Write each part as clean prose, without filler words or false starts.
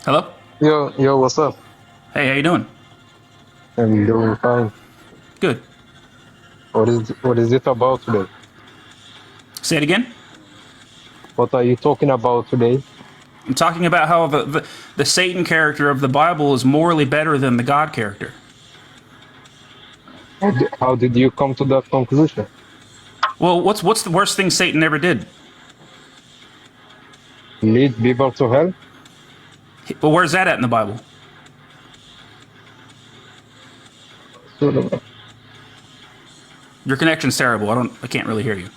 Hello? Yo, what's up? Hey, how you doing? I'm doing fine. Good. What is it about today? Say it again. What are you talking about today? I'm talking about how the Satan character of the Bible is morally better than the God character. How did you come to that conclusion? Well, what's the worst thing Satan ever did? Lead people to hell? Well, where's that at in the Bible? So, Your connection's terrible. I can't really hear you.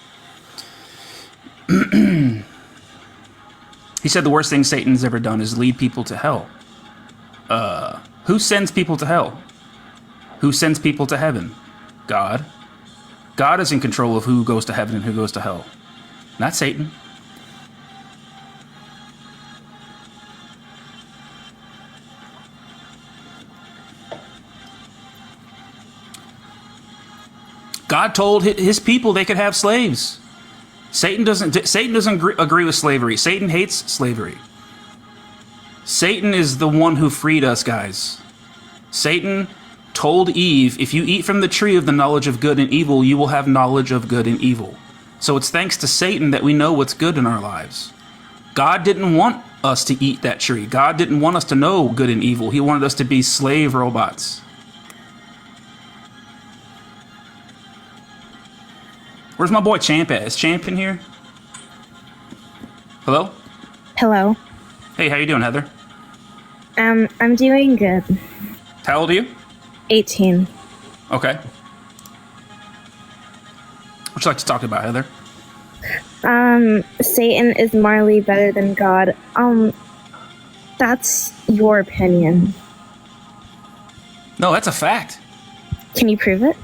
He said the worst thing Satan's ever done is lead people to hell. Who sends people to hell? Who sends people to heaven? God. God is in control of who goes to heaven and who goes to hell. Not Satan. God told his people they could have slaves. Satan doesn't agree with slavery. Satan hates slavery. Satan is the one who freed us, guys. Satan told Eve, if you eat from the tree of the knowledge of good and evil, you will have knowledge of good and evil. So it's thanks to Satan that we know what's good in our lives. God didn't want us to eat that tree. God didn't want us to know good and evil. He wanted us to be slave robots. Where's my boy Champ at? Is Champ in here? Hello? Hello. Hey, how you doing, Heather? I'm doing good. How old are you? 18. Okay. What you like to talk about, Heather? Satan is morally better than God. That's your opinion. No, that's a fact. Can you prove it?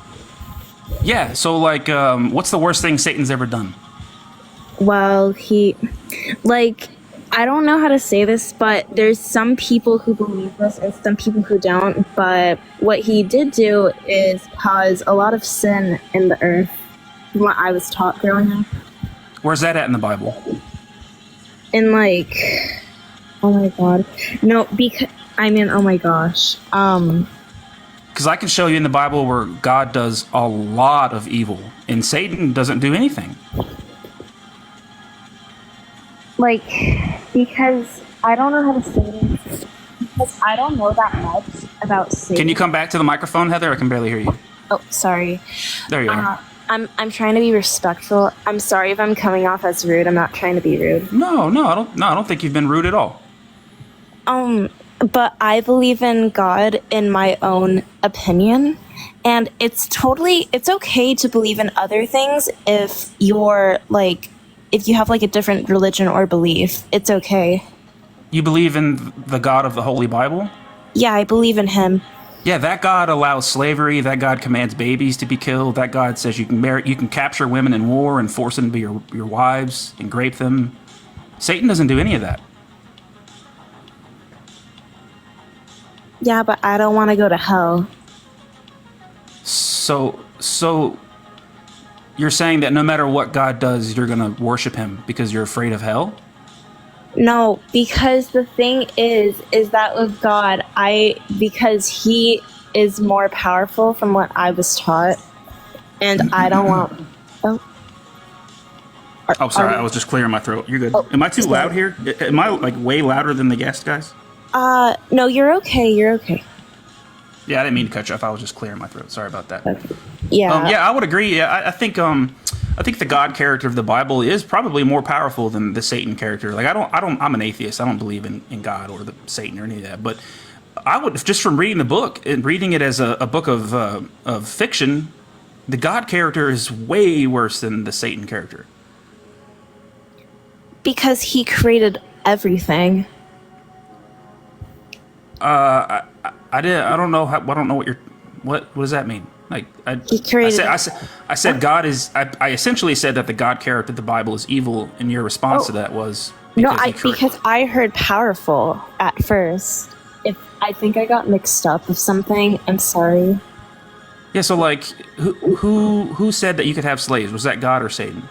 Yeah, so like, what's the worst thing Satan's ever done? Well, I don't know how to say this, but there's some people who believe this and some people who don't, but what he did do is cause a lot of sin in the earth, from what I was taught growing up. Where's that at in the Bible? And oh my god. No, oh my gosh. Because I can show you in the Bible where God does a lot of evil, and Satan doesn't do anything. Because I don't know how to say this. Because I don't know that much about Satan. Can you come back to the microphone, Heather? I can barely hear you. Oh, sorry. There you are. I'm trying to be respectful. I'm sorry if I'm coming off as rude. I'm not trying to be rude. No, I don't think you've been rude at all. But I believe in God in my own opinion, and it's okay to believe in other things if if you have a different religion or belief. It's okay. You believe in the God of the Holy Bible? Yeah, I believe in him. Yeah, that God allows slavery. That God commands babies to be killed. That God says you can capture women in war and force them to be your wives and grape them. Satan doesn't do any of that. Yeah, but I don't want to go to hell. So you're saying that no matter what God does, you're going to worship him because you're afraid of hell? No, because the thing is that with God, because he is more powerful from what I was taught, and I don't want... Oh, sorry, I was just clearing my throat. You're good. Oh, Am I too loud here? Am I way louder than the guest guys? No, you're okay. Yeah, I didn't mean to cut you off. I was just clearing my throat. Sorry about that. Okay. Yeah. Yeah, I would agree. Yeah, I think the God character of the Bible is probably more powerful than the Satan character. I'm an atheist. I don't believe in God or the Satan or any of that. But I would, just from reading the book and reading it as a book of fiction, the God character is way worse than the Satan character. Because he created everything. I don't know what does that mean? He created. I said God is. I essentially said that the God character of the Bible is evil, and your response to that was because I heard powerful at first. If I think I got mixed up with something, I'm sorry. Yeah. So who said that you could have slaves? Was that God or Satan?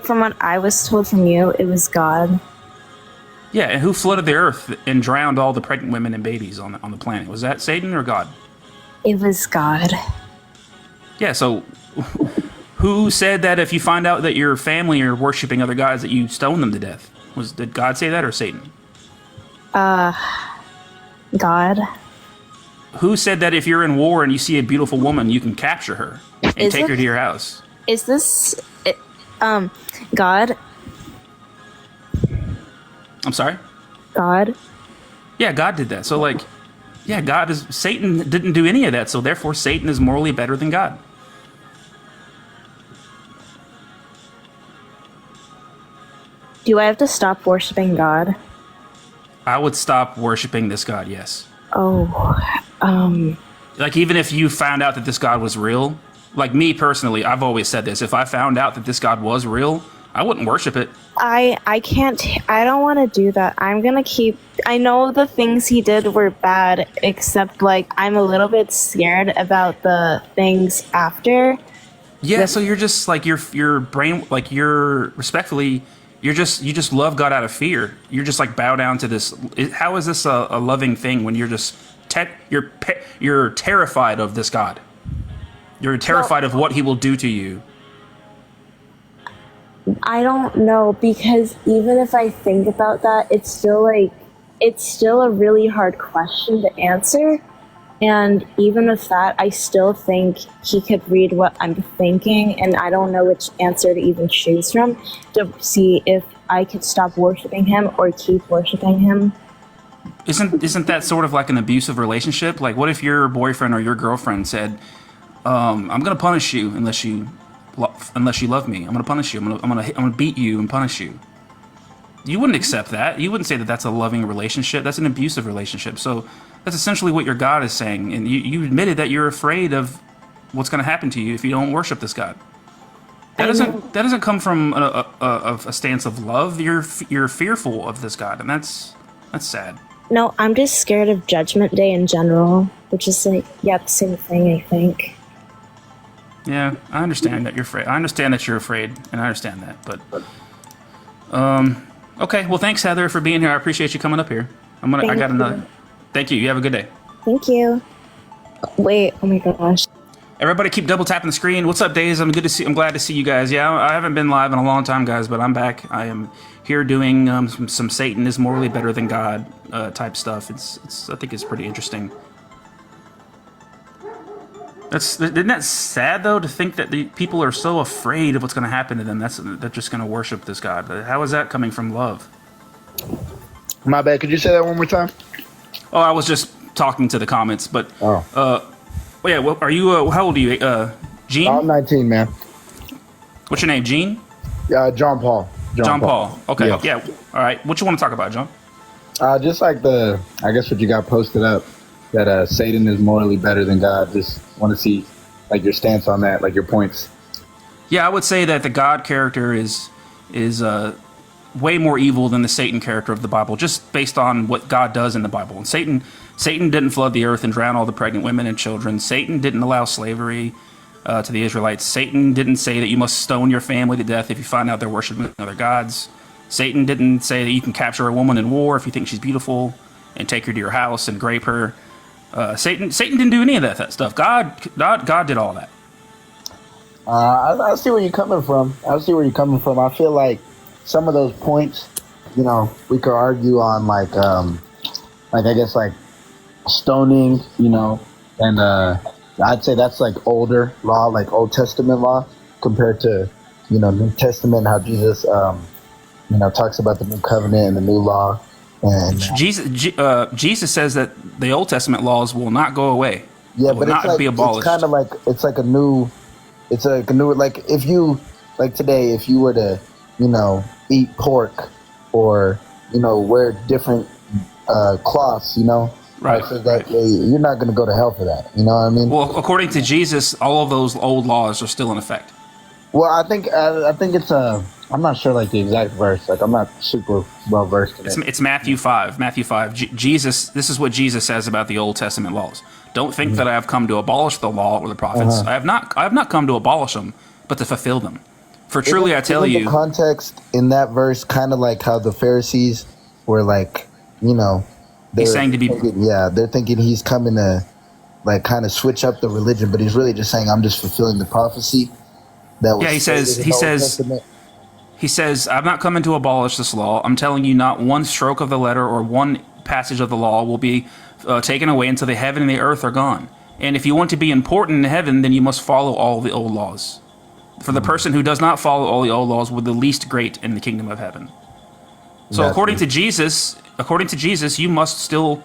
From what I was told from you, it was God. Yeah, and who flooded the earth and drowned all the pregnant women and babies on the planet? Was that Satan or God? It was God. Yeah, so who said that if you find out that your family are worshiping other gods that you stone them to death? Did God say that or Satan? God. Who said that if you're in war and you see a beautiful woman, you can capture her and Is take it- her to your house? Is this God? I'm sorry? God? Yeah, God did that. So, like, yeah, Satan didn't do any of that, so therefore Satan is morally better than God. Do I have to stop worshiping God? I would stop worshiping this God, yes. Oh, Like, even if you found out that this God was real, like me personally, I've always said this. If I found out that this God was real, I wouldn't worship it. I can't. I don't want to do that. I'm gonna keep. I know the things he did were bad, except like I'm a little bit scared about the things after. Yeah, so you're just like your brain, like you're respectfully, you just love God out of fear. You're just like bow down to this. How is this a loving thing when you're just you're terrified of this God? You're terrified of what he will do to you. I don't know, because even if I think about that, it's still a really hard question to answer. And even with that, I still think he could read what I'm thinking, and I don't know which answer to even choose from to see if I could stop worshiping him or keep worshiping him. Isn't that sort of like an abusive relationship? Like, what if your boyfriend or your girlfriend said, "I'm going to punish you unless you love me. I'm going to punish you. I'm going to beat you and punish you." You wouldn't accept that. You wouldn't say that that's a loving relationship. That's an abusive relationship. So that's essentially what your God is saying. And you admitted that you're afraid of what's going to happen to you if you don't worship this God. That doesn't come from a stance of love. You're fearful of this God, and that's sad. No, I'm just scared of Judgment Day in general, which is like, yeah, the same thing, I think. Yeah, I understand that you're afraid. I understand that you're afraid, and I understand that. But, okay. Well, thanks, Heather, for being here. I appreciate you coming up here. I got another. Thank you. You have a good day. Thank you. Wait, oh my gosh. Everybody, keep double tapping the screen. What's up, Days? I'm glad to see you guys. Yeah, I haven't been live in a long time, guys, but I'm back. I am here doing some Satan is morally better than God type stuff. I think it's pretty interesting. Isn't that sad though to think that the people are so afraid of what's going to happen to them? They're just going to worship this God. How is that coming from love? My bad. Could you say that one more time? Oh, I was just talking to the comments, but yeah. Well, are you? How old are you? Gene? I'm 19, man. What's your name? Gene? John Paul. John Paul. Okay. Yeah. Yeah. All right. What you want to talk about, John? Just like I guess what you got posted up, that Satan is morally better than God. Just want to see like your stance on that, like your points. Yeah, I would say that the God character is way more evil than the Satan character of the Bible, just based on what God does in the Bible. And Satan didn't flood the earth and drown all the pregnant women and children. Satan didn't allow slavery to the Israelites. Satan didn't say that you must stone your family to death if you find out they're worshiping other gods. Satan didn't say that you can capture a woman in war if you think she's beautiful and take her to your house and grape her. Satan didn't do any of that stuff. God did all that. I see where you're coming from. I feel like some of those points, we could argue on like I guess like stoning, and I'd say that's like older law, like Old Testament law, compared to New Testament, how Jesus talks about the new covenant and the new law. And Jesus says that the Old Testament laws will not go away. Yeah, but it's like, be abolished. It's kind of like like if you like today, if you were to eat pork or wear different cloths, right, so that you're not going to go to hell for that. You know what I mean? Well, according to Jesus, all of those old laws are still in effect. Well, I think it's I'm not sure like the exact verse. Like I'm not super well versed in it. It's Matthew 5. Matthew 5. Jesus. This is what Jesus says about the Old Testament laws. Don't think that I have come to abolish the law or the prophets. I have not come to abolish them, but to fulfill them. For truly I tell you, the context in that verse, kind of like how the Pharisees where like, He's saying to be. they're thinking he's coming to like kind of switch up the religion, but he's really just saying I'm just fulfilling the prophecy that was. Yeah, he says. stated in He the Old says. Testament. He says, I'm not coming to abolish this law. I'm telling you, not one stroke of the letter or one passage of the law will be taken away until the heaven and the earth are gone. And if you want to be important in heaven, then you must follow all the old laws. For the person who does not follow all the old laws will be the least great in the kingdom of heaven. So according to Jesus, you must still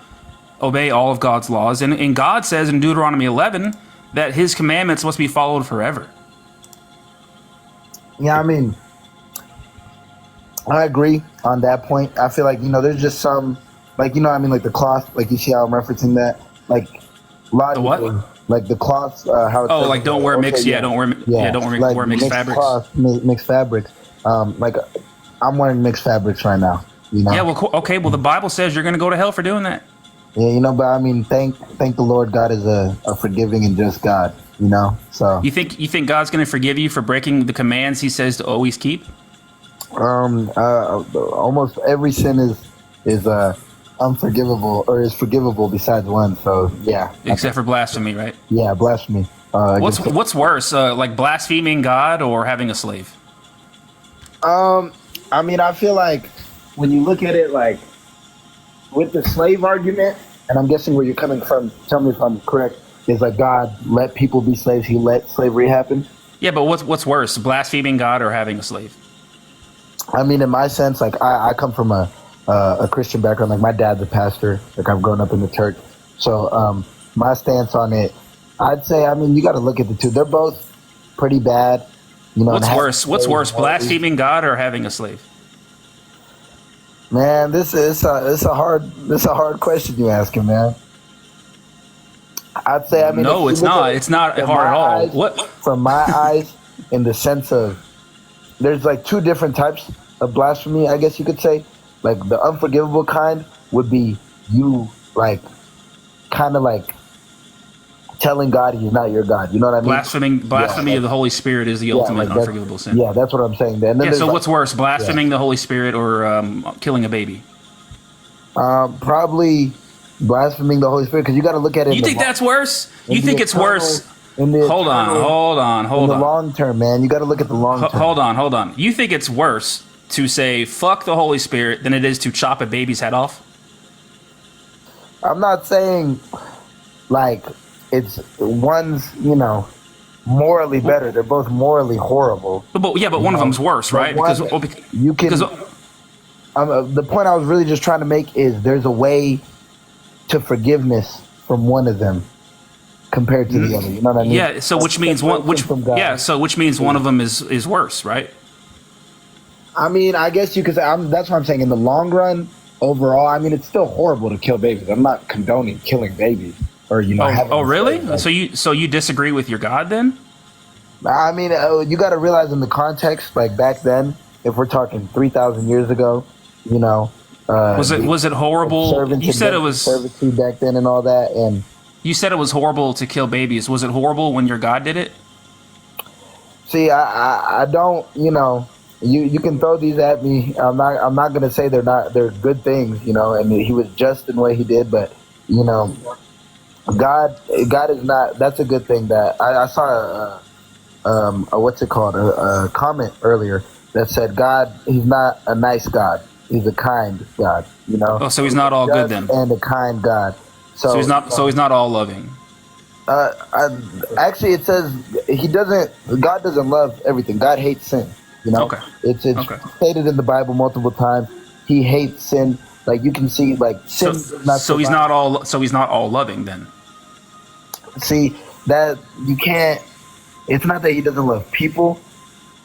obey all of God's laws. And God says in Deuteronomy 11 that his commandments must be followed forever. Yeah, I mean, I agree on that point. I feel like, there's just some, like, like the cloth, like you see how I'm referencing that? Like, logically, what? like the cloth, how it's Oh, like don't wear mixed, don't wear mixed fabrics. Cloth, mixed fabrics. Like, I'm wearing mixed fabrics right now, Yeah, well, okay, well, the Bible says you're going to go to hell for doing that. Yeah, but I mean, thank the Lord God is a forgiving and just God, so. You think God's going to forgive you for breaking the commands he says to always keep? Almost every sin is unforgivable or is forgivable besides one. So yeah, except for blasphemy, right? Yeah, blasphemy. What's worse, like blaspheming God or having a slave? I mean, I feel like when you look at it, like with the slave argument, and I'm guessing where you're coming from. Tell me if I'm correct. Is like God let people be slaves. He let slavery happen. Yeah, but what's worse, blaspheming God or having a slave? I mean, in my sense, like I come from a Christian background. Like my dad's a pastor. Like I've grown up in the church. So my stance on it, I'd say, I mean, you got to look at the two. They're both pretty bad. What's worse, blaspheming God or having a slave? Man, this is a hard question you asking, man. I'd say, I mean, no, it's not. It's not hard at all. What? From my eyes, in the sense of, there's like two different types of blasphemy, I guess you could say. Like the unforgivable kind would be you like kind of like telling God he's not your God. You know what I mean? Blasphemy of the Holy Spirit is the ultimate unforgivable sin. Yeah, that's what I'm saying. Yeah, so what's worse, blaspheming the Holy Spirit or killing a baby? Probably blaspheming the Holy Spirit, because you got to look at it. You think that's worse? You think it's worse? Hold on. In the long term, man, you got to look at the long term. Hold on. You think it's worse to say fuck the Holy Spirit than it is to chop a baby's head off? I'm not saying like it's one's, morally better. They're both morally horrible. But one of them's worse, right? You can. The point I was really just trying to make is there's a way to forgiveness from one of them compared to the other. You know what I mean? Yeah. So which means one of them is worse, right? I mean, I guess you could say. That's what I'm saying. In the long run, overall, I mean, it's still horrible to kill babies. I'm not condoning killing babies or Oh, really? So you disagree with your God then? I mean, you got to realize in the context, like back then, if we're talking 3,000 years ago, was it horrible? You said it was servitude back then and all that, and you said it was horrible to kill babies. Was it horrible when your God did it? See, I don't. You can throw these at me. I'm not gonna say they're good things. And he was just in the way he did, but God is not. That's a good thing. That I saw what's it called? A comment earlier that said God, he's not a nice God. He's a kind God. Oh, so he's not all good then. And a kind God. So he's not. So he's not all loving. Actually, it says he doesn't. God doesn't love everything. God hates sin. Okay. It's stated in the Bible multiple times. He hates sin. Like you can see, like sin. So he's not all. So he's not all loving then. See that you can't. It's not that he doesn't love people.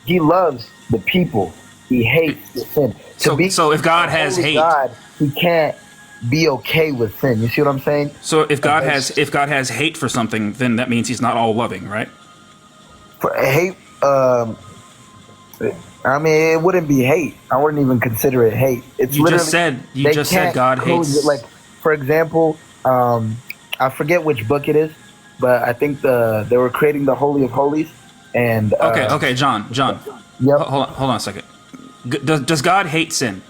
He loves the people. He hates the sin. So if God has hate, God, he can't be okay with sin. You see what I'm saying? So if God has hate for something, then that means he's not all loving, right? For hate, I mean, it wouldn't be hate. I wouldn't even consider it hate. It's you just said God hates. Like, for example, I forget which book it is, but I think they were creating the Holy of Holies. And okay, John. Yep. Hold on a second. Does God hate sin?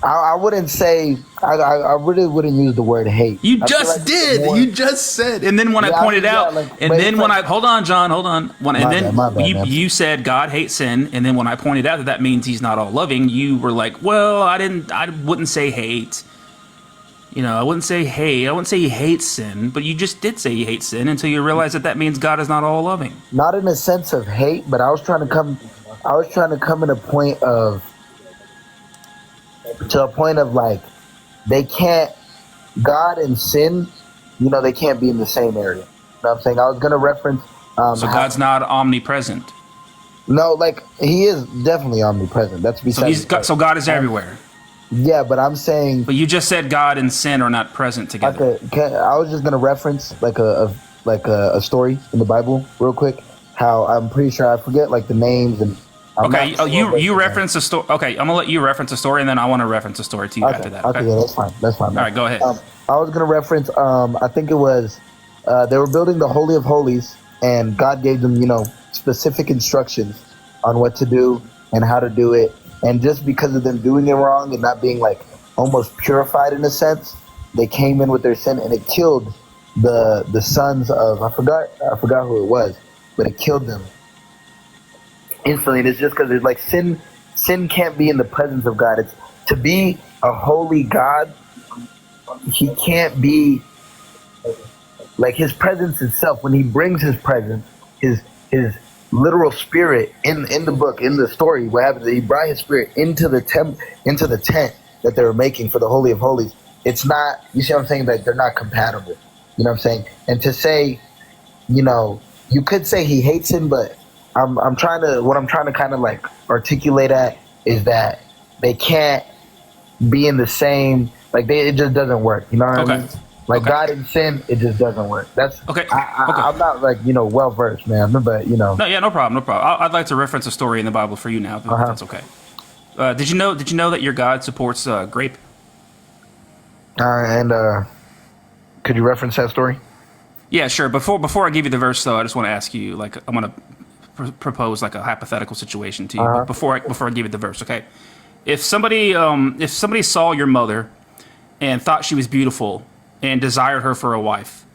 I wouldn't say. I really wouldn't use the word hate. You I feel just like did. more- You just said. And then when I Yeah, pointed yeah, out, like, and but then it's when like- I hold on, John, hold on. My bad, man. You said God hates sin, and then when I pointed out that that means He's not all loving, you were like, "Well, I wouldn't say hate. You know, I wouldn't say hate. I wouldn't say He hates sin, but you just did say He hates sin until you realized that that means God is not all loving." Not in a sense of hate, but I was trying to come in a point of like they can't God and sin, they can't be in the same area. You know what I'm saying? I was gonna reference So God's not omnipresent. no, like He is definitely omnipresent. That's besides So God is everywhere. yeah, but I'm saying But you just said God and sin are not present together. I was just gonna reference like a story in the Bible real quick. How I'm pretty sure I forget like the names and Okay, you reference a story. Okay, I'm gonna let you reference a story, and then I want to reference a story to you after that. Okay, yeah, that's fine. That's fine. All right, go ahead. I was gonna reference. I think it was they were building the Holy of Holies, and God gave them, specific instructions on what to do and how to do it. And just because of them doing it wrong and not being like almost purified in a sense, they came in with their sin, and it killed the sons of I forgot who it was, but it killed them instantly. And it's just because it's like sin can't be in the presence of God. It's to be a holy God. He can't be like His presence itself. When He brings His presence, His literal spirit in the book, in the story, what happens is He brought His spirit into the tent that they were making for the Holy of Holies. It's not, you see what I'm saying? Like they're not compatible. You know what I'm saying? And to say, you could say He hates Him, but I'm trying to kind of like articulate at is that they can't be in the same, like it just doesn't work. You know what I mean? Like God and sin, it just doesn't work. That's okay. I'm not like well versed, man, but No, yeah, no problem. I'd like to reference a story in the Bible for you now, if that's okay. Did you know that your God supports grape? And could you reference that story? Yeah, sure. Before I give you the verse, though, I just want to ask you, like, I'm gonna propose like a hypothetical situation to you. But before I give you the verse, okay? If somebody saw your mother and thought she was beautiful and desired her for a wife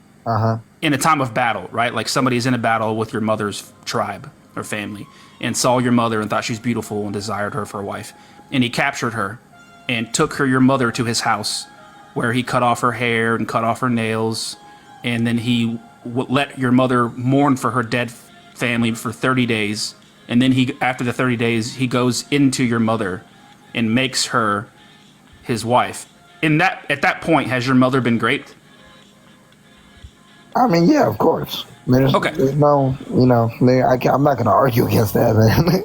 in a time of battle, right? Like somebody's in a battle with your mother's tribe or family and saw your mother and thought she's beautiful and desired her for a wife, and he captured her and took your mother to his house where he cut off her hair and cut off her nails, and then he let your mother mourn for her dead family for 30 days, and then after the 30 days he goes into your mother and makes her his wife. At that point, has your mother been raped? I mean, yeah, of course. There's no, I'm not going to argue against that, man.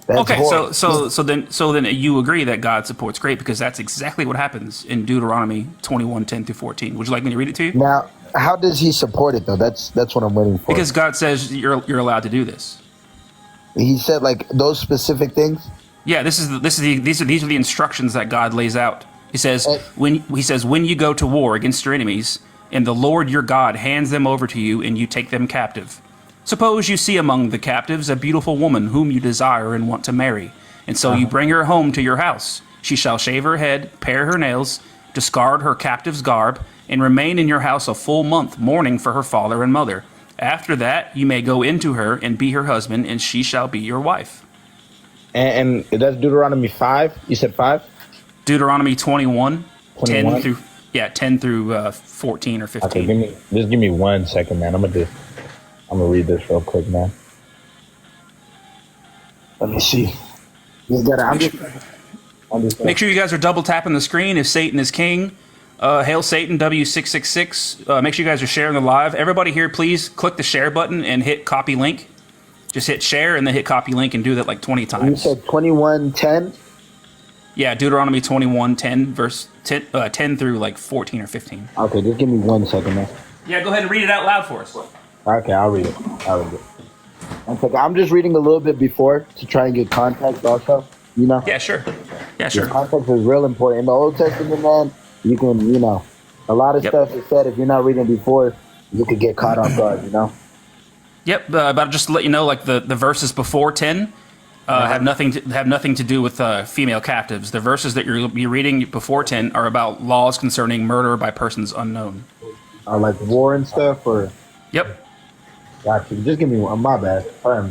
Okay, so then you agree that God supports grape, because that's exactly what happens in Deuteronomy 21:10-14. Would you like me to read it to you? Now, how does He support it though? That's what I'm waiting for. Because God says you're allowed to do this. He said like those specific things. Yeah, these are the instructions that God lays out. He says when you go to war against your enemies, and the Lord your God hands them over to you, and you take them captive. Suppose you see among the captives a beautiful woman whom you desire and want to marry, and so you bring her home to your house. She shall shave her head, pare her nails, discard her captive's garb, and remain in your house a full month, mourning for her father and mother. After that, you may go into her and be her husband, and she shall be your wife. And that's Deuteronomy 5? You said 5? Deuteronomy 21, 10 through 14 or 15. Okay, just give me 1 second, man. I'm gonna read this real quick, man. Let me see. Make sure you guys are double tapping the screen if Satan is king. Hail Satan, W666. Make sure you guys are sharing the live. Everybody here, please click the share button and hit copy link. Just hit share and then hit copy link and do that like 20 times. You said 21:10? Yeah, Deuteronomy 21:10, verse 10 through like 14 or 15. Okay, just give me 1 second, man. Yeah, go ahead and read it out loud for us. Okay, I'll read it. 1 second. I'm just reading a little bit before to try and get context also, Yeah, sure. Yeah, sure. Context is real important. In the Old Testament, man, you can, a lot of stuff is said if you're not reading before, you could get caught off guard, Yep, but just to let you know, like the verses before 10, have nothing to do with female captives. The verses that you're reading before 10 are about laws concerning murder by persons unknown. Or like war and stuff, or Yep. gotcha. Just give me one. My bad. I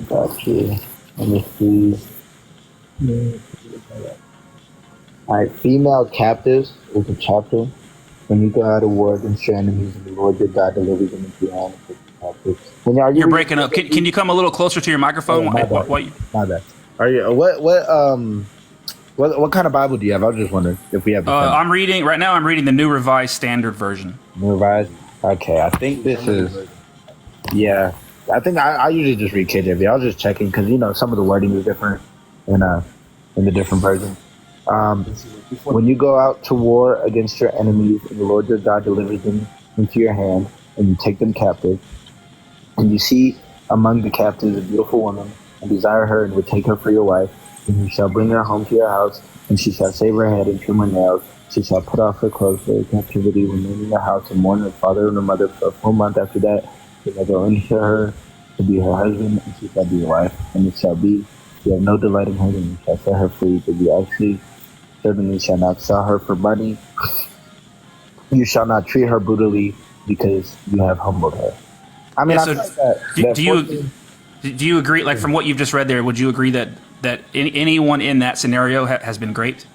got you. Let me see. All right, female captives is a chapter. When you go out of war against your enemies, and the Lord your God delivers them into your hand. You're breaking up. Can you come a little closer to your microphone? Oh, my bad. Are you what kind of Bible do you have? I was just wondering if we have. I'm reading the New Revised Standard Version. New Revised. Okay, I think this is. Yeah, I think I usually just read KJV. I was just checking because some of the wording is different in the different versions. When you go out to war against your enemies, and the Lord your God delivers them into your hand, and you take them captive, and you see among the captives a beautiful woman, and desire her, and would take her for your wife, and you shall bring her home to your house, and she shall shave her head and trim her nails. She shall put off her clothes for her captivity, remain in your house, and mourn her father and her mother for a full month. After that, you shall go into her to be her husband, and she shall be your wife. And it shall be, you have no delight in her, and you shall set her free, but you actually certainly shall not sell her for money. You shall not treat her brutally, because you have humbled her. I mean, do you agree? Like from what you've just read there, would you agree that anyone in that scenario has been raped?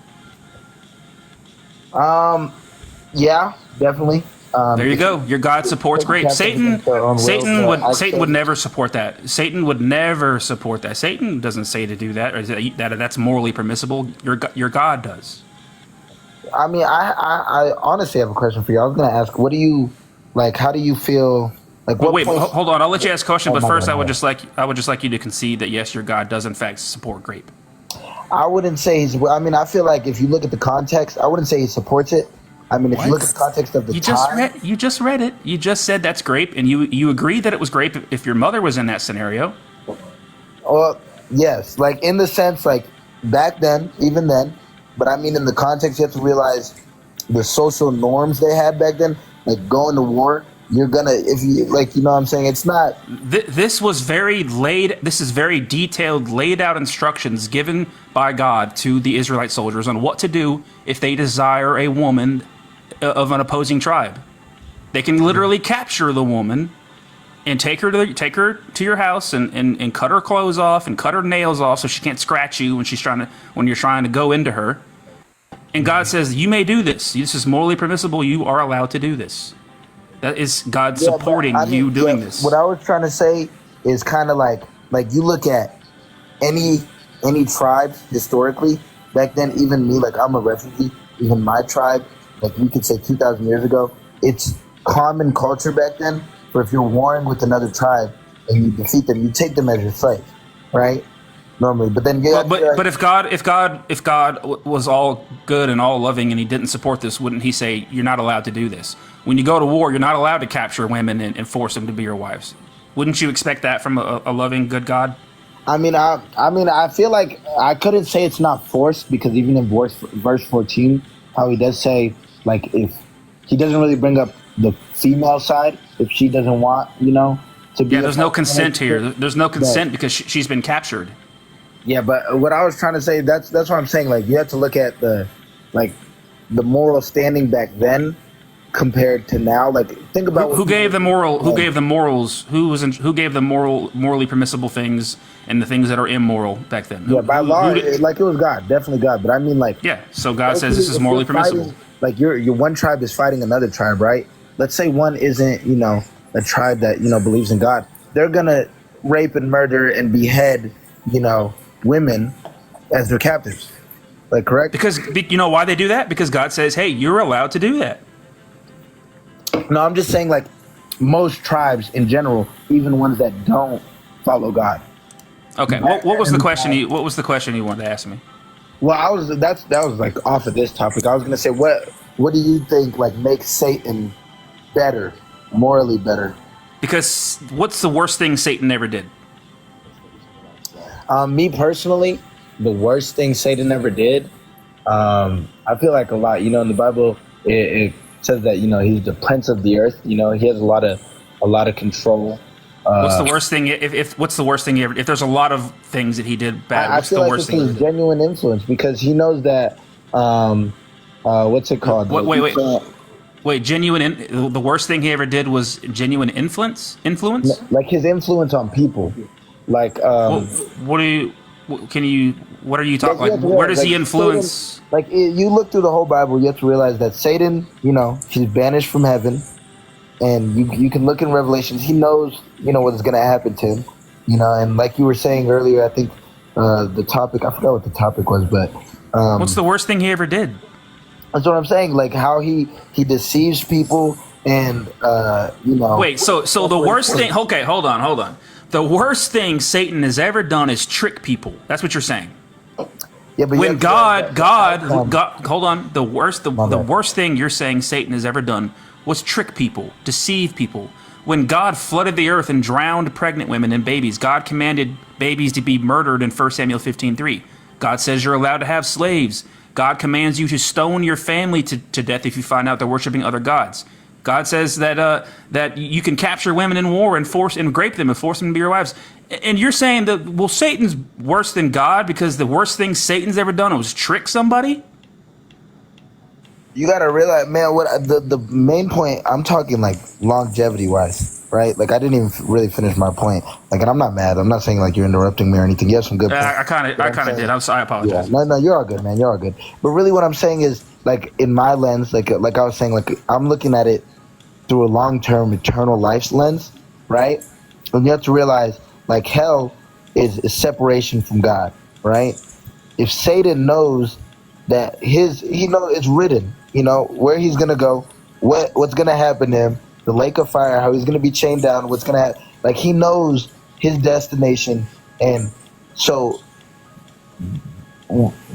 Yeah, definitely. There you go. Your God supports grape. Satan would never support that. Satan would never support that. Satan doesn't say to do that, or that's morally permissible. Your God does. I mean, I honestly have a question for you. I was going to ask, what do you like? How do you feel? Like, hold on. I'll let you ask a question, but first, I would just like you to concede that yes, your God does in fact support grape. I wouldn't say I mean, I feel like if you look at the context, I wouldn't say he supports it. I mean, if you look at the context of the time... You just read it. You just said that's grape, and you agreed that it was grape if your mother was in that scenario. Well, yes. Like, in the sense, like, back then, even then, but I mean, in the context, you have to realize the social norms they had back then. Like, going to war, you're gonna... If you... Like, you know what I'm saying? It's not... This is very detailed, laid out instructions given by God to the Israelite soldiers on what to do if they desire a woman of an opposing tribe. They can literally capture the woman and take her to your house and cut her clothes off and cut her nails off so she can't scratch you when you're trying to go into her. And God says, you may do this. This is morally permissible. You are allowed to do this. That is God supporting you doing this. What I was trying to say is kind of like you look at any tribes historically back then. Even me, like, I'm a refugee. Even my tribe, like, we could say 2,000 years ago, it's common culture back then for if you're warring with another tribe and you defeat them, you take them as your slave, right? Normally, but then but if God was all good and all loving and he didn't support this, wouldn't he say you're not allowed to do this? When you go to war, you're not allowed to capture women and force them to be your wives. Wouldn't you expect that from a loving, good God? I mean, I feel like I couldn't say it's not forced, because even in verse 14, how he does say, like, if he doesn't really bring up the female side, if she doesn't want, to be. Yeah, there's no consent here. There's no consent because she's been captured. Yeah, but what I was trying to say, that's what I'm saying. Like, you have to look at the moral standing back then compared to now. Like, think about who gave the morals? Who gave the morally permissible things and the things that are immoral back then? Yeah, by law, it was God, definitely God. But I mean, like, yeah. So God says this is morally permissible. Like, your one tribe is fighting another tribe, right? Let's say one isn't, a tribe that believes in God. They're gonna rape and murder and behead, women as their captives. Like, correct? Because you know why they do that? Because God says, hey, you're allowed to do that. No, I'm just saying, like, most tribes in general, even ones that don't follow God. Okay. What was the question you wanted to ask me? Well, that was like off of this topic. I was gonna say, what do you think, like, makes Satan better, morally better? Because what's the worst thing Satan ever did? Me personally, the worst thing Satan ever did, I feel like a lot. In the Bible, it says that he's the prince of the earth. He has a lot of control. What's the worst thing? What's the worst thing he ever? If there's a lot of things that he did bad, I what's feel the like worst it's thing? his genuine influence because he knows that. What's it called? Wait. The worst thing he ever did was genuine influence. Influence. Like his influence on people. Like What do you? What are you talking? Like, where does he influence? Satan, you look through the whole Bible, you have to realize that Satan, he's banished from heaven, and you can look in Revelations. He knows, what's going to happen to him, and like you were saying earlier, I think the topic, I forgot what the topic was, but What's the worst thing he ever did? that's what I'm saying. Like how he deceives people, and Wait, so the worst thing? Okay, hold on. The worst thing Satan has ever done is trick people. That's what you're saying. Yeah, but When God, hold on. The worst thing you're saying Satan has ever done was trick people, deceive people. When God flooded the earth and drowned pregnant women and babies, God commanded babies to be murdered in 1 Samuel 15:3. God says you're allowed to have slaves. God commands you to stone your family to death if you find out they're worshiping other gods. God says that you can capture women in war and rape them and force them to be your wives. And you're saying that, well, Satan's worse than God because the worst thing Satan's ever done was trick somebody? You gotta realize, man, what the main point, I'm talking like longevity wise, right? Like I didn't even really finish my point. Like, and I'm not mad. I'm not saying like you're interrupting me or anything. You have some good points. I kind of did. I apologize. Yeah, no, you're all good, man. You're all good. But really, what I'm saying is, like in my lens, like I was saying, like I'm looking at it through a long-term eternal life's lens, right? And you have to realize, like hell is separation from God, right? If Satan knows that it's written, where he's gonna go, what's gonna happen to him, the lake of fire, how he's gonna be chained down, what's gonna happen. Like he knows his destination, and so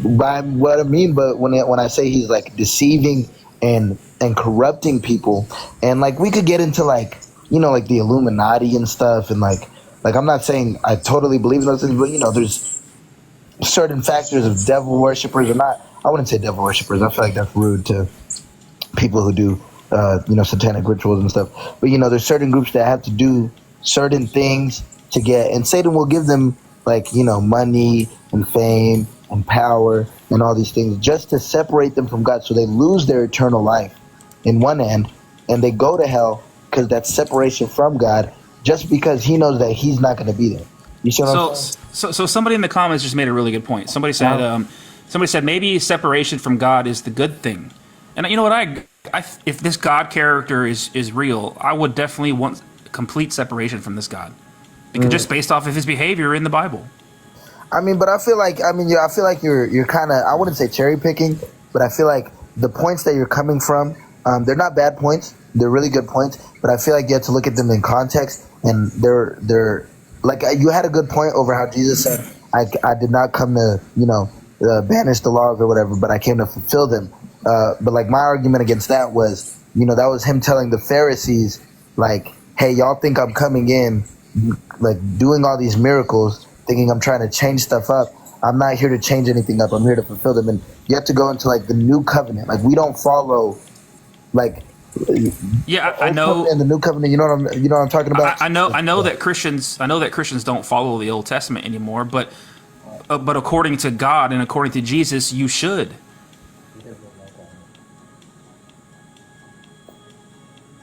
by what I mean, but when I say he's like deceiving and corrupting people, and like we could get into like like the Illuminati and stuff, and like I'm not saying I totally believe in those things, but there's certain factors of devil worshippers or not. I wouldn't say devil worshippers. I feel like that's rude to people who do satanic rituals and stuff. But there's certain groups that have to do certain things to get, and Satan will give them like money and fame and power and all these things just to separate them from God, so they lose their eternal life in one end, and they go to hell because that's separation from God, just because he knows that he's not going to be there. You see what I'm saying? So somebody in the comments just made a really good point. Somebody said maybe separation from God is the good thing. And you know what? I if this God character is real, I would definitely want complete separation from this God, because just based off of his behavior in the Bible. I mean, but I feel like you're kind of, I wouldn't say cherry picking, but I feel like the points that you're coming from, they're not bad points. They're really good points, but I feel like you have to look at them in context, and they're like, you had a good point over how Jesus said, I did not come to banish the laws or whatever, but I came to fulfill them. But like my argument against that was, that was him telling the Pharisees, like, hey, y'all think I'm coming in, like doing all these miracles, thinking I'm trying to change stuff up. I'm not here to change anything up. I'm here to fulfill them. And you have to go into like the new covenant. Like we don't follow, like, yeah, I know. In the new covenant, you know what I'm talking about. I know that Christians don't follow the Old Testament anymore, but according to God and according to Jesus, you should.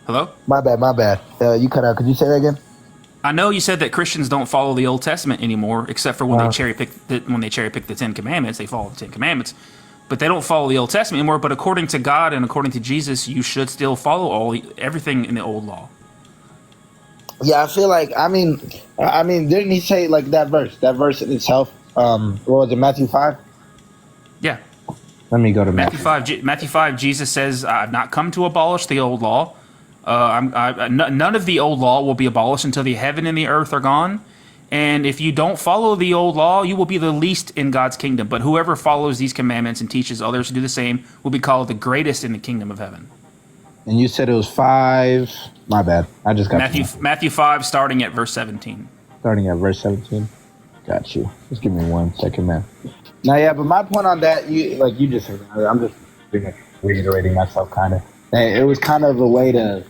Hello? My bad. You cut out. Could you say that again? I know you said that Christians don't follow the Old Testament anymore, except for when they cherry pick the Ten Commandments. They follow the Ten Commandments, but they don't follow the Old Testament anymore. But according to God and according to Jesus, you should still follow everything in the old law. Yeah, I feel like I mean, didn't he say like that verse in itself? What was it, Matthew 5? Yeah. Let me go to Matthew 5. Matthew 5. Jesus says, "I've not come to abolish the old law. None of the old law will be abolished until the heaven and the earth are gone. And if you don't follow the old law, you will be the least in God's kingdom. But whoever follows these commandments and teaches others to do the same will be called the greatest in the kingdom of heaven." And you said it was 5. My bad. I just got Matthew 5, starting at verse 17. Starting at verse 17. Got you. Just give me 1 second, man. Now, yeah, but my point on that, you just said, I'm just reiterating myself, kind of. And it was kind of a way to,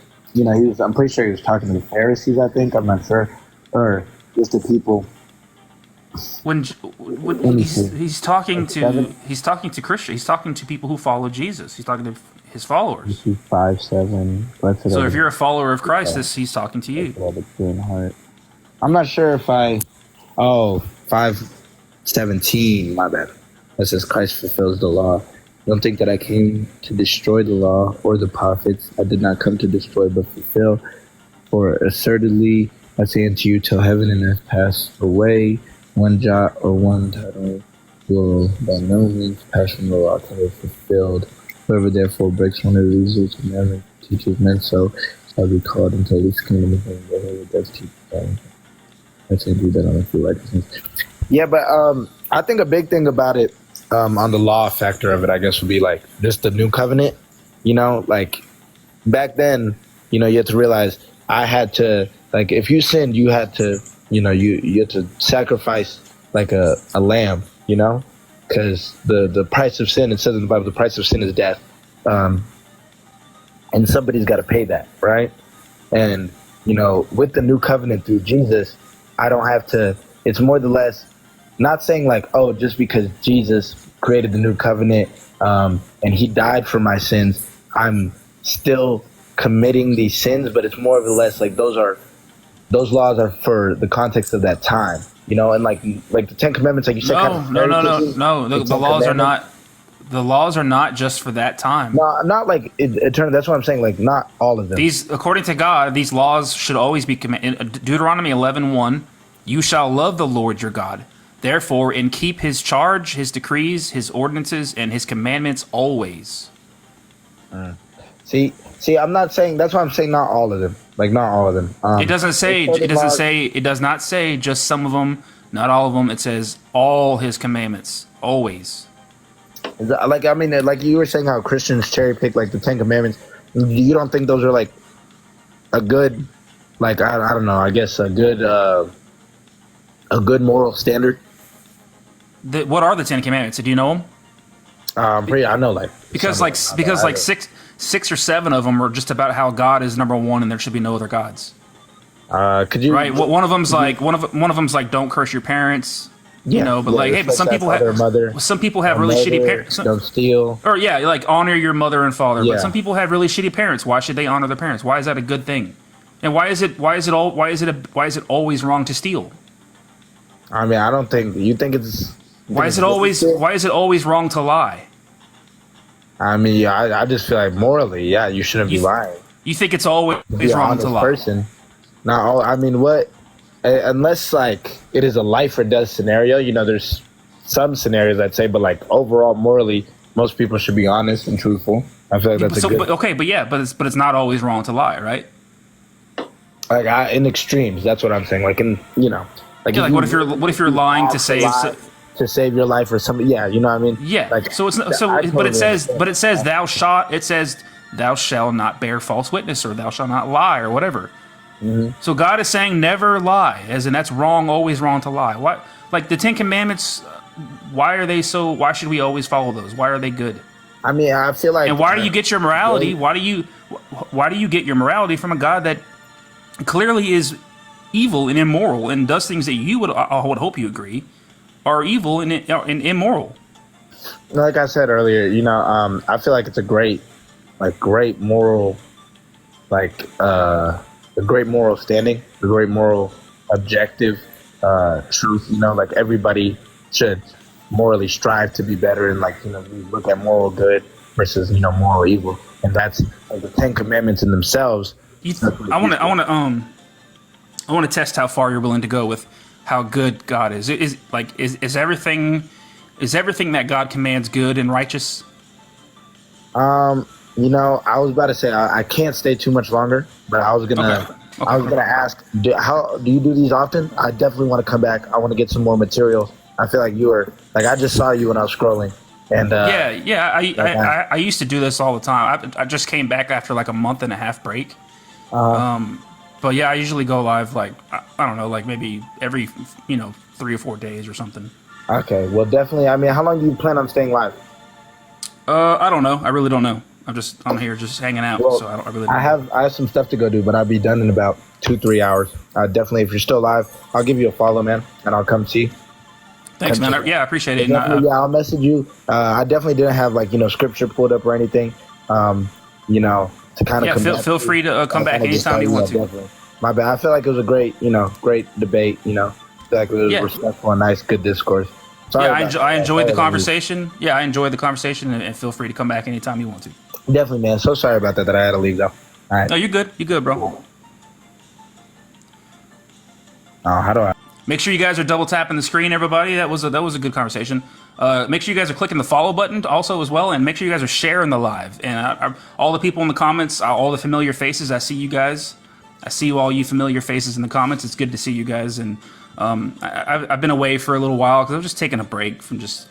I'm pretty sure he was talking to the Pharisees, I think. I'm not sure. Or just the people. When Let me see. he's talking Like to seven? he's talking to Christians, he's talking to people who follow Jesus. He's talking to his followers. 5:7. Blessed So are if the you're a follower of Christ, he's talking to you. pure in heart. I'm not sure if I. Oh, 5:17. My bad. That says Christ fulfills the law. Don't think that I came to destroy the law or the prophets. I did not come to destroy but fulfill. For assertedly I say unto you, till heaven and earth pass away, one jot or one tittle will by no means pass from the law till it is fulfilled. Whoever therefore breaks one of these commandments, teaches men so, shall be called into the least kingdom of heaven. Whoever does keep them, I say do that on a few righteousness. Yeah, but I think a big thing about it, on the law factor of it, I guess, would be like just the new covenant. Like back then, you had to realize I had to, like, if you sinned, you had to, you had to sacrifice like a lamb, because the price of sin, it says in the Bible, the price of sin is death, and somebody's got to pay that, right? And with the new covenant through Jesus, I don't have to. It's more or less not saying like, oh, just because Jesus created the new covenant and he died for my sins, I'm still committing these sins, but it's more or less like those laws are for the context of that time, and like the Ten Commandments, like you said. No. The laws are not just for that time. No, not like eternal. That's what I'm saying. Like not all of them. These, according to God, these laws should always be commanded. Deuteronomy 11:1, you shall love the Lord your God. Therefore, and keep his charge, his decrees, his ordinances, and his commandments always. See, I'm not saying. That's why I'm saying not all of them. Like not all of them. It doesn't say. It doesn't say. It does not say just some of them, not all of them. It says all his commandments always. Like like you were saying, how Christians cherry pick like the Ten Commandments. You don't think those are like a good, like I don't know. I guess a good moral standard. What are the Ten Commandments? Do you know them? I know like because six or seven of them are just about how God is number one and there should be no other gods. Could you? Right. One of them's like don't curse your parents. But some people have really shitty parents. Don't steal. Or like honor your mother and father. Yeah. But some people have really shitty parents. Why should they honor their parents? Why is that a good thing? And why is it always wrong to steal? I mean, I don't think you think it's. Why is it always wrong to lie? I mean, I just feel like morally, you shouldn't be lying. You think it's always wrong to lie? Person. Not all. I mean, what? Unless like it is a life or death scenario, there's some scenarios I'd say, but like overall, morally, most people should be honest and truthful. I feel like that's a good. But it's not always wrong to lie, right? Like in extremes, that's what I'm saying. Like like what if you're lying to save your life or something? Yeah, you know what I mean. Yeah. Like, But it says thou shalt not bear false witness, or thou shalt not lie, or whatever. Mm-hmm. So God is saying never lie, as in that's wrong, always wrong to lie. Why? Like the Ten Commandments, why should we always follow those? Why are they good? I mean, I feel like. And why do you get your morality? Why do you get your morality from a God that clearly is evil and immoral and does things that I would hope you agree are evil and immoral? Like I said earlier, I feel like it's a great moral, a great moral standing, a great moral objective truth. Like everybody should morally strive to be better, and we look at moral good versus moral evil, and that's like the Ten Commandments in themselves. I want to test how far you're willing to go with how good God is. Is everything that God commands good and righteous? I was about to say I can't stay too much longer, but I was gonna ask, how do you do these often? I definitely want to come back. I want to get some more material. I feel like you were I just saw you when I was scrolling, and I used to do this all the time. I just came back after like a month and a half break. But yeah, I usually go live I don't know, like maybe every 3 or 4 days or something. Okay, well definitely. I mean, how long do you plan on staying live? I don't know. I really don't know. I'm here just hanging out. Well, So I really. I have some stuff to go do, but I'll be done in about 2-3 hours. Definitely, if you're still live, I'll give you a follow, man, and I'll come see. Thanks, man. Yeah, I appreciate it. Definitely, yeah, I'll message you. I definitely didn't have like scripture pulled up or anything. To kind of feel free to come back anytime you want to. Definitely. My bad. I feel like it was a great debate. I feel like it was respectful and nice, good discourse. Sorry I enjoyed the conversation. Yeah, I enjoyed the conversation, and feel free to come back anytime you want to. Definitely, man. So sorry about that I had to leave, though. All right. No, you're good. You're good, bro. How do I? Make sure you guys are double tapping the screen, everybody. That was a good conversation. Make sure you guys are clicking the follow button also as well, and make sure you guys are sharing the live. And all the people in the comments, all the familiar faces, I see you guys. I see all you familiar faces in the comments. It's good to see you guys. And I've been away for a little while because I was just taking a break from just.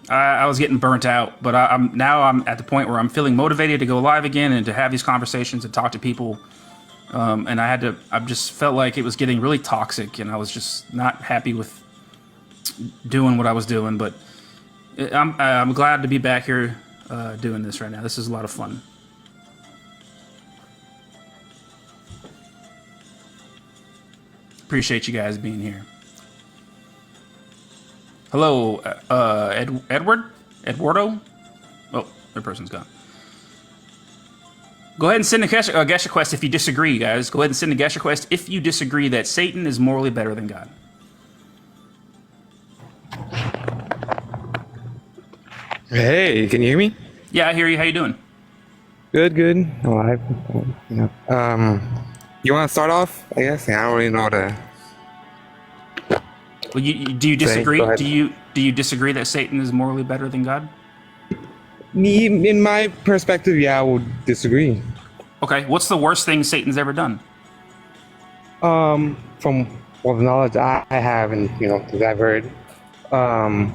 I was getting burnt out, but I'm at the point where I'm feeling motivated to go live again and to have these conversations and talk to people. And I just felt like it was getting really toxic, and I was just not happy with doing what I was doing. But I'm glad to be back here doing this right now. This is a lot of fun. Appreciate you guys being here. Hello, Eduardo? Oh, that person's gone. Go ahead and send a guest request if you disagree, guys. Go ahead and send a guest request if you disagree that Satan is morally better than God. Hey, can you hear me? Yeah, I hear you. How you doing? Good, good. Alive. You want to start off? I guess. Yeah, I don't really know how to. Well, do you disagree? Go ahead. Do you disagree that Satan is morally better than God? In my perspective, yeah, I would disagree. Okay, what's the worst thing Satan's ever done? From all the knowledge I have and that I've heard, I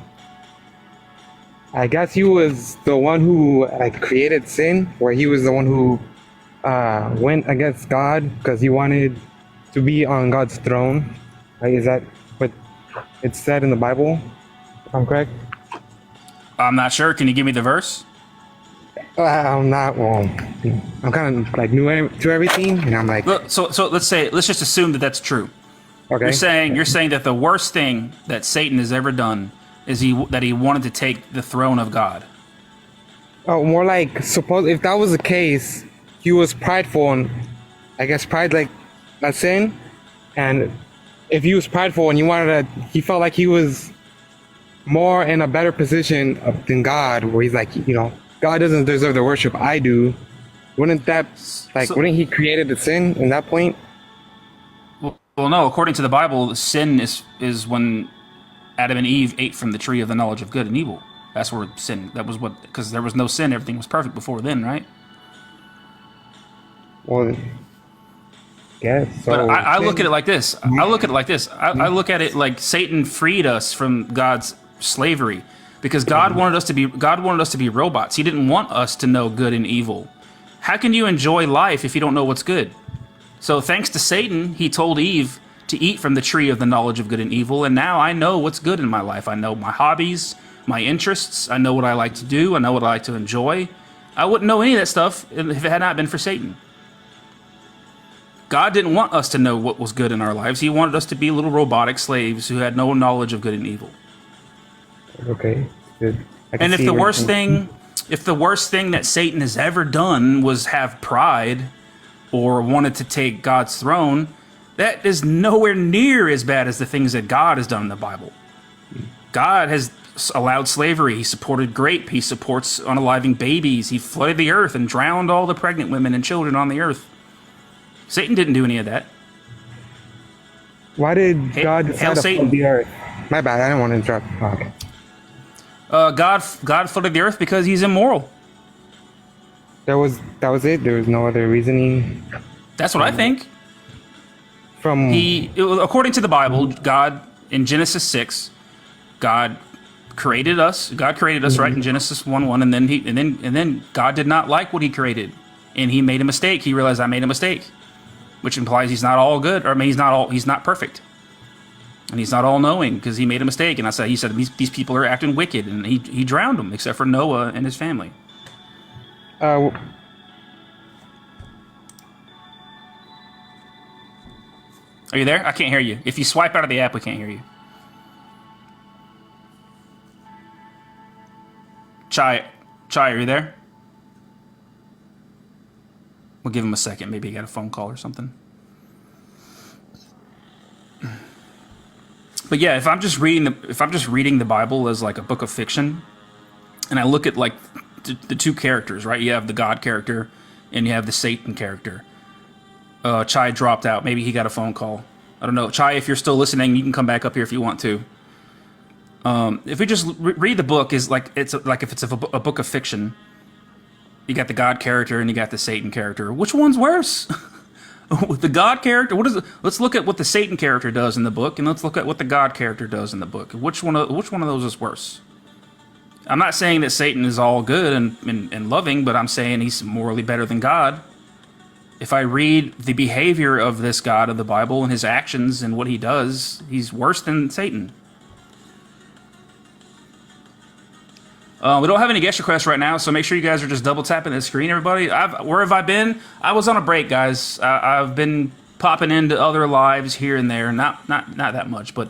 guess he was the one who created sin, where he was the one who went against God because he wanted to be on God's throne. Is that what it's said in the Bible? If I'm correct. I'm not sure. Can you give me the verse? I'm not. Well, I'm kind of new to everything, and I'm like. Look, so let's just assume that that's true. Okay. You're saying that the worst thing that Satan has ever done is that he wanted to take the throne of God. Oh, more like suppose if that was the case, he was prideful, and I guess pride like a sin, and if he was prideful and he felt like he was more in a better position than God, where he's like, God doesn't deserve the worship I do. Wouldn't he created the sin in that point? Well, no. According to the Bible, sin is when Adam and Eve ate from the tree of the knowledge of good and evil. That's where sin. Because there was no sin. Everything was perfect before then, right? Well, yeah. So but I look at it like this. I look at it like Satan freed us from God's slavery. Because God wanted us to be robots. He didn't want us to know good and evil. How can you enjoy life if you don't know what's good? So thanks to Satan, he told Eve to eat from the tree of the knowledge of good and evil, and now I know what's good in my life. I know my hobbies, my interests, I know what I like to do, I know what I like to enjoy. I wouldn't know any of that stuff if it had not been for Satan. God didn't want us to know what was good in our lives. He wanted us to be little robotic slaves who had no knowledge of good and evil. Okay, good. And if the worst thing that Satan has ever done was have pride or wanted to take God's throne, that is nowhere near as bad as the things that God has done in the Bible. God has allowed slavery. He supported grape. He supports unaliving babies. He flooded the earth and drowned all the pregnant women and children on the earth. Satan didn't do any of that. Why did God decide to flood the earth? My bad, I didn't want to interrupt. Oh, okay. God flooded the earth because he's immoral. That was it. There was no other reasoning. That's what I think. According to the Bible, God in Genesis 6, God created us. God created us right in Genesis 1:1, and then God did not like what He created, and He made a mistake. He realized I made a mistake, which implies He's not all good, or I mean He's not perfect. And he's not all-knowing because he made a mistake. And he said, these people are acting wicked. And he drowned them, except for Noah and his family. Uh, Are you there? I can't hear you. If you swipe out of the app, we can't hear you. Chai, are you there? We'll give him a second. Maybe he got a phone call or something. But yeah, if I'm just reading the Bible as like a book of fiction, and I look at like the two characters, right? You have the God character, and you have the Satan character. Chai dropped out. Maybe he got a phone call. I don't know. Chai, if you're still listening, you can come back up here if you want to. If we just read the book, is like it's like if it's a book of fiction. You got the God character and you got the Satan character. Which one's worse? With the God character, what is it? Let's look at what the Satan character does in the book, and let's look at what the God character does in the book. Which one of those is worse? I'm not saying that Satan is all good and loving, but I'm saying he's morally better than God. If I read the behavior of this God of the Bible and his actions and what he does, he's worse than Satan. We don't have any guest requests right now, so make sure you guys are just double tapping the screen, everybody. Where have I been? I was on a break, guys. I've been popping into other lives here and there, not that much, but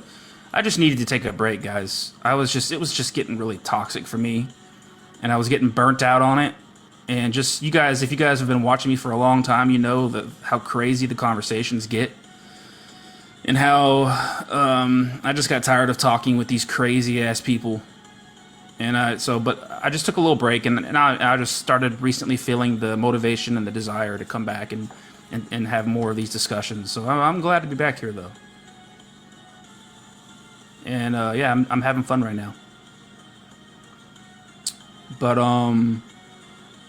I just needed to take a break, guys. It was just getting really toxic for me, and I was getting burnt out on it. And just you guys, if you guys have been watching me for a long time, you know how crazy the conversations get, and how I just got tired of talking with these crazy ass people. And but I just took a little break, and I just started recently feeling the motivation and the desire to come back and have more of these discussions. So I'm glad to be back here, though. And yeah, I'm having fun right now. But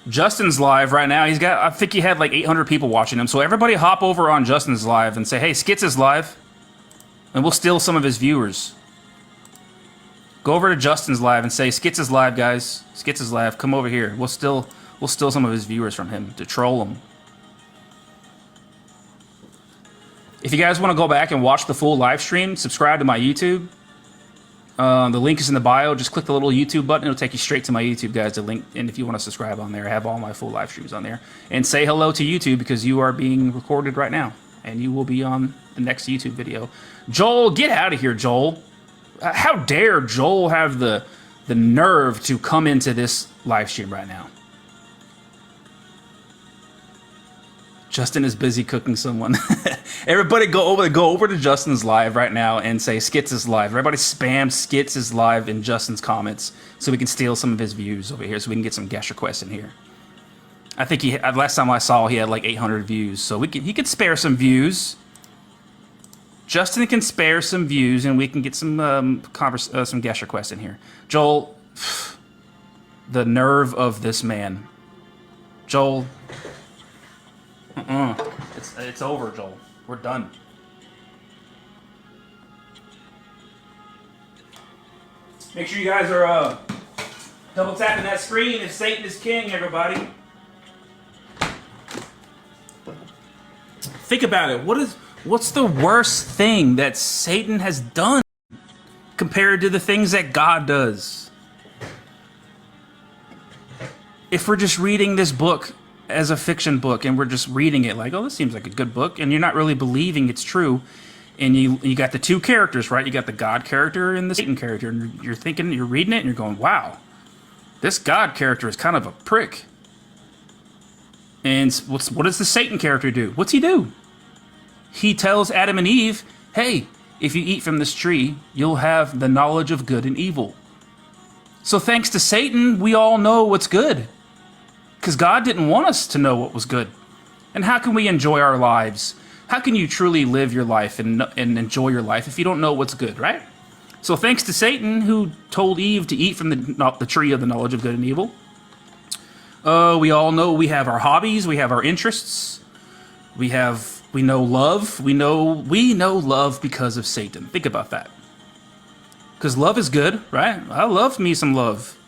Justin's live right now. I think he had like 800 people watching him. So everybody hop over on Justin's live and say, hey, Skits is live, and we'll steal some of his viewers. Go over to Justin's live and say, Skits is live, guys. Skits is live. Come over here. We'll steal some of his viewers from him to troll him. If you guys want to go back and watch the full live stream, subscribe to my YouTube. The link is in the bio. Just click the little YouTube button. It'll take you straight to my YouTube, guys. The link, and if you want to subscribe on there, I have all my full live streams on there. And say hello to YouTube, because you are being recorded right now, and you will be on the next YouTube video. Joel, get out of here, Joel. How dare Joel have the nerve to come into this live stream right now? Justin is busy cooking someone. Everybody go over to Justin's live right now and say Skits is live. Everybody spam Skits is live in Justin's comments so we can steal some of his views over here, so we can get some guest requests in here. I think last time I saw he had like 800 views, so he could spare some views. Justin can spare some views, and we can get some guest requests in here. Joel, the nerve of this man. Joel, it's over, Joel. We're done. Make sure you guys are double tapping that screen if Satan is king, everybody. Think about it. What's the worst thing that Satan has done compared to the things that God does? If we're just reading this book as a fiction book, and we're just reading it like, oh, this seems like a good book, and you're not really believing it's true, and you got the two characters, right? You got the God character and the Satan character, and you're reading it, and you're going, wow, this God character is kind of a prick. And what does the Satan character do? What's he do? He tells Adam and Eve, hey, if you eat from this tree, you'll have the knowledge of good and evil. So thanks to Satan, we all know what's good, because God didn't want us to know what was good. And how can we enjoy our lives? How can you truly live your life and enjoy your life if you don't know what's good, right? So thanks to Satan, who told Eve to eat from the tree of the knowledge of good and evil, we all know we have our hobbies, we have our interests, we know love. We know love because of Satan. Think about that. Because love is good, right? I love me some love.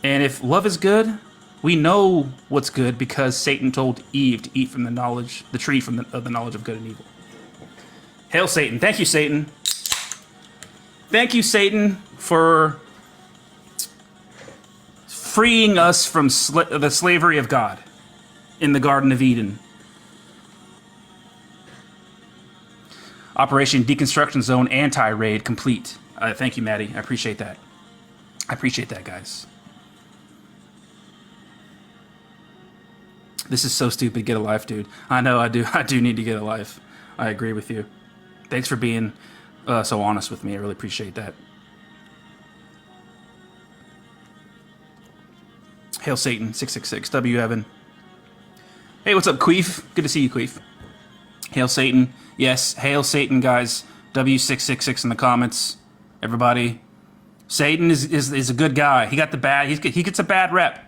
And if love is good, we know what's good because Satan told Eve to eat from the tree of the knowledge of good and evil. Hail Satan. Thank you, Satan. Thank you, Satan, for freeing us from the slavery of God in the Garden of Eden. Operation Deconstruction Zone anti-raid complete. Thank you, Maddie. I appreciate that. I appreciate that, guys. This is so stupid. Get a life, dude. I know I do. I do need to get a life. I agree with you. Thanks for being so honest with me. I really appreciate that. Hail Satan, 666. W. Evan. Hey, what's up, Queef? Good to see you, Queef. Hail Satan. Yes, hail Satan, guys. W666 in the comments. Everybody. Satan is a good guy. He got the bad. He gets a bad rep.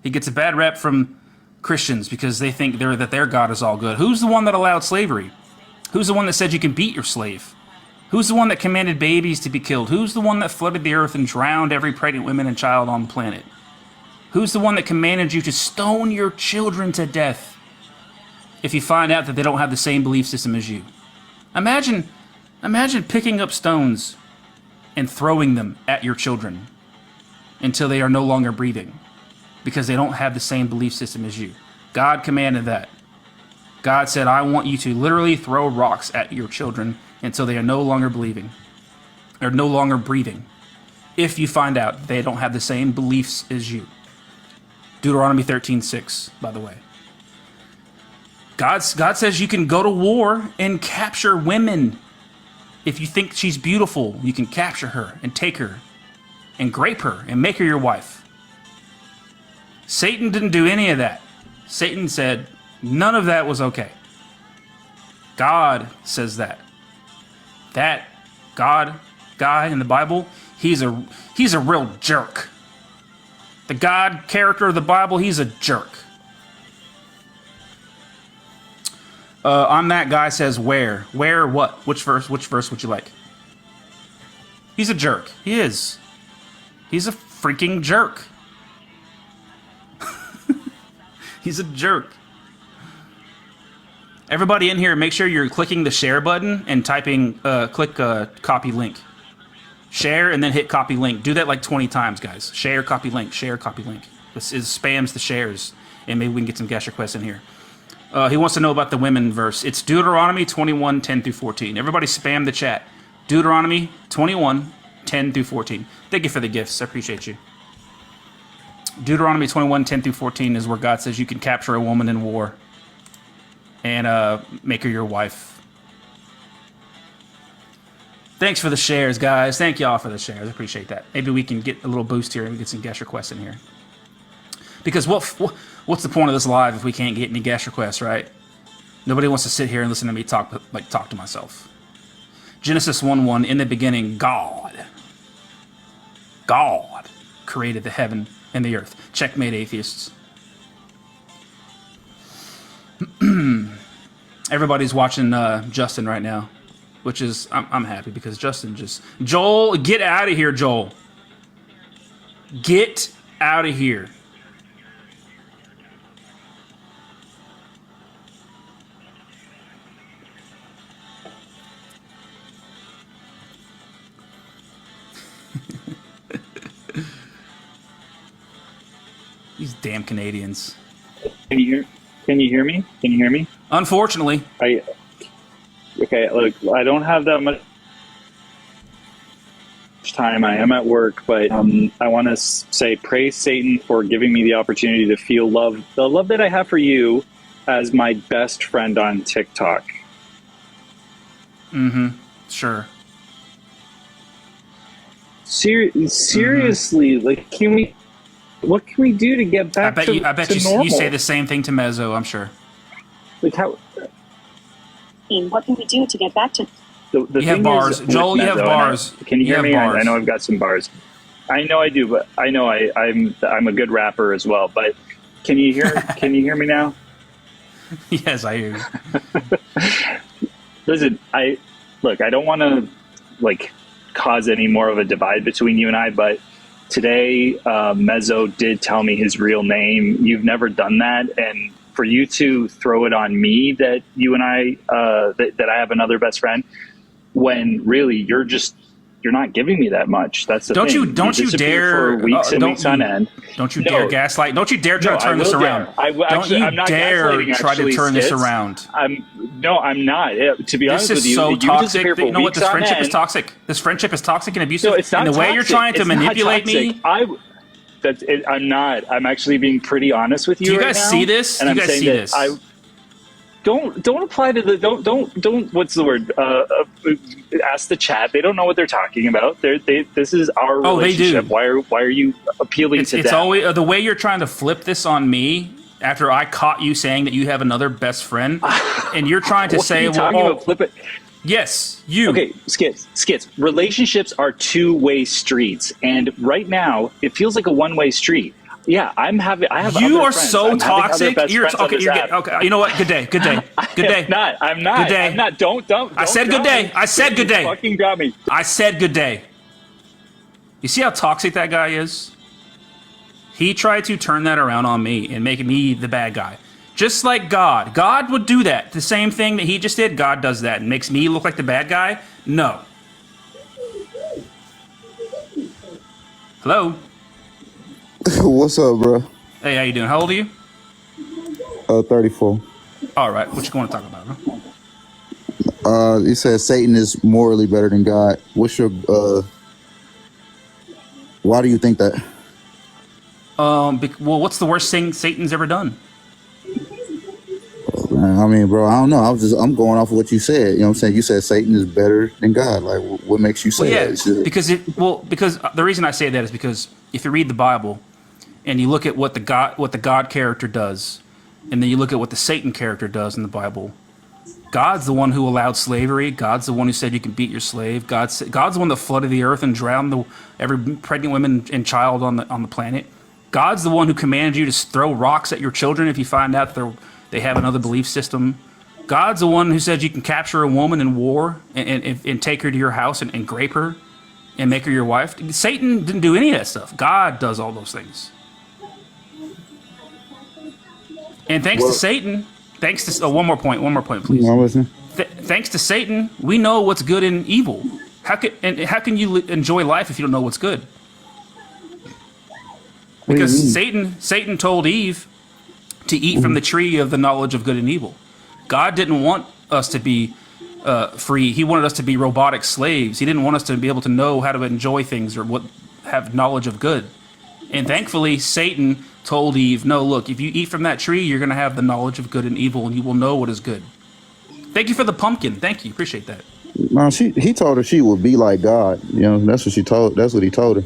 He gets a bad rep from Christians because they think that their God is all good. Who's the one that allowed slavery? Who's the one that said you can beat your slave? Who's the one that commanded babies to be killed? Who's the one that flooded the earth and drowned every pregnant woman and child on the planet? Who's the one that commanded you to stone your children to death if you find out that they don't have the same belief system as you? Imagine picking up stones and throwing them at your children until they are no longer breathing because they don't have the same belief system as you. God commanded that. God said, I want you to literally throw rocks at your children until they are no longer believing or no longer breathing if you find out they don't have the same beliefs as you. Deuteronomy 13:6, by the way. God says you can go to war and capture women. If you think she's beautiful, you can capture her and take her and grape her and make her your wife. Satan didn't do any of that. Satan said none of that was okay. God says that. That God guy in the Bible, he's a real jerk. The God character of the Bible, he's a jerk. I'm that guy says where? Where what? Which verse would you like? He's a jerk. He is. He's a freaking jerk. He's a jerk. Everybody in here, make sure you're clicking the share button and typing, click copy link. Share and then hit copy link. Do that like 20 times, guys. Share, copy link. Share, copy link. This spams the shares. And maybe we can get some guest requests in here. He wants to know about the women verse. It's Deuteronomy 21, 10 through 14. Everybody spam the chat. Deuteronomy 21, 10 through 14. Thank you for the gifts. I appreciate you. Deuteronomy 21, 10 through 14 is where God says you can capture a woman in war and make her your wife. Thanks for the shares, guys. Thank y'all for the shares. I appreciate that. Maybe we can get a little boost here and we get some guest requests in here. Because what's the point of this live if we can't get any guest requests, right? Nobody wants to sit here and listen to me talk to myself. Genesis 1:1, in the beginning, God created the heaven and the earth. Checkmate, atheists. Everybody's watching Justin right now. Which is, I'm happy because Justin Joel, get out of here, Joel. Get out of here. These damn Canadians. Can you hear me? Can you hear me? Unfortunately. Okay, look, I don't have that much time. I am at work, but I want to say praise Satan for giving me the opportunity to feel love, the love that I have for you as my best friend on TikTok. Mm-hmm. Sure. Seriously, like, what can we do to get back to normal? I bet you say the same thing to Mezzo, I'm sure. Like how... What can we do to get back to? The you have bars. Joel, you have bars. Can you hear me? Bars. I know I've got some bars. I know I do, but I know I'm a good rapper as well. But can you hear me now? Yes, I hear you. Listen, I don't want to cause any more of a divide between you and I, but today Mezzo did tell me his real name. You've never done that, and for you to throw it on me that you and I that I have another best friend, when really you're just you're not giving me that much. That's the Don't thing. you disappear dare for weeks and don't weeks on end. Don't you No. dare gaslight. Don't you dare try No, to turn I this will around. dare. I will- Don't actually, you I'm not dare gaslighting, try to actually, turn this Skits. around. I'm not. To be honest This with is you, so you toxic. disappear for You know what? weeks This on friendship is end. toxic. This friendship is toxic and abusive. No, it's not and the way toxic. you're trying to It's not manipulate toxic. me. That's it. I'm not. I'm actually being pretty honest with you. Do you right guys now, see this? And Do I'm you guys saying see that this? don't apply to the don't. What's the word? Ask the chat. They don't know what they're talking about. This is our Oh, they do. relationship. Why are you appealing to It's them? always the way you're trying to flip this on me. After I caught you saying that you have another best friend, and you're trying to What say, are you talking about? Flip it. yes, you. Okay, skits. Relationships are two-way streets, and right now it feels like a one-way street. Yeah, I have. You other are friends. so I'm having other toxic. best You're friends on okay. this You're app. okay. You know what? Good day. Good day. Good day. I'm not. Good day. I'm not. Don't. I said good drop day. me. I said good day. Fucking drop me. I said good day. You see how toxic that guy is? He tried to turn that around on me and make me the bad guy. Just like God. God would do that. The same thing that he just did, God does that and makes me look like the bad guy? No. Hello? What's up, bro? Hey, how you doing? How old are you? 34. All right. What you going to talk about, bro? You said Satan is morally better than God. What's your why do you think that? Well, what's the worst thing Satan's ever done? I mean, bro, I don't know. I'm going off of what you said. You know what I'm saying? You said Satan is better than God. Like, what makes you say that? Because the reason I say that is because if you read the Bible and you look at what the God character does, and then you look at what the Satan character does in the Bible, God's the one who allowed slavery. God's the one who said you can beat your slave. God's the one that flooded the earth and drowned every pregnant woman and child on the planet. God's the one who commanded you to throw rocks at your children if you find out they have another belief system. God's the one who said you can capture a woman in war and take her to your house and grape her and make her your wife. Satan didn't do any of that stuff. God does all those things. And thanks to Satan, one more point, please. I'm listening. Thanks to Satan, we know what's good and evil. How can you enjoy life if you don't know what's good? Because Satan told Eve to eat from the tree of the knowledge of good and evil. God didn't want us to be free. He wanted us to be robotic slaves. He didn't want us to be able to know how to enjoy things or have knowledge of good. And thankfully, Satan told Eve, no, look, if you eat from that tree, you're going to have the knowledge of good and evil, and you will know what is good. Thank you for the pumpkin. Thank you. Appreciate that. No, he told her she would be like God. You know, that's what he told her.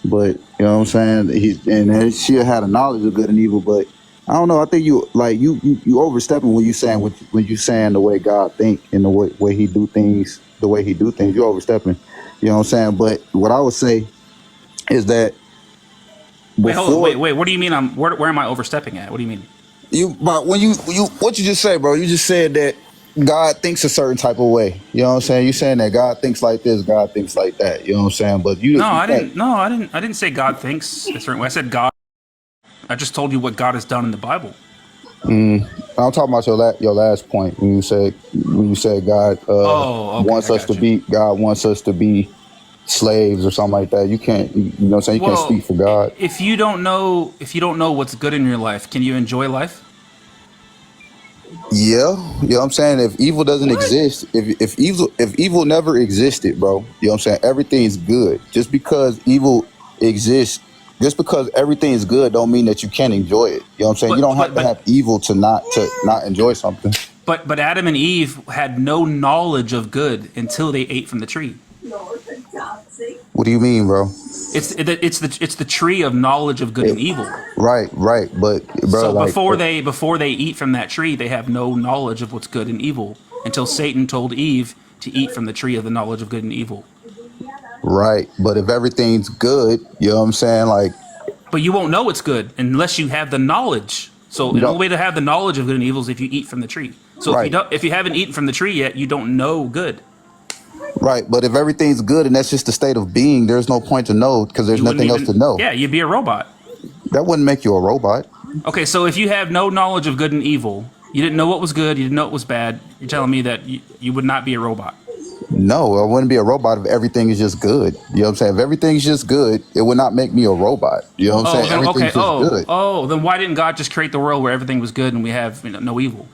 But you know what I'm saying? She had a knowledge of good and evil, but I don't know. I think you overstepping when you saying the way God think and the way he do things, you overstepping. You know what I'm saying? But what I would say is that Wait, what do you mean? Where am I overstepping at? What do you mean? What you just say, bro? You just said that God thinks a certain type of way. You know what I'm saying? You're saying that God thinks like this, God thinks like that. You know what I'm saying? But I didn't say God thinks a certain way. I said God. I just told you what God has done in the Bible. I'm talking about your last point when you said God wants us to be slaves or something like that. You can't, you know what I'm saying? You can't speak for God. If you don't know what's good in your life, can you enjoy life? Yeah, you know what I'm saying? If evil doesn't exist, if evil never existed, bro, you know what I'm saying? Everything's good. Just because evil exists, just because everything is good don't mean that you can't enjoy it. You know what I'm saying? You don't have to have evil to not enjoy something. But Adam and Eve had no knowledge of good until they ate from the tree. What do you mean, bro? It's the tree of knowledge of good and evil. Right. But bro, so before they eat from that tree, they have no knowledge of what's good and evil until Satan told Eve to eat from the tree of the knowledge of good and evil. Right, but if everything's good, you know what I'm saying? But you won't know it's good unless you have the knowledge. So the only way to have the knowledge of good and evil is if you eat from the tree. So right. if you haven't eaten from the tree yet, you don't know good. Right, but if everything's good and that's just the state of being, there's no point to know because there's nothing else to know. Yeah, you'd be a robot. That wouldn't make you a robot. Okay, so if you have no knowledge of good and evil, you didn't know what was good, you didn't know what was bad, you're telling me that you would not be a robot. No, I wouldn't be a robot if everything is just good. You know what I'm saying? If everything's just good, it would not make me a robot. You know what I'm Oh, saying? then, okay. Everything's just good. Then why didn't God just create the world where everything was good and we have no evil?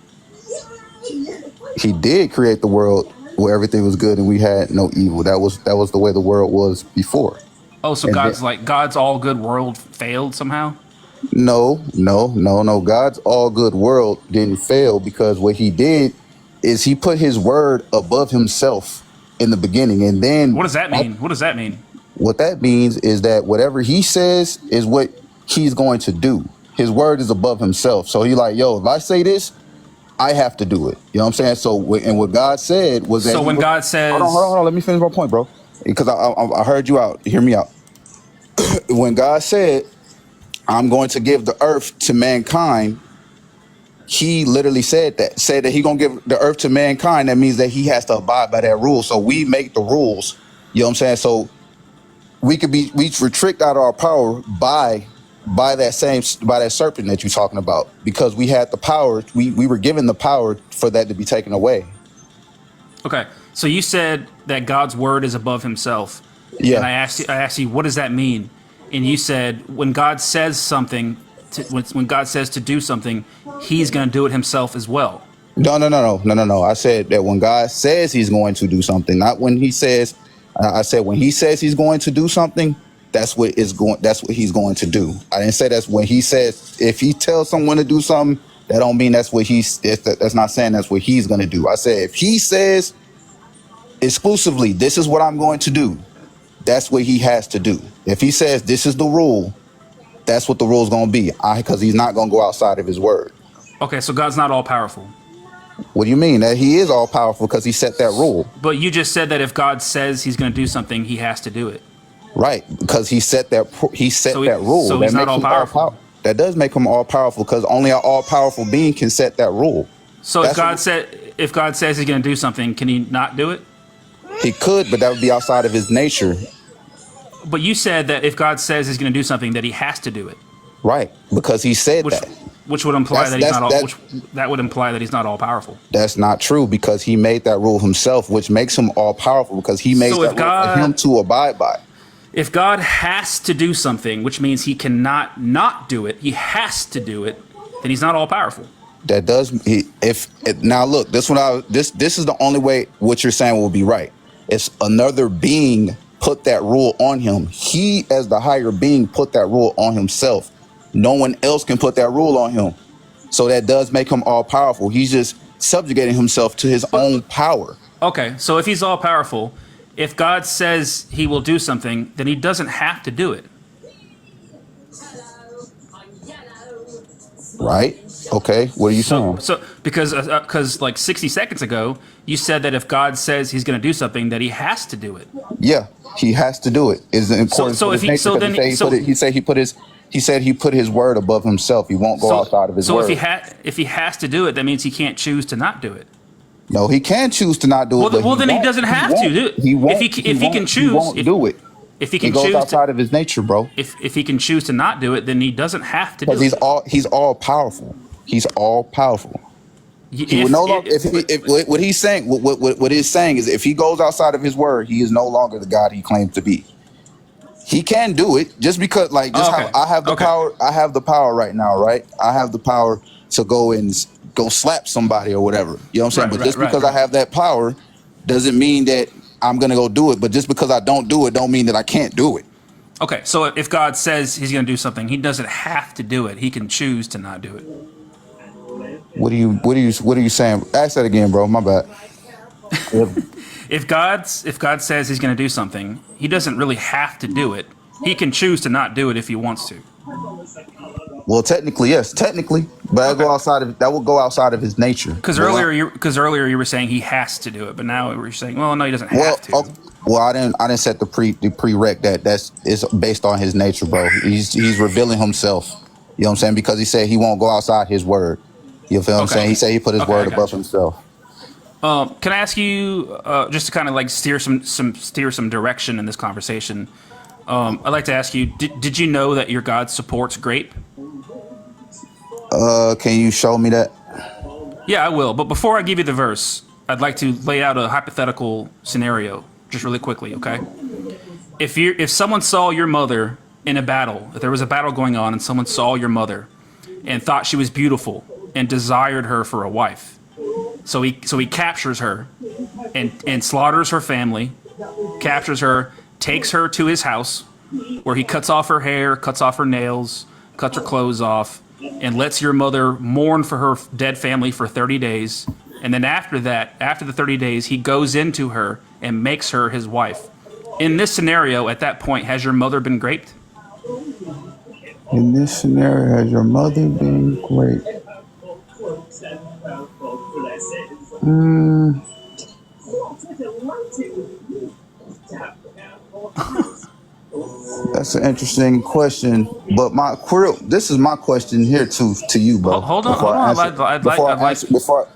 He did create the world where everything was good and we had no evil. That was the way the world was before. Oh, so And God's all good world failed somehow? no. God's all good world didn't fail because what he did is he put his word above himself in the beginning. And then What does that mean? What does that mean? what that means is that whatever he says is what he's going to do. His word is above himself. So he like, yo, if I say this, I have to do it. You know what I'm saying? So, and what God said was that. So when God says, hold on. Let me finish my point, bro. Because I heard you out. Hear me out. When God said, I'm going to give the earth to mankind, he literally said that he gonna give the earth to mankind. That means that he has to abide by that rule. So we make the rules. You know what I'm saying? So we restrict out our power by that serpent that you're talking about, because we had the power. We were given the power for that to be taken away. okay, so you said that God's word is above himself. Yeah. And I asked you, what does that mean? And you said, when God says something, when God says to do something, he's going to do it himself as well. No. I said that when God says he's going to do something, not when he says. I said when he says he's going to do something, that's what he's going to do. I didn't say that's when he says, if he tells someone to do something, that don't mean that's what that's not saying that's what he's going to do. I said if he says exclusively, this is what I'm going to do, that's what he has to do. If he says this is the rule, that's what the rule is going to be. Because he's not going to go outside of his word. Okay, so God's not all powerful. What do you mean? That he is all powerful because he set that rule. But you just said that if God says he's going to do something, he has to do it. Right, because he set that rule. So that he's not all powerful. That does make him all powerful because only an all powerful being can set that rule. So if God says he's going to do something, can he not do it? He could, but that would be outside of his nature. But you said that if God says he's going to do something, that he has to do it. Right, because he said that. Which would imply that he's not all. That would imply that he's not all powerful. That's not true because he made that rule himself, which makes him all powerful because he made that rule for him to abide by. If God has to do something, which means he cannot not do it, he has to do it, then he's not all powerful. That does. Now look, this is the only way what you're saying will be right. It's another being put that rule on him. He, as the higher being, put that rule on himself. No one else can put that rule on him. So that does make him all powerful. He's just subjugating himself to his own power. Okay, so if he's all powerful, if God says he will do something, then he doesn't have to do it. Right? Okay. What are you saying? So because like 60 seconds ago, you said that if God says he's going to do something, that he has to do it. Yeah, he has to do it. Is important. He said he put his word above himself. He won't go outside of his word. So if he has to do it, that means he can't choose to not do it. No, he can choose to not do it. Well, then he doesn't have to do it. He won't. If he can choose, he won't do it. If he can goes choose outside of his nature, bro. If he can choose to not do it, then he doesn't have to do it. Because he's all powerful. He's all powerful. He would no longer. If what he's saying, what he's saying is, if he goes outside of his word, he is no longer the God he claims to be. He can do it just because, like, how I have the power. I have the power right now, right? I have the power to go slap somebody or whatever. You know what I'm saying? But just because I have that power doesn't mean that I'm gonna go do it. But just because I don't do it, don't mean that I can't do it. Okay, so if God says he's going to do something, he doesn't have to do it. He can choose to not do it. What are you saying? Ask that again, bro. My bad. If God says he's going to do something, he doesn't really have to do it. He can choose to not do it if he wants to. Well, technically, yes, but that will go outside of his nature. Because earlier you were saying he has to do it, but now you're saying, well, no, he doesn't have to. Well, I didn't set the prereq that's based on his nature, bro. He's revealing himself. You know what I'm saying? Because he said he won't go outside his word. You feel what I'm saying? He said he put his word above himself. Can I ask you just to kind of like steer some direction in this conversation? I'd like to ask you: Did you know that your God supports grape? Can you show me that? Yeah, I will. But before I give you the verse, I'd like to lay out a hypothetical scenario just really quickly, okay? If someone saw your mother in a battle, if there was a battle going on and someone saw your mother and thought she was beautiful and desired her for a wife, so he captures her and slaughters her family, captures her, takes her to his house where he cuts off her hair, cuts off her nails, cuts her clothes off, and lets your mother mourn for her dead family for 30 days. And then after that, after the 30 days, he goes into her and makes her his wife. In this scenario, at that point, has your mother been raped? In this scenario, has your mother been great? That's an interesting question, but this is my question here to you, bro. Hold on.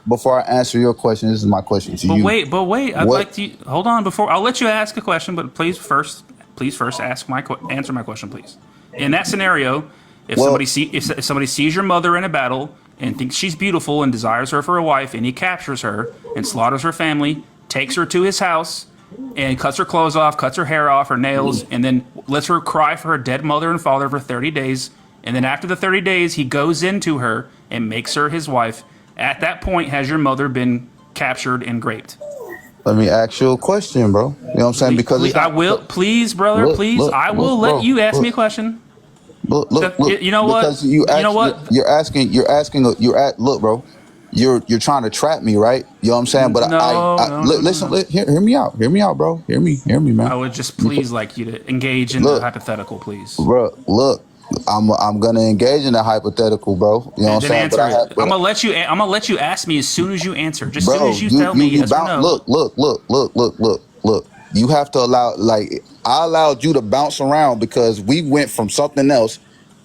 Before I answer your question, this is my question to you. But wait. I'd like to hold on before I'll let you ask a question, but please first answer my question, please. In that scenario, if somebody sees your mother in a battle and thinks she's beautiful and desires her for a wife, and he captures her and slaughters her family, takes her to his house, and cuts her clothes off, cuts her hair off, her nails, and then lets her cry for her dead mother and father for 30 days. And then after the 30 days, he goes into her and makes her his wife. At that point, has your mother been captured and raped? Let me ask you a question, bro. You know what I'm saying? Because I will let you ask me a question. Look, you know what? Because look, bro. You're trying to trap me, right? You know what I'm saying? But listen, hear me out, bro. Hear me, man. I would just please like you to engage in the hypothetical, please. Bro, look, I'm gonna engage in the hypothetical, bro. You know what I'm saying? I'm gonna let you ask me as soon as you answer. Just as soon as you tell me yes or no. Look. You have to allow, I allowed you to bounce around because we went from something else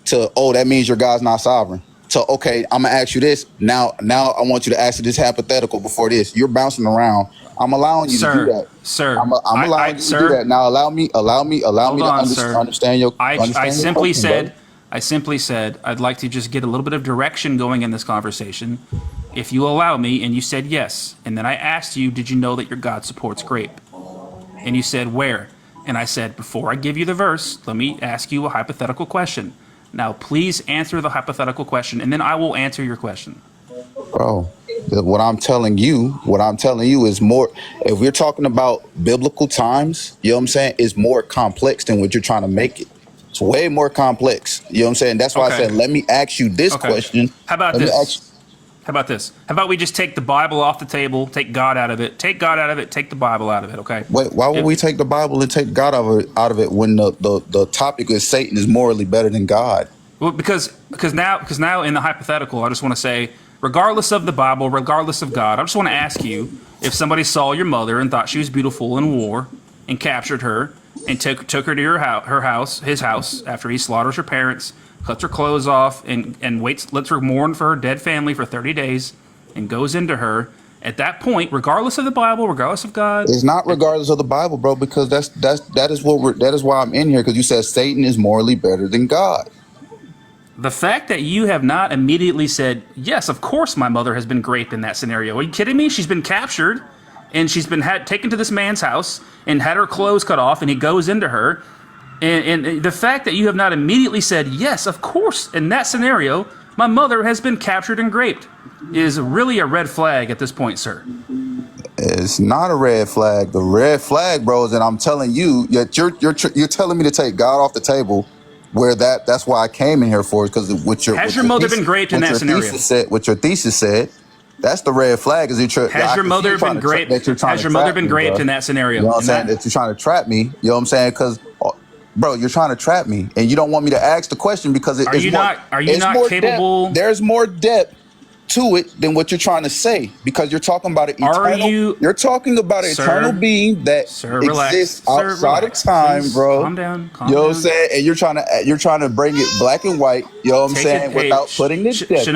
to, that means your God's not sovereign. So, okay, I'm going to ask you this. Now I want you to answer this hypothetical before this. You're bouncing around. I'm allowing you to do that. Sir. I'm allowing you to do that. Now allow me to understand your I simply said, I'd like to just get a little bit of direction going in this conversation. If you allow me, and you said yes. And then I asked you, did you know that your God supports grape? And you said, where? And I said, before I give you the verse, let me ask you a hypothetical question. Now, please answer the hypothetical question, and then I will answer your question. Bro, what I'm telling you is more, if we're talking about biblical times, you know what I'm saying, it's more complex than what you're trying to make it. It's way more complex. You know what I'm saying? That's why I said, let me ask you this question. How about this? How about we just take the Bible off the table, take God out of it, take the Bible out of it, okay? Wait, why would we take the Bible and take God out of it when the topic is Satan is morally better than God? Well, because now in the hypothetical, I just want to say, regardless of the Bible, regardless of God, I just want to ask you, if somebody saw your mother and thought she was beautiful in war and captured her and took her to his house, after he slaughters her parents, cuts her clothes off, and lets her mourn for her dead family for 30 days, and goes into her. At that point, regardless of the Bible, regardless of God, it's not regardless of the Bible, bro. Because that is why I'm in here. Because you said Satan is morally better than God. The fact that you have not immediately said, yes, of course my mother has been raped in that scenario. Are you kidding me? She's been captured, and she's been taken to this man's house and had her clothes cut off, and he goes into her. And the fact that you have not immediately said, yes, of course, in that scenario, my mother has been captured and raped, is really a red flag at this point, sir. It's not a red flag. The red flag, bro, is that I'm telling you that you're telling me to take God off the table, where that's why I came in here for, because has your mother been raped in that scenario? What your thesis said. That's the red flag. Has your mother been raped? Has your mother been raped in that scenario? You know what I'm saying? That you're trying to trap me. You know what I'm saying? Because, bro, you're trying to trap me, and you don't want me to ask the question because are you not capable? There's more depth to it than what you're trying to say, because you're talking about an eternal. You're talking about an eternal being that exists outside of time, bro. Calm down. You know what I'm saying? And you're trying to bring it black and white. You know what I'm saying? Without putting the depth.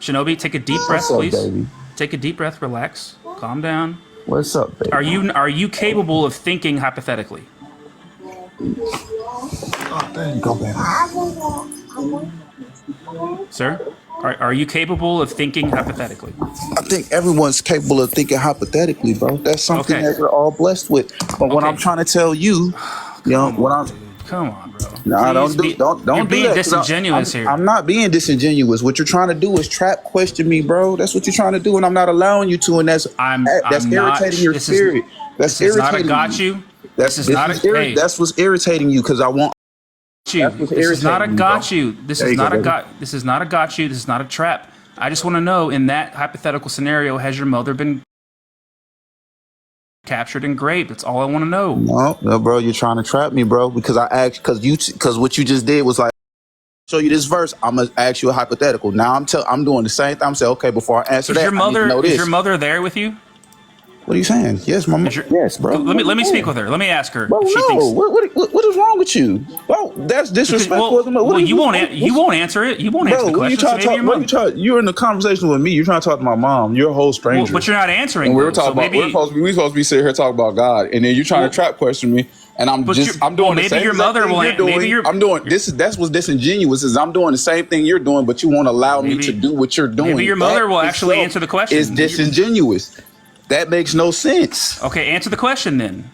Shinobi, take a deep breath, please. Baby? Take a deep breath. Relax. Calm down. What's up, baby? Are you capable of thinking hypothetically? Oh, there you go, baby. Sir, Are you capable of thinking hypothetically? I think everyone's capable of thinking hypothetically, bro. That's something Okay. that we're all blessed with. But what Okay. I'm trying to tell you, Come what on, I'm dude. Come on, bro. no, Please don't You're do being that. 'Cause disingenuous here. I'm not being disingenuous. What you're trying to do is trap question me, bro. That's what you're trying to do, and I'm not allowing you to. And that's I'm irritating not, your this spirit. Is, That's this is not a irritating got you. That's This is not a hey. That's what's irritating you because I want you. That's what's This is not a irritating me, got bro. you. This There is you go, not a baby. got. This is not a got you. This is not a trap. I just want to know, in that hypothetical scenario, has your mother been captured and raped? That's all I want to know. no, bro. You're trying to trap me, bro. Because I asked because what you just did was like show you this verse. I'm gonna ask you a hypothetical. Now I'm doing the same thing. I'm saying okay before I answer Is that. your I need to mother know is this. your mother there with you? What are you saying? Yes, my mom. Is your- Yes, bro. Let me speak with her. Let me ask her. Bro, if she no. thinks, What is wrong with you? Bro, that's disrespectful. well, you won't answer it. You won't answer the Bro, what question. you So trying to maybe talk? your mom. You're in a conversation with me. You're trying to talk to my mom. You're a whole Well, stranger. but you're not answering. And we were though, talking so about maybe, we supposed to be sitting here talking about God, and then you're trying to trap question me, and I'm But doing well, the maybe same your exact mother thing will you're doing. maybe your- I'm doing that's what's disingenuous is I'm doing the same thing you're doing, but you won't allow me Maybe- to do what you're doing. maybe your mother That will actually itself answer the question. It's disingenuous. That makes no sense. Okay, answer the question then.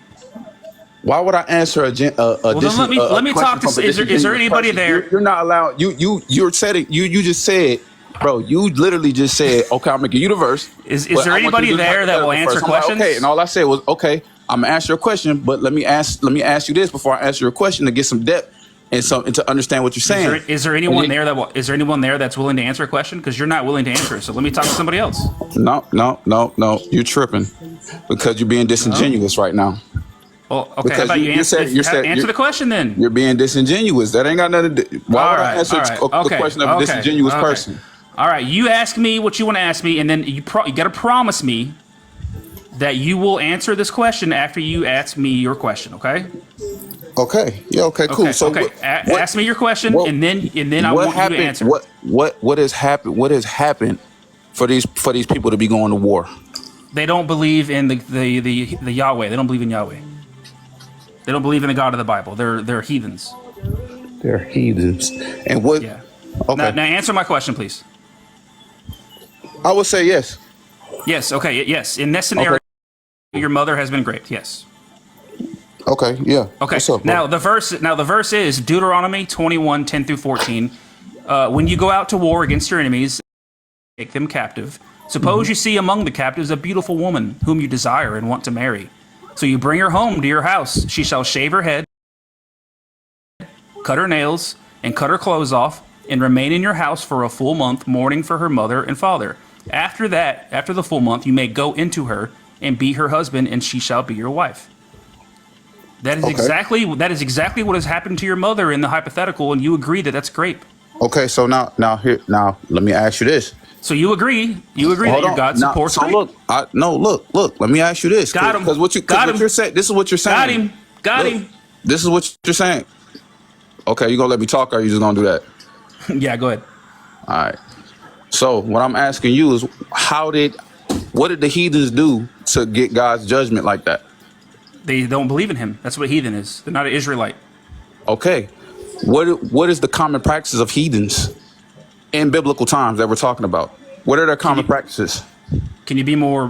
Why would I answer a then let me talk to. Is there anybody there? You're not allowed. You're setting. You just said, bro. You literally just said, okay, I'm gonna give you the verse. Is but there I want you to anybody do the there that will hypothetical answer first. I'm like, questions? okay, and all I said was, okay, I'm gonna answer your question, but let me ask you this before I answer your question to get some depth and to understand what you're saying. Is there anyone there is there anyone there that's willing to answer a question? Because you're not willing to answer it. So let me talk to somebody else. No. You're tripping because you're being disingenuous right now. Well, okay. Because How about you answer the question then? You're being disingenuous. That ain't got nothing to do. Why would I answer the question of a disingenuous person? All right. You ask me what you want to ask me, and then you got to promise me that you will answer this question after you ask me your question. Okay? Okay. Yeah. Okay. Cool. Okay, So okay. Ask me your question, and then I want you to answer. What has happened? What has happened for these people to be going to war? They don't believe in the Yahweh. They don't believe in Yahweh. They don't believe in the God of the Bible. They're heathens. They're heathens. And what? Yeah. Okay. Now answer my question, please. I would say yes. Yes. Okay. Yes. In this scenario, your mother has been raped. Yes. Okay. Yeah. Okay. What's up, bro? Now the verse is Deuteronomy 21:10-14. When you go out to war against your enemies, take them captive. Suppose you see among the captives a beautiful woman whom you desire and want to marry. So you bring her home to your house. She shall shave her head, cut her nails, and cut her clothes off, and remain in your house for a full month, mourning for her mother and father. After the full month, you may go into her and be her husband, and she shall be your wife. That is exactly what has happened to your mother in the hypothetical, and you agree that that's grape. Okay. So now let me ask you this. So you agree that your God supports grape? Look. Let me ask you this. Got him. Because what you're saying. This is what you're saying. Got him. This is what you're saying. Okay, you gonna let me talk, or are you just gonna do that? Yeah, go ahead. All right. So what I'm asking you is, what did the heathens do to get God's judgment like that? They don't believe in him. That's what a heathen is. They're not an Israelite. Okay. What is the common practices of heathens in biblical times that we're talking about? What are their common practices? Can you be more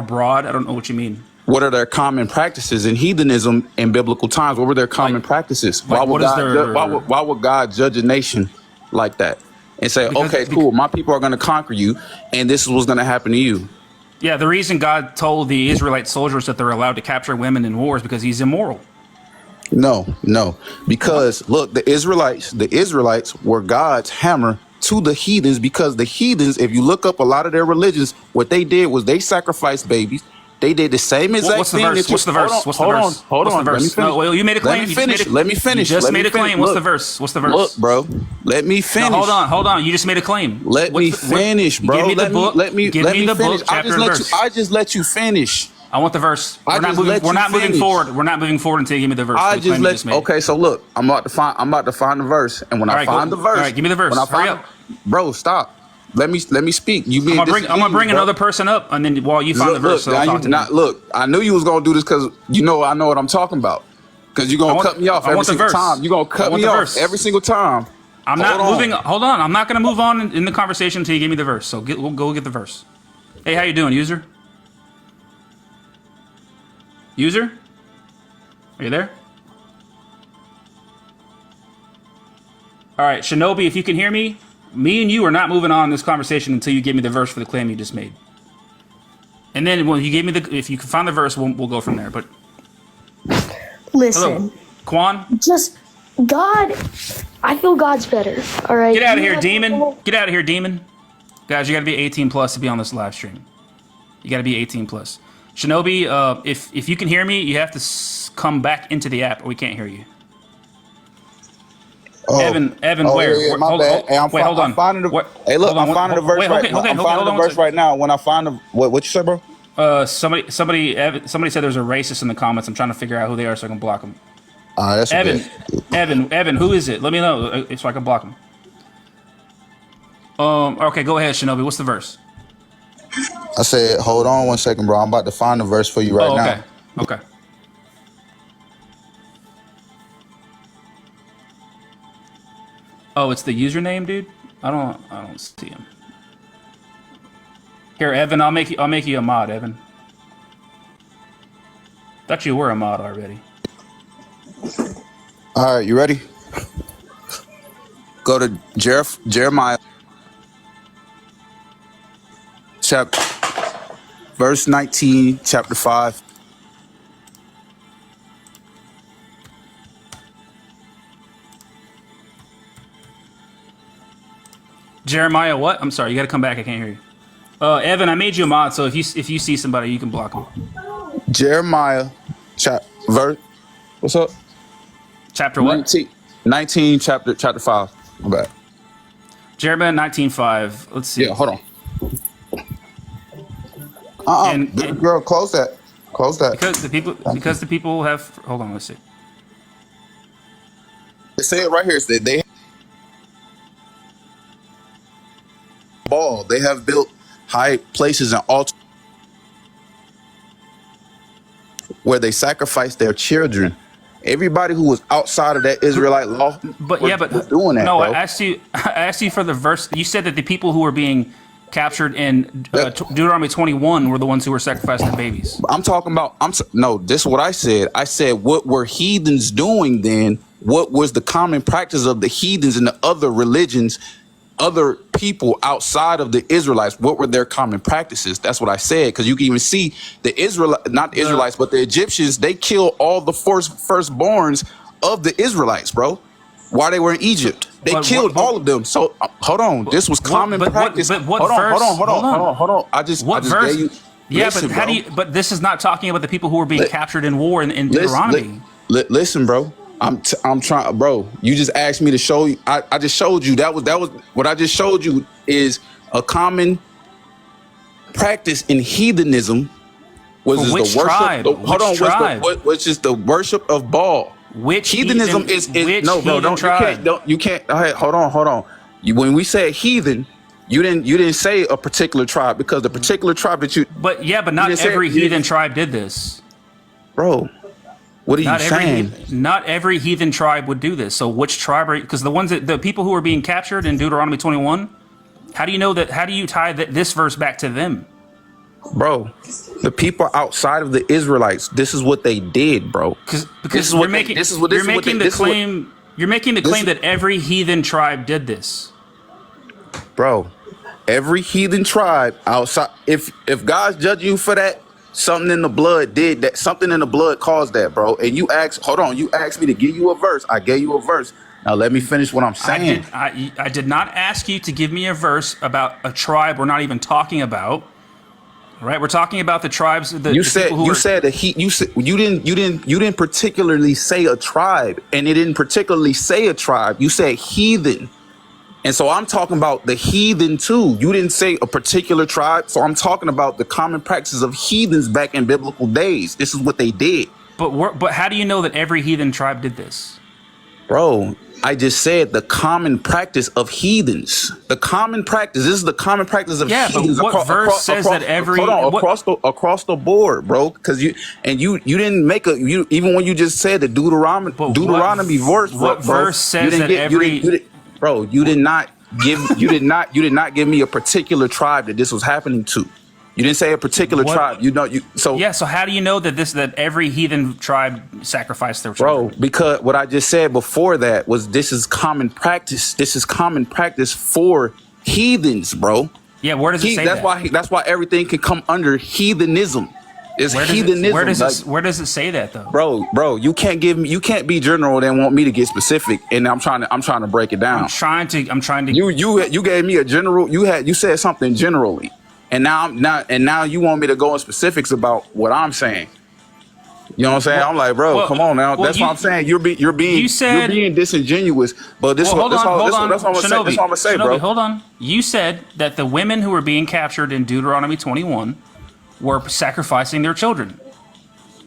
broad? I don't know what you mean. What are their common practices in heathenism in biblical times? What were their common practices? Why would God judge a nation like that and say, okay, cool, my people are going to conquer you, and this is what's going to happen to you? Yeah, the reason God told the Israelite soldiers that they're allowed to capture women in war is because he's immoral. No, because look, the Israelites were God's hammer to the heathens, because the heathens, if you look up a lot of their religions, what they did was they sacrificed babies. They did the same exact thing. What's the verse? Hold on. Let me finish. No, you made a claim. Let me finish. You just made a claim. What's the verse? Look, bro. Let me finish. No, hold on. You just made a claim. Let me finish, bro. Give me the book. Give me the book, chapter and verse. I just let you finish. I want the verse. We're not moving forward. We're not moving forward until you give me the verse. Okay, so look, I'm about to find the verse, and when I find the verse, all right, give me the verse. Hurry up, bro. Stop. Let me speak. I'm gonna bring another person up, and then while you find the verse, look. I knew you was gonna do this because I know what I'm talking about. Because you're gonna cut me off every single time. You're gonna cut me off every single time. I'm Hold not on. moving. Hold on. I'm not going to move on in the conversation until you give me the verse. So we'll go get the verse. Hey, how you doing, user? User? Are you there? All right, Shinobi, if you can hear me, me and you are not moving on in this conversation until you give me the verse for the claim you just made. And then when you gave me if you can find the verse, we'll go from there. But Listen, hello, Quan, just God. I feel God's better. All right. get out of You here, have demon. to- Get out of here, demon. Guys, you got to be 18 plus to be on this live stream. You got to be 18 plus. Shinobi, if you can hear me, you have to come back into the app, or we can't hear you. Oh. Evan, Oh, where? yeah, my bad. Hey, Wait, hold on. I'm finding the. What? Hey, look, Hold on, I'm finding the verse wait, right okay, now. okay, I'm hold finding on the one verse right now. When I find the what you said, bro? Somebody said there's a racist in the comments. I'm trying to figure out who they are so I can block them. That's Evan, a bit. Evan, who is it? Let me know so I can block him. Okay, go ahead, Shinobi. What's the verse? I said, hold on 1 second, bro. I'm about to find the verse for you right okay. now. Okay. Oh, it's the username, dude. I don't see him. Here, Evan. I'll make you a mod, Evan. Thought you were a mod already. All right, you ready? Go to Jeremiah verse 19, chapter 5. Jeremiah, what? I'm sorry. You got to come back. I can't hear you. Evan, I made you a mod, so if you see somebody, you can block them. Jeremiah verse. What's up? Chapter what? 19 chapter 5. My bad. Jeremiah 19:5. Let's see. Yeah, hold on. Girl, close that. Close that. Because the people have. Hold on, let's see. They say it right here. They They have built high places and altars where they sacrifice their children. Everybody who was outside of that Israelite law, but was doing that. No, bro. I asked you for the verse. You said that the people who were being captured in Deuteronomy 21 were the ones who were sacrificing their babies. I'm talking about. No. This is what I said. I said, what were heathens doing then? What was the common practice of the heathens and the other religions? Other people outside of the Israelites, what were their common practices? That's what I said, because you can even see the not the Israelites, but the Egyptians. They killed all the firstborns of the Israelites, bro. While they were in Egypt, they killed all of them. So hold on, this was common practice. Hold on. I just verse? gave you. Yeah, listen, but how bro. do you? But this is not talking about the people who were being captured in war in Deuteronomy. Listen, bro. I'm trying, bro. You just asked me to show you. I just showed you. That was what I just showed you is a common practice in heathenism. Was the worship? Tribe? Which is the worship of Baal. Which heathenism is no, bro. You can't. Hey, hold on. When we say heathen, you didn't say a particular tribe, because the particular tribe that you. But not every heathen tribe did this, bro. What are you saying? Not every heathen tribe would do this. So which tribe are? Because the people who are being captured in Deuteronomy 21, how do you know that? How do you tie this verse back to them? Bro, the people outside of the Israelites, this is what they did, bro. Because you're making the claim that every heathen tribe did this. Bro, every heathen tribe outside, if God's judging you for that, something in the blood did that. Something in the blood caused that, bro. And you asked me to give you a verse. I gave you a verse. Now let me finish what I'm saying. I did not ask you to give me a verse about a tribe we're not even talking about. Right? We're talking about the tribes. You didn't particularly say a tribe, and it didn't particularly say a tribe. You said heathen. And so I'm talking about the heathen too. You didn't say a particular tribe. So I'm talking about the common practices of heathens back in biblical days. This is what they did. But how do you know that every heathen tribe did this? Bro, I just said the common practice of heathens. The common practice. This is the common practice of heathens. But what verse says that every... across the board, bro. Because you didn't make even when you just said the Deuteronomy verse. What verse says that every... bro, you did not give me a particular tribe that this was happening to. You didn't say a particular tribe. So how do you know that every heathen tribe sacrificed their children? Bro, because what I just said before that was this is common practice. This is common practice for heathens, bro. Yeah, where does it say that? That's why everything can come under heathenism. It's heathenism. Where does it say that though? Bro, you can't be general and want me to get specific, and I'm trying to break it down. I'm trying to. You gave me a general. You said something generally, and now you want me to go in specifics about what I'm saying. You know what I'm saying? I'm like, bro, come on now. That's what I'm saying. You're being disingenuous. But that's what I'm gonna say, bro. Hold on. You said that the women who were being captured in Deuteronomy 21 were sacrificing their children.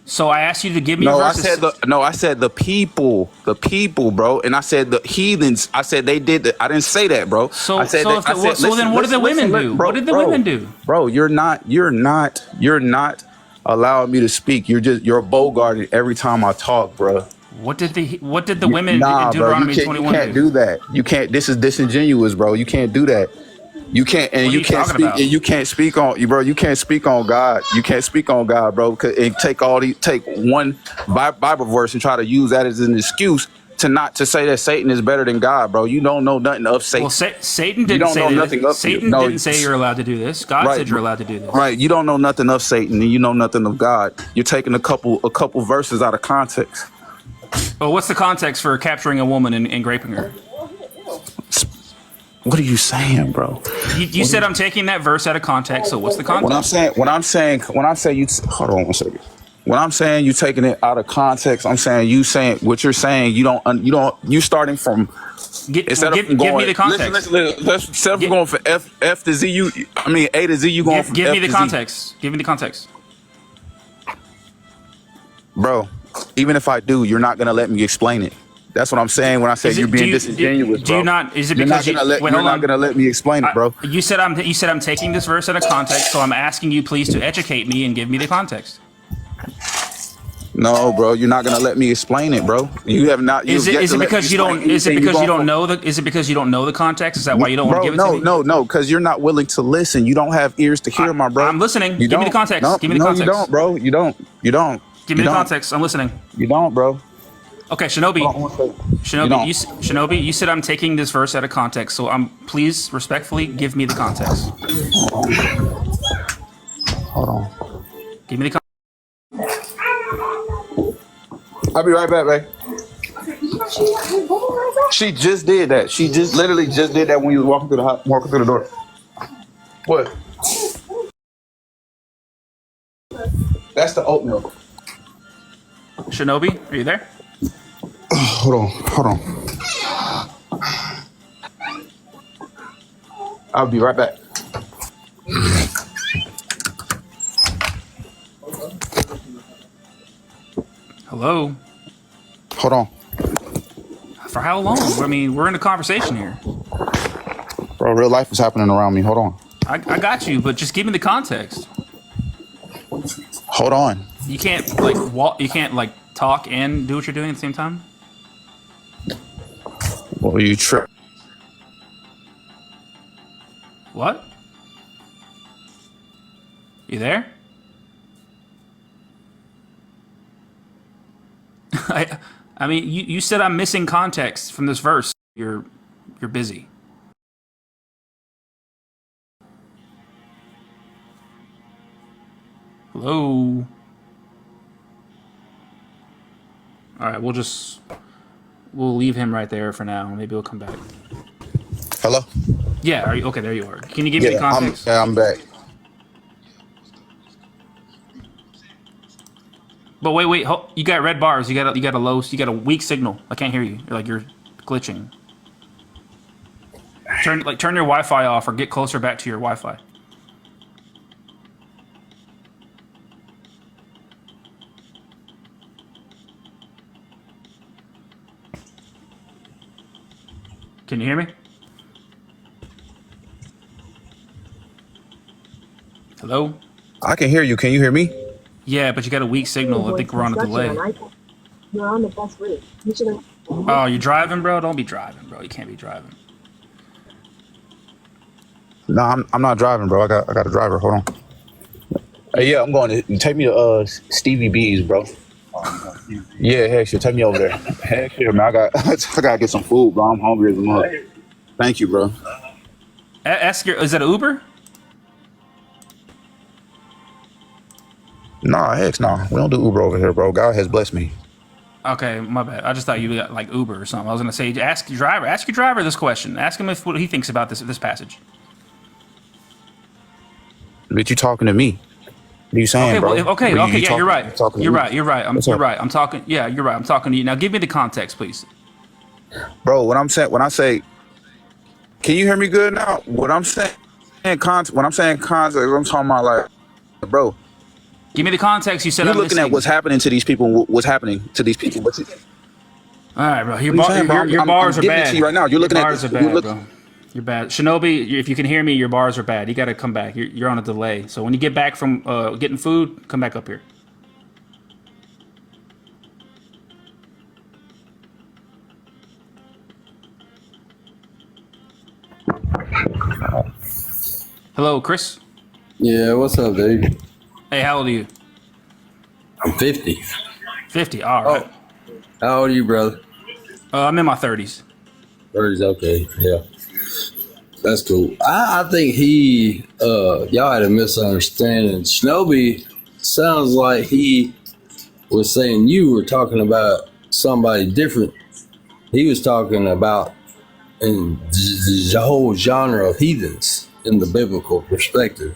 So I asked you to give me verses. I said the people, bro. And I said the heathens. I said they did that. I didn't say that, bro. Then what did the women do? What did the women do? Bro, you're not allowing me to speak. You're bogarting every time I talk, bro. What did the women in Deuteronomy 21 do? You can't do that. You can't. This is disingenuous, bro. You can't do that. You can't, and you can't speak. And you can't speak on you, bro. You can't speak on God. You can't speak on God, bro. And take one Bible verse and try to use that as an excuse to say that Satan is better than God, bro. You don't know nothing of Satan. Well, Satan didn't say this. Satan didn't say you're allowed to do this. God said you're allowed to do this. Right. You don't know nothing of Satan, and you know nothing of God. You're taking a couple verses out of context. Well, what's the context for capturing a woman and raping her? What are you saying, bro? You said I'm taking that verse out of context. So what's the context? When I'm saying you hold on one second. When I'm saying you taking it out of context, I'm saying you saying what you're saying. You starting from. Give me the context. Let's instead of going for F to Z, A to Z. You going from give F me the to context. Z. Give me the context, bro. Even if I do, you're not gonna let me explain it. That's what I'm saying when I say you're being disingenuous, bro. Do you not? Is it because you're not gonna let me explain it, bro? You said I'm taking this verse out of context, so I'm asking you please to educate me and give me the context. No, bro, you're not gonna let me explain it, bro. You have not. Is it because you don't know the context? Is that why you don't want to give it to me? No, because you're not willing to listen. You don't have ears to hear, my bro. I'm listening. Give me the context. No, give me the context. You don't, bro. You don't. Give me the context. I'm listening. You don't, bro. Okay, Shinobi, you said I'm taking this verse out of context, so please respectfully give me the context. Hold on. Give me the context. I'll be right back, babe. She just did that. She literally just did that when you was walking through the door. What? That's the oatmeal. Shinobi, are you there? Hold on. I'll be right back. Hello? Hold on. For how long? I mean, we're in a conversation here. Bro, real life is happening around me. Hold on. I got you, but just give me the context. Hold on. You can't talk and do what you're doing at the same time? Well, you trip. What? You there? I mean, you said I'm missing context from this verse. You're busy. Hello? All right, we'll leave him right there for now. Maybe we'll come back. Hello? Yeah, are you okay? There you are. Can you give me the context? I'm back. But wait, you got red bars. You got a weak signal. I can't hear you. You're glitching. Turn your Wi-Fi off or get closer back to your Wi-Fi. Can you hear me? Hello? I can hear you. Can you hear me? Yeah, but you got a weak signal. I think we're on a delay. You're on the best route. Oh, you're driving, bro? Don't be driving, bro. You can't be driving. No, I'm not driving, bro. I got a driver. Hold on. Hey, yeah, I'm going to take me to Stevie B's, bro. Yeah, heck shit. Take me over there. Heck shit, man. I gotta get some food, bro. I'm hungry as a mug. Thank you, bro. Ask your. Is that an Uber? Nah, heck no. We don't do Uber over here, bro. God has blessed me. Okay, my bad. I just thought you got like Uber or something. I was gonna say, ask your driver. Ask your driver this question. Ask him what he thinks about this passage. Bitch, you talking to me? What are you saying, Okay, bro? well, okay, yeah, you're right. You're right. You're right. You're right. I'm talking. Yeah, you're right. I'm talking to you now. Give me the context, please. Bro, when I say, can you hear me good now? When I'm saying context, I'm talking about like, bro. Give me the context. You said you're I'm looking listening. at what's happening to these people. What's happening to these people? All right, bro. Your I'm bars are giving it bad. to you right now. You're looking your at bars are bad, bro. You're bad. Shinobi, if you can hear me, your bars are bad. You got to come back. You're on a delay. So when you get back from getting food, come back up here. Hello, Chris. Yeah, what's up, dude? Hey, how old are you? I'm 50. 50. All right. Oh, how old are you, brother? I'm in my 30s. 30s, okay. Yeah. That's cool. I think y'all had a misunderstanding. Shinobi sounds like he was saying you were talking about somebody different. He was talking about in the whole genre of heathens in the biblical perspective.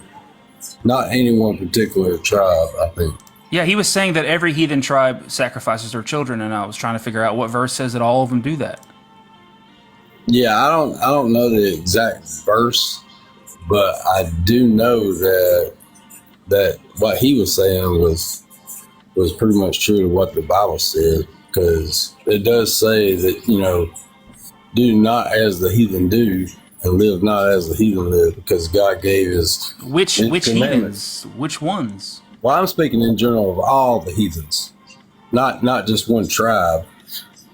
Not any one particular tribe, I think. Yeah, he was saying that every heathen tribe sacrifices their children, and I was trying to figure out what verse says that all of them do that. Yeah, I don't know the exact verse, but I do know that what he was saying was pretty much true to what the Bible said, because it does say that, do not as the heathen do and live not as the heathen live, because God gave his which heathens? Which ones? Well, I'm speaking in general of all the heathens, not just one tribe,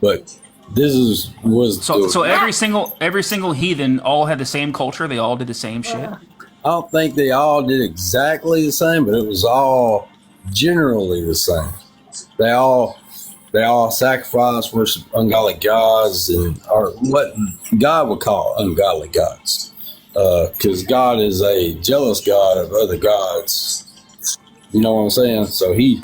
but so every single heathen all had the same culture. They all did the same shit. I don't think they all did exactly the same, but it was all generally the same. They all sacrifice, worship ungodly gods, or what God would call ungodly gods, because God is a jealous God of other gods. You know what I'm saying? So he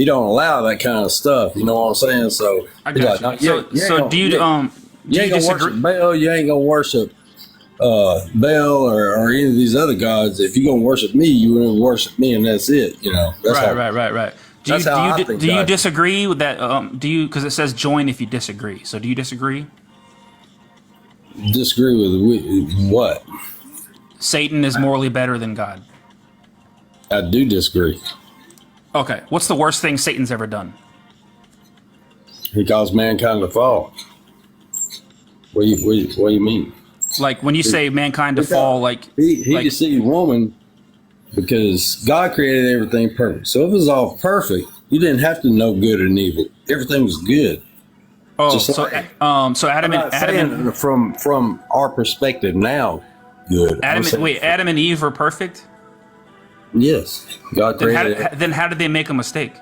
don't allow that kind of stuff. You know what I'm saying? So I got you. Do you ain't gonna worship Baal? You ain't gonna worship Baal or any of these other gods. If you're gonna worship me, you will worship me, and that's it. That's right. Do you disagree with that? Because it says join if you disagree. So do you disagree? Disagree with what? Satan is morally better than God. I do disagree. Okay, what's the worst thing Satan's ever done? He caused mankind to fall. What do you mean? Like when you say mankind to fall, like he deceived woman, because God created everything perfect. So if it was all perfect, you didn't have to know good and evil. Everything was good. Oh, so Adam and from our perspective now, good. Adam and Eve were perfect. Yes, God created. Then how did they make a mistake?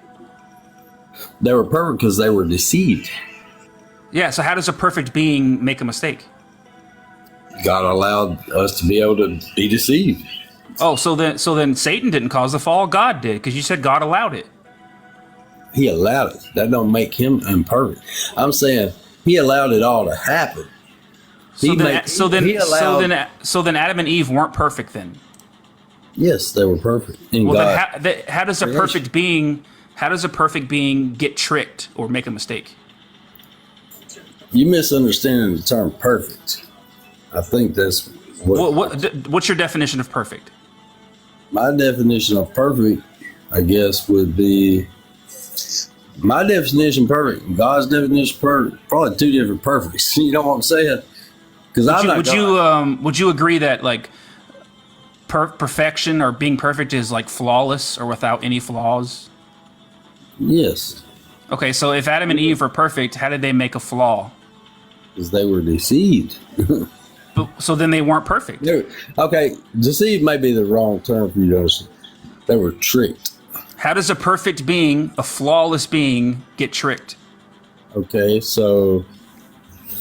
They were perfect because they were deceived. Yeah. So how does a perfect being make a mistake? God allowed us to be able to be deceived. Oh, so then Satan didn't cause the fall. God did, because you said God allowed it. He allowed it. That don't make him imperfect. I'm saying he allowed it all to happen. So then Adam and Eve weren't perfect then. Yes, they were perfect. How does a perfect being get tricked or make a mistake? You misunderstanding the term perfect. I think that's what's your definition of perfect? My definition of perfect, I guess, would be my definition of perfect and God's definition of perfect. Probably two different perfects. You know what I'm saying? Because would you agree that like perfection or being perfect is like flawless or without any flaws? Yes. Okay, so if Adam and Eve were perfect, how did they make a flaw? Because they were deceived. So then they weren't perfect. Okay, deceive may be the wrong term for you to understand. They were tricked. How does a perfect being, a flawless being, get tricked? Okay, so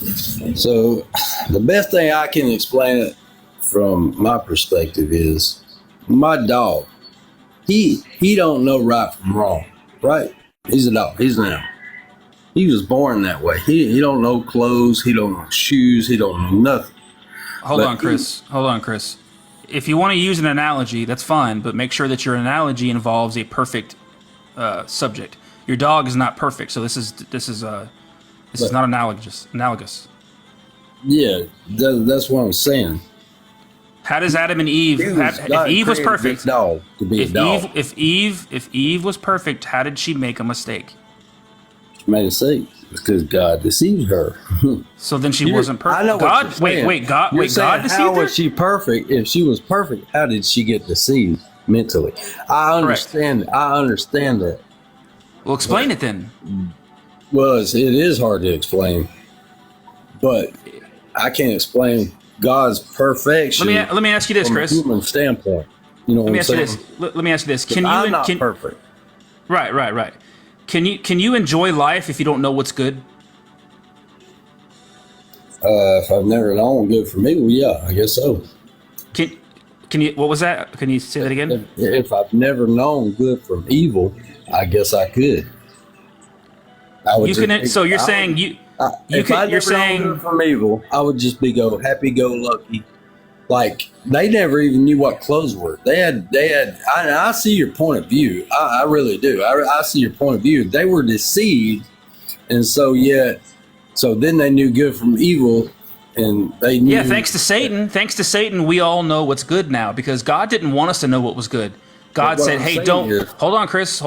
the best thing I can explain it from my perspective is my dog. He don't know right from wrong, right? He's a dog. He's an animal. He was born that way. He don't know clothes. He don't know shoes. He don't know nothing. Hold on, Chris. If you want to use an analogy, that's fine, but make sure that your analogy involves a perfect subject. Your dog is not perfect, so this is not analogous. Yeah, that's what I'm saying. How does Adam and Eve? If Eve was perfect, dog to be a dog. If Eve was perfect, how did she make a mistake? She made a mistake because God deceived her. So then she wasn't perfect. I know God, what you're saying. God deceived how her? was she perfect? If she was perfect, how did she get deceived mentally? I understand. Correct. I understand that. Well, explain it then. Well, it is hard to explain, but I can't explain God's perfection. Let me ask you this, from Chris. a human standpoint. You know what I'm saying? Let me ask you this. I'm not perfect. Right. Can you enjoy life if you don't know what's good? If I've never known good from evil, yeah, I guess so. Can you? What was that? Can you say that again? If I've never known good from evil, I guess I could. You're saying good from evil, I would just be happy go lucky. Like they never even knew what clothes were. They had. I see your point of view. I really do. I see your point of view. They were deceived, and so then they knew good from evil, and they knew. Yeah, thanks to Satan, we all know what's good now because God didn't want us to know what was good. God said, "Hey, don't." Hold on, Chris.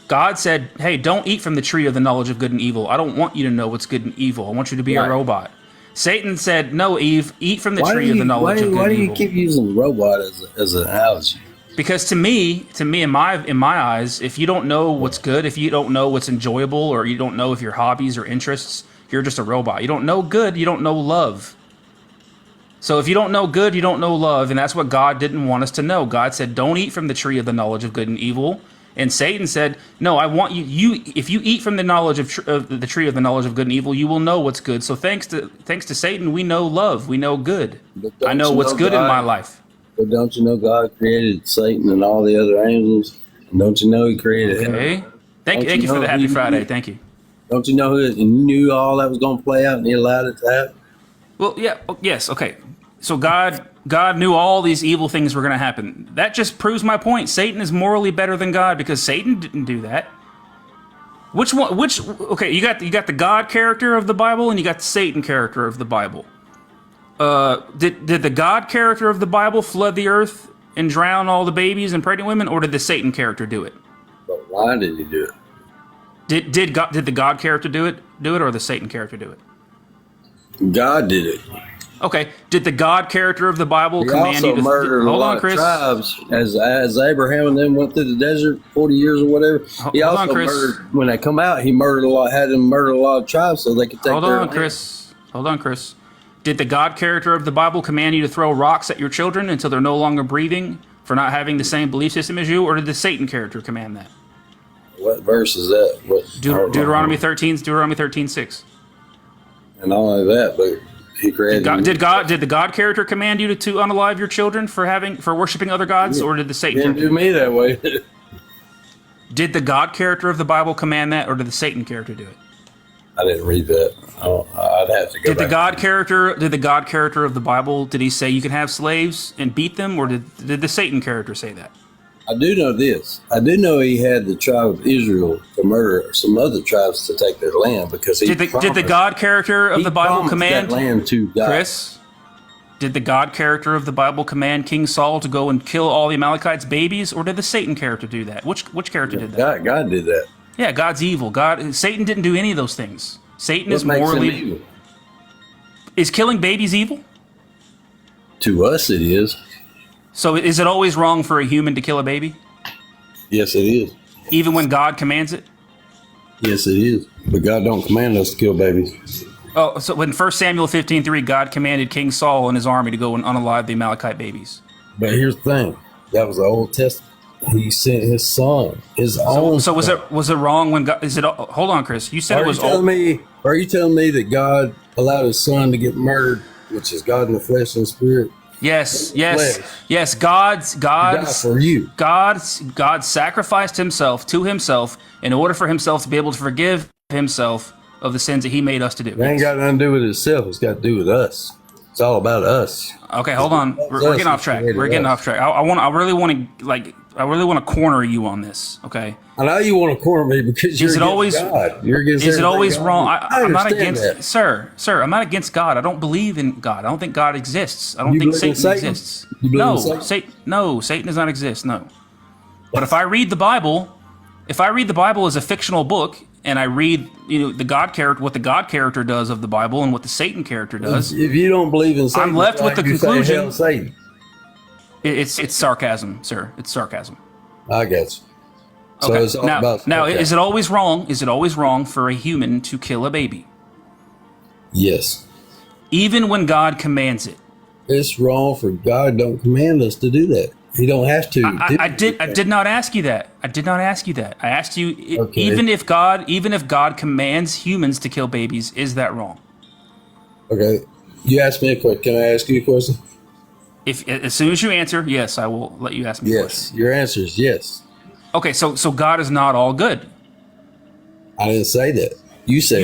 God said, "Hey, don't eat from the tree of the knowledge of good and evil. I don't want you to know what's good and evil. I want you to be a robot." Satan said, "No, Eve, eat from the tree of the knowledge of good and evil." Why do you keep using robot as an analogy? Because to me, in my eyes, if you don't know what's good, if you don't know what's enjoyable, or you don't know if your hobbies or interests, you're just a robot. You don't know good, you don't know love. So if you don't know good, you don't know love, and that's what God didn't want us to know. God said, "Don't eat from the tree of the knowledge of good and evil." And Satan said, "No, I want you. If you eat from the knowledge of the tree of the knowledge of good and evil, you will know what's good." So thanks to Satan, we know love. We know good. I know what's good in my life. But don't you know God created Satan and all the other angels? And don't you know He created him? Thank you for the Happy Friday. Thank you. Don't you know He knew all that was going to play out, and He allowed it to happen? Well, yeah. Yes. Okay. So God knew all these evil things were going to happen. That just proves my point. Satan is morally better than God because Satan didn't do that. Which one? Okay, you got the God character of the Bible and you got the Satan character of the Bible. Did the God character of the Bible flood the earth and drown all the babies and pregnant women, or did the Satan character do it? But why did He do it? Did the God character do it, or the Satan character do it? God did it. Okay. Did the God character of the Bible command you to murder a lot of tribes as Abraham and them went through the desert 40 years or whatever? He also murdered, when they come out, he had them murder a lot of tribes so they could take Hold on, Chris. Did the God character of the Bible command you to throw rocks at your children until they're no longer breathing for not having the same belief system as you, or did the Satan character command that? What verse is that? Deuteronomy 13:6. And not only that, but He created. Did the God character command you to unalive your children for worshiping other gods, or did the Satan? He didn't do me that way. Did the God character of the Bible command that, or did the Satan character do it? I didn't read that. I'd have to go. Did the God character of the Bible? Did he say you can have slaves and beat them, or did the Satan character say that? I do know this. I do know he had the tribe of Israel to murder some other tribes to take their land because he did the God character of the Bible command that land to God. Chris? Did the God character of the Bible command King Saul to go and kill all the Amalekites' babies, or did the Satan character do that? Which character did that? God did that. Yeah, God's evil. Satan didn't do any of those things. Satan is What makes him morally evil? Is killing babies evil? To us, it is. So is it always wrong for a human to kill a baby? Yes, it is. Even when God commands it? Yes, it is. But God don't command us to kill babies. Oh, so when 1 Samuel 15:3, God commanded King Saul and his army to go and unalive the Amalekite babies. But here's the thing: that was the Old Testament. He sent his son, his own. So was it wrong when God? Is it? Hold on, Chris. You said it was. Are you telling me that God allowed his son to get murdered, which is God in the flesh and spirit? Yes. God for you. God sacrificed himself to himself in order for himself to be able to forgive himself of the sins that he made us to do. It ain't got nothing to do with itself. It's got to do with us. It's all about us. Okay, hold on. We're getting off track. We're getting off track. I really want to corner you on this. Okay. I know you want to corner me because you're against God. You're against. Is it always wrong? I'm not understand against that. Sir. I'm not against God. I don't believe in God. I don't think God exists. I don't think believe in Satan exists. You believe No, in Satan? Satan does not exist. No. But if I read the Bible as a fictional book, and I read, the God character, what the God character does of the Bible, and what the Satan character does. If you don't believe in Satan, I'm left with the conclusion. Hell, Satan. It's sarcasm, sir. It's sarcasm. I got you. So Okay. it's all about Now, is it always wrong? Is it always wrong for a human to kill a baby? Yes. Even when God commands it. It's wrong for God. Don't command us to do that. He don't have to. I did not ask you that. I did not ask you that. I asked you Okay. even if God commands humans to kill babies, is that wrong? Okay. You asked me a question. Can I ask you a question? If as soon as you answer, yes, I will let you ask me a question. Yes. Your answer is yes. Okay, so God is not all good. I didn't say that. You said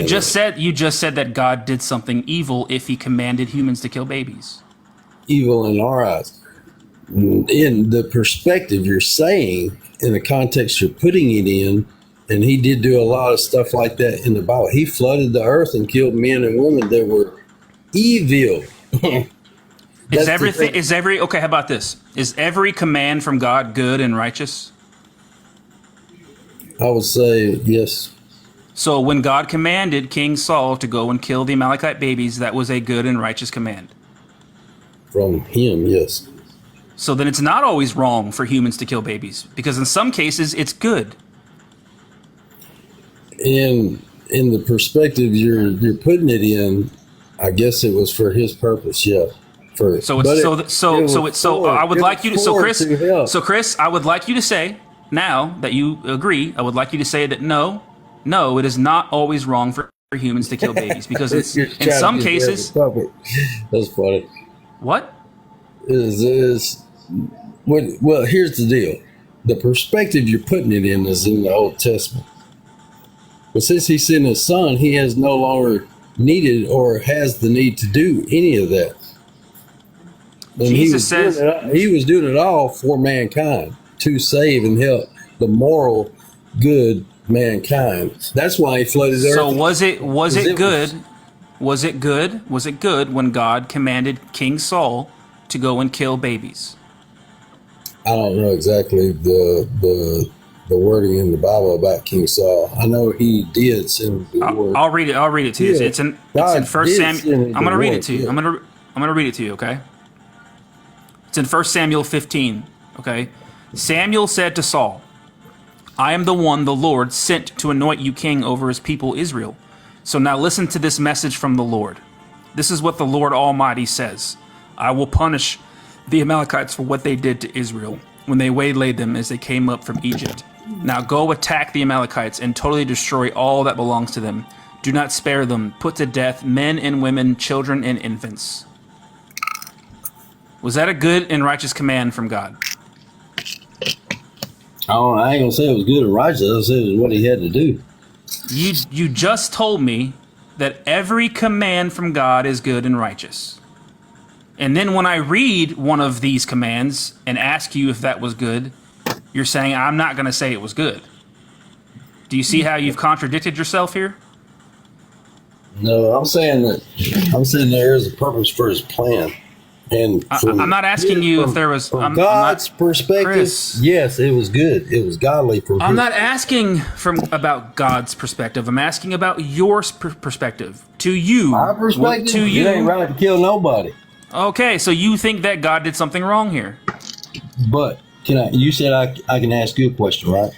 You just said that God did something evil if he commanded humans to kill babies. evil in our eyes. In the perspective you're saying, in the context you're putting it in, and he did do a lot of stuff like that in the Bible. He flooded the earth and killed men and women that were evil. Okay, how about this? Is every command from God good and righteous? I would say yes. So when God commanded King Saul to go and kill the Amalekite babies, that was a good and righteous command. From him, yes. So then it's not always wrong for humans to kill babies, because in some cases it's good. In the perspective you're putting it in, I guess it was for his purpose, yeah. Chris, I would like you to say, now that you agree, I would like you to say that no, it is not always wrong for humans to kill babies, because it's in some cases. That's funny. What? Well, here's the deal. The perspective you're putting it in is in the Old Testament. But since he sent his son, he has no longer needed or has the need to do any of that. And Jesus says he was doing it all for mankind, to save and help the moral good mankind. That's why he flooded the earth. So was it good when God commanded King Saul to go and kill babies? I don't know exactly the wording in the Bible about King Saul. I know he did send the word. I'll read it to you. Yeah. It's in First Samuel. I'm going to read it to you. I'm going to read it to you, okay? It's in 1 Samuel 15, okay? Samuel said to Saul, I am the one the Lord sent to anoint you king over his people Israel. So now listen to this message from the Lord. This is what the Lord Almighty says. I will punish the Amalekites for what they did to Israel when they waylaid them as they came up from Egypt. Now go attack the Amalekites and totally destroy all that belongs to them. Do not spare them. Put to death men and women, children and infants. Was that a good and righteous command from God? I ain't gonna say it was good and righteous. I said it was what he had to do. You just told me that every command from God is good and righteous. And then when I read one of these commands and ask you if that was good, you're saying I'm not going to say it was good. Do you see how you've contradicted yourself here? No, I'm saying there is a purpose for his plan. And I'm not asking you if there was from God's perspective. Chris, yes, it was good. It was godly. I'm not asking about God's perspective. I'm asking about your perspective. To you, my perspective. To you, it ain't right to kill nobody. Okay, so you think that God did something wrong here? But you said I can ask you a question, right?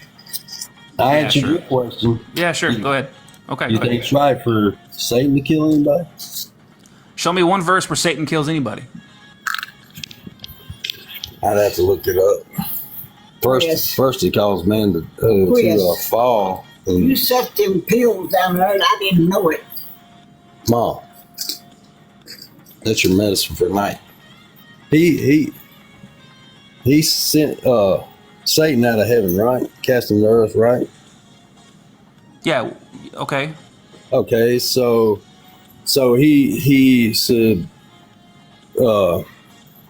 I answered your question. Yeah, sure. Go ahead. Okay, You good. think it's right for Satan to kill anybody? Show me one verse where Satan kills anybody. I'd have to look it up. First he calls man to fall. And You set them pills down there and I didn't know it. Mom, that's your medicine for night. He sent Satan out of heaven, right? Cast him to earth, right? Yeah. Okay. Okay, so he said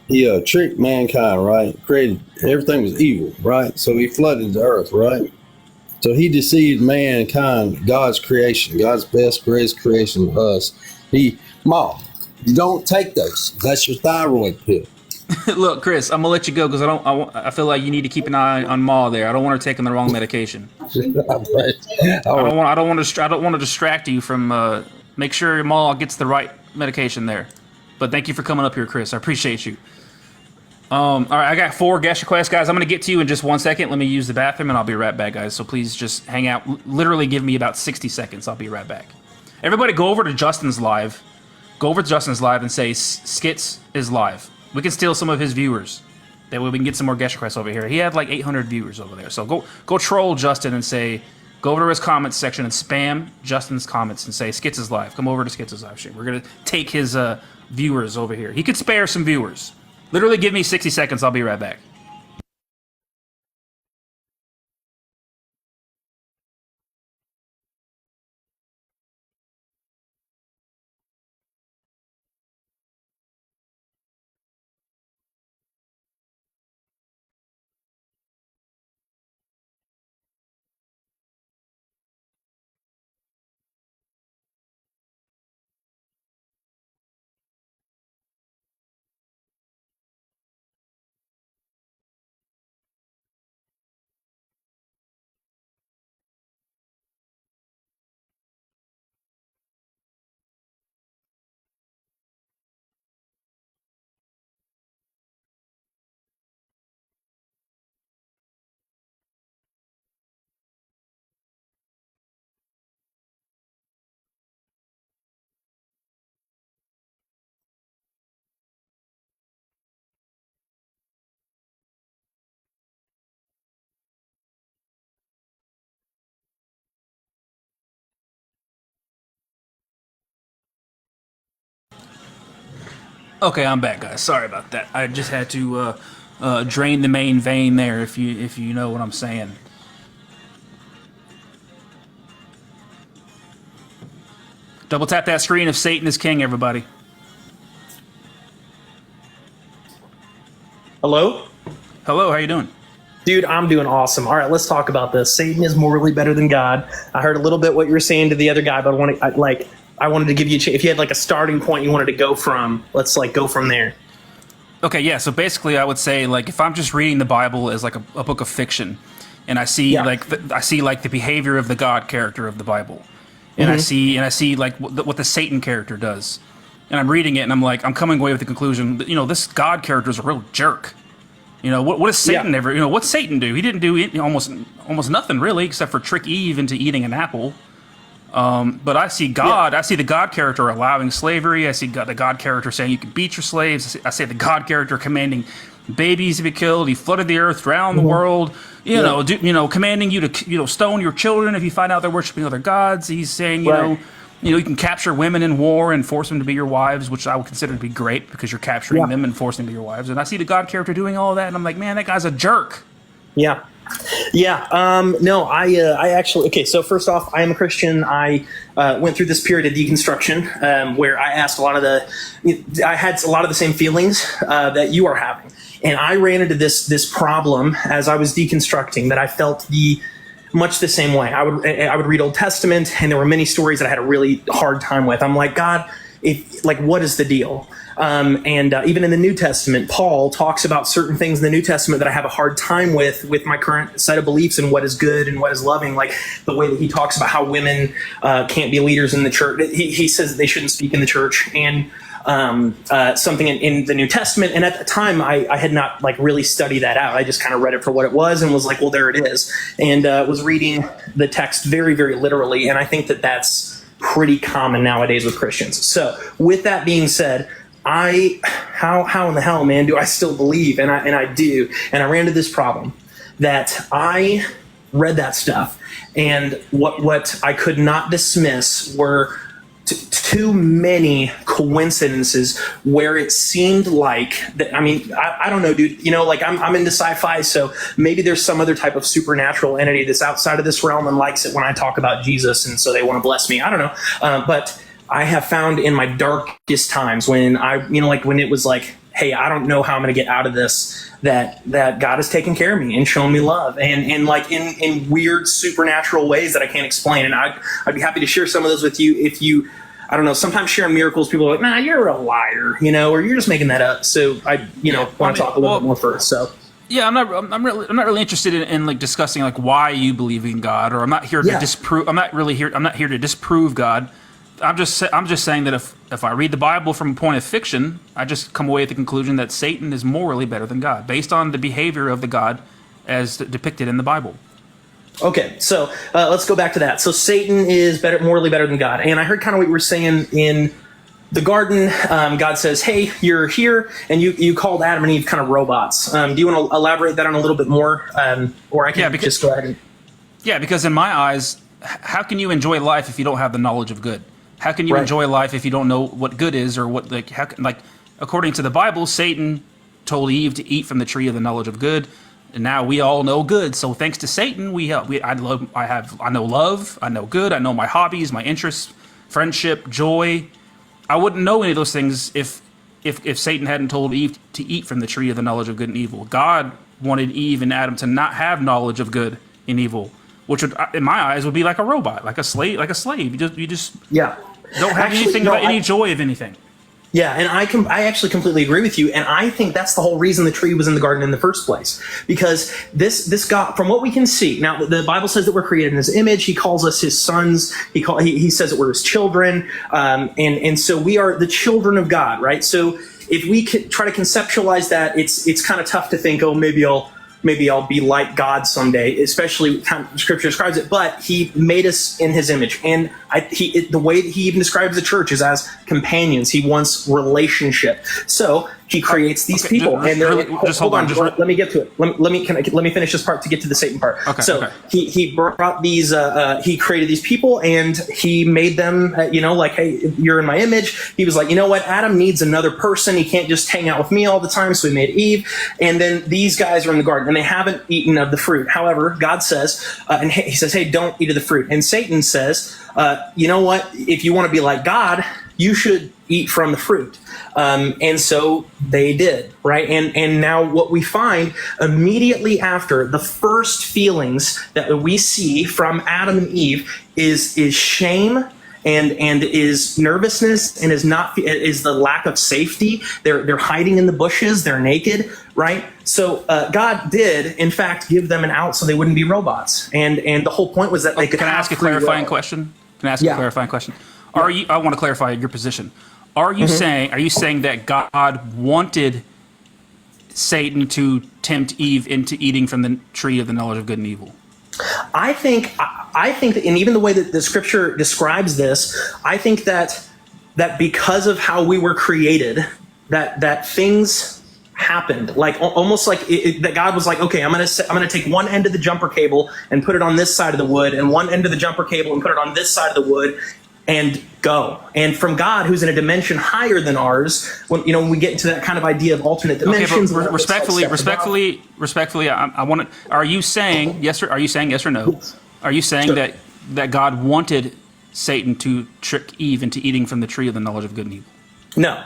he tricked mankind, right? Created everything was evil, right? So he flooded the earth, right? So he deceived mankind, God's creation, God's best, greatest creation, us. Mom, you don't take those. That's your thyroid pill. Look, Chris, I'm gonna let you go because I feel like you need to keep an eye on Ma there. I don't want her taking the wrong medication. I don't want to distract you from. Make sure Ma gets the right medication there. But thank you for coming up here, Chris. I appreciate you. All right, I got 4 guest requests, guys. I'm gonna get to you in just 1 second. Let me use the bathroom and I'll be right back, guys. So please just hang out. Literally, give me about 60 seconds. I'll be right back. Everybody, go over to Justin's live. Go over to Justin's live and say Skits is live. We can steal some of his viewers. That way we can get some more guest requests over here. He had like 800 viewers over there. So go troll Justin and say, go over to his comments section and spam Justin's comments and say Skits is live. Come over to Skits is live stream. We're gonna take his viewers over here. He could spare some viewers. Literally give me 60 seconds. I'll be right back. Okay, I'm back, guys. Sorry about that. I just had to drain the main vein there, if you know what I'm saying. Double tap that screen if Satan is king, everybody. Hello? Hello, how you doing? Dude, I'm doing awesome. All right, let's talk about this. Satan is morally better than God. I heard a little bit what you were saying to the other guy, but I wanted to give you a chance. If you had like a starting point you wanted to go from, let's like go from there. Okay, yeah. So basically, I would say like if I'm just reading the Bible as like a book of fiction, and I see like the behavior of the God character of the Bible, and I see like what the Satan character does, and I'm reading it and I'm like I'm coming away with the conclusion that, this God character is a real jerk. What does Satan ever? What's Satan do? He didn't do almost nothing really except for trick Eve into eating an apple. But I see God. I see the God character allowing slavery. I see the God character saying you can beat your slaves. I see the God character commanding babies to be killed. He flooded the earth, drowned the world. Commanding you to stone your children if you find out they're worshiping other gods. He's saying you can capture women in war and force them to be your wives, which I would consider to be great because you're capturing them and forcing them to be your wives. And I see the God character doing all of that, and I'm like, man, that guy's a jerk. Yeah. No, I actually, okay, so first off, I am a Christian. I went through this period of deconstruction where I asked I had a lot of the same feelings that you are having. And I ran into this problem as I was deconstructing that I felt much the same way. I would read Old Testament, and there were many stories that I had a really hard time with. I'm like, God, what is the deal? Even in the New Testament, Paul talks about certain things in the New Testament that I have a hard time with my current set of beliefs and what is good and what is loving, like the way that he talks about how women can't be leaders in the church. He says that they shouldn't speak in the church. And something in the New Testament. And at the time, I had not like really studied that out. I just kind of read it for what it was and was like, well, there it is. And was reading the text very, very literally. And I think that that's pretty common nowadays with Christians. So with that being said, how in the hell, man, do I still believe? And I do. And I ran into this problem that I read that stuff, and what I could not dismiss were too many coincidences where it seemed like that. I mean, I don't know, dude. You know, like I'm into sci-fi, so maybe there's some other type of supernatural entity that's outside of this realm and likes it when I talk about Jesus, and so they want to bless me. I don't know, but I have found in my darkest times when when it was like, hey, I don't know how I'm going to get out of this, that God has taken care of me and shown me love and like in weird supernatural ways that I can't explain. And I'd be happy to share some of those with you if you, I don't know, sometimes sharing miracles, people are like, nah, you're a liar, or you're just making that up. So I want to talk a little bit more first. So. Yeah, I'm not really interested in like discussing like why you believe in God, or I'm not here to disprove. I'm not here to disprove God. I'm just saying that if I read the Bible from a point of fiction, I just come away with the conclusion that Satan is morally better than God, based on the behavior of the God as depicted in the Bible. Okay, so let's go back to that. So Satan is morally better than God, and I heard kind of what you were saying in the garden. God says, "Hey, you're here," and you called Adam and Eve kind of robots. Do you want to elaborate that on a little bit more, or I can just go ahead? Yeah, because in my eyes, how can you enjoy life if you don't have the knowledge of good? How can you enjoy life if you don't know what good is, or what according to the Bible, Satan told Eve to eat from the tree of the knowledge of good, and now we all know good. So thanks to Satan, I know love, I know good, I know my hobbies, my interests, friendship, joy. I wouldn't know any of those things if Satan hadn't told Eve to eat from the tree of the knowledge of good and evil. God wanted Eve and Adam to not have knowledge of good and evil, which would, in my eyes, would be like a robot, like a slave. You just don't have any joy of anything. Yeah, and I actually completely agree with you, and I think that's the whole reason the tree was in the garden in the first place, because this God, from what we can see, now the Bible says that we're created in His image. He calls us His sons. He says that we're His children, and so we are the children of God, right? So if we try to conceptualize that, it's kind of tough to think, oh, maybe I'll be like God someday, especially how Scripture describes it. But He made us in His image, and the way that He even describes the church is as companions. He wants relationship, so He creates these people. And hold on, let me get to it. Let me finish this part to get to the Satan part. He brought these. He created these people, and He made them. Like, hey, you're in my image. He was like, you know what? Adam needs another person. He can't just hang out with me all the time. So He made Eve, and then these guys are in the garden, and they haven't eaten of the fruit. However, God says, and He says, hey, don't eat of the fruit. And Satan says, you know what? If you want to be like God, you should eat from the fruit. And so they did, right? And now what we find immediately after the first feelings that we see from Adam and Eve is shame and is nervousness and is the lack of safety. They're hiding in the bushes. They're naked, right? So God did, in fact, give them an out so they wouldn't be robots. And the whole point was that they could. Can I ask a clarifying question? I want to clarify your position. Are you saying that God wanted Satan to tempt Eve into eating from the tree of the knowledge of good and evil? I think that, and even the way that the Scripture describes this, I think that because of how we were created, that things happened, like almost like that God was like, okay, I'm gonna take one end of the jumper cable and put it on this side of the wood, and one end of the jumper cable and put it on this side of the wood, and go. And from God, who's in a dimension higher than ours, when we get into that kind of idea of alternate dimensions. Okay, but respectfully, I want to. Are you saying yes or no? Yes. Are you saying that God wanted Satan to trick Eve into eating from the tree of the knowledge of good and evil? No.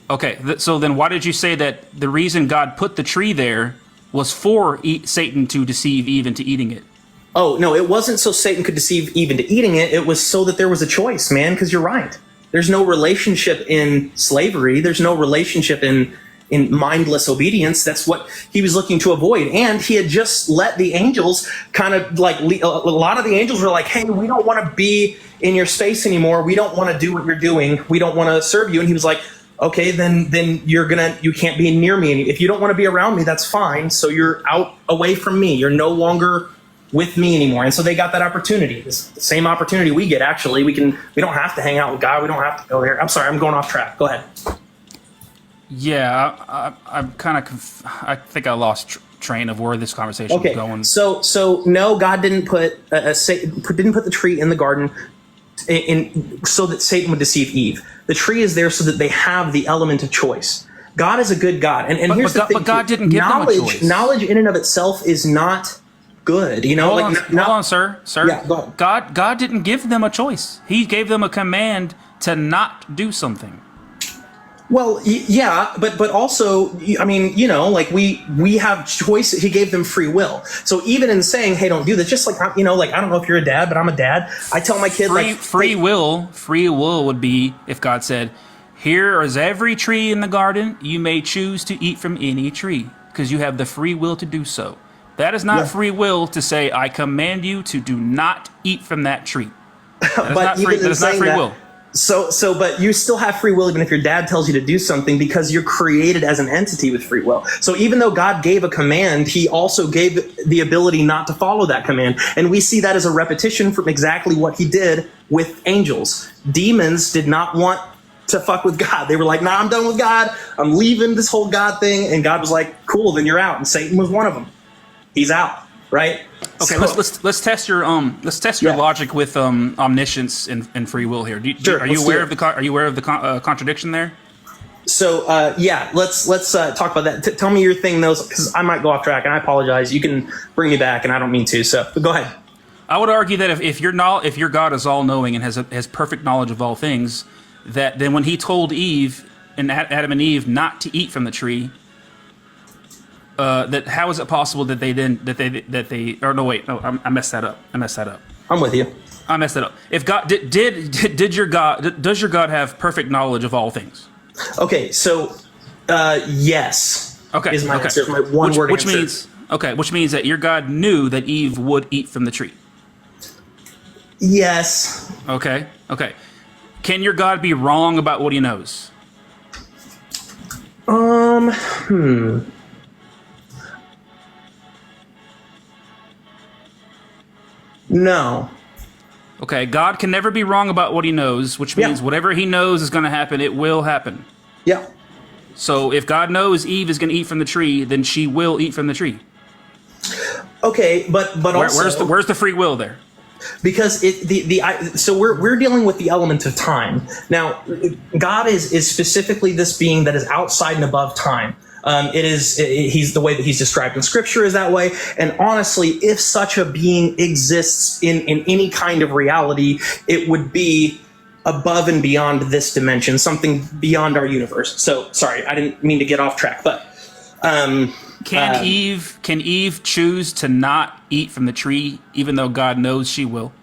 Okay, so then why did you say that the reason God put the tree there was for Satan to deceive Eve into eating it? Oh, no, it wasn't so Satan could deceive Eve into eating it. It was so that there was a choice, man, because you're right. There's no relationship in slavery. There's no relationship in in mindless obedience. That's what he was looking to avoid. And he had just let the angels kind of like, a lot of the angels were like, hey, we don't want to be in your space anymore. We don't want to do what you're doing. We don't want to serve you. And he was like, okay, then you can't be near me. If you don't want to be around me, that's fine. So you're out away from me. You're no longer with me anymore. And so they got that opportunity. It's the same opportunity we get, actually. We don't have to hang out with God. We don't have to go there. I'm sorry, I'm going off track. Go ahead. Yeah, I'm kind of. I think I lost train of where this conversation was going. So no, God didn't put the tree in the garden so that Satan would deceive Eve. The tree is there so that they have the element of choice. God is a good God, and here's the thing. But God didn't give them a choice. Knowledge in and of itself is not good. Hold on, sir. Yeah, go ahead. God didn't give them a choice. He gave them a command to not do something. Well, yeah, but also, I mean, like we have choice. He gave them free will. So even in saying, "Hey, don't do this," just like like I don't know if you're a dad, but I'm a dad. I tell my kid free will would be if God said, "Here is every tree in the garden. You may choose to eat from any tree because you have the free will to do so." That is not free will to say, "I command you to do not eat from that tree." That is not free will. So, but you still have free will even if your dad tells you to do something because you're created as an entity with free will. So even though God gave a command, he also gave the ability not to follow that command. And we see that as a repetition from exactly what he did with angels. Demons did not want to fuck with God. They were like, nah, I'm done with God. I'm leaving this whole God thing. And God was like, cool, then you're out. And Satan was one of them. He's out, right? Okay, so, let's test your logic with omniscience and free will here. Are you aware of the contradiction there? So let's talk about that. Tell me your thing, though, because I might go off track, and I apologize. You can bring me back, and I don't mean to. So go ahead. I would argue that if your God is all knowing and has perfect knowledge of all things, that then when he told Eve and Adam and Eve not to eat from the tree. That how is it possible that I messed that up. I'm with you. I messed it up. If God does your God have perfect knowledge of all things? Okay, so yes. Okay, is my answer. My one word which answer. Which means that your God knew that Eve would eat from the tree. Yes. Okay. Can your God be wrong about what he knows? No. Okay, God can never be wrong about what he knows, which means whatever he knows is going to happen, it will happen. Yeah. So if God knows Eve is going to eat from the tree, then she will eat from the tree. Okay, but also where's the free will there? Because so we're dealing with the element of time. Now, God is specifically this being that is outside and above time. He's the way that he's described in Scripture is that way. And honestly, if such a being exists in any kind of reality, it would be above and beyond this dimension, something beyond our universe. So, sorry, I didn't mean to get off track, but can Eve choose to not eat from the tree, even though God knows she will?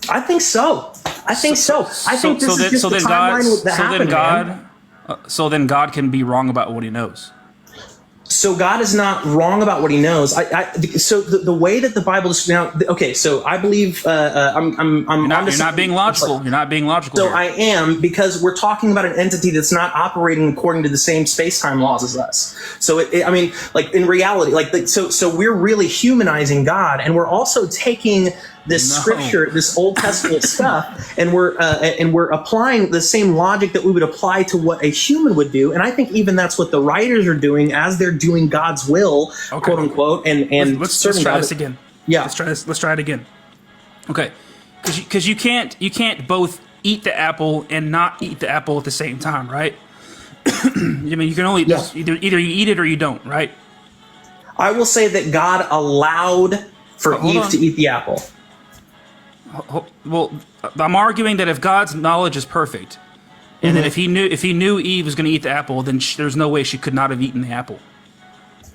I think so. I think this is just the timeline that happened. So then God can be wrong about what he knows. So God is not wrong about what he knows. So the way that the Bible is now, okay. So I believe You're not being logical. You're not being logical. So here. I am, because we're talking about an entity that's not operating according to the same space-time laws as us. So in reality, so we're really humanizing God, and we're also taking this scripture, this Old Testament stuff, and we're applying the same logic that we would apply to what a human would do. And I think even that's what the writers are doing as they're doing God's will, quote unquote. And let's try this again. Yeah, let's try it again. Okay, because you can't both eat the apple and not eat the apple at the same time, right? You can only either you eat it or you don't, right? I will say that God allowed for Eve to eat the apple. Well, I'm arguing that if God's knowledge is perfect, and that if he knew Eve was going to eat the apple, then there's no way she could not have eaten the apple.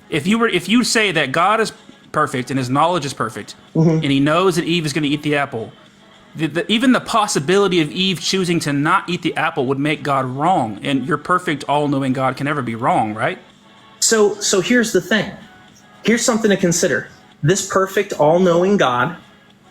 If you say that God is perfect and his knowledge is perfect, and he knows that Eve is going to eat the apple, even the possibility of Eve choosing to not eat the apple would make God wrong, and your perfect, all-knowing God can never be wrong, right? So here's the thing. Here's something to consider. This perfect, all-knowing God,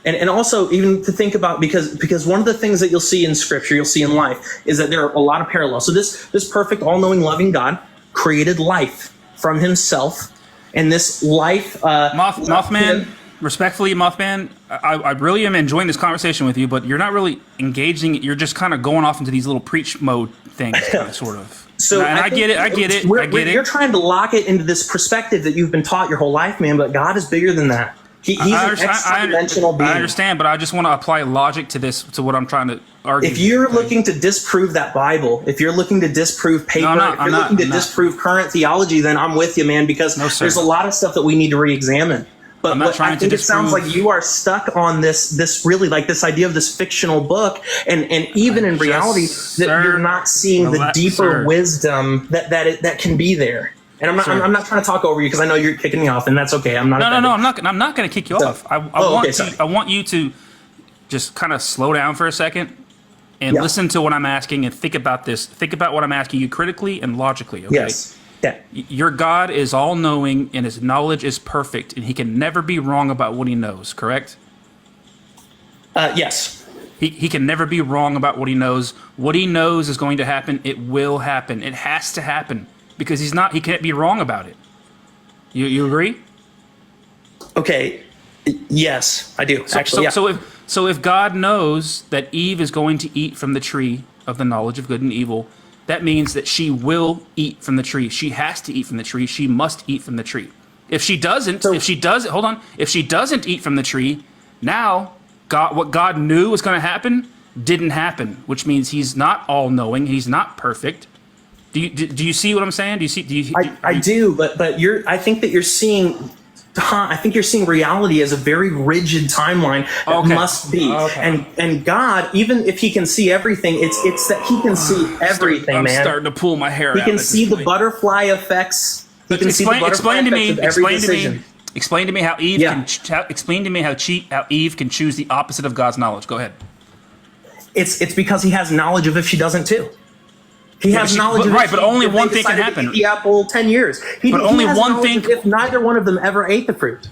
and also even to think about, because one of the things that you'll see in Scripture, you'll see in life, is that there are a lot of parallels. So this perfect, all-knowing, loving God created life from himself, and this life... Mothman, respectfully, Mothman, I really am enjoying this conversation with you, but you're not really engaging. You're just kind of going off into these little preach mode things, kind of, sort of. So I get it. You're trying to lock it into this perspective that you've been taught your whole life, man, but God is bigger than that. He's an extra-dimensional being. I understand, but I just want to apply logic to this, to what I'm trying to argue. If you're looking to disprove that Bible, if you're looking to disprove paper, if you're looking to disprove current theology, then I'm with you, man, because there's a lot of stuff that we need to re-examine. But I think it sounds like you are stuck on this really, like, this idea of this fictional book, and even in reality, that you're not seeing the deeper wisdom that can be there. And I'm not trying to talk over you, because I know you're kicking me off, and that's okay. I'm not. No. I'm not going to kick you off. I want you to just kind of slow down for a second and listen to what I'm asking, and think about this. Think about what I'm asking you critically and logically. Okay? Yes. Yeah. Your God is all-knowing, and his knowledge is perfect, and he can never be wrong about what he knows. Correct? Yes. He can never be wrong about what he knows. What he knows is going to happen. It will happen. It has to happen. Because he can't be wrong about it. You agree? Okay. Yes, I do. Actually, so if God knows that Eve is going to eat from the tree of the knowledge of good and evil, that means that she will eat from the tree. She has to eat from the tree. She must eat from the tree. If she doesn't eat from the tree, now what God knew was going to happen didn't happen, which means he's not all-knowing. He's not perfect. Do you see what I'm saying? I do, but I think that you're seeing. I think you're seeing reality as a very rigid timeline that must be. And God, even if he can see everything, it's that he can see everything, man. I'm starting to pull my hair out. He can see the butterfly effects. He can see the butterfly effects of every decision. Explain to me how Eve how Eve can choose the opposite of God's knowledge. Go ahead. It's because he has knowledge of if she doesn't too. He has knowledge of but only one thing can happen. Eat the apple 10 years. But only one thing. If neither one of them ever ate the fruit.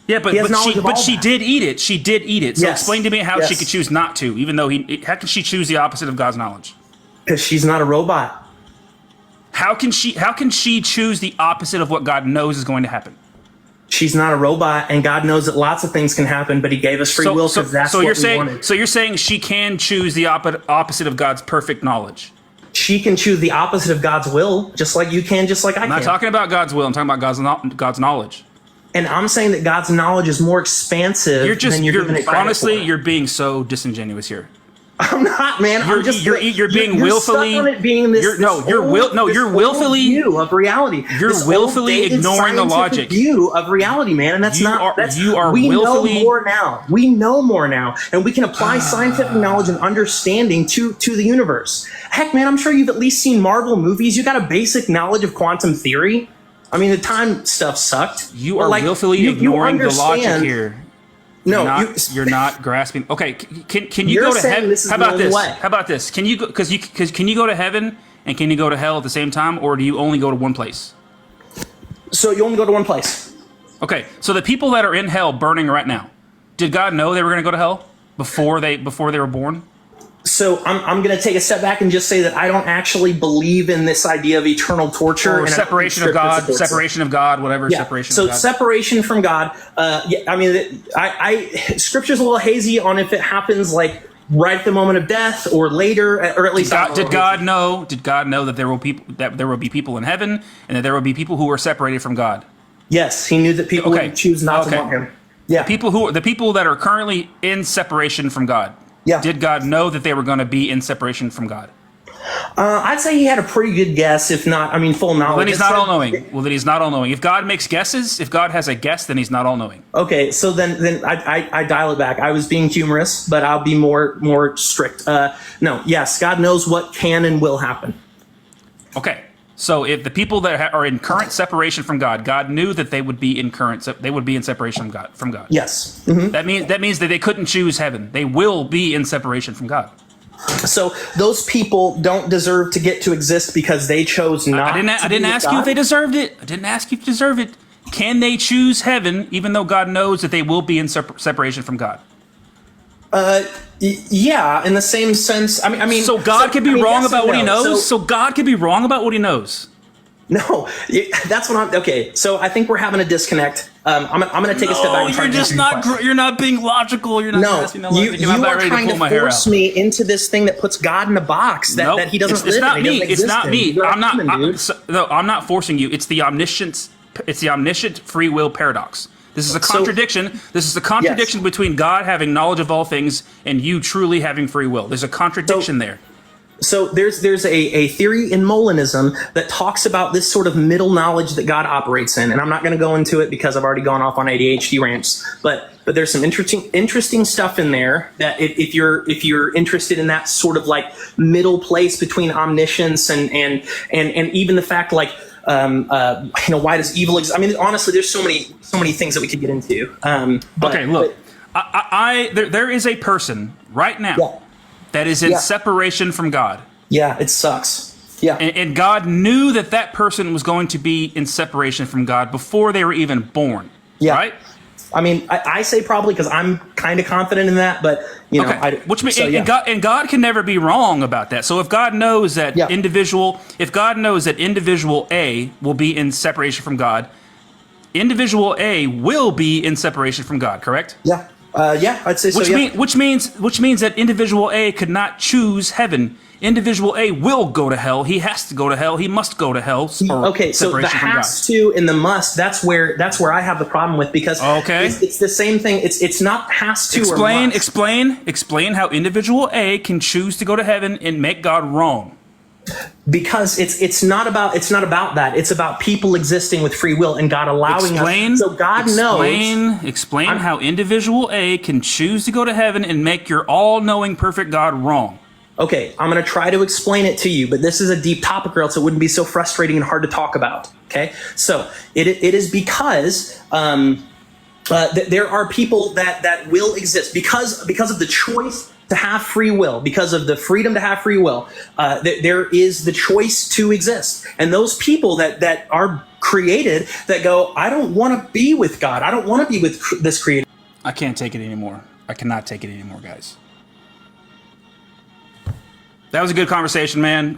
Yeah, but she did eat it. She did eat it. So explain to me how she could choose not to, even though how can she choose the opposite of God's knowledge? Because she's not a robot. How can she choose the opposite of what God knows is going to happen? She's not a robot, and God knows that lots of things can happen, but he gave us free will because that's what we wanted. So you're saying she can choose the opposite of God's perfect knowledge? She can choose the opposite of God's will, just like you can, just like I can. I'm not talking about God's will. I'm talking about God's knowledge. And I'm saying that God's knowledge is more expansive than you're giving it credit honestly, for. You're being so disingenuous here. I'm not, man. You're being willfully. Stuck on it being you're willfully view of reality. You're willfully ignoring the logic. View of reality, man, and that's we willfully know more now. We know more now, and we can apply scientific knowledge and understanding to the universe. Heck, man, I'm sure you've at least seen Marvel movies. You got a basic knowledge of quantum theory. I mean, the time stuff sucked. You are willfully ignoring the logic here. No, you're not grasping. Okay, can you go to heaven? How about this? Can you go can you go to heaven and can you go to hell at the same time, or do you only go to one place? So you only go to one place. Okay, so the people that are in hell burning right now, did God know they were going to go to hell before they were born? So I'm going to take a step back and just say that I don't actually believe in this idea of eternal torture or separation of God, whatever. Yeah. Separation from God. I mean, Scripture's a little hazy on if it happens like right at the moment of death or later, or at least. Did God know that there will be people in heaven and that there will be people who are separated from God? Yes, he knew that people would choose not to want him. Yeah, the people that are currently in separation from God. Yeah. Did God know that they were going to be in separation from God? I'd say he had a pretty good guess, if not, full knowledge. Well, then he's not all-knowing. If God makes guesses, if God has a guess, then he's not all-knowing. Okay, so then I dial it back. I was being humorous, but I'll be more strict. No, yes, God knows what can and will happen. Okay, So if the people that are in current separation from God, God knew that they would be in separation from God. Yes. That means that they couldn't choose heaven. They will be in separation from God. So those people don't deserve to get to exist because they chose not. I didn't ask you if they deserved it. I didn't ask you if you deserve it. Can they choose heaven even though God knows that they will be in separation from God? Yeah, in the same sense. I mean, so God could be wrong about what He knows. So God could be wrong about what He knows. No, that's what I'm. Okay, so I think we're having a disconnect. I'm going to take a step back. And try you're just not. You're not being logical. You're not. No, you are trying to force me into this thing that puts God in a box that He doesn't live in. It's not me. It's not me. I'm not. No, I'm not forcing you. It's the omniscient. It's the omniscient free will paradox. This is a contradiction. This is the contradiction between God having knowledge of all things and you truly having free will. There's a contradiction there. So there's a theory in Molinism that talks about this sort of middle knowledge that God operates in, and I'm not going to go into it because I've already gone off on ADHD rants. But there's some interesting stuff in there that if you're interested in that sort of like middle place between omniscience and even the fact like why does evil exist? I mean, honestly, there's so many things that we could get into. Okay, look, there is a person right now that is in separation from God. Yeah, it sucks. Yeah, and God knew that person was going to be in separation from God before they were even born. Yeah, right. I mean, I say probably because I'm kind of confident in that, but you know, which means God can never be wrong about that. So if God knows that individual A will be in separation from God, individual A will be in separation from God. Correct? Yeah. I'd say so. Which means that individual A could not choose heaven. Individual A will go to hell. He has to go to hell. He must go to hell. Okay, so the has to and the must, that's where I have the problem with, because it's the same thing. It's not has to or must. Explain how individual A can choose to go to heaven and make God wrong. Because it's not about that. It's about people existing with free will and God allowing us. So God knows. Explain how individual A can choose to go to heaven and make your all-knowing perfect God wrong. Okay, I'm going to try to explain it to you, but this is a deep topic, or else it wouldn't be so frustrating and hard to talk about. Okay, so it is because there are people that will exist because of the choice to have free will, because of the freedom to have free will. There is the choice to exist, and those people that are created that go, I don't want to be with God. I don't want to be with this creator. I can't take it anymore. I cannot take it anymore, guys. That was a good conversation, man.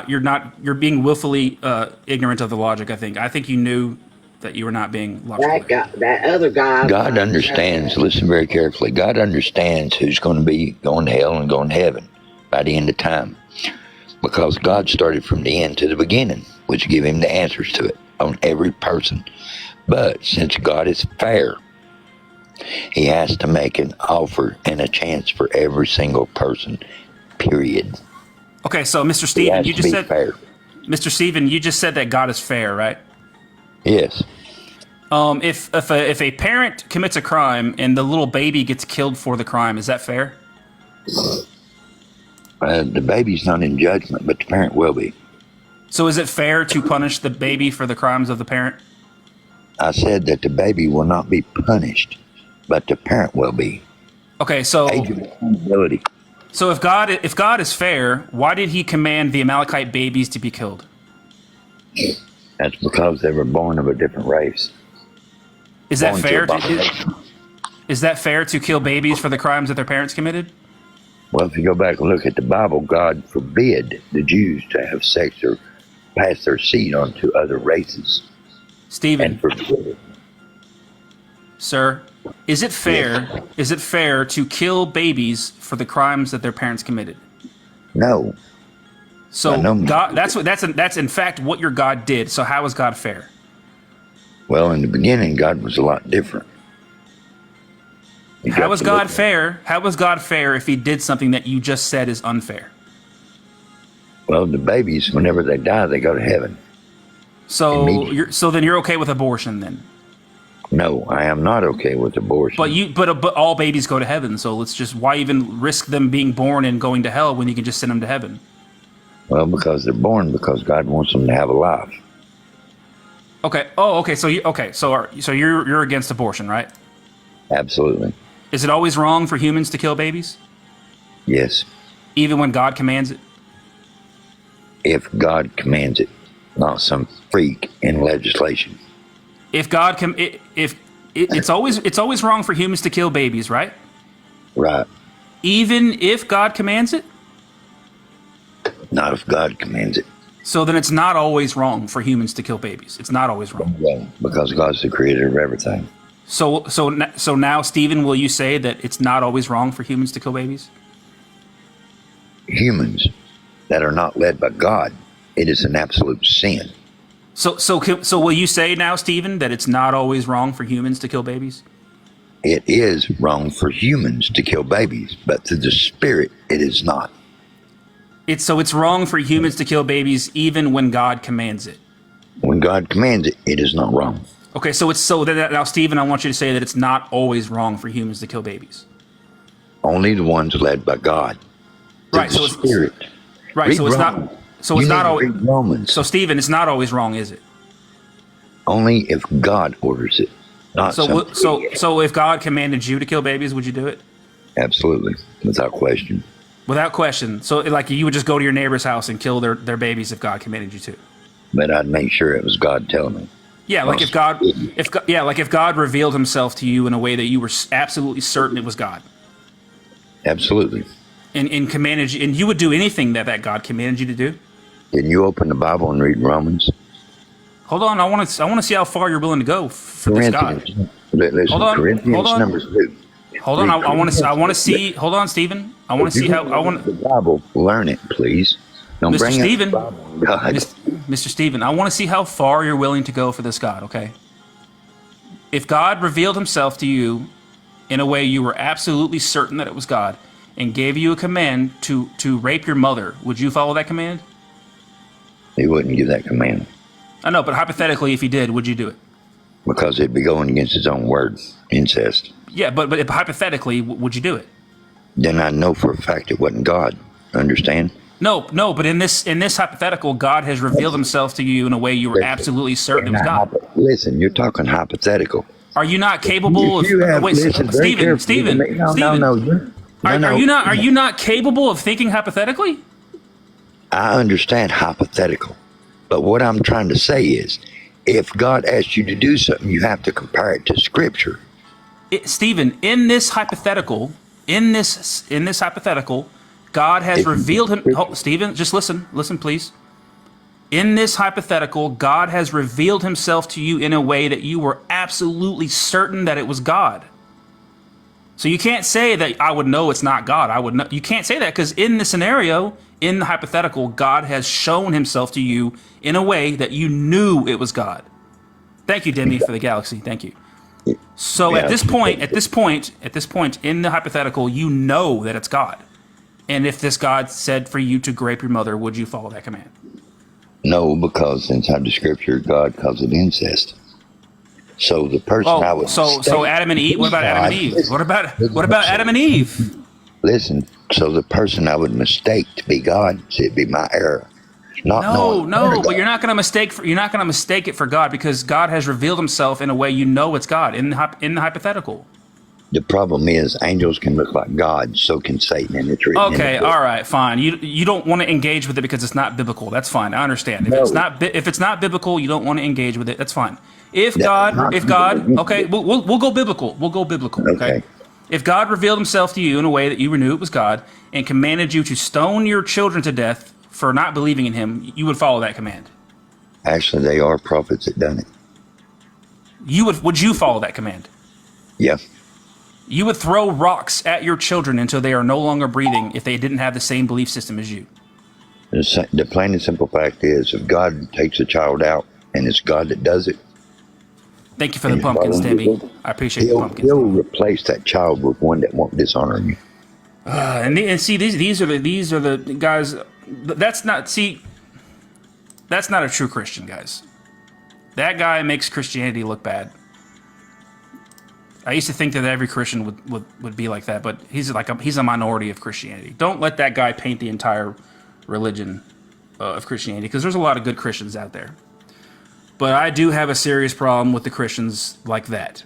You're being willfully ignorant of the logic. I think you knew that you were not being logical. That other guy. God understands. Listen very carefully. God understands who's going to be going to hell and going to heaven by the end of time, because God started from the end to the beginning, which give Him the answers to it on every person. But since God is fair, He has to make an offer and a chance for every single person. Period. Okay, so Mr. Steven, you just said fair. Mr. Steven, you just said that God is fair, right? Yes. If a parent commits a crime and the little baby gets killed for the crime, is that fair? The baby's not in judgment, but the parent will be. So is it fair to punish the baby for the crimes of the parent? I said that the baby will not be punished, but the parent will be. Okay, so age of accountability. So if God is fair, why did He command the Amalekite babies to be killed? That's because they were born of a different race. Is that fair? Is that fair to kill babies for the crimes that their parents committed? Well, if you go back and look at the Bible, God forbid the Jews to have sex or pass their seed on to other races. Stephen, sir, is it fair? Yes. Is it fair to kill babies for the crimes that their parents committed? No. So God, that's in fact what your God did. So how is God fair? Well, in the beginning, God was a lot different. How was God fair? How was God fair if He did something that you just said is unfair? Well, the babies, whenever they die, they go to heaven. So then you're okay with abortion then? No, I am not okay with abortion. But all babies go to heaven. So why even risk them being born and going to hell when you can just send them to heaven? Well, because they're born because God wants them to have a life. Okay. Oh, okay. So you're against abortion, right? Absolutely. Is it always wrong for humans to kill babies, Yes. even when God commands it? If God commands it, not some freak in legislation. If God it's always wrong for humans to kill babies, right? Right. Even if God commands it? Not if God commands it. So then it's not always wrong for humans to kill babies. It's not always wrong. Yeah, because God's the creator of everything. So now, Stephen, will you say that it's not always wrong for humans to kill babies? Humans that are not led by God, it is an absolute sin. So will you say now, Stephen, that it's not always wrong for humans to kill babies? It is wrong for humans to kill babies, but to the spirit, it is not. It's wrong for humans to kill babies even when God commands it. When God commands it, it is not wrong. Okay, now, Stephen, I want you to say that it's not always wrong for humans to kill babies. Only the ones led by God. Right. So spirit. Right. So it's Romans. not. So it's not always. Romans. So Stephen, it's not always wrong, is it? Only if God orders it. Not So if God commanded you to kill babies, would you do it? Absolutely, without question. Without question. So like you would just go to your neighbor's house and kill their babies if God commanded you to. But I'd make sure it was God telling me. Yeah, like if God revealed Himself to you in a way that you were absolutely certain it was God. Absolutely. And commanded you, and you would do anything that God commanded you to do. Can you open the Bible and read Romans? Hold on, I want to see how far you're willing to go for this God. Listen, Hold on, Corinthians hold on. numbers 2. Hold on, I want to see. Hold on, Stephen. I want to see how I want the Bible. Learn it, please. Don't Mr. bring Stephen, up the Bible, God. Mr. Stephen, I want to see how far you're willing to go for this God. Okay. If God revealed Himself to you in a way you were absolutely certain that it was God, and gave you a command to rape your mother, would you follow that command? He wouldn't give that command. I know, but hypothetically, if He did, would you do it? Because it'd be going against His own word, incest. Yeah, but if hypothetically, would you do it? Then I know for a fact it wasn't God. Understand? No, but in this hypothetical, God has revealed Himself to you in a way you were absolutely certain it was God. Listen, you're talking hypothetical. Are you not capable of? Wait, Stephen. Are you not capable of thinking hypothetically? I understand hypothetical, but what I'm trying to say is, if God asked you to do something, you have to compare it to Scripture. Stephen, in this hypothetical, God has revealed Him. Oh, Stephen, just listen, please. In this hypothetical, God has revealed Himself to you in a way that you were absolutely certain that it was God. So you can't say that I would know it's not God. I would know. You can't say that because in the scenario, in the hypothetical, God has shown Himself to you in a way that you knew it was God. Thank you, Demi, for the galaxy. Thank you. So at this point, in the hypothetical, you know that it's God. And if this God said for you to rape your mother, would you follow that command? No, because inside the Scripture, God calls it incest. So the person I would so Adam and Eve. What about Adam and Eve? What about Adam and Eve? Listen. So the person I would mistake to be God, it'd be my error. No, but you're not going to mistake it for God because God has revealed Himself in a way you know it's God in the hypothetical. The problem is angels can look like God, so can Satan, and it's written. Okay, all right, fine. You don't want to engage with it because it's not biblical. That's fine. I understand. If it's not biblical, you don't want to engage with it. That's fine. If God, okay, we'll go biblical. We'll go biblical. Okay. If God revealed Himself to you in a way that you knew it was God and commanded you to stone your children to death for not believing in Him, you would follow that command. Actually, they are prophets that done it. Would you follow that command? Yeah. You would throw rocks at your children until they are no longer breathing if they didn't have the same belief system as you. The plain and simple fact is, if God takes a child out and it's God that does it. Thank you for the pumpkins, Debbie. I appreciate the pumpkins. He'll replace that child with one that won't dishonor you. And see, these are the guys. That's not a true Christian, guys. That guy makes Christianity look bad. I used to think that every Christian would be like that, but he's a minority of Christianity. Don't let that guy paint the entire religion of Christianity, because there's a lot of good Christians out there. But I do have a serious problem with the Christians like that,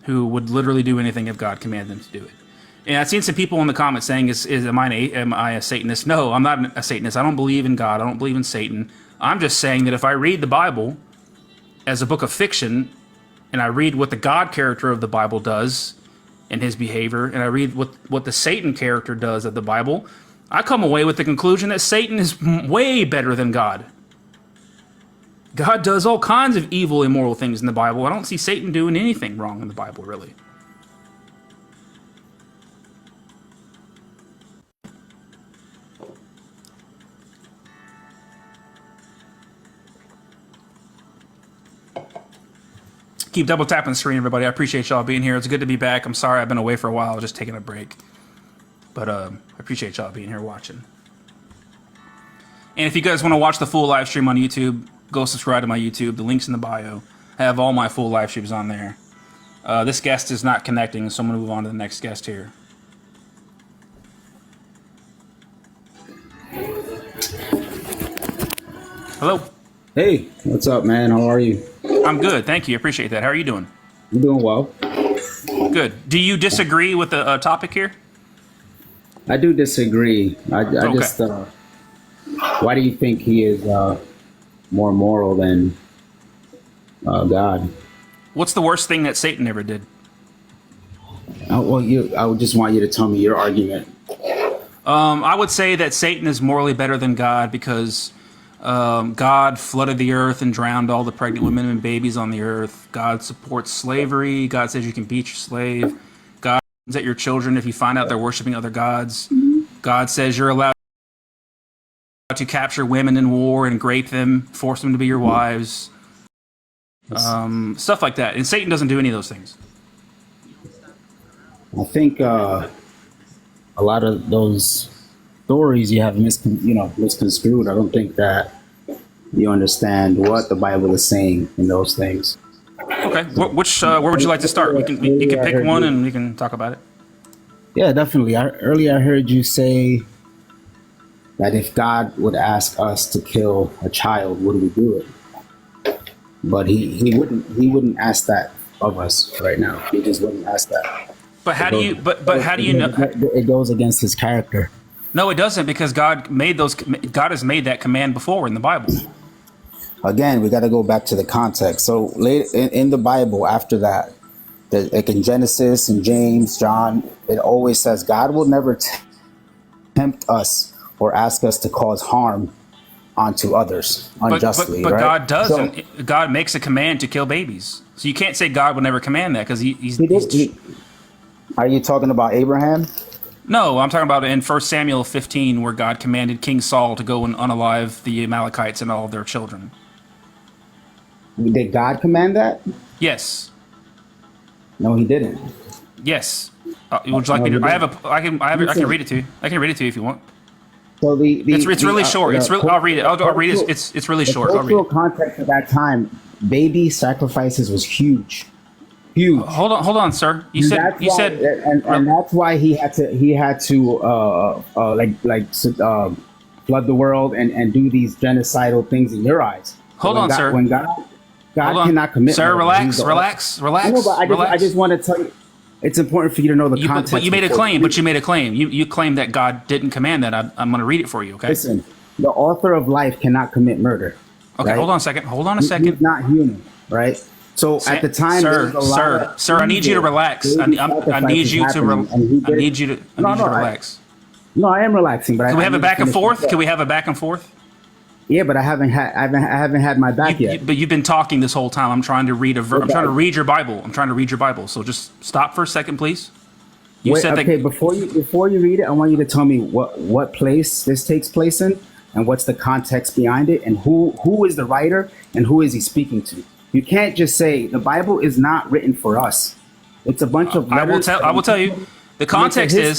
who would literally do anything if God commanded them to do it. And I've seen some people in the comments saying, am I a Satanist? No, I'm not a Satanist. I don't believe in God. I don't believe in Satan. I'm just saying that if I read the Bible as a book of fiction, and I read what the God character of the Bible does and his behavior, and I read what the Satan character does of the Bible, I come away with the conclusion that Satan is way better than God. God does all kinds of evil, immoral things in the Bible. I don't see Satan doing anything wrong in the Bible, really. Keep double tapping the screen, everybody. I appreciate y'all being here. It's good to be back. I'm sorry I've been away for a while, just taking a break. But I appreciate y'all being here watching. And if you guys want to watch the full live stream on YouTube, go subscribe to my YouTube. The link's in the bio. I have all my full live streams on there. This guest is not connecting, so I'm going to move on to the next guest here. Hello. Hey, what's up, man? How are you? I'm good, thank you. Appreciate that. How are you doing? I'm doing well. Good. Do you disagree with the topic here? I do disagree. I Okay. just, why do you think he is more moral than God? What's the worst thing that Satan ever did? I would just want you to tell me your argument. I would say that Satan is morally better than God because God flooded the earth and drowned all the pregnant women and babies on the earth. God supports slavery. God says you can beat your slave. God comes at your children if you find out they're worshiping other gods. God says you're allowed to capture women in war and grape them, force them to be your wives. Stuff like that. And Satan doesn't do any of those things. I think a lot of those stories you have misconstrued. I don't think that you understand what the Bible is saying in those things. Okay. Where would you like to start? You can pick one and we can talk about it. Yeah, definitely. Earlier I heard you say that if God would ask us to kill a child, would we do it? But he wouldn't ask that of us right now. He just wouldn't ask that. But how do you know? It goes against his character. No, it doesn't, because God has made that command before in the Bible. Again, we got to go back to the context. So later in the Bible, after that, like in Genesis and James, John, it always says God will never tempt us or ask us to cause harm onto others unjustly. But right? God does, and God makes a command to kill babies. So you can't say God would never command that, because he's Are you talking about Abraham? No, I'm talking about in 1 Samuel 15, where God commanded King Saul to go and unalive the Amalekites and all of their children. Did God command that? Yes. No, he didn't. Yes. Would you like me to? I can read it to you. I can read it to you if you want. So it's really short. I'll read it. I'll read it. It's really short. I'll read cultural it. context at that time, baby sacrifices was huge. Huge. Hold on, sir. You said, and that's why he had to flood the world and do these genocidal things in your eyes. Hold on, sir. When God cannot commit. Sir, murder. relax. I know, but I just want to tell you, it's important for you to know the context. But you made a claim. You claimed that God didn't command that. I'm going to read it for you. Okay. Listen, the author of life cannot commit murder. Okay. Right? Hold on a second. He's not human, right? So at the time, sir, I need you to relax. I need you to relax. No, I am relaxing, but can we have a back and forth? Can we have a back and forth? Yeah, but I haven't had my back yet. But you've been talking this whole time. I'm trying to read I'm trying to read your Bible. So just stop for a second, please. Before you read it, I want you to tell me what place this takes place in, and what's the context behind it, and who is the writer, and who is he speaking to. You can't just say the Bible is not written for us. It's a bunch of letters. I will tell you. The context is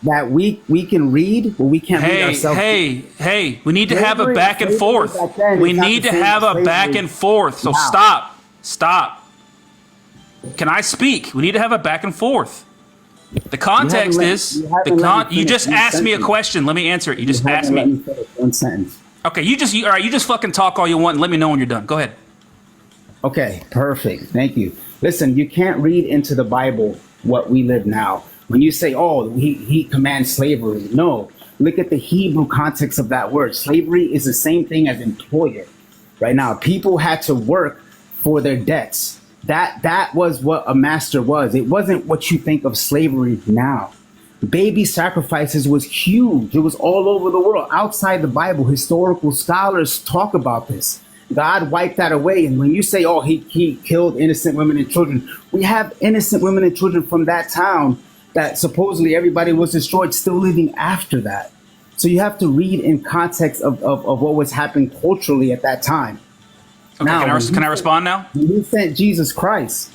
that we can read, but we can't read ourselves. Hey, we need to have a back and forth. We need to have a back and forth. So stop. Can I speak? We need to have a back and forth. The context let- is you haven't let me you finish just one asked me a sentence. question. Let me answer it. You just asked haven't let me. me finish one sentence. Okay, all right. You just fucking talk all you want and let me know when you're done. Go ahead. Okay, perfect. Thank you. Listen, you can't read into the Bible what we live now. When you say, oh, he commands slavery. No, look at the Hebrew context of that word. Slavery is the same thing as employer. Right now, people had to work for their debts. That was what a master was. It wasn't what you think of slavery now. Baby sacrifices was huge. It was all over the world. Outside the Bible, historical scholars talk about this. God wiped that away. And when you say, oh, he killed innocent women and children, we have innocent women and children from that town that supposedly everybody was destroyed, still living after that. So you have to read in context of what was happening culturally at that time. Okay, Now, can I respond now? When he sent Jesus Christ,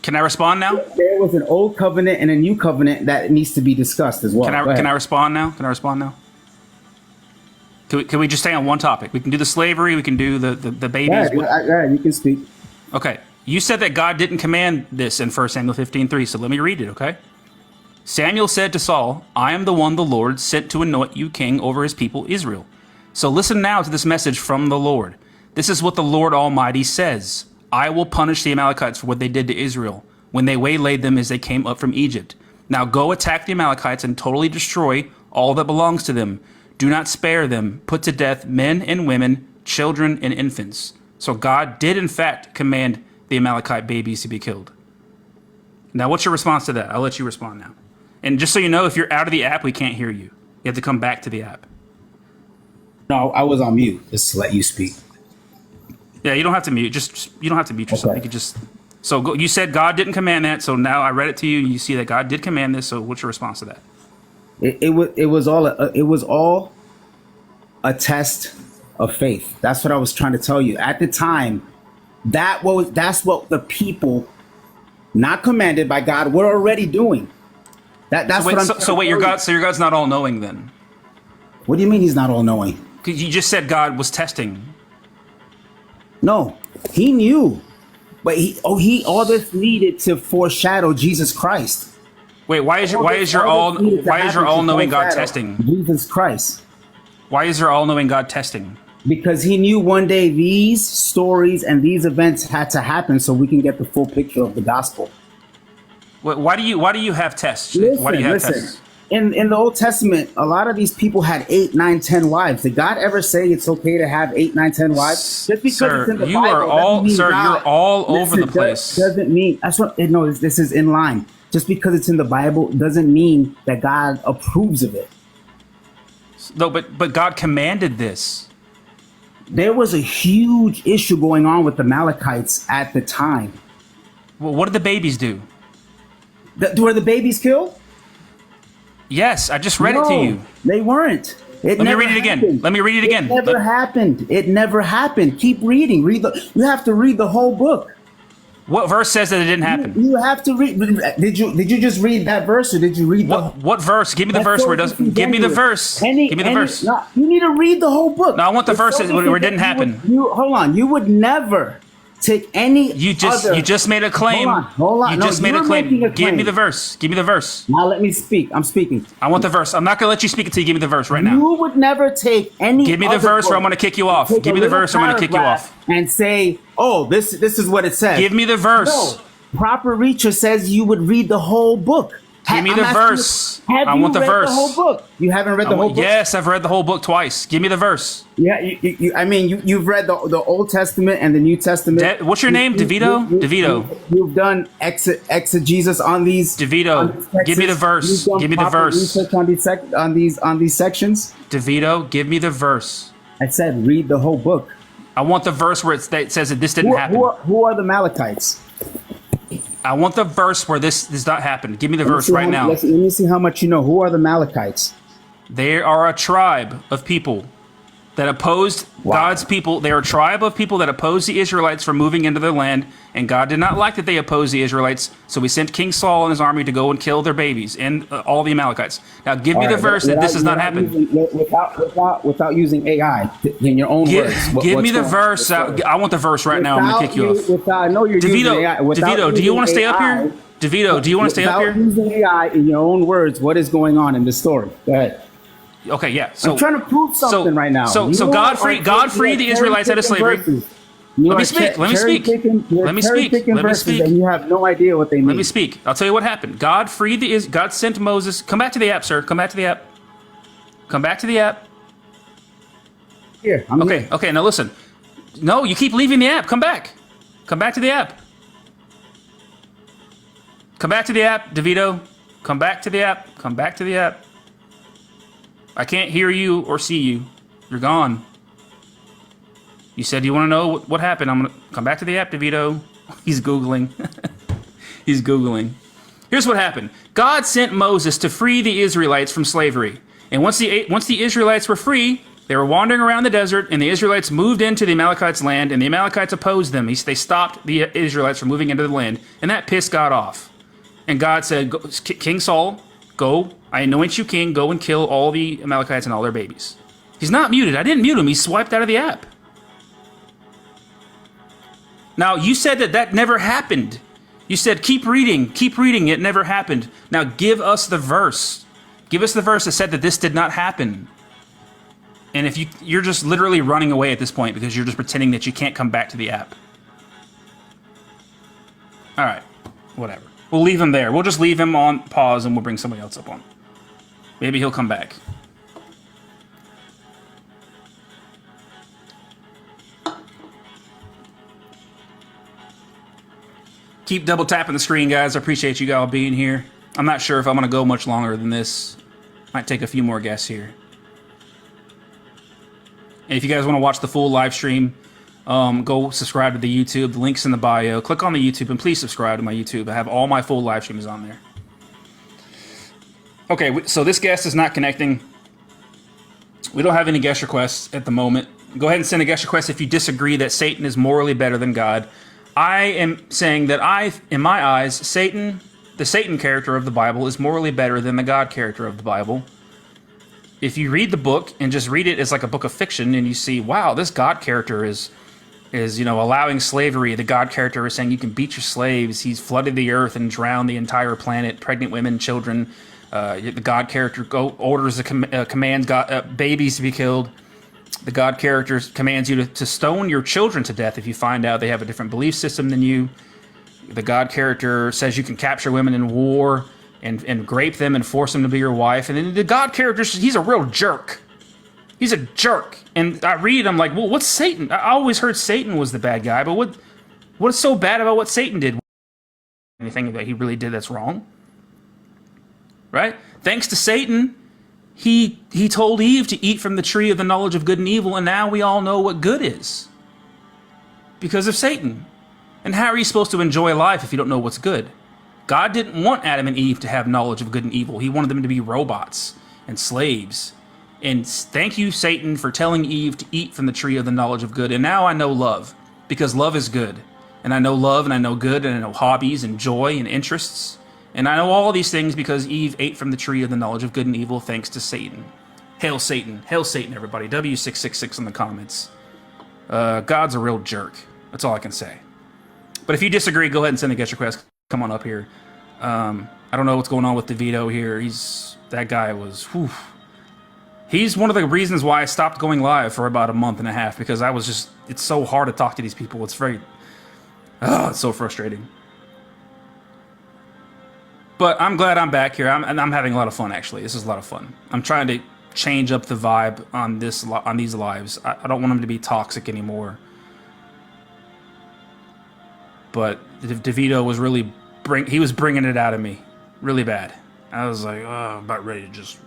Can I respond now? there was an old covenant and a new covenant that needs to be discussed as well. Go Can I ahead. respond now? Can I respond now? Can we just stay on one topic? We can do the slavery. We can do the babies. Yeah, you can speak. Okay. You said that God didn't command this in 1 Samuel 15:3, so let me read it, okay? Samuel said to Saul, I am the one the Lord sent to anoint you king over his people Israel. So listen now to this message from the Lord. This is what the Lord Almighty says. I will punish the Amalekites for what they did to Israel when they waylaid them as they came up from Egypt. Now go attack the Amalekites and totally destroy all that belongs to them. Do not spare them. Put to death men and women, children and infants. So God did in fact command the Amalekite babies to be killed. Now what's your response to that? I'll let you respond now. And just so you know, if you're out of the app, we can't hear you. You have to come back to the app. No, I was on mute just to let you speak. Yeah, you don't have to mute. You don't have to mute yourself. Okay. You could just. So go, you said God didn't command that. So now I read it to you. And you see that God did command this. So what's your response to that? It was all a test of faith. That's what I was trying to tell you at the time. That's what the people, not commanded by God, were already doing. That's what I'm. So wait, your God's not all knowing then? What do you mean he's not all knowing? Because you just said God was testing. No, he knew, but he all this needed to foreshadow Jesus Christ. Wait, why is your all knowing God testing? Jesus Christ. Why is your all knowing God testing? Because he knew one day these stories and these events had to happen so we can get the full picture of the gospel. Why do you have tests? Listen, Why do you have tests? In the Old Testament, a lot of these people had 8, 9, 10 wives. Did God ever say it's okay to have 8, 9, 10 wives? Just because Sir, it's in the you Bible, are all doesn't mean sir. God- You're all over Listen, the place. Doesn't mean that's what. No, this is in line. Just because it's in the Bible doesn't mean that God approves of it. No, but God commanded this. There was a huge issue going on with the Amalekites at the time. Well, what did the babies do? Were the babies killed? Yes, I just read it to No, you. They weren't. Let me read it again. Let me read it again. It never happened. It never happened. Keep reading. You have to read the whole book. What verse says that it didn't happen? You have to read. Did you just read that verse, or did you read what verse? Give me the verse where it doesn't. Give me the verse. Give me the verse. No, you need to read the whole book. No, I want the verse where it didn't happen. Hold on. You would never take any. You just made a claim. Hold on. You No, just made a you're claim. making a Give me claim. the verse. Give me the verse. Now let me speak. I'm speaking. I want the verse. I'm not gonna let you speak until you give me the verse right now. You would never take any. Give me the other verse, or book, I'm gonna kick you off. take Give a me the little verse, or I'm gonna kick you paragraph off. and say, "Oh, this is what it says." Give me the verse. No, proper reacher says you would read the whole book. Give me I'm the asking verse. you, have I you want the read verse. the whole book? You haven't read the whole book? Yes, I've read the whole book twice. Give me the verse. Yeah, you've read the Old Testament and the New Testament. What's your name? DeVito? DeVito. You've done exegesis on these. DeVito, give me the verse. Give me the verse. Research on these sections. DeVito, give me the verse. I said read the whole book. I want the verse where it says that this didn't happen. Who are the Amalekites? I want the verse where this does not happen. Give me the verse right now. Let me see how much you know. Who are the Amalekites? They are a tribe of people that opposed God's people. They are a tribe of people that opposed the Israelites from moving into their land, and God did not like that they opposed the Israelites, so he sent King Saul and his army to go and kill their babies and all the Amalekites. Now give me the verse that this does not happen. Without using AI, in your own words. Give me the verse. I want the verse right now. I'm going to kick you off. I know you're using AI. DeVito, do you want to stay up here? DeVito, do you want to stay up Without here? using AI in your own words, what is going on in this story? Go ahead. Okay, yeah. So I'm trying to prove something right now. So You God are freed the Israelites out of slavery. Let me speak. Let me speak. Let me speak. Let me speak. And you have no idea what they mean. Let me speak. I'll tell you what happened. God sent Moses. Come back to the app, sir. Come back to the app. Come back to the app. Here. Okay. Now listen. No, you keep leaving the app. Come back. Come back to the app. Come back to the app, DeVito. Come back to the app. Come back to the app. I can't hear you or see you. You're gone. You said you want to know what happened. I'm going to come back to the app, DeVito. He's Googling. He's Googling. Here's what happened. God sent Moses to free the Israelites from slavery. And once the Israelites were free, they were wandering around the desert, and the Israelites moved into the Amalekites' land, and the Amalekites opposed them. They stopped the Israelites from moving into the land, and that pissed God off. And God said, King Saul, go, I anoint you king, go and kill all the Amalekites and all their babies. He's not muted. I didn't mute him. He swiped out of the app. Now, you said that never happened. You said, keep reading, it never happened. Now, give us the verse. Give us the verse that said that this did not happen. And if you're just literally running away at this point because you're just pretending that you can't come back to the app. All right, whatever. We'll leave him there. We'll just leave him on pause and we'll bring somebody else up on. Maybe he'll come back. Keep double tapping the screen, guys. I appreciate you all being here. I'm not sure if I'm going to go much longer than this. Might take a few more guests here. And if you guys want to watch the full live stream, go subscribe to the YouTube. The link's in the bio. Click on the YouTube and please subscribe to my YouTube. I have all my full live streams on there. Okay, so this guest is not connecting. We don't have any guest requests at the moment. Go ahead and send a guest request if you disagree that Satan is morally better than God. I am saying that in my eyes, the Satan character of the Bible is morally better than the God character of the Bible. If you read the book and just read it as like a book of fiction and you see, wow, this God character is allowing slavery. The God character is saying you can beat your slaves. He's flooded the earth and drowned the entire planet, pregnant women, children. The God character orders commands babies to be killed. The God character commands you to stone your children to death if you find out they have a different belief system than you. The God character says you can capture women in war and grape them and force them to be your wife. And then the God character, he's a real jerk. He's a jerk. And I read, I'm like, well, what's Satan? I always heard Satan was the bad guy, but what's so bad about what Satan did? Anything that he really did that's wrong? Right? Thanks to Satan, he told Eve to eat from the tree of the knowledge of good and evil, and now we all know what good is. Because of Satan. And how are you supposed to enjoy life if you don't know what's good? God didn't want Adam and Eve to have knowledge of good and evil. He wanted them to be robots and slaves. And thank you, Satan, for telling Eve to eat from the tree of the knowledge of good. And now I know love, because love is good. And I know love, and I know good, and I know hobbies and joy and interests. And I know all these things because Eve ate from the tree of the knowledge of good and evil thanks to Satan. Hail Satan. Hail Satan, everybody. W666 in the comments. God's a real jerk. That's all I can say. But if you disagree, go ahead and send a guest request. Come on up here. I don't know what's going on with DeVito here. That guy was... Whew. He's one of the reasons why I stopped going live for about a month and a half, because it's so hard to talk to these people. It's it's so frustrating. But I'm glad I'm back here. I'm having a lot of fun, actually. This is a lot of fun. I'm trying to change up the vibe on these lives. I don't want them to be toxic anymore. But DeVito was really bringing it out of me really bad. I was like, I'm about ready to just...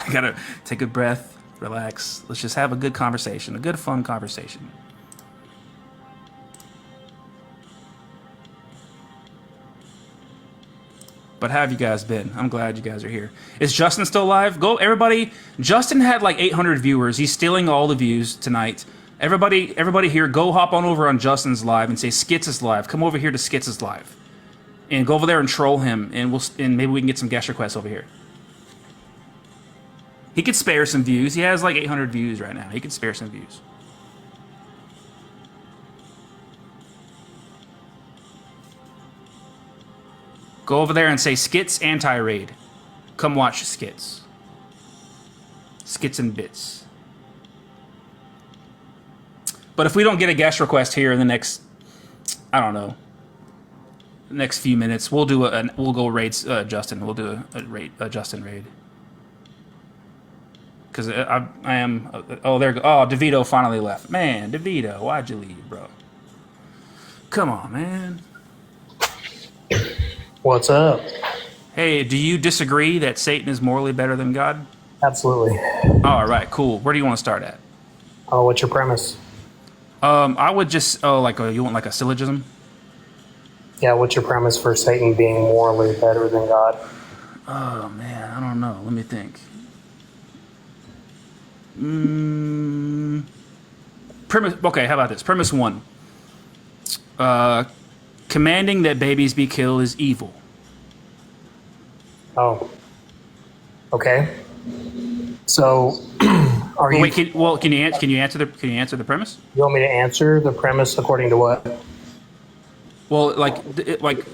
I gotta take a breath, relax. Let's just have a good conversation, a good, fun conversation. But how have you guys been? I'm glad you guys are here. Is Justin still alive? Go, everybody. Justin had like 800 viewers. He's stealing all the views tonight. Everybody here, go hop on over on Justin's live and say Skits is live. Come over here to Skits is live, and go over there and troll him, and maybe we can get some guest requests over here. He could spare some views. He has like 800 views right now. He could spare some views. Go over there and say Skits anti-raid. Come watch Skits. Skits and Bits. But if we don't get a guest request here in the next, I don't know, next few minutes, we'll go raid Justin. We'll do a Justin raid. Because I am. DeVito finally left. Man, DeVito, why'd you leave, bro? Come on, man. What's up? Hey, do you disagree that Satan is morally better than God? Absolutely. All right, cool. Where do you want to start at? Oh, what's your premise? I would just you want like a syllogism? Yeah, what's your premise for Satan being morally better than God? Oh man, I don't know. Let me think. Premise. Okay, how about this? Premise 1. Commanding that babies be killed is evil. Oh. Okay. So, Wait, can you answer the premise? You want me to answer the premise according to what? Well, like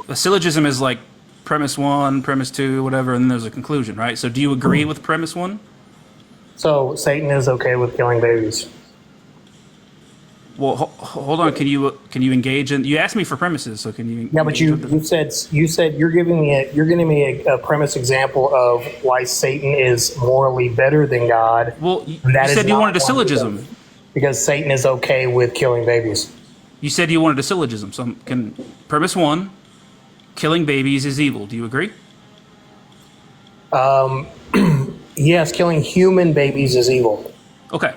a syllogism is like premise 1, premise 2, whatever, and then there's a conclusion, right? So, do you agree with premise 1? So, Satan is okay with killing babies. Well, hold on. Can you engage in? You asked me for premises, so can you? Yeah, but you said you're giving me a premise example of why Satan is morally better than God. Well, you said you wanted a syllogism because Satan is okay with killing babies. You said you wanted a syllogism. So premise 1, killing babies is evil. Do you agree? Yes, killing human babies is evil. Okay.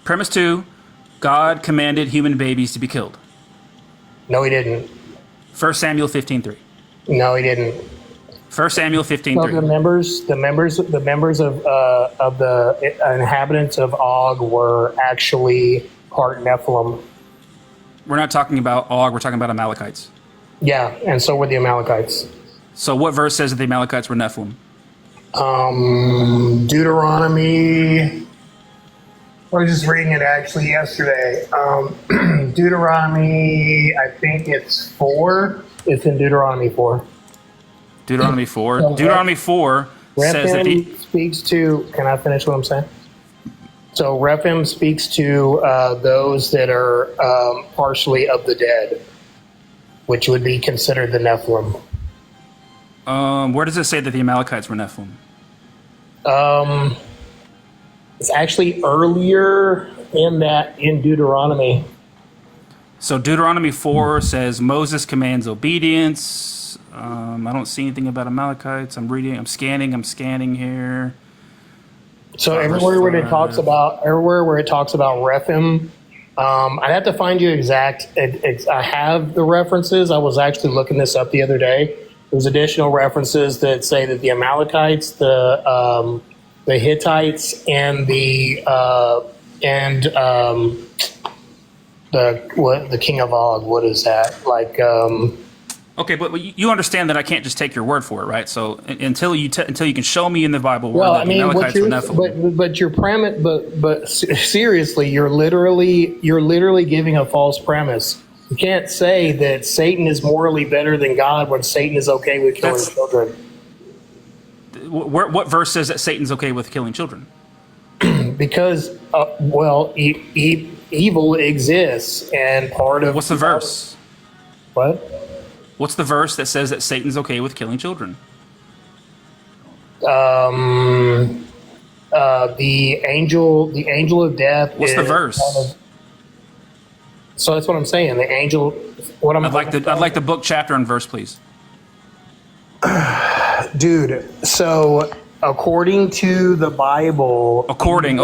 Premise 2. God commanded human babies to be killed. No, he didn't. 1 Samuel 15:3. No, he didn't. 1 Samuel 15:3. So the members of the inhabitants of Og were actually part Nephilim. We're not talking about Og. We're talking about Amalekites. Yeah, and so were the Amalekites. So what verse says that the Amalekites were Nephilim? Deuteronomy. I was just reading it actually yesterday. Deuteronomy, I think it's 4. It's in Deuteronomy 4. Deuteronomy 4. So Deuteronomy 4 says that speaks to. Can I finish what I'm saying? So Rephaim speaks to those that are partially of the dead, which would be considered the Nephilim. Where does it say that the Amalekites were Nephilim? It's actually earlier in Deuteronomy. So Deuteronomy 4 says Moses commands obedience. I don't see anything about Amalekites. I'm scanning here. So everywhere where it talks about Rephaim, I'd have to find you exact. I have the references. I was actually looking this up the other day. There's additional references that say that the Amalekites, the Hittites, and the king of Og. What is that like? Okay, but you understand that I can't just take your word for it, right? So until you can show me in the Bible where the Amalekites were Nephilim. But your premise, but seriously, you're literally giving a false premise. You can't say that Satan is morally better than God when Satan is okay with killing children. What verse says that Satan's okay with killing children? Because, evil exists, and part of... What's the verse? What? What's the verse that says that Satan's okay with killing children? The angel of death. What's the verse? So that's what I'm saying. The angel... I'd like the book, chapter, and verse, please. Dude, so according to the Bible, according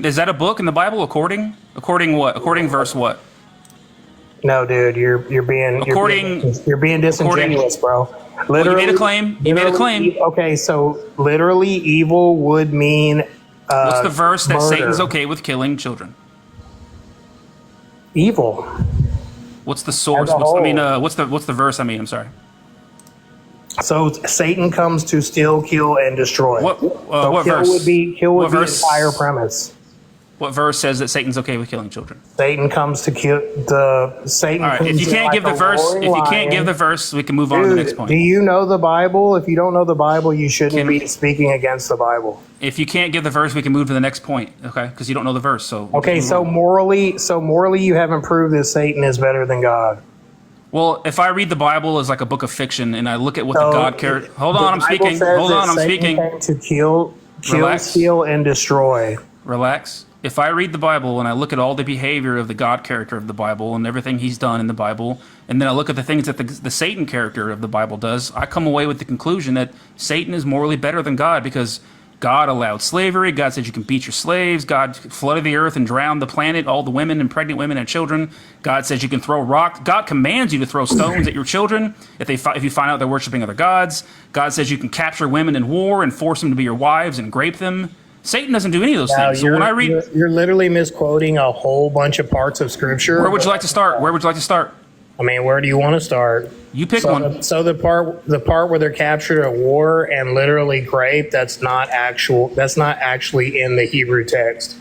is that a book in the Bible? According what? According verse what? No, dude, you're being disingenuous, bro. Literally, well, you made a claim. Okay, so literally, evil would mean. What's the verse that murder. Satan's okay with killing children? Evil. What's the source? What's the verse? I'm sorry. So Satan comes to steal, kill, and destroy. What verse? Kill would be the entire premise. What verse says that Satan's okay with killing children? Satan comes to kill Satan. All right. comes If you in can't like give the a verse, roaring if you can't give lion. the verse, we can move on to the next Dude, point. do you know the Bible? If you don't know the Bible, you shouldn't be speaking against the Bible. If you can't give the verse, we can move to the next point. Okay, because you don't know the verse. So we Okay, can move so on. morally, you haven't proved that Satan is better than God. Well, if I read the Bible as like a book of fiction and I look at what the So, God character. Hold the on, I'm Bible speaking. says Hold that on, I'm Satan speaking. came to kill, Relax. steal, and destroy. Relax. If I read the Bible and I look at all the behavior of the God character of the Bible and everything he's done in the Bible, and then I look at the things that the Satan character of the Bible does, I come away with the conclusion that Satan is morally better than God because God allowed slavery. God said you can beat your slaves. God flooded the earth and drowned the planet, all the women and pregnant women and children. God says you can throw rocks. God commands you to throw stones at your children if you find out they're worshiping other gods. God says you can capture women in war and force them to be your wives and grape them. Satan doesn't do any of those Now, things. So when I read, you're literally misquoting a whole bunch of parts of Scripture. where would you like to start? Where would you like to start? I mean, where do you want to start? You pick one. So the part where they're captured at war and literally grape, that's not actually in the Hebrew text.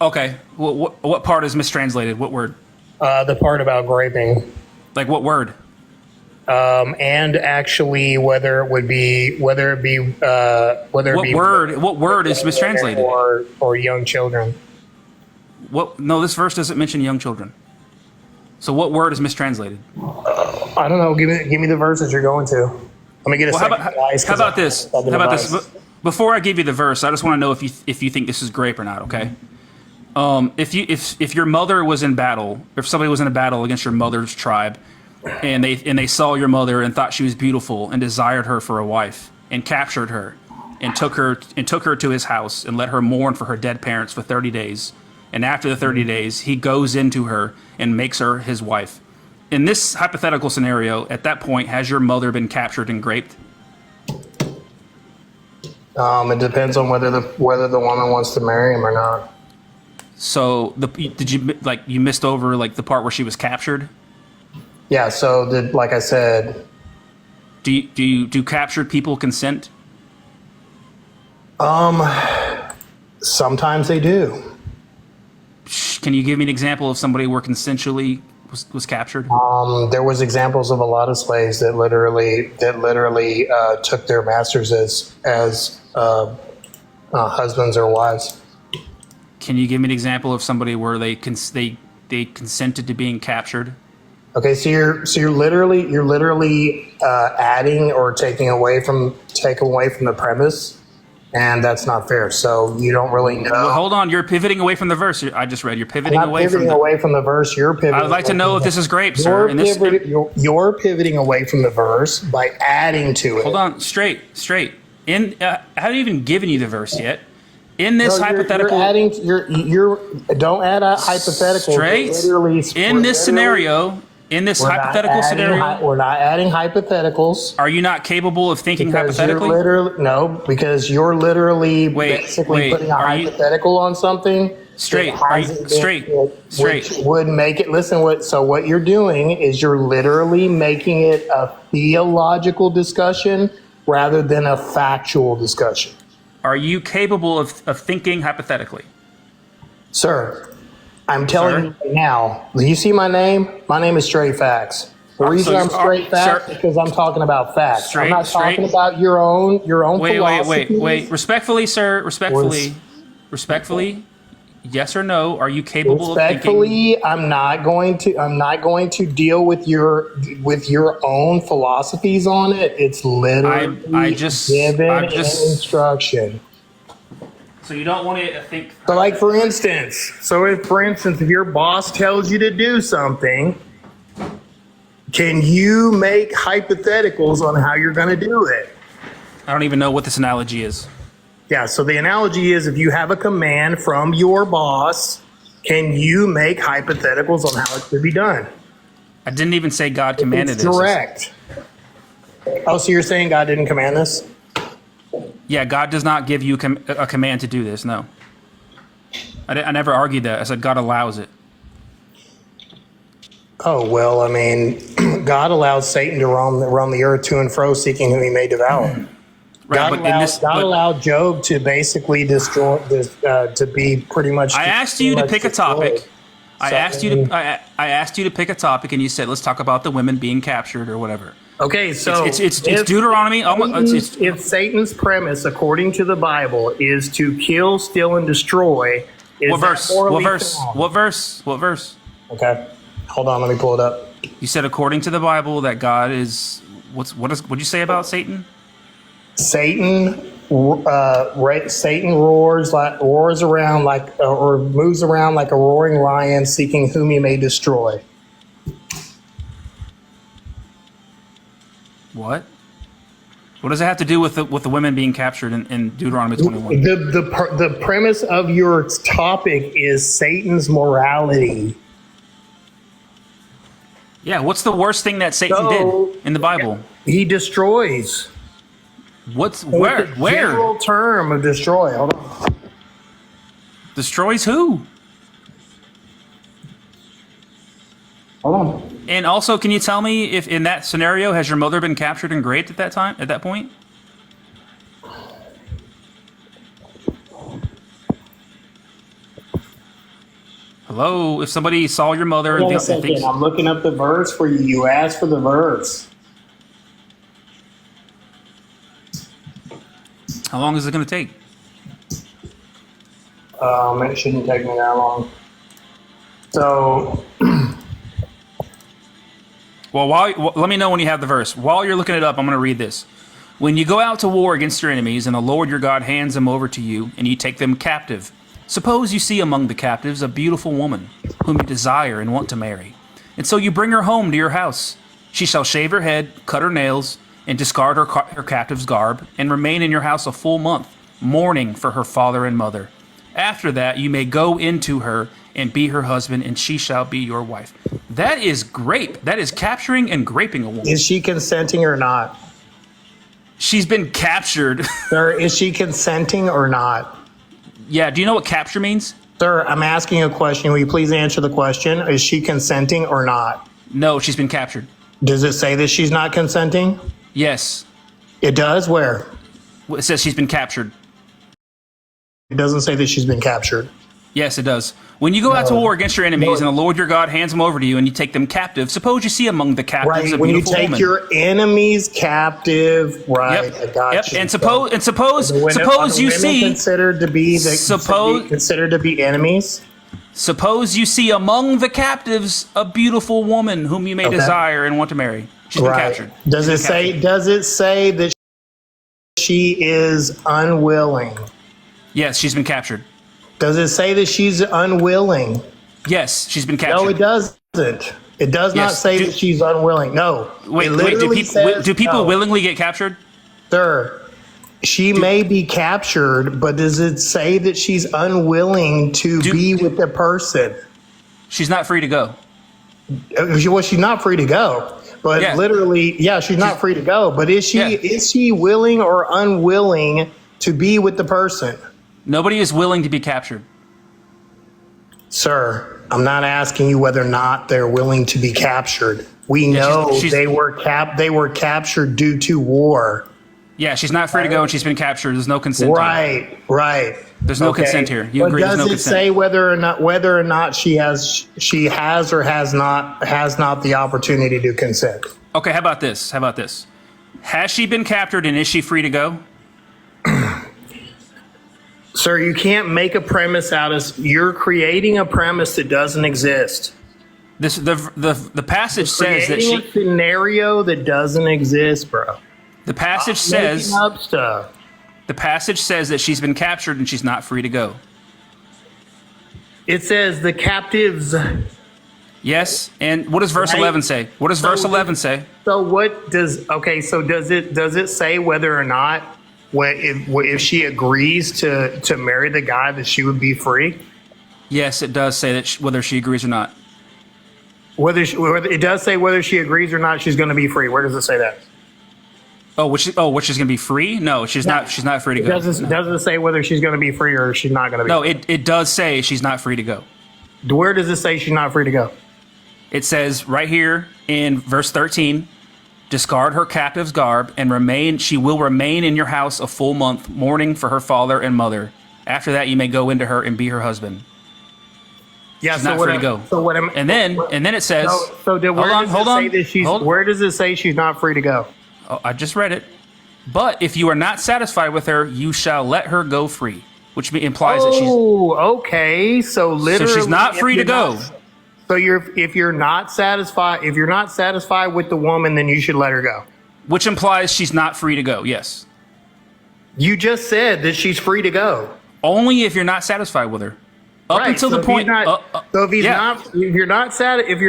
Okay. Well, what part is mistranslated? What word? The part about graping. Like what word? And actually, whether it be What word is mistranslated? Or young children. What? No, this verse doesn't mention young children. So what word is mistranslated? I don't know. Give me the verses you're going to. Let me get a second. How about this? How about this? Before I give you the verse, I just want to know if you think this is grape or not. Okay. If your mother was in battle, if somebody was in a battle against your mother's tribe, and they saw your mother and thought she was beautiful and desired her for a wife and captured her and took her to his house and let her mourn for her dead parents for 30 days. And after the 30 days, he goes into her and makes her his wife. In this hypothetical scenario, at that point, has your mother been captured and graped? It depends on whether the woman wants to marry him or not. So you missed over like the part where she was captured? Yeah. So like I said, do captured people consent? Sometimes they do. Can you give me an example of somebody where consensually was captured? There was examples of a lot of slaves that literally took their masters as husbands or wives. Can you give me an example of somebody where they consented to being captured? Okay, so you're literally adding or taking away from the premise, and that's not fair. So you don't really know. Well, hold on, you're pivoting away from the verse I just read. You're pivoting I'm not away pivoting from away from the verse. You're pivoting. I would like to know if this is grape, sir. You're pivoting away from the verse by adding to it. Hold on, straight. I haven't even given you the verse yet. In this hypothetical, don't add a hypothetical. Straight. In this scenario. In this hypothetical scenario, we're not adding hypotheticals. Are you not capable of thinking hypothetically? Because you're literally basically putting a hypothetical on something. Straight. Which would make it. So what you're doing is you're literally making it a theological discussion rather than a factual discussion. Are you capable of thinking hypothetically? Sir, I'm telling you right now, do you see my name? My name is Straight Facts. The reason I'm Straight Facts is because I'm talking about facts. I'm not talking about your own philosophy. Wait. Respectfully, sir. Respectfully. Yes or no? Are you capable of thinking? Respectfully, I'm not going to deal with your own philosophies on it. It's literally given instruction. So you don't want to think. So, like for instance, if your boss tells you to do something, can you make hypotheticals on how you're going to do it? I don't even know what this analogy is. Yeah. So the analogy is if you have a command from your boss, can you make hypotheticals on how it should be done? I didn't even say God commanded this. It's direct. Oh, so you're saying God didn't command this? Yeah, God does not give you a command to do this. No, I never argued that. I said God allows it. Oh well, I mean, God allows Satan to roam the earth to and fro, seeking whom he may devour. God allowed Job to basically destroy this, to be pretty much. I asked you to pick a topic. I asked you to pick a topic, and you said, "Let's talk about the women being captured or whatever." Okay, so it's Deuteronomy. If Satan's premise, according to the Bible, is to kill, steal, and destroy, what verse? What verse? Okay, hold on. Let me pull it up. You said according to the Bible that God is what'd you say about Satan? Satan roars around like or moves around like a roaring lion, seeking whom he may destroy. What? What does it have to do with the women being captured in Deuteronomy 21? The premise of your topic is Satan's morality. Yeah, what's the worst thing that Satan did in the Bible? He destroys. Where? General term of destroy. Hold on. Destroys who? Hold on. And also, can you tell me if in that scenario has your mother been captured and raped at that point? Hello, if somebody saw your mother, Hold on a second. I'm looking up the verse for you. You asked for the verse. How long is it going to take? It shouldn't take me that long. So, well, let me know when you have the verse. While you're looking it up, I'm going to read this. When you go out to war against your enemies, and the Lord your God hands them over to you, and you take them captive, suppose you see among the captives a beautiful woman, whom you desire and want to marry. And so you bring her home to your house. She shall shave her head, cut her nails, and discard her captive's garb, and remain in your house a full month, mourning for her father and mother. After that you may go into her and be her husband, and she shall be your wife. That is grape. That is capturing and graping a woman. Is she consenting or not? She's been captured. Sir, is she consenting or not? Yeah, do you know what capture means? Sir, I'm asking a question. Will you please answer the question? Is she consenting or not? No, she's been captured. Does it say that she's not consenting? Yes. It does? Where? It says she's been captured. It doesn't say that she's been captured. Yes, it does. When you go out to war against your enemies, and the Lord your God hands them over to you, and you take them captive, suppose you see among the captives a when you beautiful take woman. your enemies captive, right? Yep. I got Yep. you. And suppose you see considered to be considered to be enemies. Suppose you see among the captives a beautiful woman whom you may desire and want to marry. She's been captured. Does it say that she is unwilling? Yes, she's been captured. Does it say that she's unwilling? Yes, she's been captured. No, it doesn't. It does not say that she's unwilling. No. Wait, do people willingly get captured? Sir, she may be captured, but does it say that she's unwilling to be with the person? She's not free to go. Well, she's not free to go. But literally, she's not free to go. But is she willing or unwilling to be with the person? Nobody is willing to be captured. Sir, I'm not asking you whether or not they're willing to be captured. We know they were captured due to war. Yeah, she's not free to go, and she's been captured. There's no consent. Right. There's no consent here. You agree? There's no consent. Does it say whether or not she has or has not the opportunity to consent? Okay, how about this? Has she been captured, and is she free to go? Sir, you can't make a premise you're creating a premise that doesn't exist. The passage says that a scenario that doesn't exist, bro. The passage says making up stuff. The passage says that she's been captured and she's not free to go. It says the captives. Yes, and what does verse 11 say? What does verse 11 say? So what does does it say whether or not if she agrees to marry the guy that she would be free? Yes, it does say that whether she agrees or not. It does say whether she agrees or not, she's going to be free. Where does it say that? Which she's going to be free? No, she's not. She's not free to go. Doesn't say whether she's going to be free or she's not going to be. No, it does say she's not free to go. Where does it say she's not free to go? It says right here in verse 13, discard her captive's garb, and she will remain in your house a full month, mourning for her father and mother. After that, you may go into her and be her husband. Yeah, she's not free to go. And then it says, where does it say she's not free to go? Oh, I just read it. But if you are not satisfied with her, you shall let her go free, which implies that she's. Oh, okay. So literally, so she's not free to go. So if you're not satisfied with the woman, then you should let her go. Which implies she's not free to go. Yes. You just said that she's free to go. Only if you're not satisfied with her. Up until the point. If you're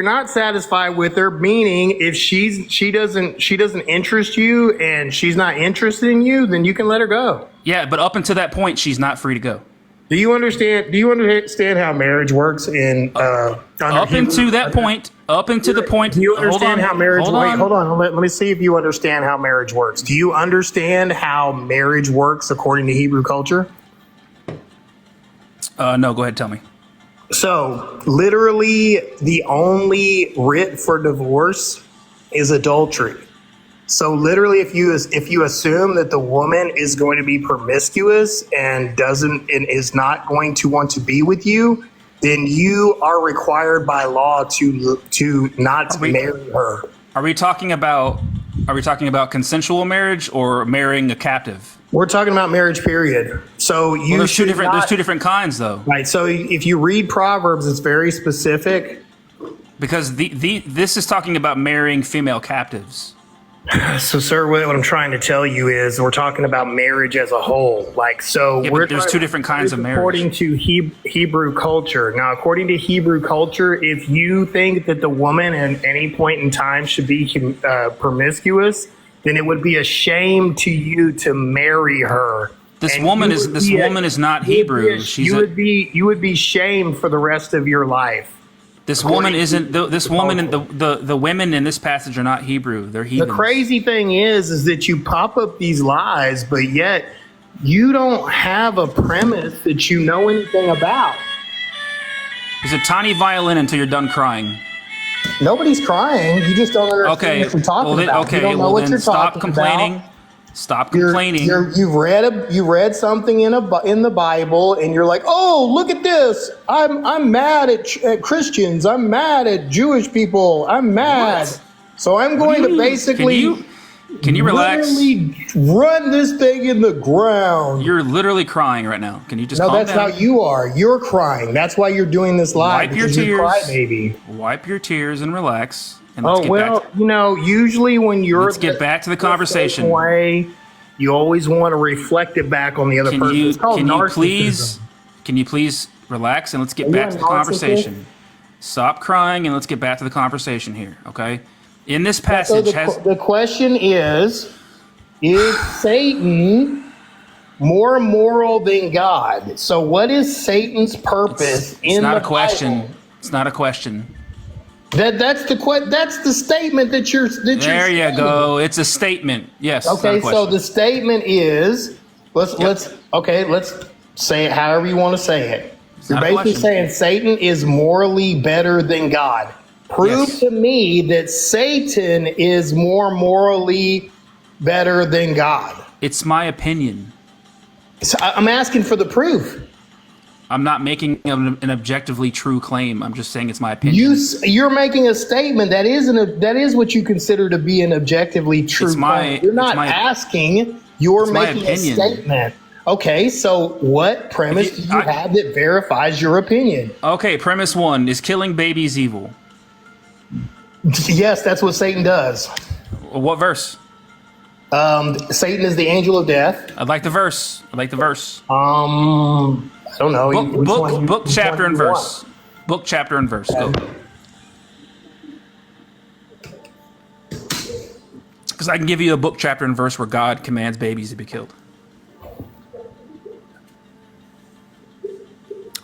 not satisfied with her, meaning if she doesn't interest you and she's not interested in you, then you can let her go. Yeah, but up until that point, she's not free to go. Do you understand how marriage works in up into the point? Do you understand how marriage works? Hold on. Let me see if you understand how marriage works. Do you understand how marriage works according to Hebrew culture? No, go ahead, tell me. So, literally, the only writ for divorce is adultery. So, literally, if you assume that the woman is going to be promiscuous and is not going to want to be with you, then you are required by law to not marry her. Are we talking about consensual marriage or marrying a captive? We're talking about marriage, period. So there's two different kinds, though. Right. So if you read Proverbs, it's very specific. Because this is talking about marrying female captives. So, sir, what I'm trying to tell you is we're talking about marriage as a whole. There's two different kinds of marriage. According to Hebrew culture. Now, according to Hebrew culture, if you think that the woman at any point in time should be promiscuous, then it would be a shame to you to marry her. This woman is not Hebrew. You would be shamed for the rest of your life. This woman isn't. This woman and the women in this passage are not Hebrew. They're heathens. The crazy thing is that you pop up these lies, but yet you don't have a premise that you know anything about. There's a tiny violin until you're done crying. Nobody's crying. You just don't understand what you're talking about. You don't know what you're stop talking complaining. about. Stop complaining. You read something in the Bible, and you're like, "Oh, look at this! I'm mad at Christians. I'm mad at Jewish people. I'm mad." What? So I'm going to basically. Can you relax? Literally run this thing in the ground. You're literally crying right now. Can you just? No, calm that's down? how you are. You're crying. That's why you're doing this live. Wipe your tears, baby. Wipe your tears and relax. And let's usually when you're let's get back to the conversation. Way, you always want to reflect it back on the other person. It's called narcissism. Can you please relax and let's get back to the conversation? Stop crying and let's get back to the conversation here, okay? In this passage, the question is Satan more moral than God? So, what is Satan's purpose in the Bible? It's not a question. That's the statement that you're. There you go. It's a statement. Yes. Okay, so the statement is let's say it however you want to say it. You're basically saying Satan is morally better than God. Prove to me that Satan is more morally better than God. It's my opinion. So I'm asking for the proof. I'm not making an objectively true claim. I'm just saying it's my opinion. You're making a statement that is what you consider to be an objectively true claim. You're not asking. You're making a statement. Okay, so what premise do you have that verifies your opinion? Okay, premise one is killing babies evil. Yes, that's what Satan does. What verse? Satan is the angel of death. I'd like the verse. I don't know. Book, chapter, and verse. Book, chapter, and verse. Go. Because I can give you a book, chapter, and verse where God commands babies to be killed.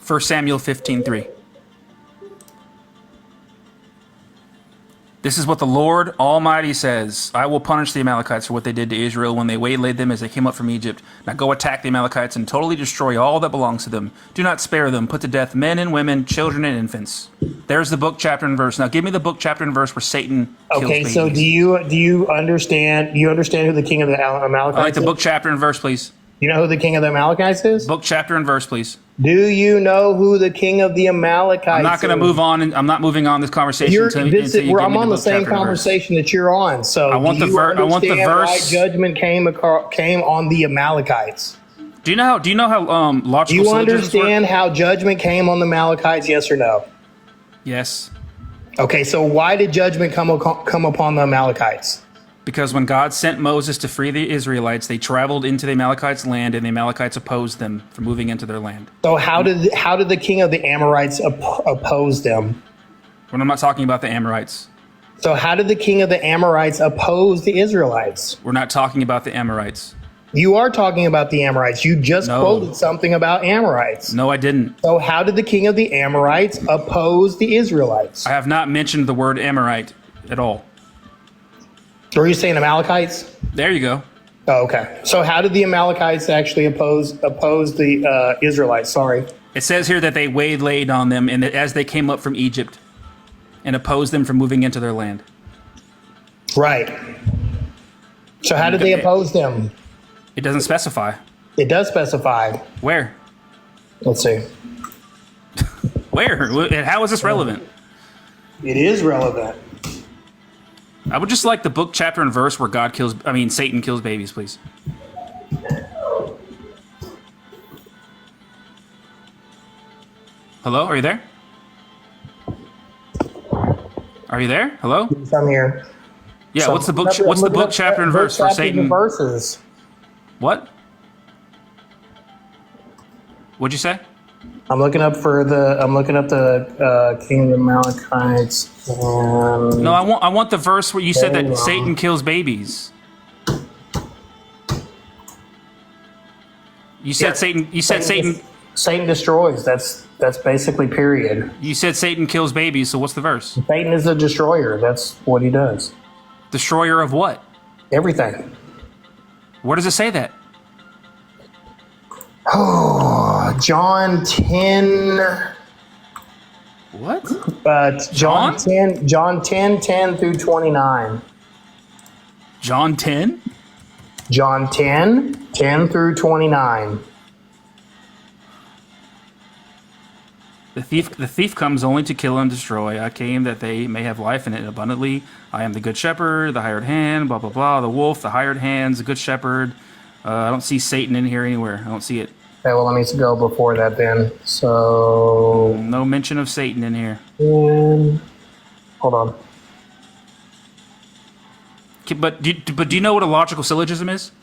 1 Samuel 15:3. This is what the Lord Almighty says. I will punish the Amalekites for what they did to Israel when they waylaid them as they came up from Egypt. Now go attack the Amalekites and totally destroy all that belongs to them. Do not spare them. Put to death men and women, children and infants. There's the book, chapter, and verse. Now give me the book, chapter, and verse where Satan kills babies. So do you understand who the king of the Amalekites is? I'd like the book, chapter, and verse, please. You know who the king of the Amalekites is? Book, chapter, and verse, please. Do you know who the king of the Amalekites is? I'm not going to move on, and I'm not moving on this conversation until you give me I'm on the book, same chapter, and verse. conversation that you're on. So I want the verse. Why judgment came on the Amalekites? Do you know how logical? Do you understand how judgment came on the Amalekites? Yes or no? Yes. Okay, so why did judgment come upon the Amalekites? Because when God sent Moses to free the Israelites, they traveled into the Amalekites' land, and the Amalekites opposed them from moving into their land. So how did the king of the Amorites oppose them? When I'm not talking about the Amorites. So how did the king of the Amorites oppose the Israelites? We're not talking about the Amorites. You are talking about the Amorites. You just quoted something about Amorites. No, I didn't. So how did the king of the Amorites oppose the Israelites? I have not mentioned the word Amorite at all. Were you saying Amalekites? There you go. Oh, okay. So how did the Amalekites actually oppose the Israelites? Sorry. It says here that they waylaid on them and that as they came up from Egypt and opposed them from moving into their land. Right. So how did they oppose them? It doesn't specify. It does specify. Where? Let's see. Where? And how is this relevant? It is relevant. I would just like the book, chapter, and verse where Satan kills babies, please. Hello? Are you there? Are you there? Hello? Yes, I'm here. Yeah, So what's the book, chapter, and verse for Satan? Verses. What? What'd you say? I'm looking up the king of the Amalekites. No, I want the verse where you said that Satan kills babies. You said Satan. You said Satan. Satan destroys. That's basically period. You said Satan kills babies. So what's the verse? Satan is a destroyer. That's what he does. Destroyer of what? Everything. Where does it say that? Oh, John 10. What? John 10 through 29. John 10? John 10 through 29. The thief comes only to kill and destroy. I came that they may have life in it abundantly. I am the good shepherd, the hired hand, blah, blah, blah. The wolf, the hired hands, the good shepherd. I don't see Satan in here anywhere. I don't see it. Okay, well, let me go before that then. So... No mention of Satan in here. Hold on. But do you know what a logical syllogism is?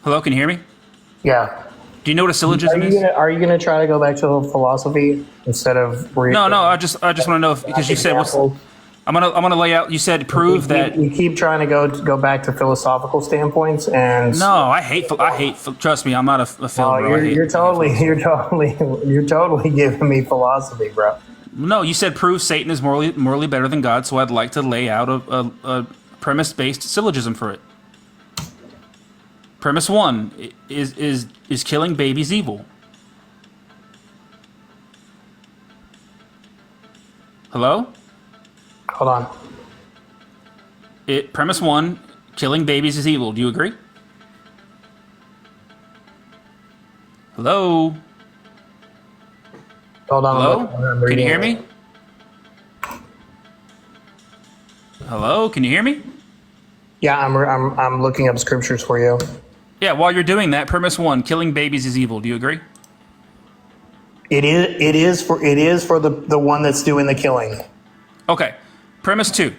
Hello, can you hear me? Yeah. Do you know what a syllogism is? Are you gonna try to go back to philosophy instead of? No. I just want to know because you said I'm gonna lay out. You said prove that you keep trying to go back to philosophical standpoints and. No, I hate. Trust me, I'm not a film. No, you're totally giving me philosophy, bro. No, you said prove Satan is morally better than God, so I'd like to lay out a premise-based syllogism for it. Premise 1 is killing babies evil. Hello? Hold on. Premise 1, killing babies is evil. Do you agree? Hello? Hold on. Hello? Can you hear me? Hello? Can you hear me? Yeah, I'm looking up scriptures for you. Yeah, while you're doing that, premise 1, killing babies is evil. Do you agree? It is for the one that's doing the killing. Okay. Premise 2,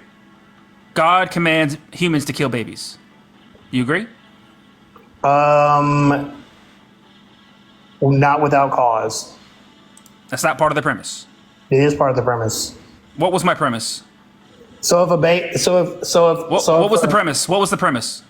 God commands humans to kill babies. You agree? Not without cause. That's not part of the premise. It is part of the premise. What was my premise? What was the premise? What was the premise?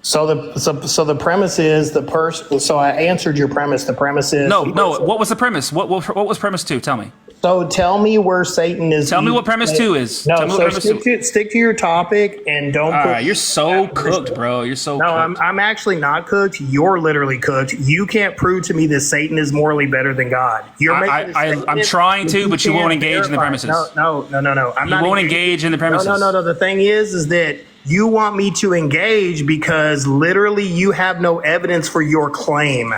So the premise is the person. So I answered your premise. The premise is no. What was the premise? What was premise 2? Tell me. So tell me where Satan is. Tell me what premise 2 is. No, tell me so what premise stick to your topic and don't. You're so cooked, bro. You're so. No, cooked. I'm actually not cooked. You're literally cooked. You can't prove to me that Satan is morally better than God. I'm trying to, but you won't engage in the premises. No. I'm not. You won't engage in the premises. No. The thing is that you want me to engage because literally you have no evidence for your claim.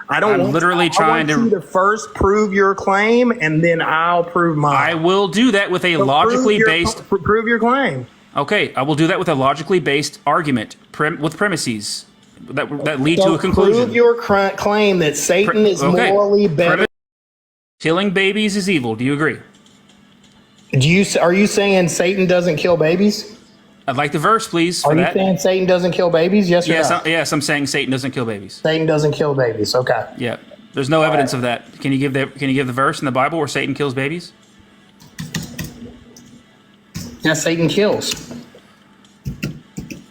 I'm literally trying to. I want you to first prove your claim, and then I'll prove mine. I will do that with a logically based. Prove your claim. Okay, I will do that with a logically based argument with premises that lead to a conclusion. Prove your claim that Satan is morally better. Killing babies is evil. Do you agree? Are you saying Satan doesn't kill babies? I'd like the verse, please. Are you saying Satan doesn't kill babies? Yes or no? Yes, I'm saying Satan doesn't kill babies. Satan doesn't kill babies. Okay. Yeah. There's no evidence of that. Can you give the verse in the Bible where Satan kills babies? Yeah, Satan kills.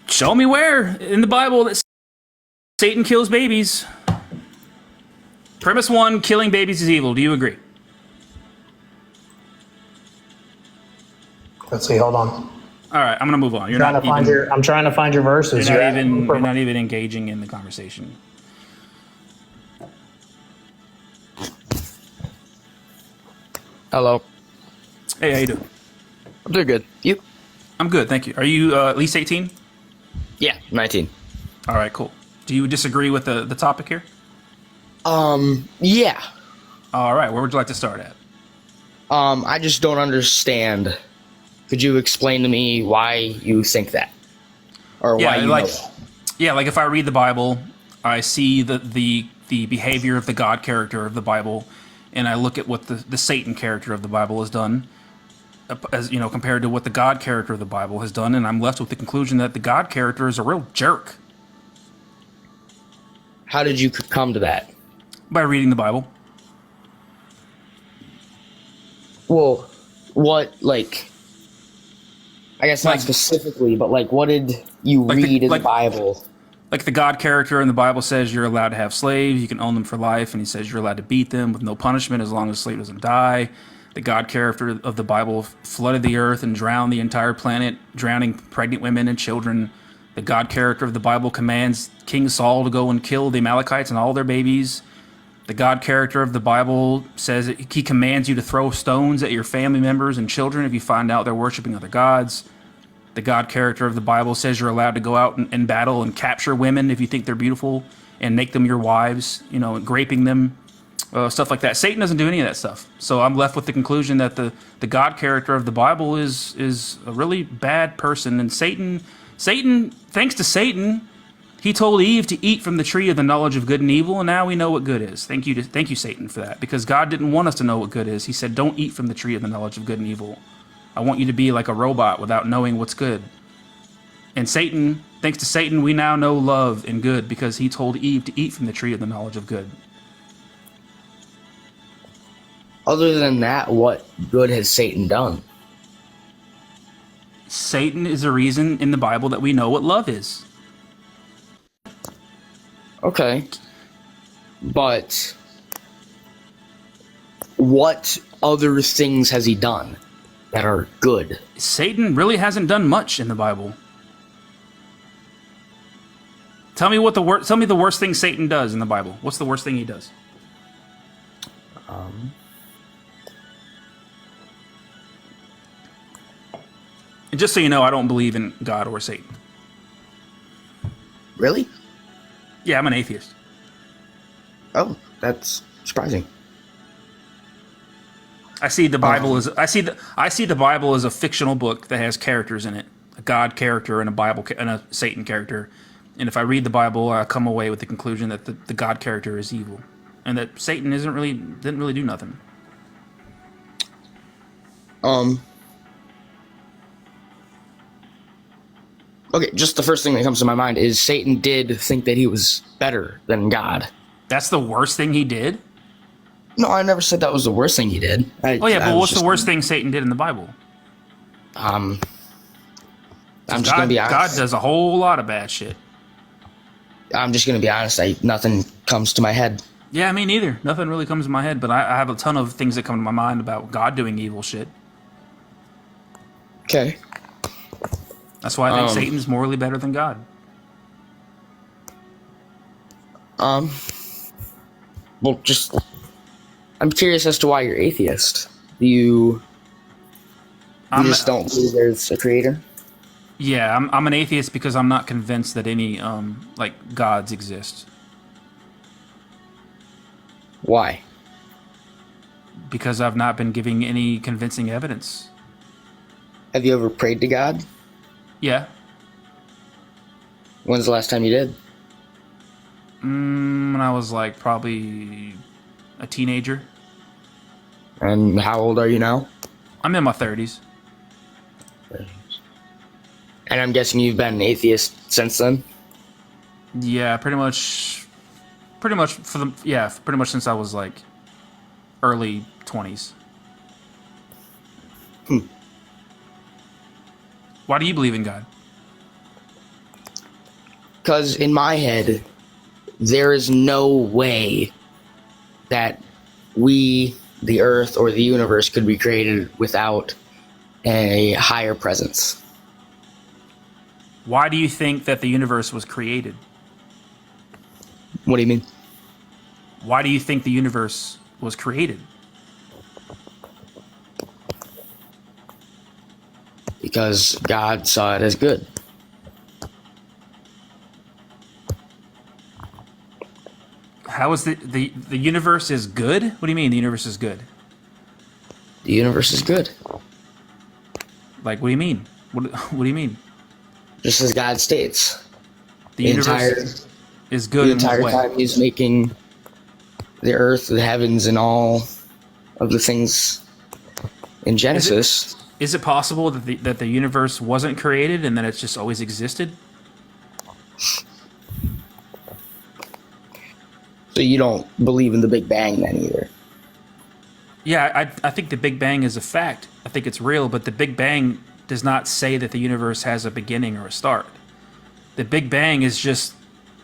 Show me where in the Bible that Satan kills babies. Premise 1, killing babies is evil. Do you agree? Let's see. Hold on. All right, I'm gonna move on. I'm trying to find your verses. You're not even engaging in the conversation. Hello. Hey, how you doing? I'm doing good. You? I'm good, thank you. Are you at least 18? Yeah, 19. All right, cool. Do you disagree with the topic here? Yeah. All right, where would you like to start at? I just don't understand. Could you explain to me why you think that? Or why you know that? Yeah, like if I read the Bible, I see the behavior of the God character of the Bible, and I look at what the Satan character of the Bible has done, as you know, compared to what the God character of the Bible has done, and I'm left with the conclusion that the God character is a real jerk. How did you come to that? By reading the Bible. Well, what, like, I guess not specifically, but like, what did you read in the Bible? Like the God character in the Bible says you're allowed to have slaves, you can own them for life, and he says you're allowed to beat them with no punishment as long as the slave doesn't die. The God character of the Bible flooded the earth and drowned the entire planet, drowning pregnant women and children. The God character of the Bible commands King Saul to go and kill the Amalekites and all their babies. The God character of the Bible says that he commands you to throw stones at your family members and children if you find out they're worshiping other gods. The God character of the Bible says you're allowed to go out and battle and capture women if you think they're beautiful and make them your wives, you know, graping them, stuff like that. Satan doesn't do any of that stuff. So I'm left with the conclusion that the God character of the Bible is a really bad person. And Satan, thanks to Satan, he told Eve to eat from the tree of the knowledge of good and evil, and now we know what good is. Thank you, Satan, for that, because God didn't want us to know what good is. He said, don't eat from the tree of the knowledge of good and evil. I want you to be like a robot without knowing what's good. And Satan, thanks to Satan, we now know love and good because he told Eve to eat from the tree of the knowledge of good. Other than that, what good has Satan done? Satan is a reason in the Bible that we know what love is. Okay. But what other things has he done that are good? Satan really hasn't done much in the Bible. Tell me the worst thing Satan does in the Bible. What's the worst thing he does? And just so you know, I don't believe in God or Satan. Really? Yeah, I'm an atheist. Oh, that's surprising. I see the Bible as the Bible as a fictional book that has characters in it, a God character and a Satan character. And if I read the Bible, I come away with the conclusion that the God character is evil, and that Satan didn't really do nothing. Okay, just the first thing that comes to my mind is Satan did think that he was better than God. That's the worst thing he did? No, I never said that was the worst thing he did. But what's the worst thing Satan did in the Bible? I'm just gonna be honest. God does a whole lot of bad shit. I'm just gonna be honest. Nothing comes to my head. Yeah, me neither. Nothing really comes to my head, but I have a ton of things that come to my mind about God doing evil shit. Okay. That's why I think Satan's morally better than God. Well, I'm curious as to why you're atheist. You just don't believe there's a creator? Yeah, I'm an atheist because I'm not convinced that any like gods exist. Why? Because I've not been giving any convincing evidence. Have you ever prayed to God? Yeah. When's the last time you did? When I was like probably a teenager. And how old are you now? I'm in my 30s. And I'm guessing you've been an atheist since then? Yeah, pretty much pretty much since I was like early 20s. Why do you believe in God? Because in my head, there is no way that we, the earth, or the universe could be created without a higher presence. Why do you think that the universe was created? What do you mean? Why do you think the universe was created? Because God saw it as good. How is the universe is good? What do you mean the universe is good? The universe is good. Like, what do you mean? What do you mean? Just as God states. The universe is good the in what entire way? time He's making the earth, the heavens, and all of the things in Genesis. Is it possible that the universe wasn't created and that it's just always existed? So you don't believe in the Big Bang then either? Yeah, I think the Big Bang is a fact. I think it's real, but the Big Bang does not say that the universe has a beginning or a start. The Big Bang is just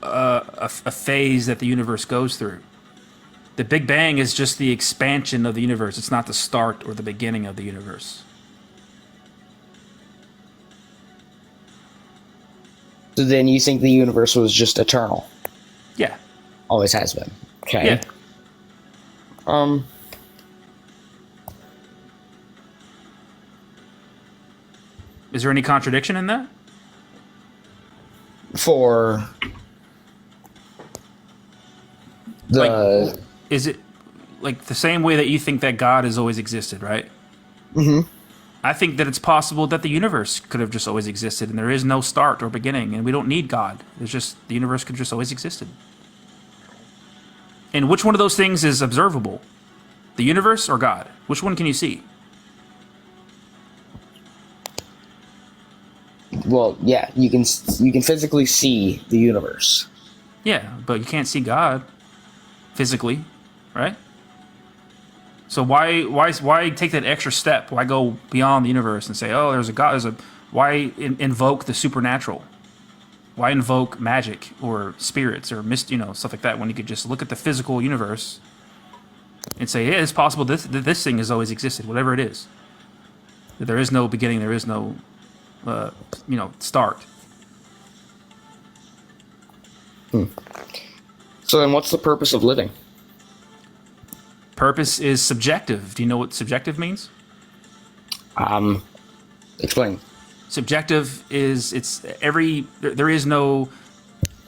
a phase that the universe goes through. The Big Bang is just the expansion of the universe. It's not the start or the beginning of the universe. So then you think the universe was just eternal? Yeah. Always has been. Okay. Yeah. Is there any contradiction in that? For the... Is it like the same way that you think that God has always existed, right? Mm-hmm. I think that it's possible that the universe could have just always existed and there is no start or beginning and we don't need God. There's just, the universe could just always existed. And which one of those things is observable? The universe or God? Which one can you see? Well, yeah, you can physically see the universe. Yeah, but you can't see God physically, right? So why take that extra step? Why go beyond the universe and say, oh, there's a God? Why invoke the supernatural? Why invoke magic or spirits or stuff like that when you could just look at the physical universe and say, yeah, it's possible that this thing has always existed, whatever it is. That there is no beginning, there is no start. So then what's the purpose of living? Purpose is subjective. Do you know what subjective means? Explain. Subjective is there is no.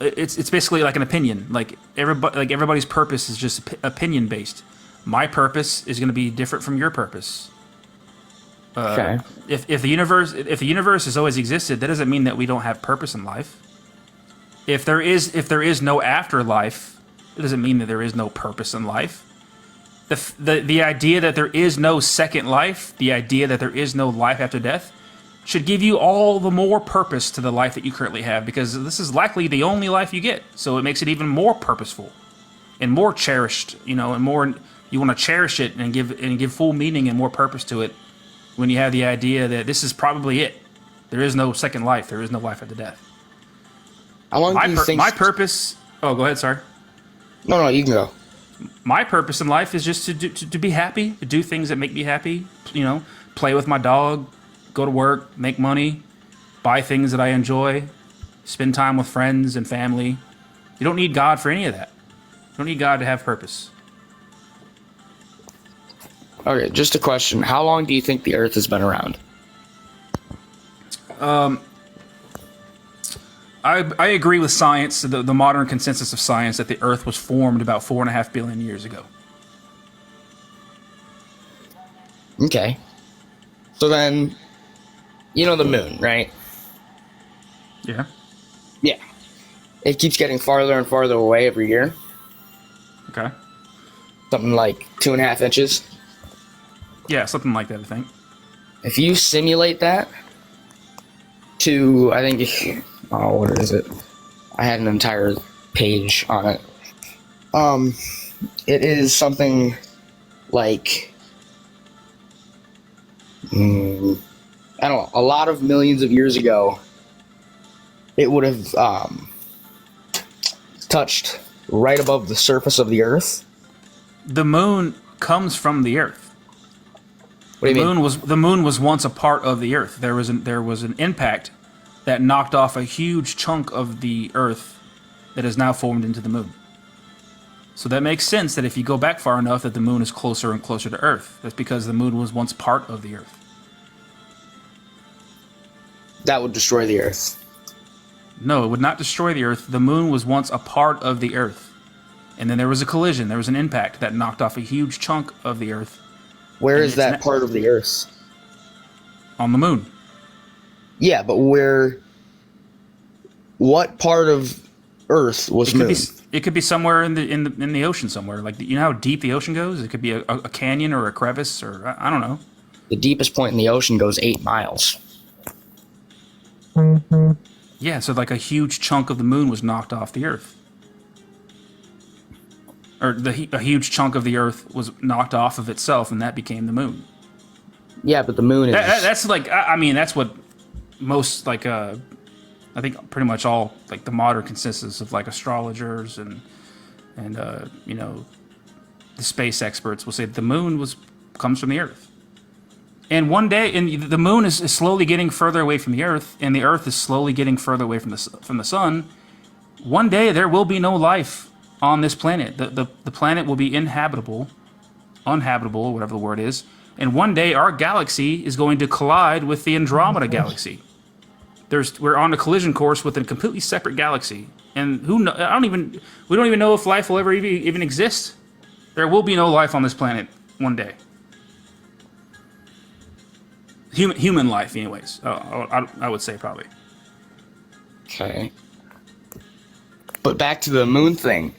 It's basically like an opinion. Like everybody's purpose is just opinion based. My purpose is going to be different from your purpose. Okay. If the universe has always existed, that doesn't mean that we don't have purpose in life. If there is no afterlife, it doesn't mean that there is no purpose in life. The idea that there is no second life, the idea that there is no life after death, should give you all the more purpose to the life that you currently have, because this is likely the only life you get. So it makes it even more purposeful and more cherished, and more you want to cherish it and give full meaning and more purpose to it when you have the idea that this is probably it. There is no second life. There is no life after death. How long do you think? My purpose. Oh, go ahead. Sorry. No, you can go. My purpose in life is just to be happy, to do things that make me happy. You know, play with my dog, go to work, make money, buy things that I enjoy, spend time with friends and family. You don't need God for any of that. You don't need God to have purpose. Okay, just a question. How long do you think the Earth has been around? I agree with science, the modern consensus of science, that the Earth was formed about 4.5 billion years ago. Okay. So then, you know the moon, right? Yeah. Yeah. It keeps getting farther and farther away every year. Okay. Something like 2.5 inches. Yeah, something like that, I think. If you simulate that to, I think, what is it? I had an entire page on it. It is something like, I don't know, a lot of millions of years ago, it would have touched right above the surface of the Earth. The moon comes from the Earth. What do you mean? The moon was once a part of the Earth. There was an impact that knocked off a huge chunk of the Earth that is now formed into the moon. So that makes sense that if you go back far enough, that the moon is closer and closer to Earth. That's because the moon was once part of the Earth. That would destroy the Earth. No, it would not destroy the Earth. The moon was once a part of the Earth. And then there was a collision. There was an impact that knocked off a huge chunk of the Earth. Where is that part of the Earth? On the moon. Yeah, but what part of Earth was moon? It could be somewhere in the ocean somewhere. Like, you know how deep the ocean goes? It could be a canyon or a crevice, or I don't know. The deepest point in the ocean goes 8 miles. Yeah, so like a huge chunk of the moon was knocked off the Earth. Or a huge chunk of the Earth was knocked off of itself, and that became the moon. Yeah, but the moon is... That's like, I mean, that's what most, like, I think pretty much all, like, the modern consensus of, like, astrologers and you know, the space experts will say that the moon comes from the Earth. And one day, and the moon is slowly getting further away from the Earth, and the Earth is slowly getting further away from the sun. One day, there will be no life on this planet. The planet will be uninhabitable, whatever the word is. And one day, our galaxy is going to collide with the Andromeda galaxy. We're on a collision course with a completely separate galaxy, and we don't even know if life will ever even exist. There will be no life on this planet one day. Human life, anyways. I would say probably. Okay. But back to the moon thing.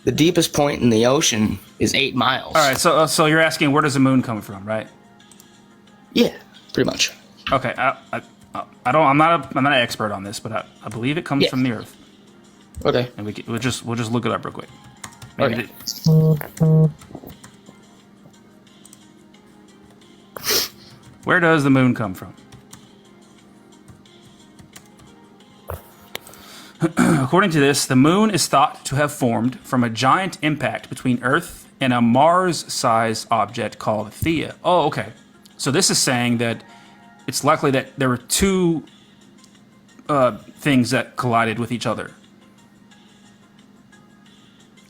The deepest point in the ocean is 8 miles. All right, so you're asking, where does the moon come from, right? Yeah, pretty much. Okay, I'm not an expert on this, but I believe it comes from the Earth. Okay. And we'll just look it up real quick. Okay. Where does the moon come from? According to this, the moon is thought to have formed from a giant impact between Earth and a Mars-sized object called Theia. Oh, okay. So this is saying that it's likely that there were two things that collided with each other.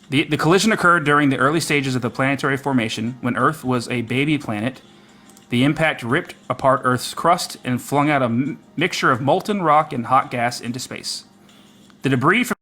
The collision occurred during the early stages of the planetary formation, when Earth was a baby planet. The impact ripped apart Earth's crust and flung out a mixture of molten rock and hot gas into space. The debris from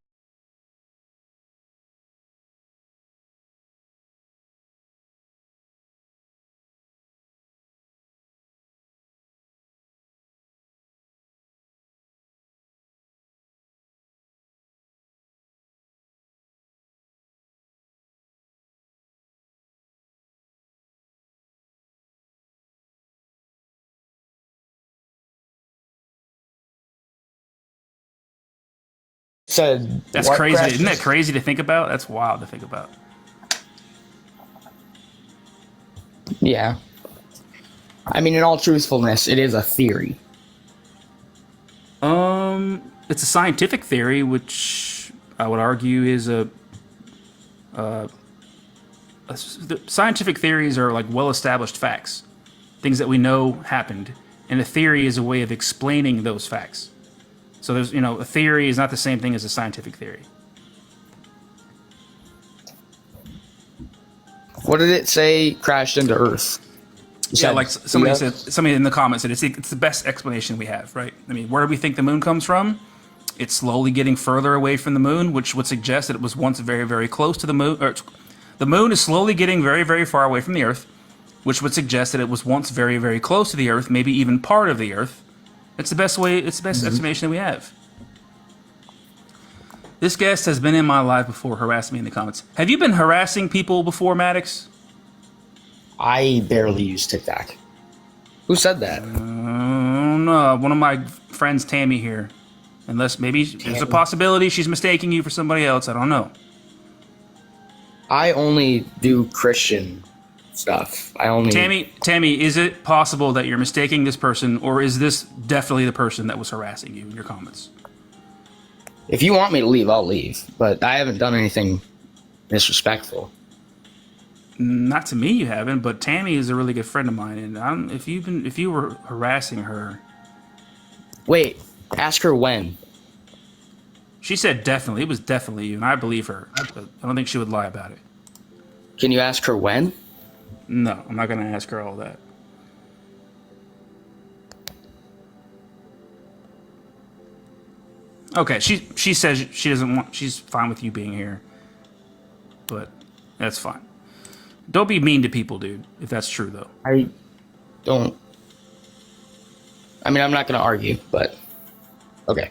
Said That's crazy. Isn't that crazy to think about? That's wild to think about. Yeah. I mean, in all truthfulness, it is a theory. it's a scientific theory, which I would argue is the scientific theories are like well-established facts, things that we know happened, and a theory is a way of explaining those facts. So there's, a theory is not the same thing as a scientific theory. What did it say crashed into Earth? Yeah, like somebody in the comments said it's the best explanation we have, right? I mean, where do we think the moon comes from? It's slowly getting further away from the moon, which would suggest that it was once very, very close to the moon. Or the moon is slowly getting very, very far away from the Earth, which would suggest that it was once very, very close to the Earth, maybe even part of the Earth. It's the best way. It's the best explanation that we have. This guest has been in my life before, harassing me in the comments. Have you been harassing people before, Maddox? I barely use TikTok. Who said that? No, one of my friends, Tammy here. Unless maybe there's a possibility she's mistaking you for somebody else. I don't know. I only do Christian stuff. Tammy, is it possible that you're mistaking this person, or is this definitely the person that was harassing you in your comments? If you want me to leave, I'll leave. But I haven't done anything disrespectful. Not to me, you haven't. But Tammy is a really good friend of mine, and if you were harassing her, wait, ask her when. She said definitely. It was definitely you, and I believe her. But I don't think she would lie about it. Can you ask her when? No, I'm not going to ask her all that. Okay, she says she doesn't want. She's fine with you being here, but that's fine. Don't be mean to people, dude. If that's true, though. I don't. I mean, I'm not going to argue, but okay.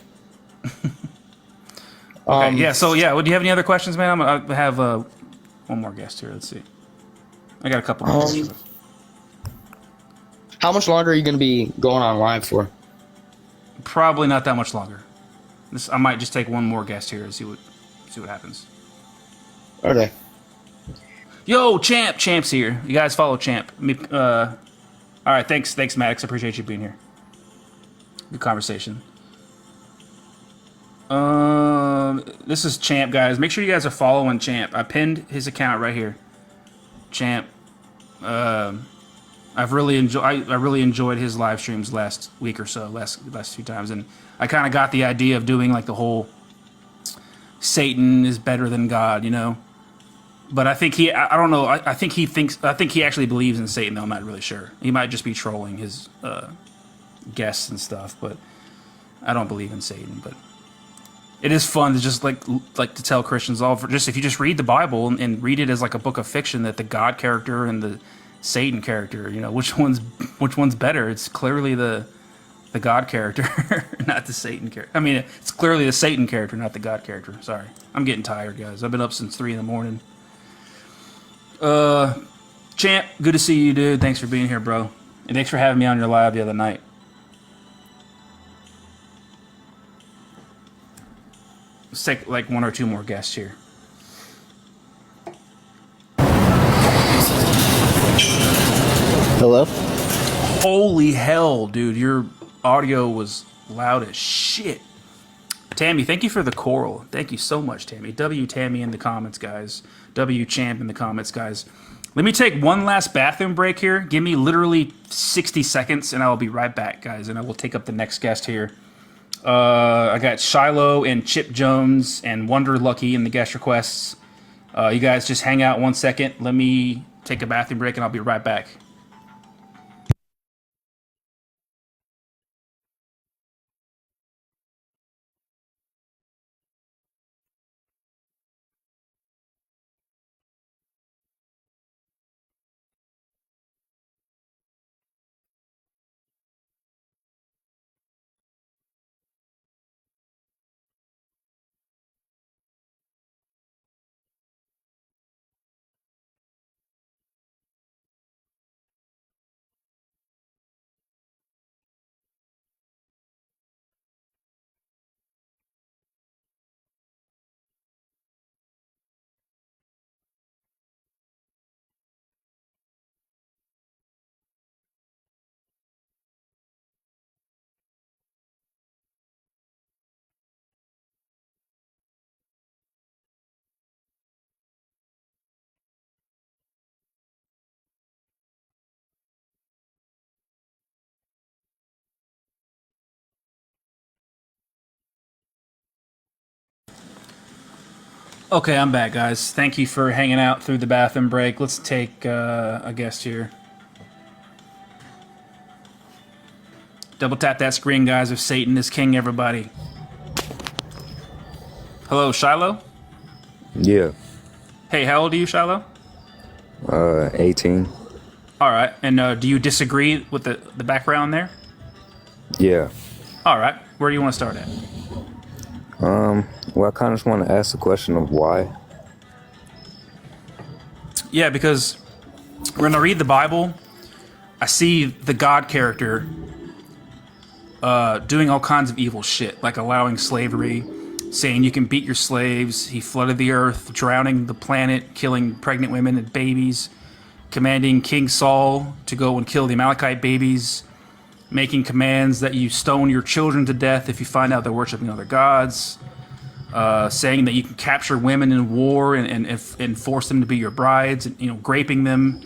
Okay. Yeah. So yeah. Would you have any other questions, man? I have one more guest here. Let's see. I got a couple more. How much longer are you going to be going on live for? Probably not that much longer. I might just take one more guest here and see what happens. Okay. Yo, Champ's here. You guys follow Champ. All right, thanks, Maddox. I appreciate you being here. Good conversation. This is Champ, guys. Make sure you guys are following Champ. I pinned his account right here. Champ. I really enjoyed his live streams last week or so, last 2 times, and I kind of got the idea of doing like the whole Satan is better than God, But I think I don't know. I think he actually believes in Satan, though. I'm not really sure. He might just be trolling his guests and stuff, but I don't believe in Satan. But it is fun to just like to tell Christians if you just read the Bible and read it as like a book of fiction, that the God character and the Satan character, which one's better? It's clearly the God character, not the Satan character. I mean, it's clearly the Satan character, not the God character. Sorry, I'm getting tired, guys. I've been up since 3 a.m. Champ, good to see you, dude. Thanks for being here, bro. And thanks for having me on your live the other night. Let's take like 1 or 2 more guests here. Hello? Holy hell, dude. Your audio was loud as shit. Tammy, thank you for the coral. Thank you so much, Tammy. W Tammy in the comments, guys. W Champ in the comments, guys. Let me take one last bathroom break here. Give me literally 60 seconds, and I'll be right back, guys. And I will take up the next guest here. I got Shiloh and Chip Jones and Wonder Lucky in the guest requests. You guys just hang out 1 second. Let me take a bathroom break, and I'll be right back. Okay, I'm back, guys. Thank you for hanging out through the bathroom break. Let's take a guest here. Double tap that screen, guys, if Satan is king, everybody. Hello, Shiloh? Yeah. Hey, how old are you, Shiloh? 18. All right, and do you disagree with the background there? Yeah. All right, where do you want to start at? Well, I kind of just want to ask the question of why. Yeah, because when I read the Bible, I see the God character doing all kinds of evil shit, like allowing slavery, saying you can beat your slaves. He flooded the earth, drowning the planet, killing pregnant women and babies, commanding King Saul to go and kill the Amalekite babies, making commands that you stone your children to death if you find out they're worshiping other gods, saying that you can capture women in war and force them to be your brides, and graping them.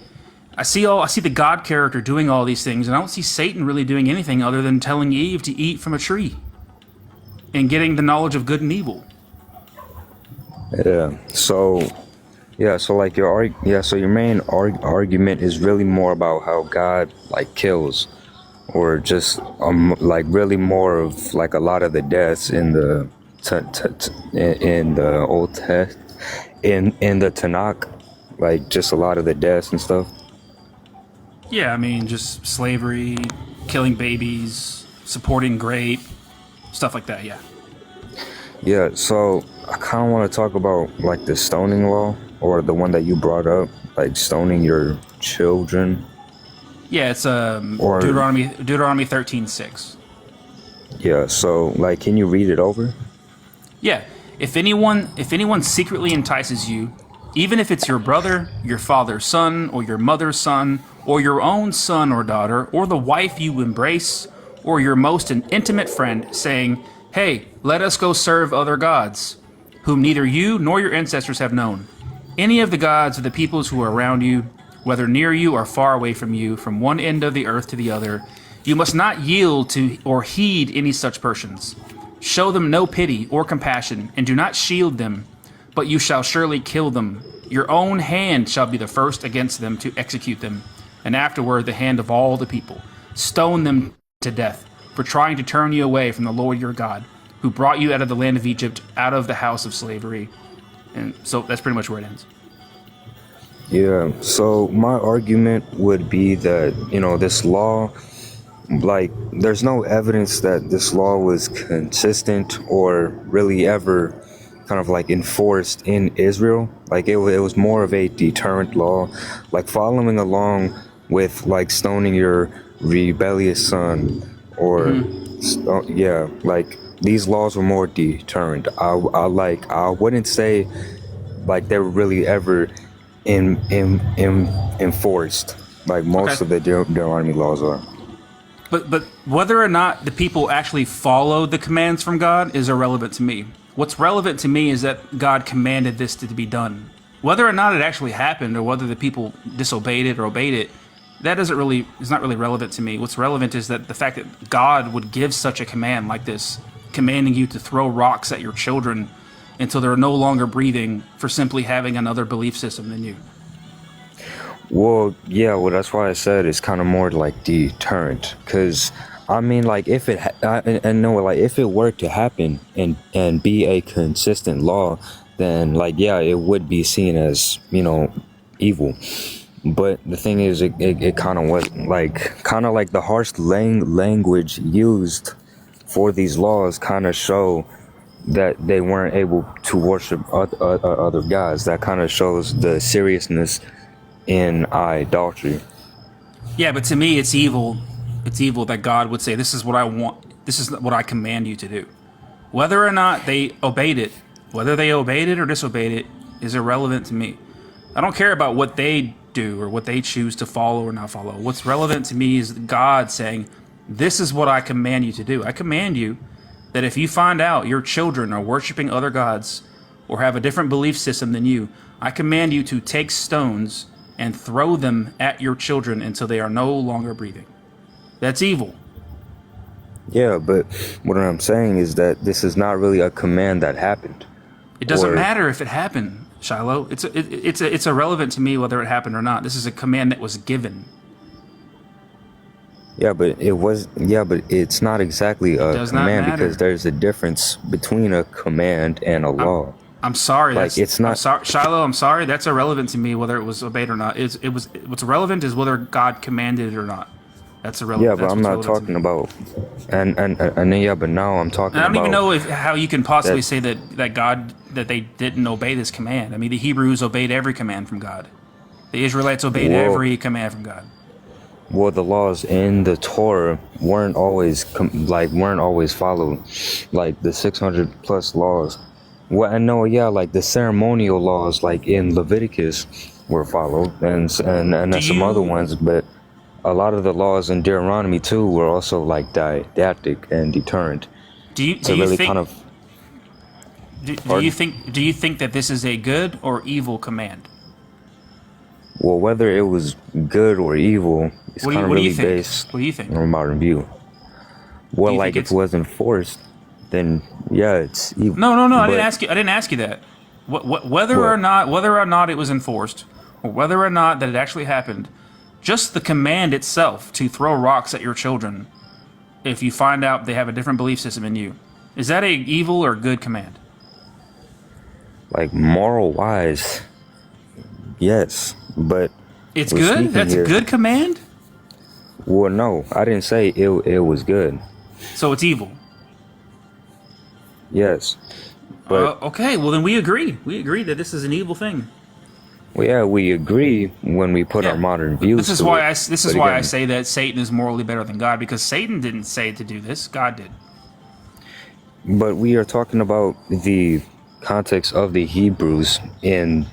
I see the God character doing all these things, and I don't see Satan really doing anything other than telling Eve to eat from a tree and getting the knowledge of good and evil. Yeah. So like your main argument is really more about how God like kills, or just like really more of like a lot of the deaths in the in the Old Test in the Tanakh, like just a lot of the deaths and stuff. Yeah, I mean, just slavery, killing babies, supporting grape, stuff like that, yeah. Yeah, so I kind of want to talk about like the stoning law, or the one that you brought up, like stoning your children. Yeah, it's Deuteronomy 13:6. Yeah, so like, can you read it over? Yeah, if anyone secretly entices you, even if it's your brother, your father's son, or your mother's son, or your own son or daughter, or the wife you embrace, or your most intimate friend, saying, "Hey, let us go serve other gods, whom neither you nor your ancestors have known. Any of the gods of the peoples who are around you, whether near you or far away from you, from one end of the earth to the other, you must not yield to or heed any such persons. Show them no pity or compassion, and do not shield them, but you shall surely kill them. Your own hand shall be the first against them to execute them, and afterward the hand of all the people. Stone them to death for trying to turn you away from the Lord your God, who brought you out of the land of Egypt, out of the house of slavery." And so that's pretty much where it ends. Yeah, so my argument would be that, this law, like, there's no evidence that this law was consistent or really ever kind of like enforced in Israel. Like, it was more of a deterrent law, like following along with like stoning your rebellious son, or like these laws were more deterrent. I wouldn't say like they were really ever enforced like most of the Deuteronomy laws are. But whether or not the people actually followed the commands from God is irrelevant to me. What's relevant to me is that God commanded this to be done. Whether or not it actually happened, or whether the people disobeyed it or obeyed it, that is not really relevant to me. What's relevant is that the fact that God would give such a command like this, commanding you to throw rocks at your children until they're no longer breathing for simply having another belief system than you. Well, that's why I said it's kind of more like deterrent, because I mean, like, if it if it were to happen and be a consistent law, then like, it would be seen as evil. But the thing is, it kind of wasn't. Kind of like the harsh language used for these laws kind of show that they weren't able to worship other gods. That kind of shows the seriousness in idolatry. Yeah, but to me, it's evil. It's evil that God would say, "This is what I want. This is what I command you to do." Whether or not they obeyed it, whether they obeyed it or disobeyed it, is irrelevant to me. I don't care about what they do or what they choose to follow or not follow. What's relevant to me is God saying, "This is what I command you to do. I command you that if you find out your children are worshiping other gods or have a different belief system than you, I command you to take stones and throw them at your children until they are no longer breathing." That's evil. Yeah, but what I'm saying is that this is not really a command that happened. It doesn't Or matter if it happened, Shiloh. It's irrelevant to me whether it happened or not. This is a command that was given. yeah, but it's not exactly It a does not command matter. because there's a difference between a command and a law. I'm sorry. Like it's not. I'm sorry, Shiloh. I'm sorry. That's irrelevant to me whether it was obeyed or not. What's relevant is whether God commanded it or not. That's irrelevant. Yeah, but That's I'm what's not relevant to talking me. about, and then yeah, but now I'm talking And I don't about. even know how you can possibly that- say that they didn't obey this command. I mean, the Hebrews obeyed every command from God. The Israelites obeyed Whoa. every command from God. Well, the laws in the Torah weren't always followed, like the 600 plus laws. Well, I know, yeah, like the ceremonial laws, like in Leviticus, were followed, and some other ones, but a lot of the laws in Deuteronomy too were also like didactic and deterrent. Do you think that this is a good or evil command? Well, whether it was good or evil is What do you- kind of what do you really think? based What do you think? on modern view. Well, you like think if it was enforced, then yeah, it's evil. No. I But- didn't ask you that. Whether or not it was enforced, or whether or not that it actually happened, just the command itself to throw rocks at your children if you find out they have a different belief system than you, is that a evil or good command? Like moral wise, yes, but It's we're good. speaking That's here- a good command. Well, no, I didn't say it was good. So it's evil. Yes, but Okay. Well, then we agree. We agree that this is an evil thing. well, yeah, we agree when we put our modern views. This is to why it. this is But why I again, say that Satan is morally better than God, because Satan didn't say to do this. God did. But we are talking about the context of the Hebrews in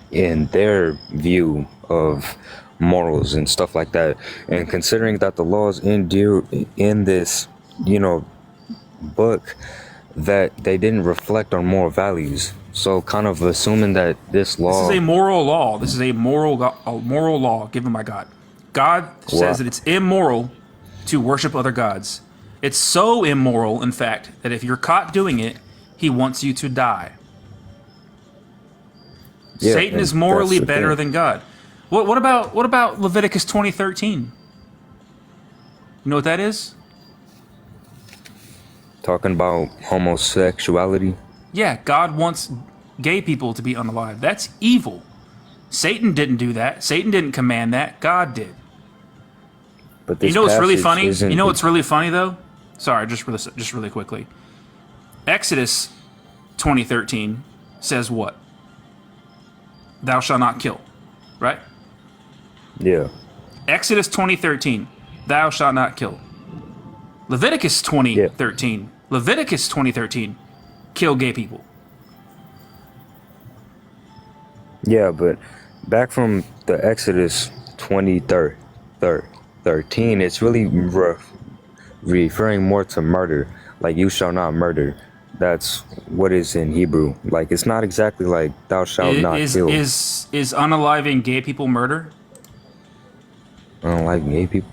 their view of morals and stuff like that, and considering that the laws in this, book, that they didn't reflect on moral values. So kind of assuming that this law This is a moral law. This is a moral law given by God. God says that it's immoral to worship other gods. It's so immoral, in fact, that if you're caught doing it, he wants you to die. Yeah, Satan and is morally that's the better thing. than God. What about Leviticus 20:13? You know what that is? talking about homosexuality. Yeah, God wants gay people to be unalive. That's evil. Satan didn't do that. Satan didn't command that. God did. But this You know what's really passage funny? isn't- You know what's really funny though? Sorry, just really quickly. Exodus 20:13 says what? Thou shalt not kill, right? Yeah. Exodus 20:13, thou shalt not kill. Leviticus 20:13, Leviticus 20:13, kill gay people. Yeah, but back from the Exodus 13, it's really referring more to murder. Like, you shall not murder. That's what is in Hebrew. Like, it's not exactly like thou shalt not kill. Is unaliving gay people murder? I don't like gay people.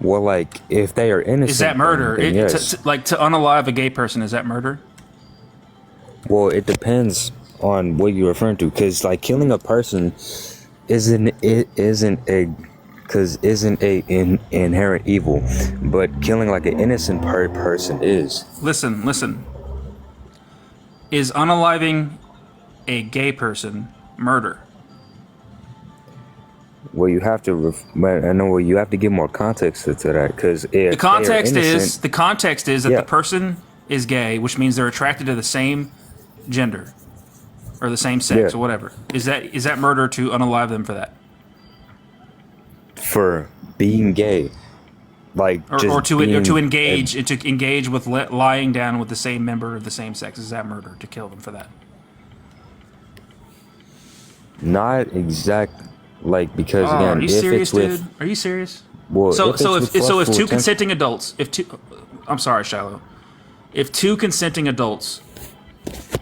Well, like, if they are innocent, Is that murder? then yes. To unalive a gay person, is that murder? Well, it depends on what you're referring to, because like killing a person isn't a inherent evil, but killing like an innocent person is. Listen. Is unaliving a gay person murder? Well, you have to. I know. Well, you have to give more context to that, because The context is that the person is gay, which means they're attracted to the same gender or the same sex or whatever. Is that murder to unalive them for that? For being gay, like or to engage with lying down with the same member of the same sex, is that murder to kill them for that? Not exact, like, because again, are you if serious, it's with, dude? Are you serious? Well, So if if it's with two lustful consenting adults, I'm sorry, Shiloh, if two consenting adults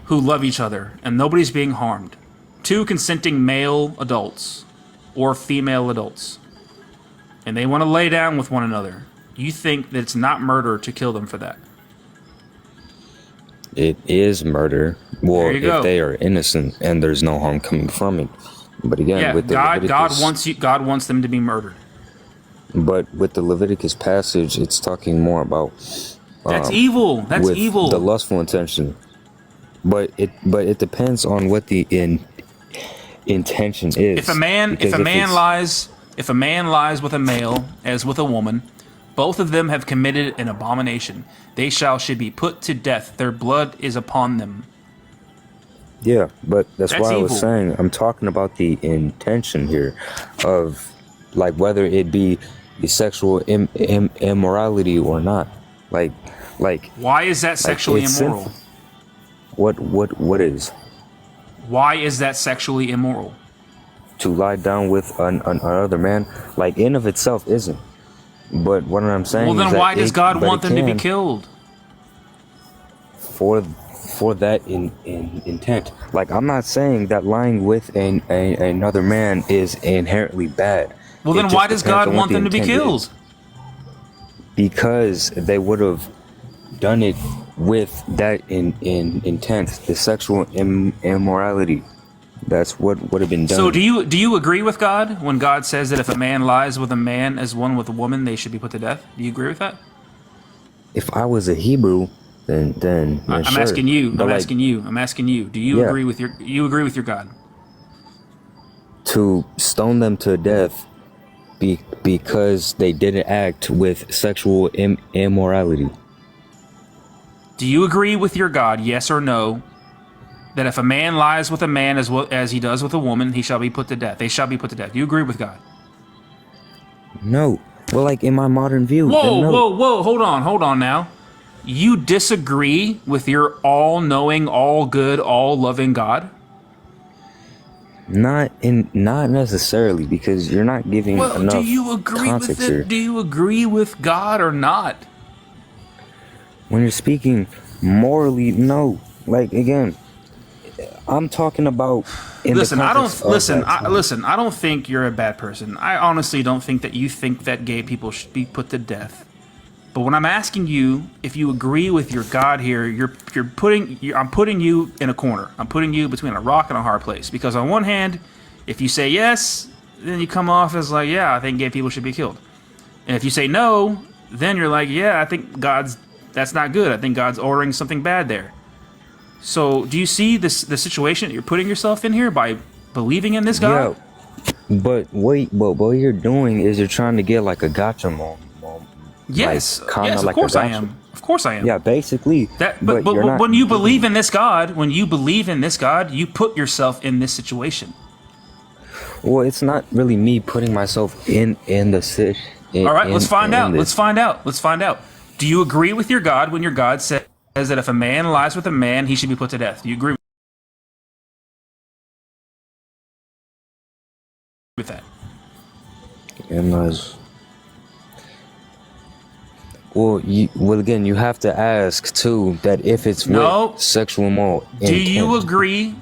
who love each other and nobody's being harmed, two consenting male adults or female adults, and they want to lay down with one another, you think that it's not murder to kill them for that? it is murder. Well, There you go. if they are innocent and there's no harm coming from it. But again, Yeah, with the God Leviticus, God wants them to be murdered. but with the Leviticus passage, it's talking more about That's evil. That's with evil. the lustful intention. But it depends on what the intention is. If a man lies with a male as with a woman, both of them have committed an abomination. They should be put to death. Their blood is upon them. Yeah, but that's why I was evil. saying I'm talking about the intention here of like whether it be the sexual immorality or not. Like Why is that sexually it's immoral? sinful. What is Why is that sexually immoral? to lie down with another man? Like in of itself isn't. But what I'm saying Well, then is that why does God want them to be can killed? for that intent. Like I'm not saying that lying with another man is inherently bad. Well, It then just why does depends God on what want the them to be intent killed? is. Because they would have done it with that intent, the sexual immorality. That's what would have been done. So do you agree with God when God says that if a man lies with a man as one with a woman, they should be put to death? Do you agree with that? If I was a Hebrew, then I'm sure. asking you. But I'm like, asking you. I'm asking you. Do you Yeah. agree with your God? to stone them to death because they didn't act with sexual immorality. Do you agree with your God, yes or no, that if a man lies with a man as well as he does with a woman, he shall be put to death? They shall be put to death. Do you agree with God? No. Well, like in my modern view. then Whoa, no. whoa, hold on now. You disagree with your all-knowing, all-good, all-loving God? Not necessarily, because you're not giving Well, enough do you agree with context here. it? Do you agree with God or not? When you're speaking morally, no. Like again, I'm talking about in Listen, the I don't context of listen. that time. Listen, I don't think you're a bad person. I honestly don't think that you think that gay people should be put to death. But when I'm asking you if you agree with your God here, I'm putting you in a corner. I'm putting you between a rock and a hard place. Because on one hand, if you say yes, then you come off as like, yeah, I think gay people should be killed. And if you say no, then you're like, yeah, I think that's not good. I think God's ordering something bad there. So do you see the situation that you're putting yourself in here by believing in this God? Yeah, but what you're doing is you're trying to get like a gotcha moment. Yes, Like, kinda yes, of like a course I gotcha. am. Of course I am. Yeah, basically. But you're not when you giving- believe in this God, you put yourself in this situation. Well, it's not really me putting myself in the sit. All right, let's find out. Let's find out. Do you agree with your God when your God says that if a man lies with a man, he should be put to death? Do you agree with that? And well, again, you have to ask too that if it's with sexual moral. Do you agree?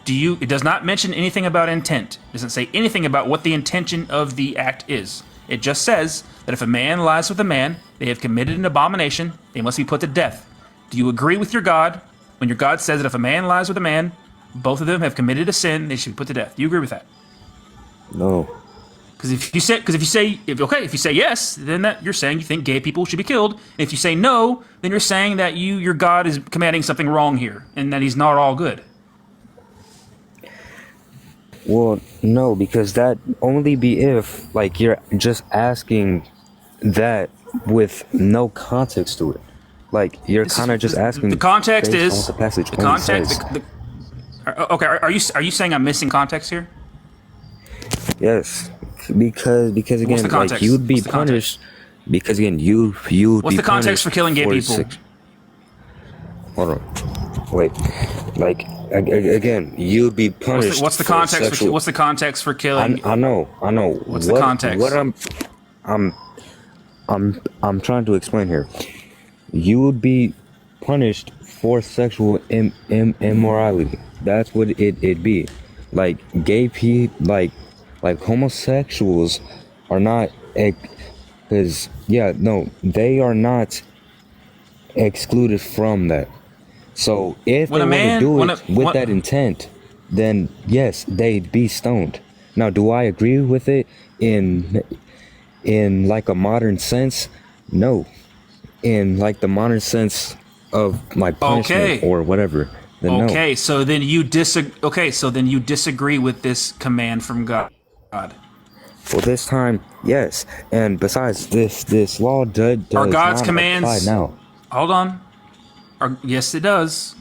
It does not mention anything about intent. It doesn't say anything about what the intention of the act is. It just says that if a man lies with a man, they have committed an abomination, they must be put to death. Do you agree with your God when your God says that if a man lies with a man, both of them have committed a sin, they should be put to death? Do you agree with that? No. Because if you say yes, then you're saying you think gay people should be killed. And if you say no, then you're saying that your God is commanding something wrong here, and that He's not all good. Well, no, because that only be if like you're just asking that with no context to it. Like you're kind of just asking. The context based is on what the passage the only context. says. Okay, are you saying I'm missing context here? Yes, because again, What's the like context? you'd be What's the punished. Because again, you. What's be the context for killing gay punished people? Hold on, wait. Like again, you'd be punished. What's the for context? sexual- What's the context for killing? I know. What's the context? What I'm trying to explain here. You would be punished for sexual immorality. That's what it'd be. Like gay people, like homosexuals are not, because they are not excluded from that. So if When they a were to man, do when it a, with when, that intent, then yes, they'd be stoned. Now, do I agree with it in like a modern sense? No. In like the modern sense of like punishment okay, or whatever, then no. okay, so then you disagree. Okay, so then you disagree with this command from God. Well, this time, yes. And besides, this law Are does God's not apply commands? now. Hold on. Yes, it does.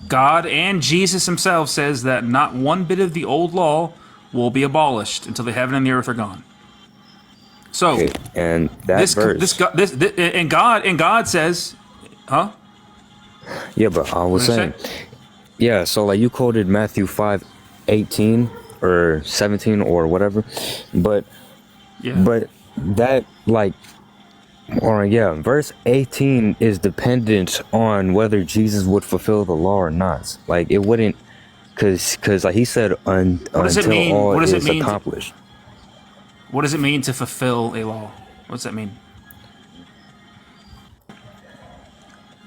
God and Jesus himself says that not one bit of the old law will be abolished until the heaven and the earth are gone. So, Okay, and that verse. and God says, huh? Yeah, but I was What did you saying, yeah. So like you quoted Matthew 5:18 or 17 or whatever, but Yeah. but that like. Or yeah, verse 18 is dependent on whether Jesus would fulfill the law or not. Like it wouldn't, cause like he said, What does it until mean? all What does it is mean? accomplished. What does it mean to fulfill a law? What does that mean?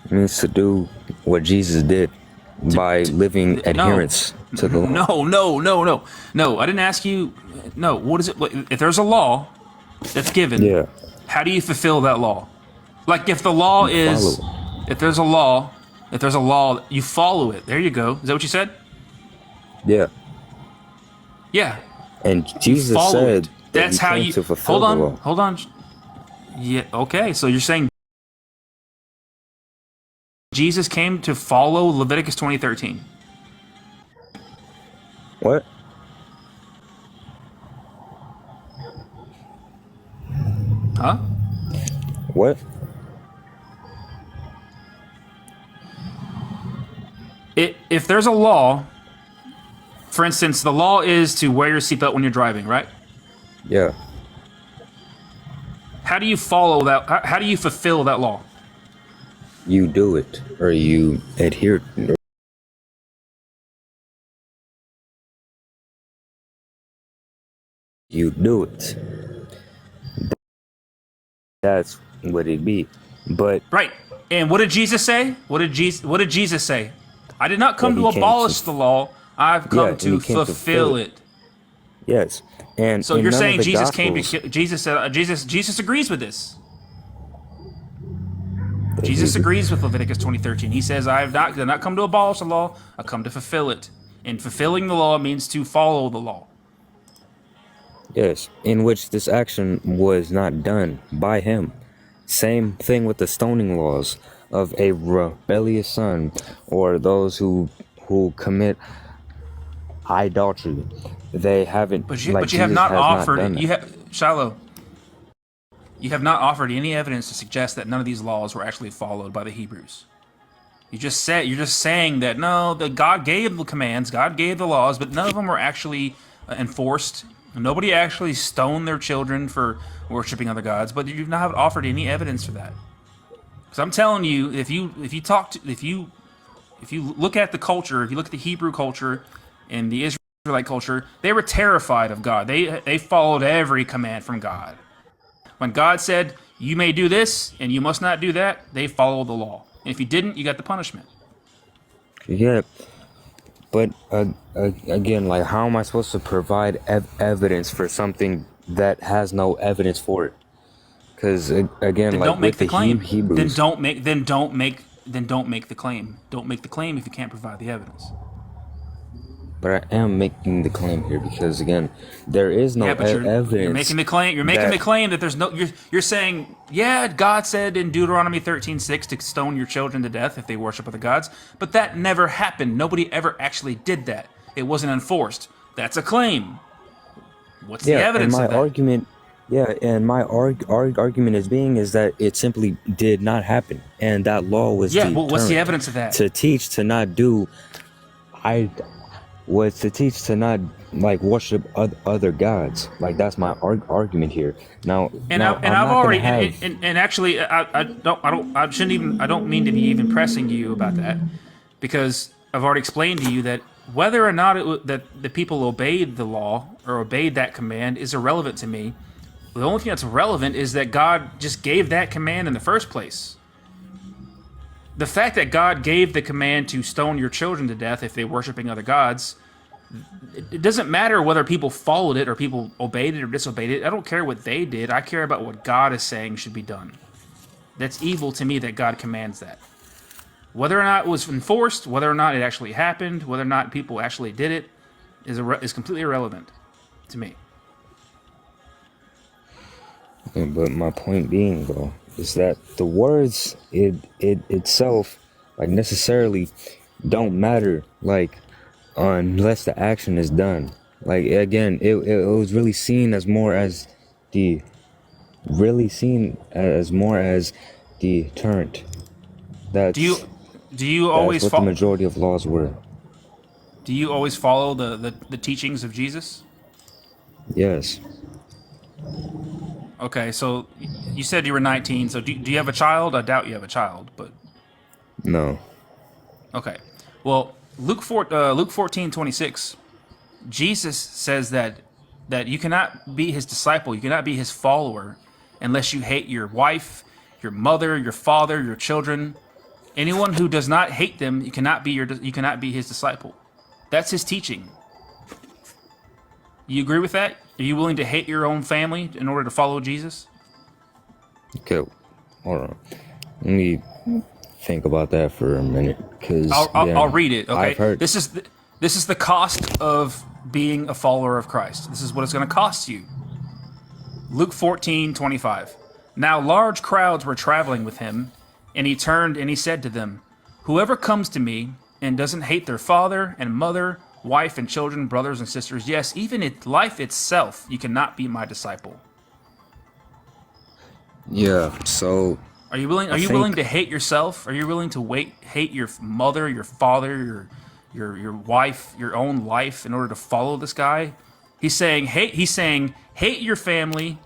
It means to do what Jesus did by living adherence to the law. No. I didn't ask you. No. What is it? If there's a law that's given, Yeah, how do you fulfill that law? Like if the law you is, follow. if there's a law, you follow it. There you go. Is that what you said? Yeah, Yeah. and You Jesus follow said it. that That's he how came you. to fulfill the law. Hold on. Yeah. Okay. So you're saying Jesus came to follow Leviticus 20:13. What? Huh? What? If there's a law, for instance, the law is to wear your seatbelt when you're driving, right? Yeah. How do you follow that? How do you fulfill that law? You do it, or you adhere. You do it. That's what it be. But Right. And what did Jesus say? What did Jesus say? I did not come that to he came abolish to, the law. I've yeah, come and he to came to fulfill fulfill it. Yes, and So in you're none of saying the Jesus came to gospels Jesus said Jesus agrees with this. that Jesus he, agrees with Leviticus 20:13. He says, I have not come to abolish the law, I come to fulfill it. And fulfilling the law means to follow the law. yes, in which this action was not done by him. Same thing with the stoning laws of a rebellious son or those who commit idolatry. They haven't, like But you have Jesus not has not offered done it. that. Shiloh, you have not offered any evidence to suggest that none of these laws were actually followed by the Hebrews. You're just saying that no, that God gave the commands, God gave the laws, but none of them were actually enforced. Nobody actually stoned their children for worshiping other gods, but you've not offered any evidence for that. Because I'm telling you, if you look at the culture, if you look at the Hebrew culture and the Israelite culture, they were terrified of God. They followed every command from God. When God said, you may do this and you must not do that, they followed the law. And if you didn't, you got the punishment. Yeah, but again, like, how am I supposed to provide evidence for something that has no evidence for it? Because again, Then like don't make with the the claim. Hebrews, Don't make the claim. Don't make the claim if you can't provide the evidence. but I am making the claim here because again, there is no Yeah, but you're evidence. making the claim. You're making the claim that there's no. You're saying, yeah, God said in Deuteronomy 13:6 to stone your children to death if they worship other gods, but that never happened. Nobody ever actually did that. It wasn't enforced. That's a claim. What's the Yeah, and evidence my of that? argument, yeah, and my argument is that it simply did not happen, and that law was Yeah, well, what's the deterrent evidence of that? to teach to not do. I was to teach to not like worship other gods. Like that's my argument here. Now, And now I've I'm not already gonna have. and actually I don't mean to be even pressing you about that, because I've already explained to you that whether or not that the people obeyed the law or obeyed that command is irrelevant to me. The only thing that's relevant is that God just gave that command in the first place. The fact that God gave the command to stone your children to death if they're worshiping other gods, it doesn't matter whether people followed it or people obeyed it or disobeyed it. I don't care what they did. I care about what God is saying should be done. That's evil to me that God commands that. Whether or not it was enforced, whether or not it actually happened, whether or not people actually did it, is completely irrelevant to me. Yeah, but my point being, though, is that the words it itself, like, necessarily don't matter, like, unless the action is done. Like, again, it was really seen as more as the deterrent. That's Do you always what the majority of laws were. Do you always follow the teachings of Jesus? Yes. Okay, so you said you were 19. So do you have a child? I doubt you have a child, but No. okay. Well, Luke 14:26, Jesus says that you cannot be his disciple, you cannot be his follower unless you hate your wife, your mother, your father, your children. Anyone who does not hate them, you cannot be his disciple. That's his teaching. You agree with that? Are you willing to hate your own family in order to follow Jesus? Okay, hold on. Let me think about that for a minute, because I'll read it. Okay, I've heard. This is the cost of being a follower of Christ. This is what it's going to cost you. Luke 14:25. Now large crowds were traveling with him, and he turned and he said to them, "Whoever comes to me and doesn't hate their father and mother, wife and children, brothers and sisters, yes, even life itself, you cannot be my disciple." Yeah. So. Are you willing to hate yourself? Are you willing to hate your mother, your father, your wife, your own life in order to follow this guy? He's saying hate your family,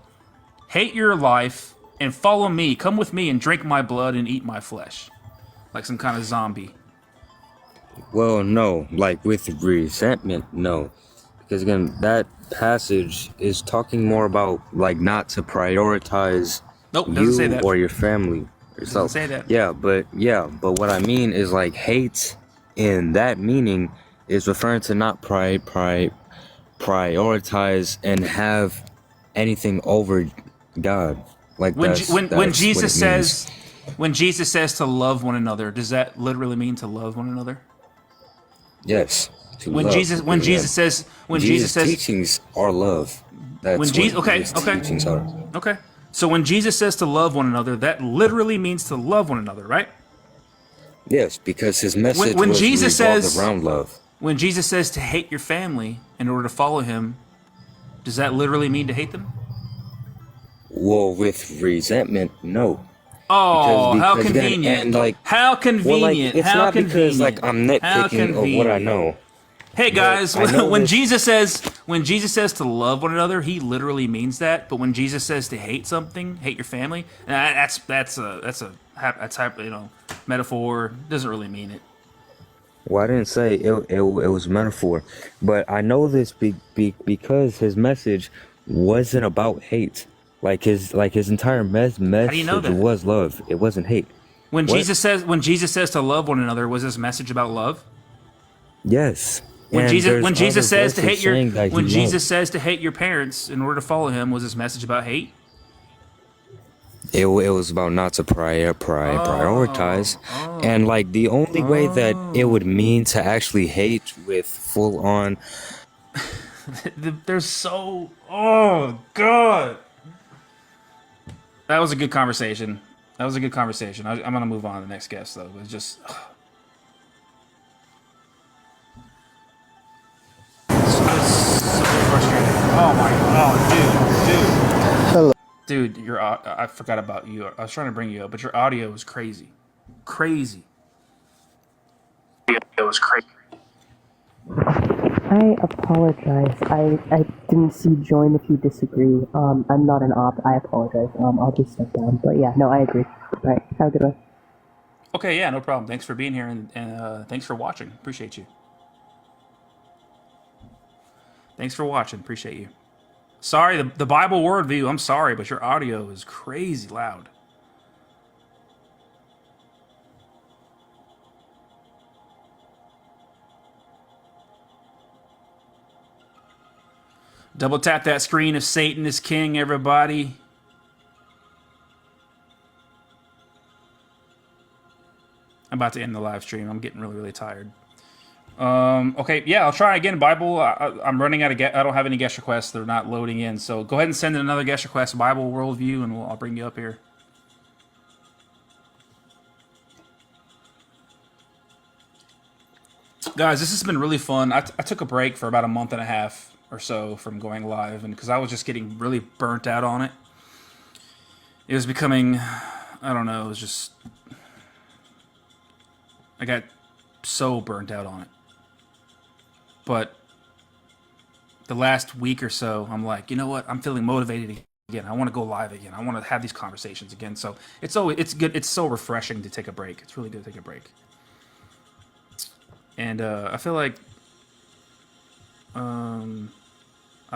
hate your life, and follow me. Come with me and drink my blood and eat my flesh, like some kind of zombie. Well, no, like with resentment, no, because again, that passage is talking more about like not to prioritize. Nope, doesn't say that. Or your family yourself. Doesn't say that. Yeah, but what I mean is like hate in that meaning is referring to not prioritize and have anything over God. Like when that's Jesus what it means. says when Jesus says to love one another, does that literally mean to love one another? Yes. When Jesus says teachings are love. That's when Jesus what his teachings are. Okay. So when Jesus says to love one another, that literally means to love one another, right? Yes, because his message when was Jesus revolved says around love. When Jesus says to hate your family in order to follow him, does that literally mean to hate them? Well, with resentment, no. Oh, how because convenient! Again, and like, how convenient! Well, like, it's how not convenient! Because like I'm nitpicking of what I know. Hey guys, when Jesus says to love one another, he literally means that. But when Jesus says to hate something, hate your family, that's metaphor. Doesn't really mean it. Well, I didn't say it was metaphor, but I know this because his message wasn't about hate. Like his entire message was love. It wasn't hate. When Jesus says to love one another, was his message about love? Yes. When Jesus says to hate your parents in order to follow him, was his message about hate? It was about not to prioritize, and like the only way that it would mean to actually hate with full on. There's so God. That was a good conversation. I'm gonna move on to the next guest though. It's just. Oh my god, dude. Hello. Dude, I forgot about you. I was trying to bring you up, but your audio was crazy. Crazy. It was crazy. I apologize. I didn't see join if you disagree. I'm not an op. I apologize. I'll just step down. But yeah, no, I agree. All right, have a good one. Okay, yeah, no problem. Thanks for being here and thanks for watching. Appreciate you. Thanks for watching. Appreciate you. Sorry, the Bible word view. I'm sorry, but your audio is crazy loud. Double tap that screen if Satan is king, everybody. I'm about to end the live stream. I'm getting really, really tired. Okay, yeah, I'll try again. Bible, I'm running out of I don't have any guest requests. They're not loading in. So go ahead and send in another guest request, Bible Worldview, and I'll bring you up here. Guys, this has been really fun. I took a break for about a month and a half or so from going live, and because I was just getting really burnt out on it. It was becoming, I don't know, it was just, I got so burnt out on it. But the last week or so, I'm like, you know what? I'm feeling motivated again. I want to go live again. I want to have these conversations again. So it's good. It's so refreshing to take a break. It's really good to take a break. And I feel like I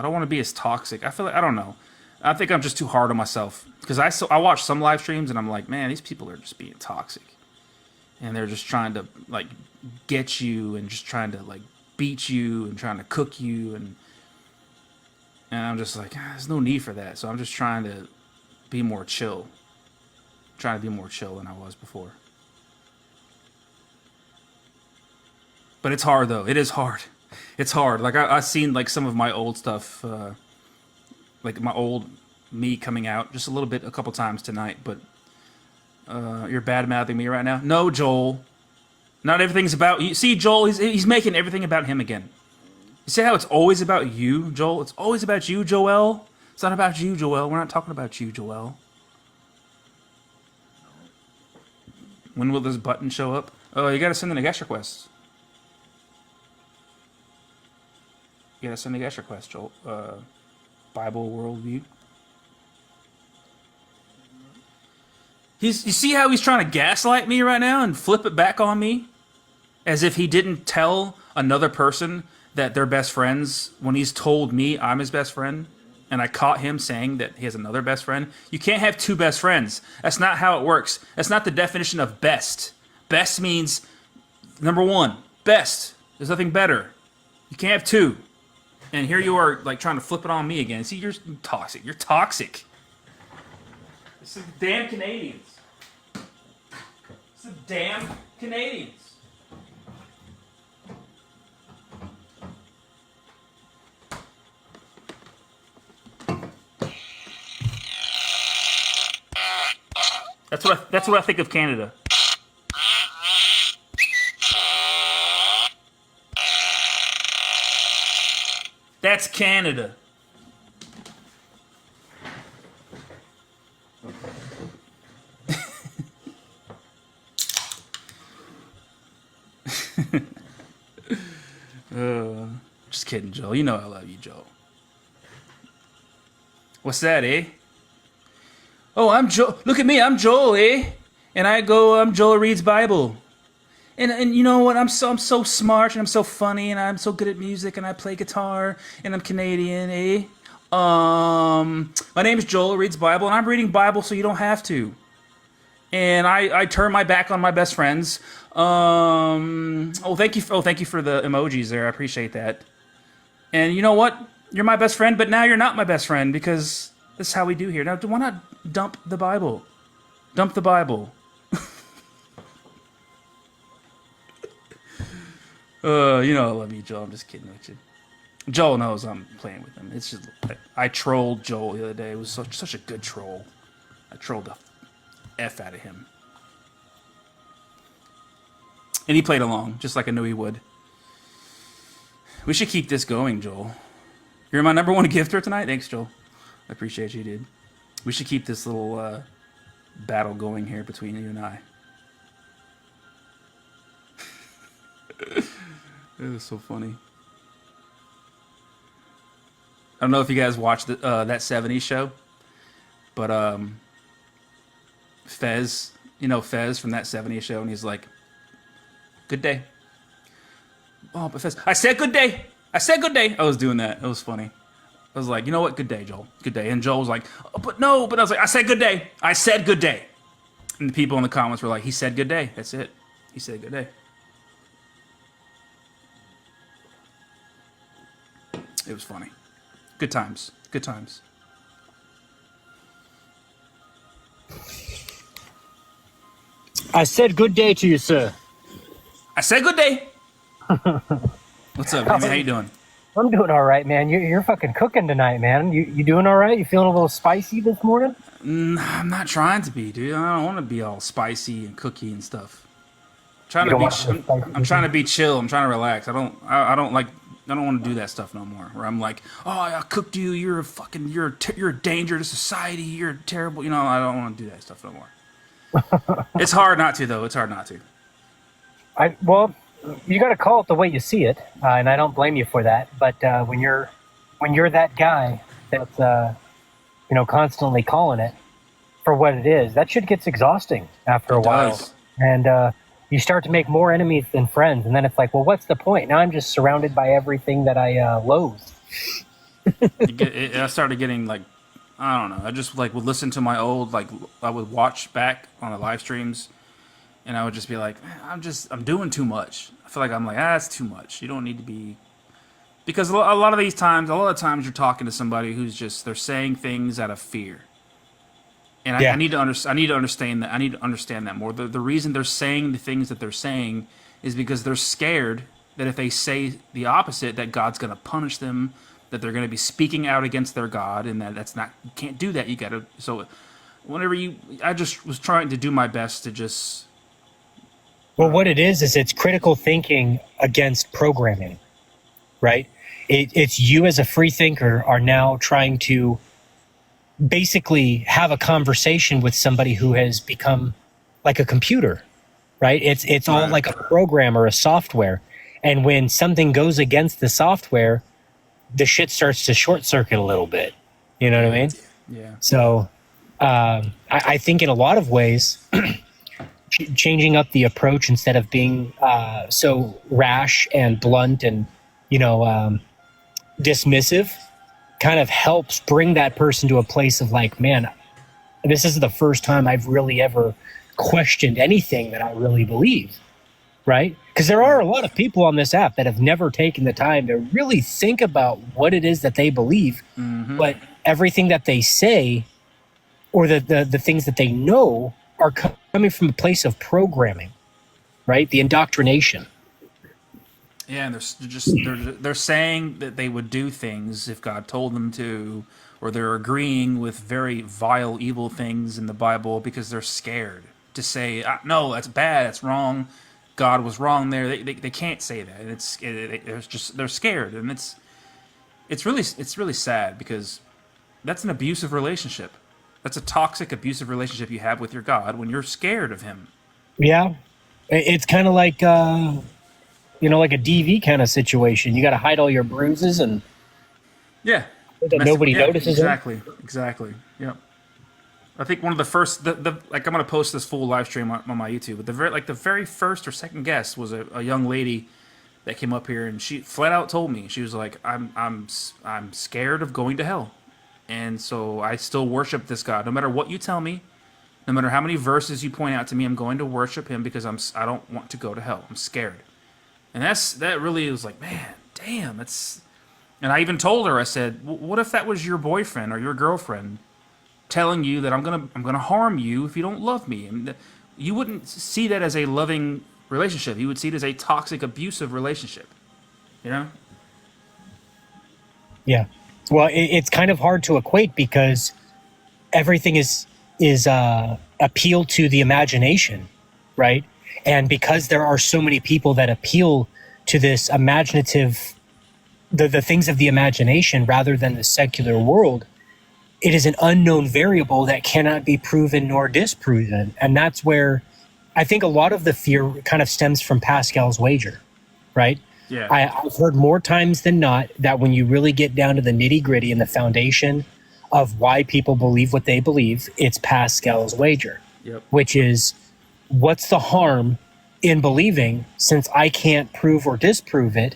don't want to be as toxic. I feel like, I don't know. I think I'm just too hard on myself because I watch some live streams and I'm like, man, these people are just being toxic, and they're just trying to like get you and just trying to like beat you and trying to cook you, and I'm just like, there's no need for that. So I'm just trying to be more chill. Trying to be more chill than I was before. But it's hard though. It is hard. It's hard. Like I've seen like some of my old stuff, like my old me coming out just a little bit, a couple times tonight. But you're bad mouthing me right now. No, Joel. Not everything's about you. See, Joel, he's making everything about him again. You see how it's always about you, Joel? It's always about you, Joel. It's not about you, Joel. We're not talking about you, Joel. When will this button show up? Oh, you gotta send in a guest request. You gotta send a guest request, Joel. Bible Worldview. You see how he's trying to gaslight me right now and flip it back on me? As if he didn't tell another person that they're best friends when he's told me I'm his best friend. And I caught him saying that he has another best friend. You can't have two best friends. That's not how it works. That's not the definition of best. Best means number one. Best. There's nothing better. You can't have two. And here you are like trying to flip it on me again. See, you're toxic. You're toxic. It's the damn Canadians. It's the damn Canadians. That's what I think of Canada. That's Canada. Just kidding, Joel. You know I love you, Joel. What's that, eh? Oh, I'm Joel. Look at me, I'm Joel, eh? And I'm Joel reads Bible. And you know what? I'm so smart and I'm so funny and I'm so good at music and I play guitar and I'm Canadian, eh? My name is Joel reads Bible and I'm reading Bible so you don't have to. And I turn my back on my best friends. Thank you for the emojis there. I appreciate that. And you know what? You're my best friend, but now you're not my best friend because this is how we do here. Now, why not dump the Bible? Dump the Bible. You know I love you, Joel. I'm just kidding with you. Joel knows I'm playing with him. It's just I trolled Joel the other day. It was such a good troll. I trolled the F out of him. And he played along, just like I knew he would. We should keep this going, Joel. You're my number one gifter tonight? Thanks, Joel. I appreciate you, dude. We should keep this little battle going here between you and I. It was so funny. I don't know if you guys watched that 70s show, but Fez, you know Fez from that 70s show, and he's like, good day. Oh, but Fez, I said good day. I said good day. I was doing that. It was funny. I was like, you know what? Good day, Joel. Good day. And Joel was like, oh, but I was like, I said good day. I said good day. And the people in the comments were like, he said good day. That's it. He said good day. It was funny. Good times. Good times. I said good day to you, sir. I said good day. What's up, Damien? How you doing? I'm doing all right, man. You're fucking cooking tonight, man. You doing all right? You feeling a little spicy this morning? I'm not trying to be, dude. I don't want to be all spicy and cookie and stuff. You don't want to be I'm trying to be chill. I'm trying to relax. I don't want to do that stuff no more. Where I'm like, oh, I cooked you. You're a danger to society. You're terrible. You know, I don't want to do that stuff no more. It's hard not to, though. It's hard not to. Well, you got to call it the way you see it, and I don't blame you for that. But when you're that guy that's constantly calling it for what it is, that shit gets exhausting after a while, and you start to make more enemies than friends, and then it's like, well, what's the point? Now I'm just surrounded by everything that I loathe. I started getting like, I don't know. I just like would listen to my old, like I would watch back on the live streams, and I would just be like, I'm doing too much. I feel like I'm like, that's too much. You don't need to be, because a lot of times you're talking to somebody who's just, they're saying things out of fear. And I need to understand that. I need to understand that more. The reason they're saying the things that they're saying is because they're scared that if they say the opposite, that God's going to punish them, that they're going to be speaking out against their God, and that's not, you can't do that. You got to, so I just was trying to do my best to just. Well, what it is it's critical thinking against programming, right? It's you as a free thinker are now trying to basically have a conversation with somebody who has become like a computer, right? It's all like a program or a software. And when something goes against the software, the shit starts to short circuit a little bit. You know what I mean? Yeah. So I think in a lot of ways, changing up the approach instead of being so rash and blunt and, dismissive kind of helps bring that person to a place of like, man, this is the first time I've really ever questioned anything that I really believe, right? Because there are a lot of people on this app that have never taken the time to really think about what it is that they believe, but everything that they say or the things that they know are coming from a place of programming, right? The indoctrination. Yeah, and they're saying that they would do things if God told them to, or they're agreeing with very vile, evil things in the Bible because they're scared to say, no, that's bad, that's wrong, God was wrong there. They can't say that. They're scared, and it's really sad because that's an abusive relationship. That's a toxic, abusive relationship you have with your God when you're scared of Him. Yeah, it's kind of like. Like a DV kind of situation. You got to hide all your bruises and that nobody notices. Exactly. Yep. I think one of the first, I'm going to post this full live stream on my YouTube. But the very first or second guest was a young lady that came up here, and she flat out told me, she was like, I'm scared of going to hell, and so I still worship this God, no matter what you tell me, no matter how many verses you point out to me. I'm going to worship Him because I don't want to go to hell. I'm scared. And that really was like, man, damn, that's. And I even told her, I said, what if that was your boyfriend or your girlfriend telling you that I'm gonna harm you if you don't love me? And you wouldn't see that as a loving relationship. You would see it as a toxic, abusive relationship. You know? Yeah. Well, it's kind of hard to equate because everything is appeal to the imagination, right? And because there are so many people that appeal to this imaginative, the things of the imagination rather than the secular world, it is an unknown variable that cannot be proven nor disproven. And that's where I think a lot of the fear kind of stems from Pascal's wager, right? Yeah. I've heard more times than not that when you really get down to the nitty gritty and the foundation of why people believe what they believe, it's Pascal's wager, which is, what's the harm in believing since I can't prove or disprove it,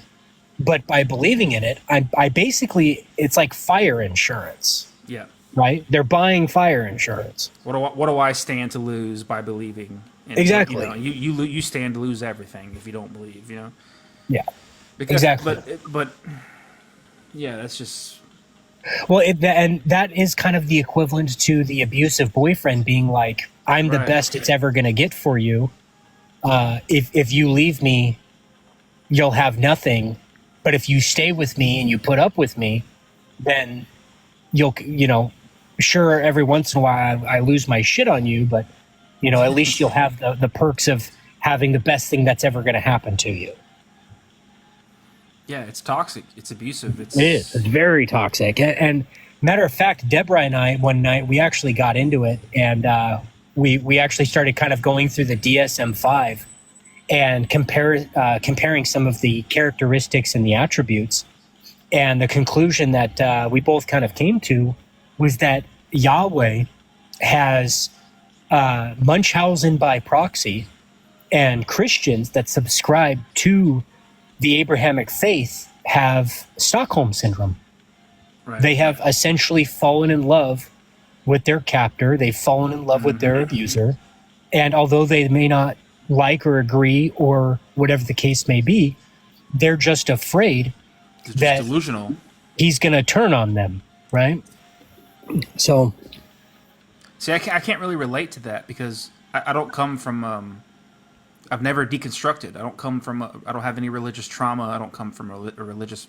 but by believing in it, I basically, it's like fire insurance. Yeah. Right? They're buying fire insurance. What do I stand to lose by believing? Exactly. You stand to lose everything if you don't believe, Yeah. Exactly. But yeah, that's just. Well, and that is kind of the equivalent to the abusive boyfriend being like, "I'm the Right. best it's ever going to get for you. If you leave me, you'll have nothing. But if you stay with me and you put up with me, then sure, every once in a while I lose my shit on you, but at least you'll have the perks of having the best thing that's ever going to happen to you." Yeah, it's toxic. It's abusive. It is. It's very toxic. And matter of fact, Deborah and I, one night, we actually got into it, and we actually started kind of going through the DSM-5 and comparing some of the characteristics and the attributes. And the conclusion that we both kind of came to was that Yahweh has Munchausen by proxy, and Christians that subscribe to the Abrahamic faith have Stockholm syndrome. Right. They have essentially fallen in love with their captor. They've fallen in love with their abuser. And although they may not like or agree or whatever the case may be, they're just afraid that delusional. He's going to turn on them, right? So, see, I can't really relate to that because I don't come from. I've never deconstructed. I don't come from. I don't have any religious trauma. I don't come from a religious,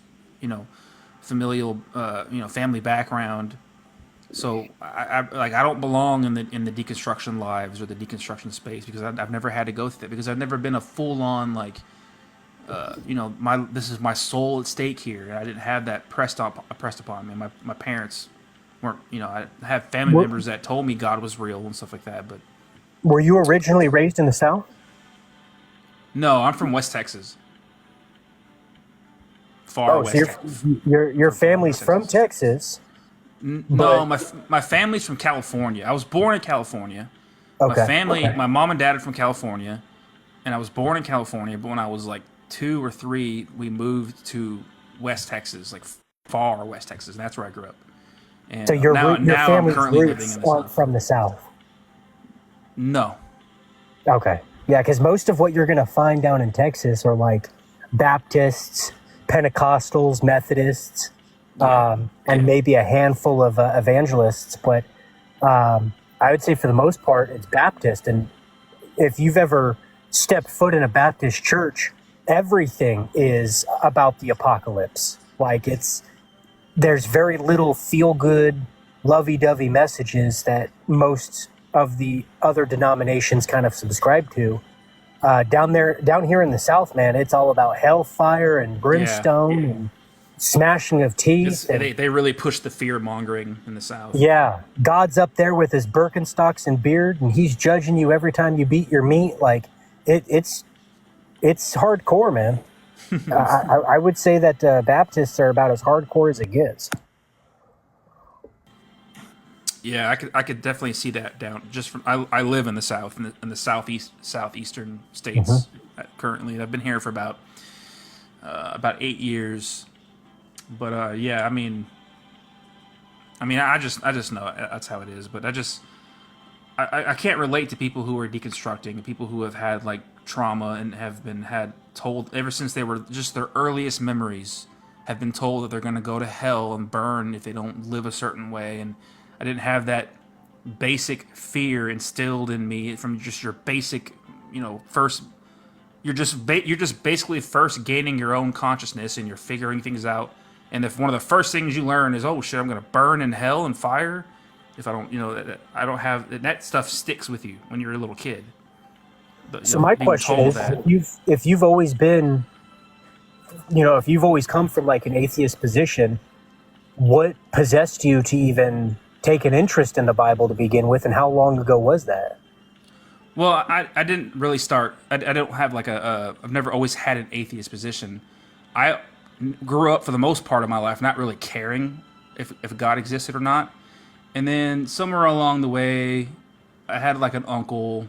familial, family background. So I don't belong in the deconstruction lives or the deconstruction space because I've never had to go through that because I've never been a full on this is my soul at stake here. And I didn't have that pressed upon me. My parents weren't. I have family members that told me God was real and stuff like that. But were you originally raised in the South? No, I'm from West Texas. West. So your family's from Texas. No, my family's from California. I was born in California. Okay. My mom and dad are from California, and I was born in California. But when I was like 2 or 3, we moved to West Texas, like far West Texas, and that's where I grew up. And so your family's roots aren't from the South? No. Okay. Yeah, because most of what you're going to find down in Texas are like Baptists, Pentecostals, Methodists, and maybe a handful of evangelists. But I would say for the most part, it's Baptist. And if you've ever stepped foot in a Baptist church, everything is about the apocalypse. Like there's very little feel-good, lovey-dovey messages that most of the other denominations kind of subscribe to. Down here in the South, man, it's all about hellfire and brimstone and smashing of teeth. They really push the fear mongering in the South. Yeah, God's up there with his Birkenstocks and beard, and he's judging you every time you beat your meat. Like it's hardcore, man. I would say that Baptists are about as hardcore as it gets. Yeah, I could definitely see that down. Just from I live in the South, in the southeastern states currently. And I've been here for about 8 years. But yeah, I mean, I just know that's how it is. But I can't relate to people who are deconstructing, people who have had like trauma and have been told ever since they were just their earliest memories have been told that they're going to go to hell and burn if they don't live a certain way. And I didn't have that basic fear instilled in me from just your basic, first. You're just basically first gaining your own consciousness and you're figuring things out. And if one of the first things you learn is, oh shit, I'm gonna burn in hell and fire, if I don't, I don't have that stuff sticks with you when you're a little kid. But, so my question is, if you've always been, if you've always come from like an atheist position, what possessed you to even take an interest in the Bible to begin with, and how long ago was that? Well, I didn't really start. I don't have like I've never always had an atheist position. I grew up for the most part of my life not really caring if God existed or not. And then somewhere along the way, I had like an uncle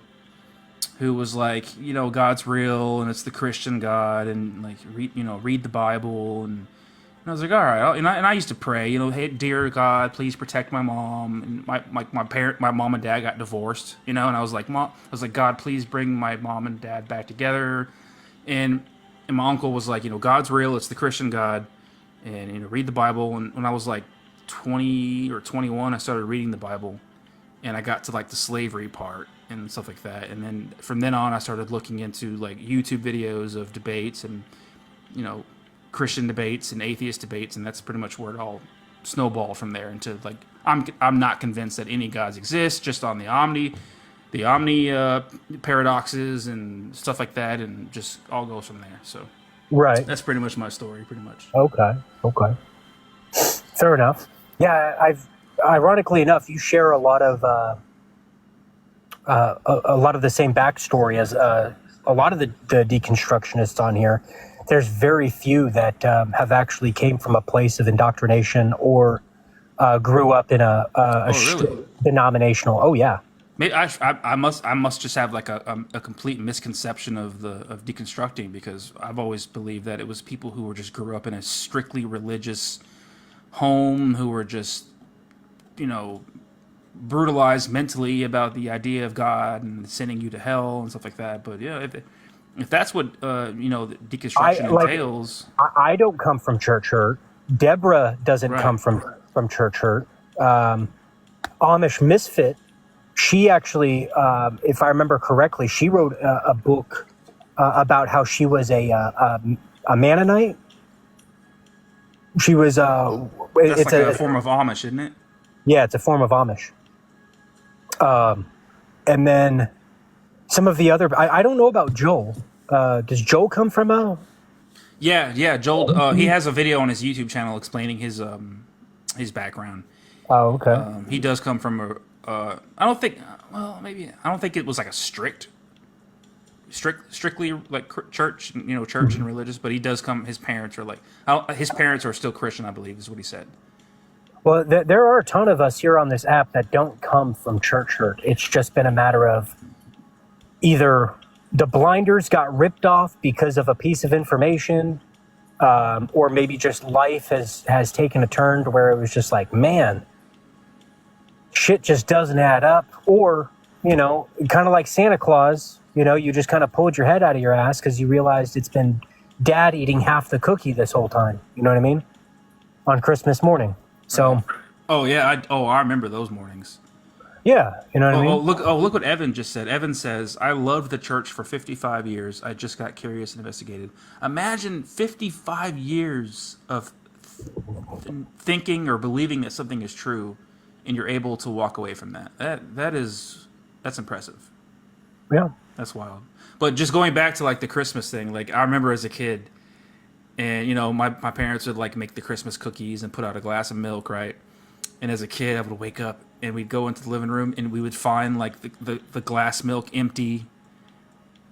who was like, God's real and it's the Christian God and like read the Bible and I was like, all right, and I used to pray, hey, dear God, please protect my mom. And my mom and dad got divorced, and I was like, God, please bring my mom and dad back together. And my uncle was like, God's real, it's the Christian God, and read the Bible. And when I was like 20 or 21, I started reading the Bible, and I got to like the slavery part and stuff like that. And then from then on, I started looking into like YouTube videos of debates and, you know, Christian debates and atheist debates, and that's pretty much where it all snowballed from there into like I'm not convinced that any gods exist, just on the omni paradoxes and stuff like that, and just all goes from there. So Right. that's pretty much my story, pretty much. Okay. Fair enough. Yeah, ironically enough, you share a lot of the same backstory as a lot of the deconstructionists on here. There's very few that have actually came from a place of indoctrination or grew up in a really? denominational. Oh yeah. Maybe I must just have like a complete misconception of deconstructing, because I've always believed that it was people who were just grew up in a strictly religious home, who were just, you know, brutalized mentally about the idea of God and sending you to hell and stuff like that. But yeah, if that's what you know, deconstruction entails. I don't come from church hurt. Deborah doesn't come from church hurt. Amish Misfit, she actually, if I remember correctly, she wrote a book about how she was a Mennonite. She was That's like a form of Amish, isn't it? Yeah, it's a form of Amish. And then some of the other, I don't know about Joel. Does Joel come from a? Yeah. Joel, he has a video on his YouTube channel explaining his background. Oh, okay. He does come from I don't think it was like a strictly like church, you know, church and religious, but he does come. His parents are still Christian, I believe, is what he said. Well, there are a ton of us here on this app that don't come from church hurt. It's just been a matter of either the blinders got ripped off because of a piece of information, or maybe just life has taken a turn to where it was just like, man, shit just doesn't add up. Or, you know, kind of like Santa Claus, you know, you just kind of pulled your head out of your ass because you realized it's been dad eating half the cookie this whole time. You know what I mean? On Christmas morning. So. Oh yeah, I remember those mornings. Yeah, you know what I mean? Look what Evan just said. Evan says, I loved the church for 55 years. I just got curious and investigated. Imagine 55 years of thinking or believing that something is true, and you're able to walk away from that. That's impressive. Yeah. That's wild. But just going back to like the Christmas thing, like I remember as a kid, and you know, my parents would like make the Christmas cookies and put out a glass of milk, right? And as a kid, I would wake up and we'd go into the living room and we would find like the glass milk empty,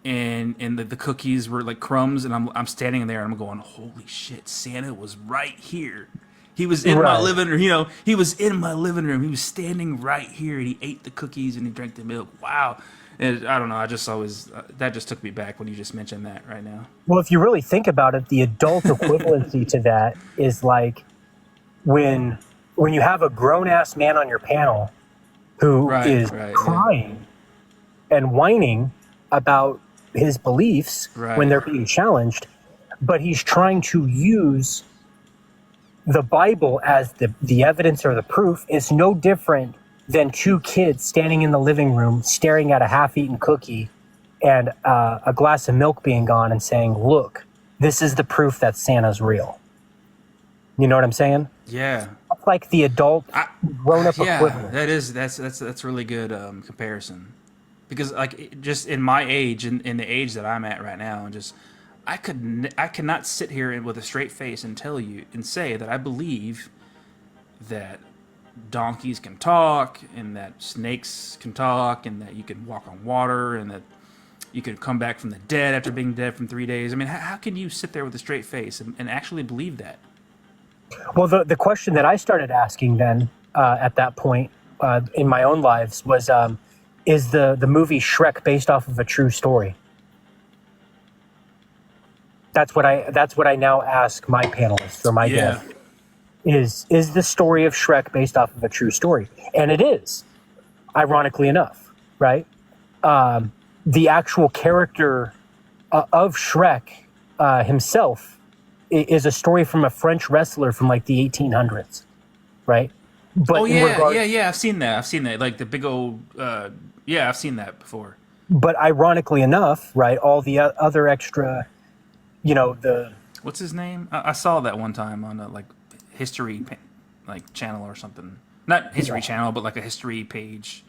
and the cookies were like crumbs, and I'm standing there and I'm going, holy shit, Santa was right here. He was in my living room, you know, he was in my living room. He was standing right here, and he ate the cookies and he drank the milk. Wow. And I don't know, I just always, that just took me back when you just mentioned that right now. Well, if you really think about it, the adult equivalency to that is like when you have a grown-ass man on your panel who is crying and whining about his beliefs when they're being challenged, but he's trying to use the Bible as the evidence or the proof, is no different than two kids standing in the living room staring at a half-eaten cookie and a glass of milk being gone and saying, look, this is the proof that Santa's real. You know what I'm saying? Yeah. That's like the adult grown-up equivalent. That's really good comparison. Because like just in my age, in the age that I'm at right now, and just I cannot sit here with a straight face and tell you and say that I believe that donkeys can talk, and that snakes can talk, and that you can walk on water, and that you can come back from the dead after being dead from 3 days. I mean, how can you sit there with a straight face and actually believe that? Well, the question that I started asking then at that point in my own lives was, is the movie Shrek based off of a true story? That's what I now ask my panelists or my guests. Is the story of Shrek based off of a true story? And it is, ironically enough, right? The actual character of Shrek himself is a story from a French wrestler from like the 1800s. right? But Oh in yeah, regard, yeah. I've seen that. Like the big old. Yeah, I've seen that before. but ironically enough, right, all the other extra, the What's his name? I saw that one time on a like like channel or something. Not history channel, but like a history page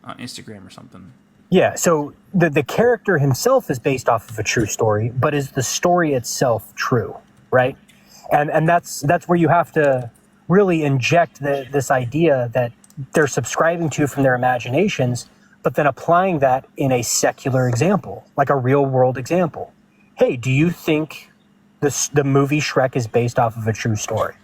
on Instagram or something. yeah. So the character himself is based off of a true story, but is the story itself true, right? And that's where you have to really inject this idea that they're subscribing to from their imaginations, but then applying that in a secular example, like a real world example. Hey, do you think the movie Shrek is based off of a true story?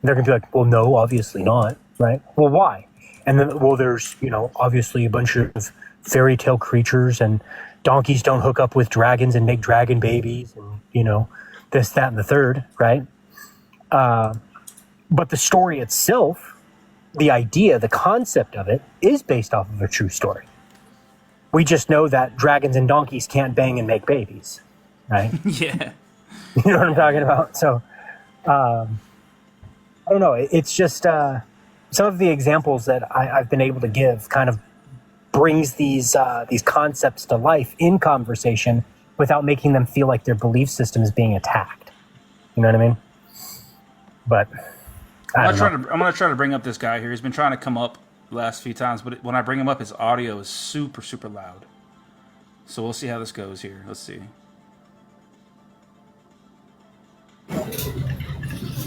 They're gonna be like, well, no, obviously not, right? Well, why? And then, well, there's obviously a bunch of fairy tale creatures, and donkeys don't hook up with dragons and make dragon babies, and this, that, and the third, right? But the story itself, the idea, the concept of it, is based off of a true story. We just know that dragons and donkeys can't bang and make babies, right? Yeah. You know what I'm talking about? So, I don't know. It's just some of the examples that I've been able to give kind of brings these concepts to life in conversation without making them feel like their belief system is being attacked. You know what I mean? But I'm gonna try to bring up this guy here. He's been trying to come up the last few times, but when I bring him up, his audio is super, super loud. So we'll see how this goes here. Let's see.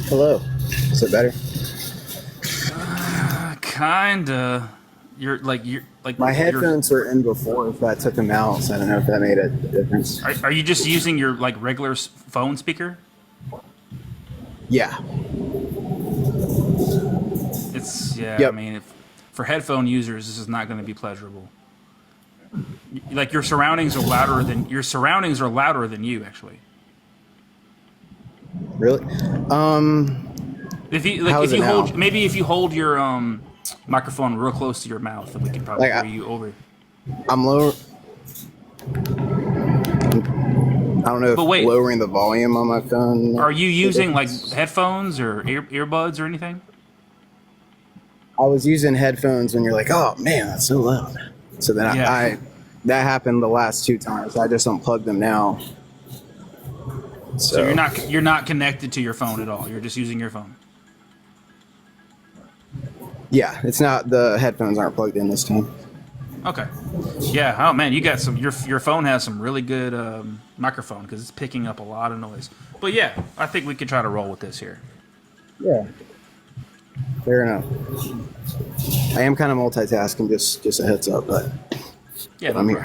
Hello. Is it better? Kinda. You're like my headphones were in before, but I took them out, so I don't know if that made a difference. Are you just using your like regular phone speaker? Yeah. Yep. I mean, for headphone users, this is not going to be pleasurable. Like your surroundings are louder than you, actually. Really? If you hold your microphone real close to your mouth, then we can probably hear you over. I'm lower. I don't know if lowering the volume on my phone. Are you using like headphones or earbuds or anything? I was using headphones when you're like, oh man, that's so loud. So then I that happened the last 2 times. I just unplugged them now. So you're not connected to your phone at all. You're just using your phone. Yeah, it's not, the headphones aren't plugged in this time. Okay. Yeah. Oh man, you got some. Your phone has some really good microphone because it's picking up a lot of noise. But yeah, I think we could try to roll with this here. Yeah. Fair enough. I am kind of multitasking. Just a heads up, but yeah. I mean,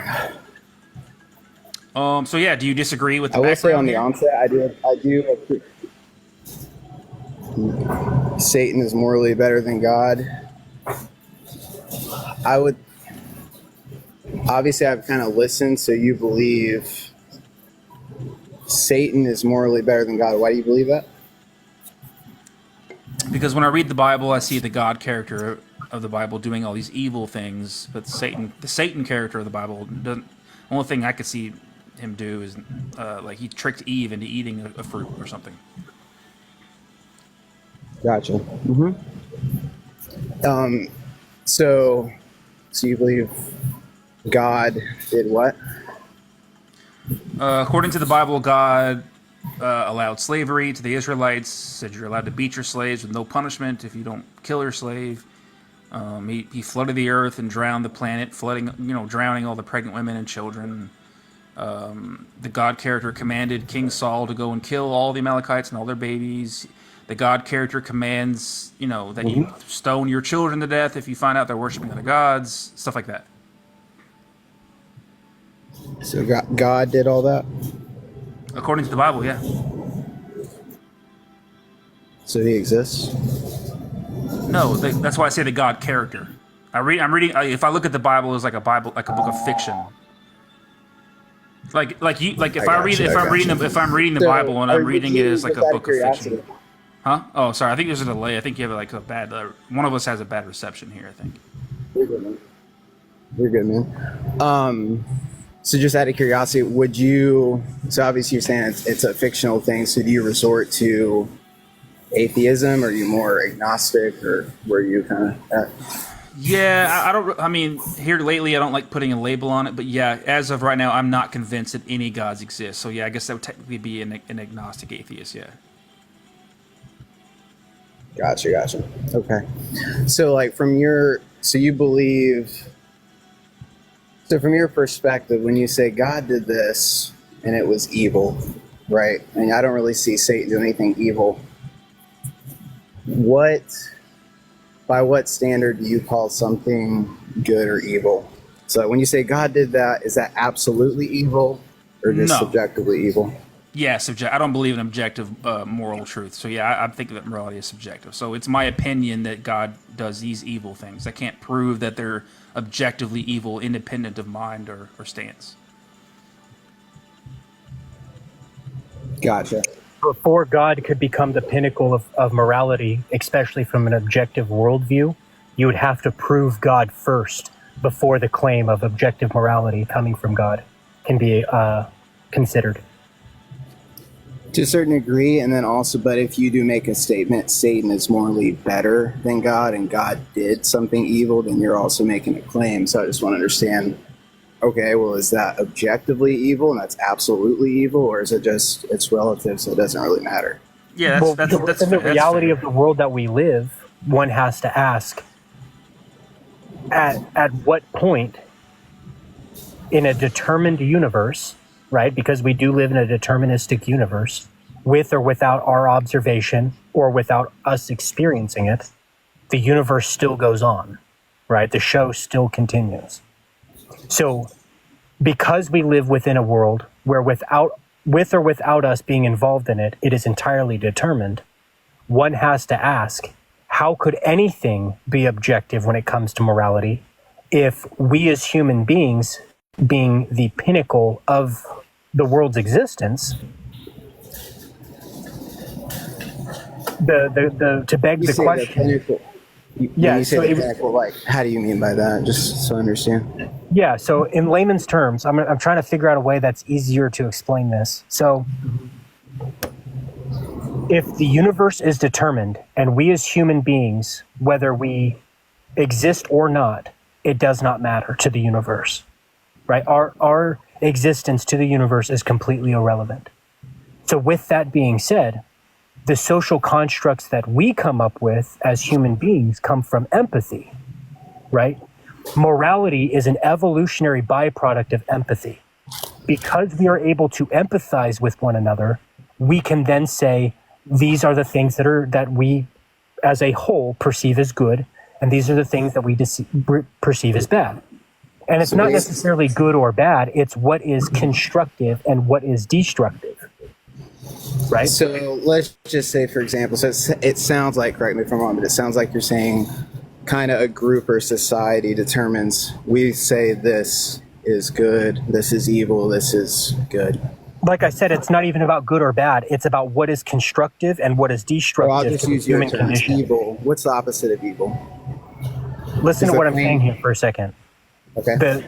So yeah, do you disagree with the I will say on the here? onset, I do. Satan is morally better than God. I would. Obviously, I've kind of listened, so you believe Satan is morally better than God. Why do you believe that? Because when I read the Bible, I see the God character of the Bible doing all these evil things, but the Satan character of the Bible doesn't. The only thing I could see him do is like he tricked Eve into eating a fruit or something. Gotcha. Mm-hmm. So you believe God did what? According to the Bible, God allowed slavery to the Israelites. Said you're allowed to beat your slaves with no punishment if you don't kill your slave. He flooded the earth and drowned the planet, drowning all the pregnant women and children. The God character commanded King Saul to go and kill all the Amalekites and all their babies. The God character commands, that you stone your children to death if you find out they're worshiping other gods, stuff like that. So God did all that? According to the Bible, yeah. So he exists? No, that's why I say the God character. I'm reading. If I look at the Bible as like a book of fiction. If I'm reading the Bible and I'm reading it as like a book of fiction. Huh? Oh, sorry. I think there's a delay. I think you have like a bad. One of us has a bad reception here, I think. You're good, man. You're good, man. So just out of curiosity, so obviously you're saying it's a fictional thing, so do you resort to atheism? Are you more agnostic, or where you kind of at? Yeah, I don't. I mean, here lately, I don't like putting a label on it, but yeah, as of right now, I'm not convinced that any gods exist. So yeah, I guess that would technically be an agnostic atheist. Yeah. Gotcha. Okay. So like from your, so you believe, so from your perspective, when you say God did this and it was evil, right? And I don't really see Satan do anything evil. What, by what standard do you call something good or evil? So when you say God did that, is that absolutely evil or just No. subjectively evil? Yeah, I don't believe in objective moral truth. So yeah, I think that morality is subjective. So it's my opinion that God does these evil things. I can't prove that they're objectively evil, independent of mind or stance. Gotcha. Before God could become the pinnacle of morality, especially from an objective worldview, you would have to prove God first before the claim of objective morality coming from God can be considered. To a certain degree, and then also, but if you do make a statement, Satan is morally better than God, and God did something evil, then you're also making a claim. So I just want to understand, okay, well, is that objectively evil, and that's absolutely evil, or is it just, it's relative, so it doesn't really matter? Yeah, that's in the reality of the world that we live, one has to ask, at what point in a determined universe, right? Because we do live in a deterministic universe, with or without our observation or without us experiencing it, the universe still goes on, right? The show still continues. So because we live within a world where with or without us being involved in it, it is entirely determined, one has to ask, how could anything be objective when it comes to morality if we as human beings, being the pinnacle of the world's existence, to beg the question. Yeah, you say the pinnacle, like, how do you mean by that? Just so I understand. Yeah, so in layman's terms, I'm trying to figure out a way that's easier to explain this. So if the universe is determined and we as human beings, whether we exist or not, it does not matter to the universe, right? Our existence to the universe is completely irrelevant. So with that being said, the social constructs that we come up with as human beings come from empathy, right? Morality is an evolutionary byproduct of empathy. Because we are able to empathize with one another, we can then say, these are the things that we as a whole perceive as good, and these are the things that we perceive as bad. And it's not necessarily good or bad, it's what is constructive and what is destructive. Right? So let's just say, for example, so it sounds like, correct me if I'm wrong, but it sounds like you're saying kind of a group or society determines, we say this is good, this is evil, this is good. Like I said, it's not even about good or bad. It's about what is constructive and what is destructive. Well, I'll just use your human terms, condition. evil. What's the opposite of evil? Listen to what I'm saying here for a second. Okay.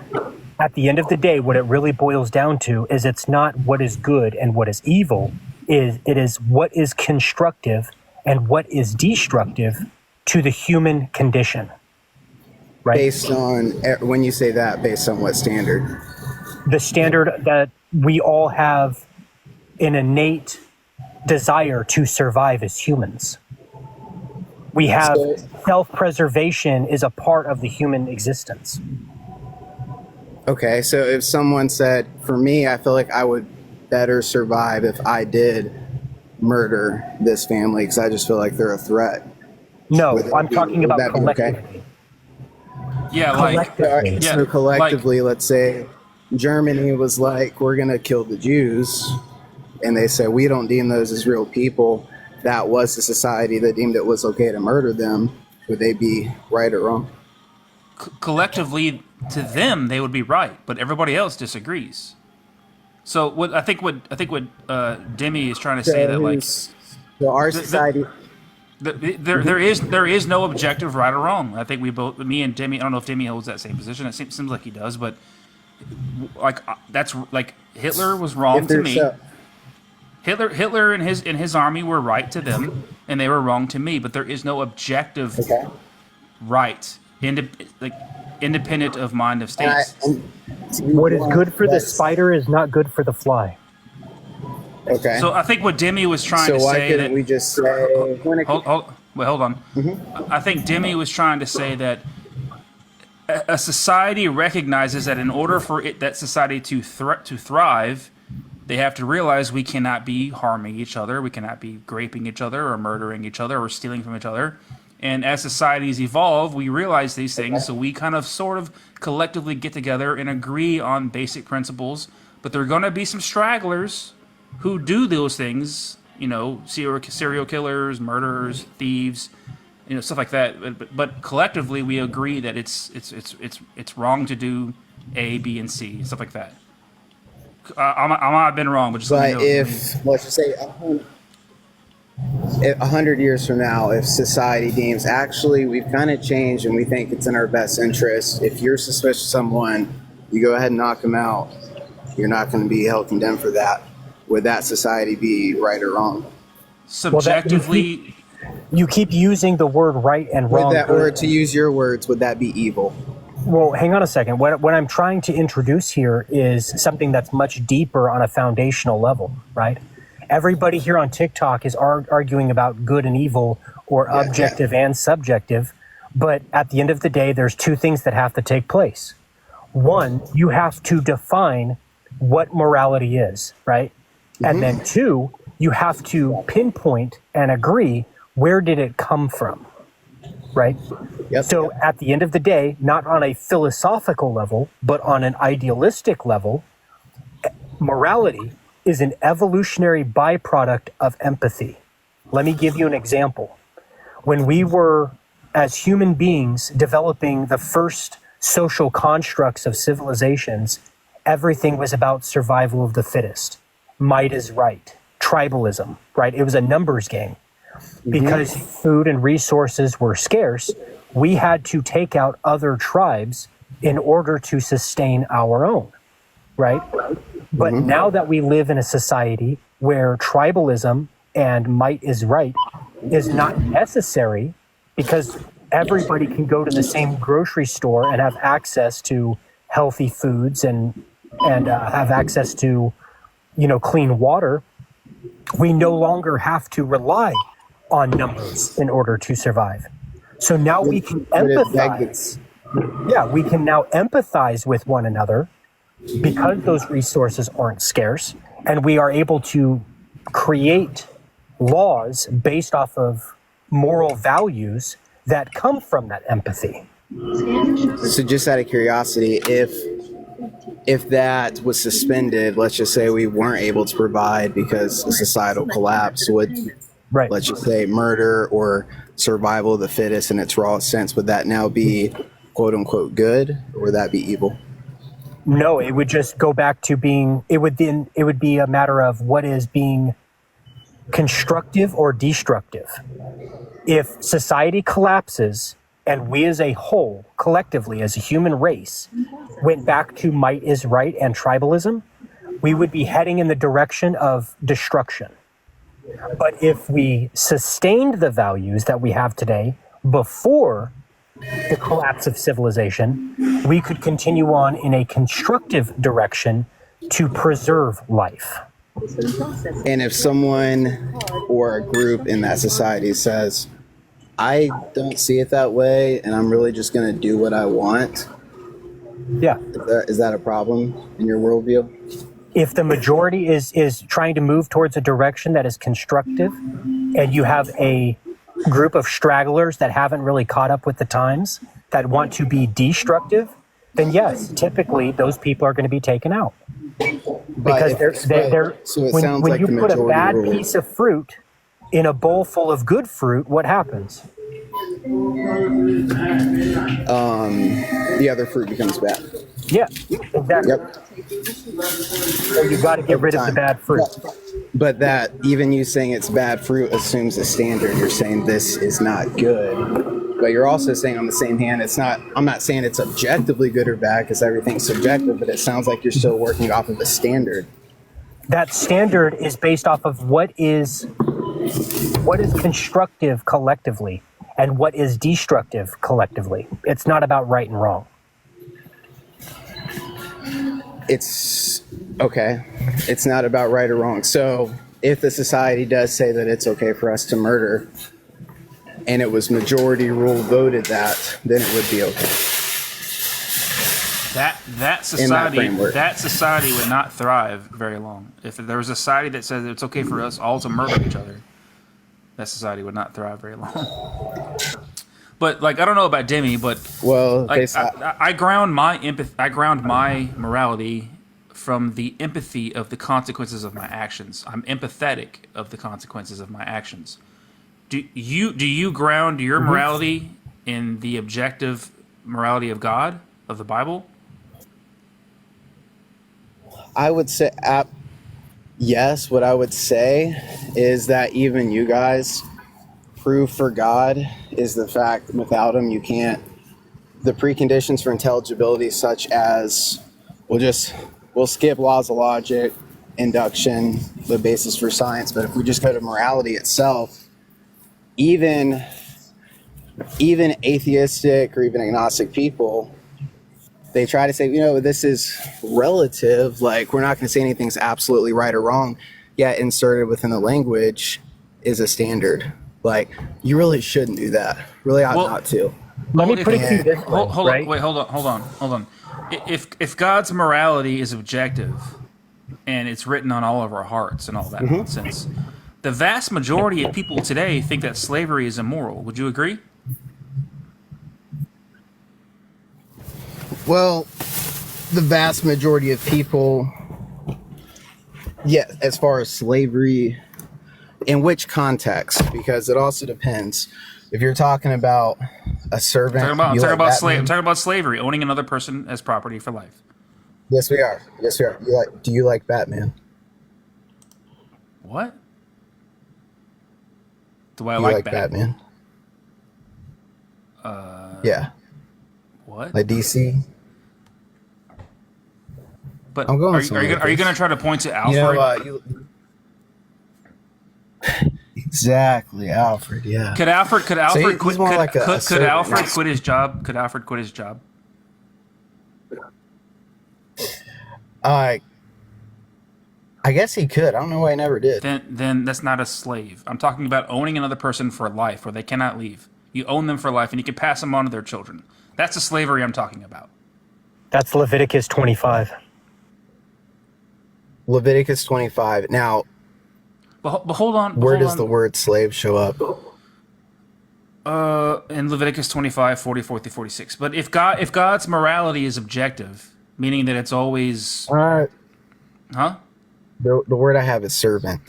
At the end of the day, what it really boils down to is it's not what is good and what is evil. It is what is constructive and what is destructive to the human condition. Right? Based on, when you say that, based on what standard? The standard that we all have an innate desire to survive as humans. We have self-preservation is a part of the human existence. Okay, so if someone said, for me, I feel like I would better survive if I did murder this family because I just feel like they're a threat. No, I'm talking about collectively. Okay? Yeah, collectively. So collectively, let's say Germany was like, we're going to kill the Jews, and they said, we don't deem those as real people. That was the society that deemed it was okay to murder them. Would they be right or wrong? Collectively, to them, they would be right, but everybody else disagrees. So what Demi is trying to say that like, so our society. There is no objective right or wrong. I think me and Demi. I don't know if Demi holds that same position. It seems like he does, but like that's like Hitler was wrong to me. Hitler and his army were right to them, and they were wrong to me. But there is no objective right, independent of mind of states. What is good for the spider is not good for the fly. Okay. So I think what Demi was trying to So why say couldn't we just say? hold on. I think Demi was trying to say that a society recognizes that in order for that society to thrive, they have to realize we cannot be harming each other, we cannot be raping each other or murdering each other or stealing from each other. And as societies evolve, we realize these things, so we kind of sort of collectively get together and agree on basic principles. But there are going to be some stragglers who do those things, serial killers, murderers, thieves, stuff like that. But collectively, we agree that it's wrong to do A, B, and C, stuff like that. I might have been wrong, but just let me know. If let's just say 100 years from now, if society deems actually we've kind of changed and we think it's in our best interest, if you're suspicious of someone, you go ahead and knock them out. You're not going to be held condemned for that. Would that society be right or wrong? Subjectively, you keep using the word right and wrong. Or to use your words, would that be evil? Well, hang on a second. What I'm trying to introduce here is something that's much deeper on a foundational level, right? Everybody here on TikTok is arguing about good and evil or objective and subjective. But at the end of the day, there's two things that have to take place. One, you have to define what morality is, right? And then two, you have to pinpoint and agree where did it come from, right? So at the end of the day, not on a philosophical level, but on an idealistic level, morality is an evolutionary byproduct of empathy. Let me give you an example. When we were, as human beings, developing the first social constructs of civilizations, everything was about survival of the fittest. Might is right. Tribalism, right? It was a numbers game. Because food and resources were scarce, we had to take out other tribes in order to sustain our own, right? But now that we live in a society where tribalism and might is right is not necessary because everybody can go to the same grocery store and have access to healthy foods and have access to, clean water, we no longer have to rely on numbers in order to survive. So now we can empathize. Yeah, we can now empathize with one another because those resources aren't scarce, and we are able to create laws based off of moral values that come from that empathy. So just out of curiosity, if that was suspended, let's just say we weren't able to provide because of societal collapse, would, let's just say, murder or survival of the fittest in its rawest sense, would that now be quote unquote good, or would that be evil? No, it would just go back to being, it would be a matter of what is being constructive or destructive. If society collapses and we as a whole, collectively as a human race, went back to might is right and tribalism, we would be heading in the direction of destruction. But if we sustained the values that we have today before the collapse of civilization, we could continue on in a constructive direction to preserve life. And if someone or a group in that society says, I don't see it that way, and I'm really just going to do what I want. Yeah. Is that a problem in your worldview? If the majority is trying to move towards a direction that is constructive, and you have a group of stragglers that haven't really caught up with the times, that want to be destructive, then yes, typically those people are going to be taken out. Because when you put a bad piece of fruit in a bowl full of good fruit, what happens? The other fruit becomes bad. Yeah, exactly. So you got to get rid of the bad fruit. But that, even you saying it's bad fruit assumes a standard. You're saying this is not good. But you're also saying on the same hand, I'm not saying it's objectively good or bad because everything's subjective, but it sounds like you're still working off of a standard. that standard is based off of what is constructive collectively and what is destructive collectively. It's not about right and wrong. It's okay. It's not about right or wrong. So if the society does say that it's okay for us to murder, and it was majority rule voted that, then it would be okay. That society would not thrive very long. If there was a society that says it's okay for us all to murder each other, that society would not thrive very long. But like, I don't know about Demi, but like, I ground my empathy. I ground my morality from the empathy of the consequences of my actions. I'm empathetic of the consequences of my actions. Do you ground your morality in the objective morality of God, of the Bible? I would say yes. What I would say is that even you guys, proof for God is the fact that without him you can't. The preconditions for intelligibility, such as we'll skip laws of logic, induction, the basis for science, but if we just go to morality itself, even atheistic or even agnostic people, they try to say, this is relative, like we're not going to say anything's absolutely right or wrong, yet inserted within the language is a standard. Like, you really shouldn't do that. Really ought not to. Let me put it to you this way, Hold on. If God's morality is objective and it's written on all of our hearts and all that nonsense, the vast majority of people today think that slavery is immoral. Would you agree? Well, the vast majority of people, yeah, as far as slavery, in which context? Because it also depends. If you're talking about a servant, I'm talking about slavery, owning another person as property for life. Yes, we are. Do you like Batman? What? Do I you like Batman? Yeah. What? Like DC? But I'm going are you going to try to point to Alfred? Exactly, Alfred. Yeah. Could Alfred quit his job? Could Alfred quit his job? I guess he could. I don't know why he never did. Then that's not a slave. I'm talking about owning another person for life, where they cannot leave. You own them for life, and you can pass them on to their children. That's the slavery I'm talking about. That's Leviticus 25. Leviticus 25. Now, but hold on. Where does the word slave show up? In Leviticus 25, 44 through 46. But if God's morality is objective, meaning that it's always... The word I have is servant.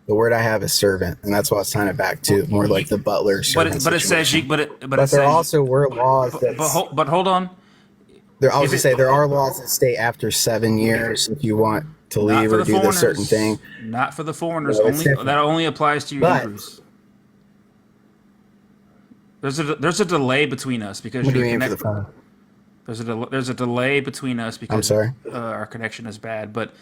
The word I have is servant, and that's what I was tying it back to, more like the butler servant. But it says there also were laws that... But hold on. There are laws that stay after 7 years if you want to leave or do this certain thing. Not for the foreigners. No, that only applies to you Hebrews. There's a delay between us because what do you mean for the phone? There's a delay between us because I'm sorry? Our connection is bad. But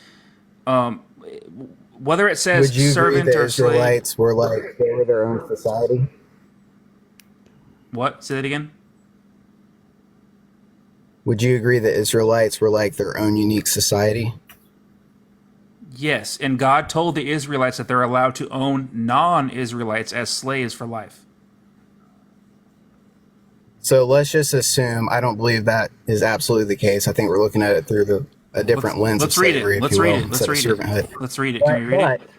whether it says would you servant agree the or Israelites slave, they were their own society? What? Say that again. Would you agree that Israelites were like their own unique society? Yes, and God told the Israelites that they're allowed to own non-Israelites as slaves for life. So let's just assume, I don't believe that is absolutely the case. I think we're looking at it through a different lens of slavery, Let's read it. Let's read it. Can you read it?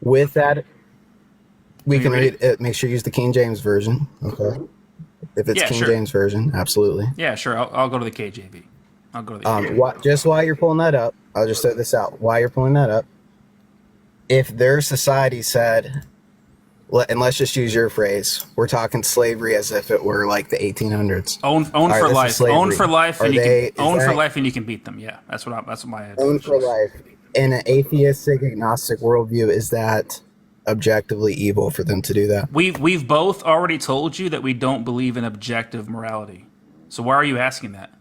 With that, we can read it. Make sure you use the King James Version. Okay. If it's King James Version, absolutely. Yeah, sure. I'll go to the KJV. I'll go to the KJV. Just while you're pulling that up, I'll just throw this out. While you're pulling that up, if their society said, and let's just use your phrase, we're talking slavery as if it were like the 1800s. Own for life. Own for life, and you can beat them. Yeah, that's my own for life. In an atheistic, agnostic worldview, is that objectively evil for them to do that? We've both already told you that we don't believe in objective morality. So why are you asking that?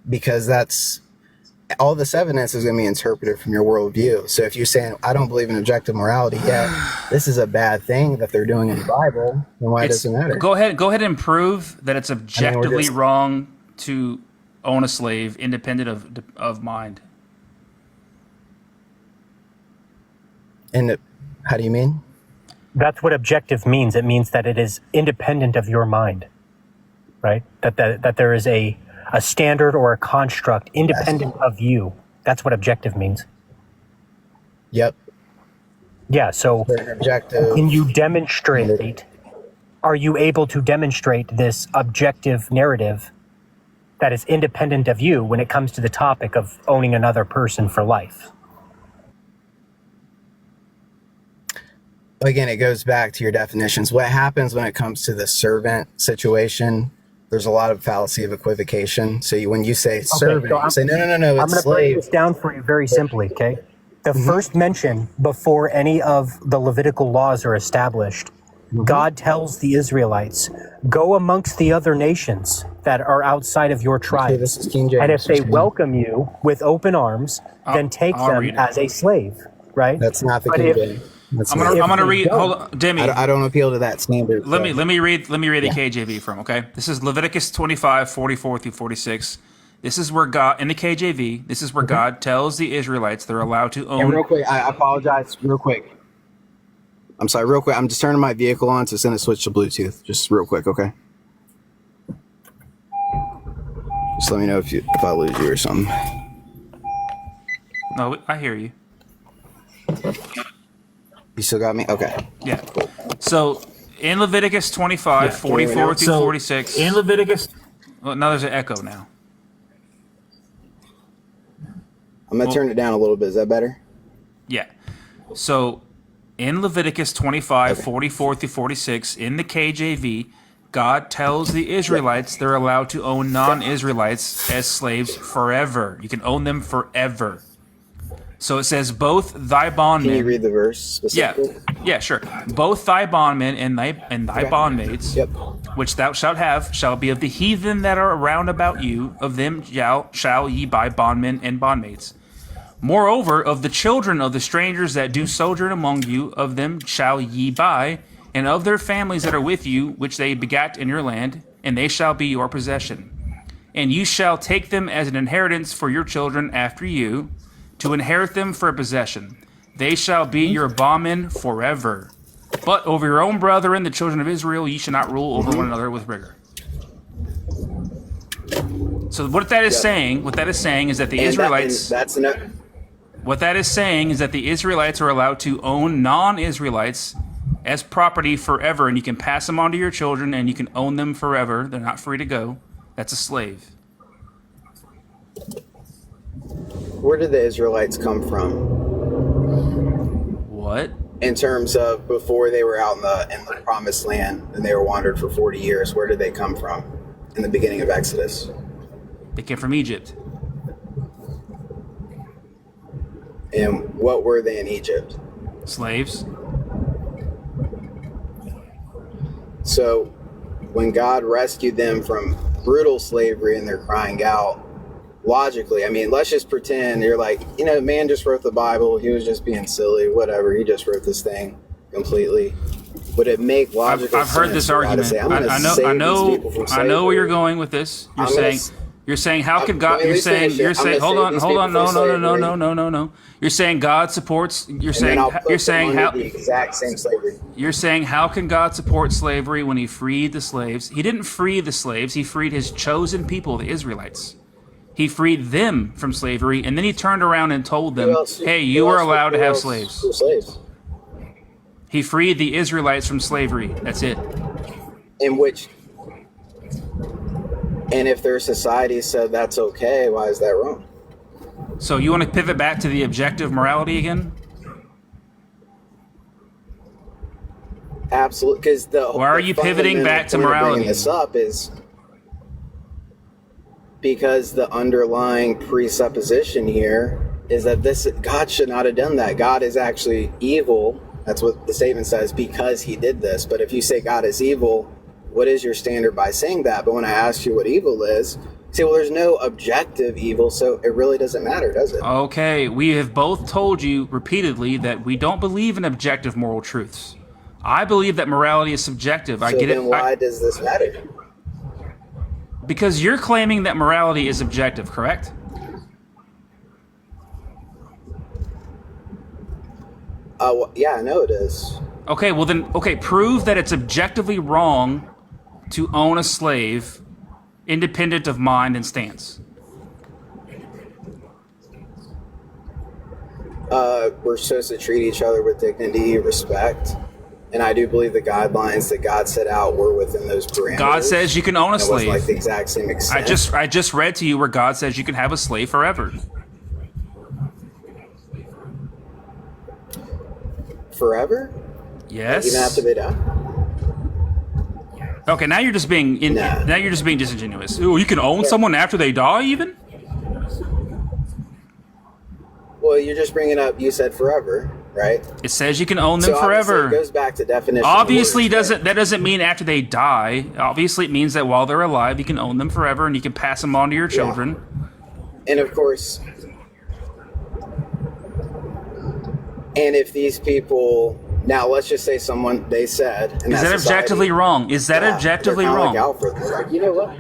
Because that's all this evidence is going to be interpreted from your worldview. So if you're saying, I don't believe in objective morality yet, this is a bad thing that they're doing in the Bible, then why does it matter? Go ahead and prove that it's objectively wrong to own a slave independent of mind. And how do you mean? That's what objective means. It means that it is independent of your mind, right? That there is a standard or a construct independent of you. That's what objective means. Yep. Yeah, so objective. Can you demonstrate, are you able to demonstrate this objective narrative that is independent of you when it comes to the topic of owning another person for life? Again, it goes back to your definitions. What happens when it comes to the servant situation? There's a lot of fallacy of equivocation. So when you say servant, you say, no, I'm going to break this down for you very simply, okay? The first mention before any of the Levitical laws are established, God tells the Israelites, go amongst the other nations that are outside of your tribe. This is King James. And if they welcome you with open arms, then take them as a slave, right? That's not the King James. I'm gonna read. Hold on, Demi. I don't appeal to that standard. Let me read the KJV from. Okay, this is Leviticus 25, 44 through 46. This is where God in the KJV. This is where God tells the Israelites they're allowed to own. And real quick, I apologize. Real quick. I'm sorry. Real quick. I'm just turning my vehicle on, so it's gonna switch to Bluetooth. Just real quick, okay? Just let me know if I lose you or something. No, I hear you. You still got me? Okay. Yeah. So in Leviticus 25, 44 through 46. In Leviticus. Well, now there's an echo now. I'm going to turn it down a little bit. Is that better? Yeah. So in Leviticus 25, 44 through 46, in the KJV, God tells the Israelites they're allowed to own non-Israelites as slaves forever. You can own them forever. So it says, both thy bondmen. Can you read the verse specifically? Yeah, sure. Both thy bondmen and thy bondmaids, which thou shalt have, shall be of the heathen that are around about you. Of them shall ye buy bondmen and bondmaids. Moreover, of the children of the strangers that do sojourn among you, of them shall ye buy, and of their families that are with you, which they begat in your land, and they shall be your possession. And you shall take them as an inheritance for your children after you, to inherit them for a possession. They shall be your bondmen forever. But over your own brethren, the children of Israel, ye shall not rule over one another with rigor. So what that is saying, is that the Israelites. What that is saying is that the Israelites are allowed to own non-Israelites as property forever, and you can pass them on to your children, and you can own them forever. They're not free to go. That's a slave. Where did the Israelites come from? What? In terms of before they were out in the promised land and they were wandered for 40 years, where did they come from in the beginning of Exodus? They came from Egypt. And what were they in Egypt? Slaves. So when God rescued them from brutal slavery and they're crying out, logically, I mean, let's just pretend you're like, man just wrote the Bible. He was just being silly, whatever. He just wrote this thing completely. Would it make logical sense? I've heard this argument. Say, I know where you're going with this. You're saying how could God? You're saying hold on. No. You're saying God supports. You're saying how the exact same slavery. You're saying how can God support slavery when He freed the slaves? He didn't free the slaves. He freed His chosen people, the Israelites. He freed them from slavery, and then He turned around and told them, "Hey, you are allowed to have slaves." He freed the Israelites from slavery. That's it. And if their society said that's okay, why is that wrong? So you want to pivot back to the objective morality again? Absolutely, because why are you pivoting back to morality? Bringing this up is because the underlying presupposition here is that God should not have done that. God is actually evil. That's what the statement says, because He did this. But if you say God is evil, what is your standard by saying that? But when I ask you what evil is, See, well, there's no objective evil, so it really doesn't matter, does it? Okay, we have both told you repeatedly that we don't believe in objective moral truths. I believe that morality is subjective. I So get then it. why does this matter? Because you're claiming that morality is objective, correct? Yeah, I know it is. Okay, well then, prove that it's objectively wrong to own a slave, independent of mind and stance. We're supposed to treat each other with dignity, respect, and I do believe the guidelines that God set out were within those parameters. God says you can own a And it wasn't slave. like the exact same extent. I just read to you where God says you can have a slave forever. Forever? Yes. Even after they die? Okay, now you're just being now you're just being disingenuous. Ooh, you can own someone after they die, even? Well, you're just bringing up, you said forever, right? It says you can own them So obviously forever. It goes back to definition. Obviously, that doesn't mean after they die. Obviously, it means that while they're alive, you can own them forever, and you can pass them on to your children. And of course, and if these people, now let's just say someone, they said, and Is that objectively wrong? Is that objectively wrong? Like Alfred, they're like, you know what?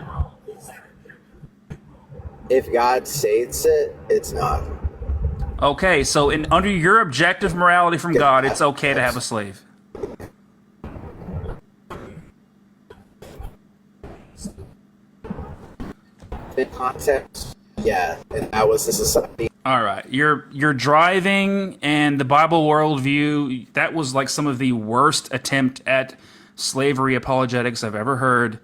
If God states it, it's not. Okay, so under your objective morality from God, it's okay to have a slave. In context, yeah, and that was the society. All right, you're driving, and the Bible worldview, that was like some of the worst attempt at slavery apologetics I've ever heard.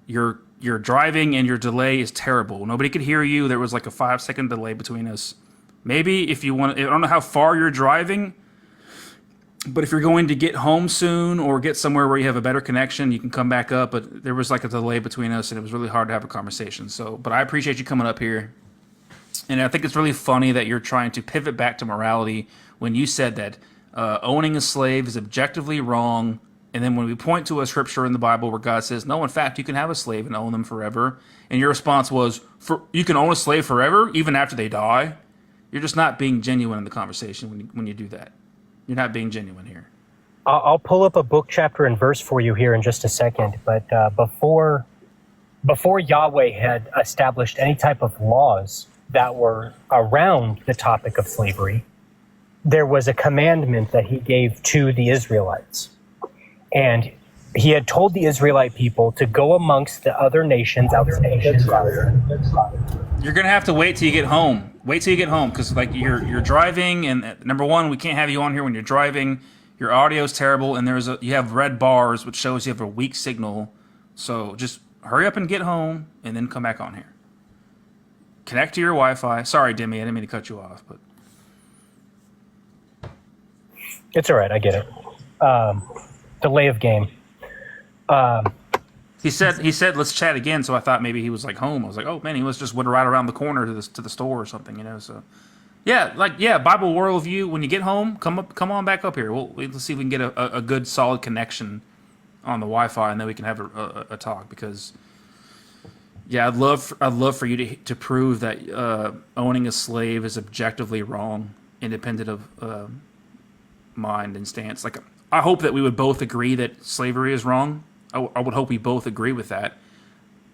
You're driving, and your delay is terrible. Nobody could hear you. There was like a 5-second delay between us. Maybe if you want, I don't know how far you're driving, but if you're going to get home soon or get somewhere where you have a better connection, you can come back up. But there was like a delay between us, and it was really hard to have a conversation. So, but I appreciate you coming up here. And I think it's really funny that you're trying to pivot back to morality when you said that owning a slave is objectively wrong. And then when we point to a scripture in the Bible where God says, no, in fact, you can have a slave and own them forever. And your response was, you can own a slave forever, even after they die. You're just not being genuine in the conversation when you do that. You're not being genuine here. I'll pull up a book, chapter, and verse for you here in just a second. But before Yahweh had established any type of laws that were around the topic of slavery, there was a commandment that he gave to the Israelites. And he had told the Israelite people to go amongst the other nations outside. You're gonna have to wait till you get home. Wait till you get home, because like you're driving, and number one, we can't have you on here when you're driving. Your audio's terrible, and you have red bars, which shows you have a weak signal. So just hurry up and get home, and then come back on here. Connect to your Wi-Fi. Sorry, Demi, I didn't mean to cut you off, but It's all right, I get it. Delay of game. he said let's chat again. So I thought maybe he was like home. I was like, oh man, he was just right around the corner to the store or something, you know. So yeah, Bible worldview. When you get home, come on back up here. Let's see if we can get a good solid connection on the Wi-Fi, and then we can have a talk. Because yeah, I'd love for you to prove that owning a slave is objectively wrong, independent of mind and stance. Like, I hope that we would both agree that slavery is wrong. I would hope we both agree with that.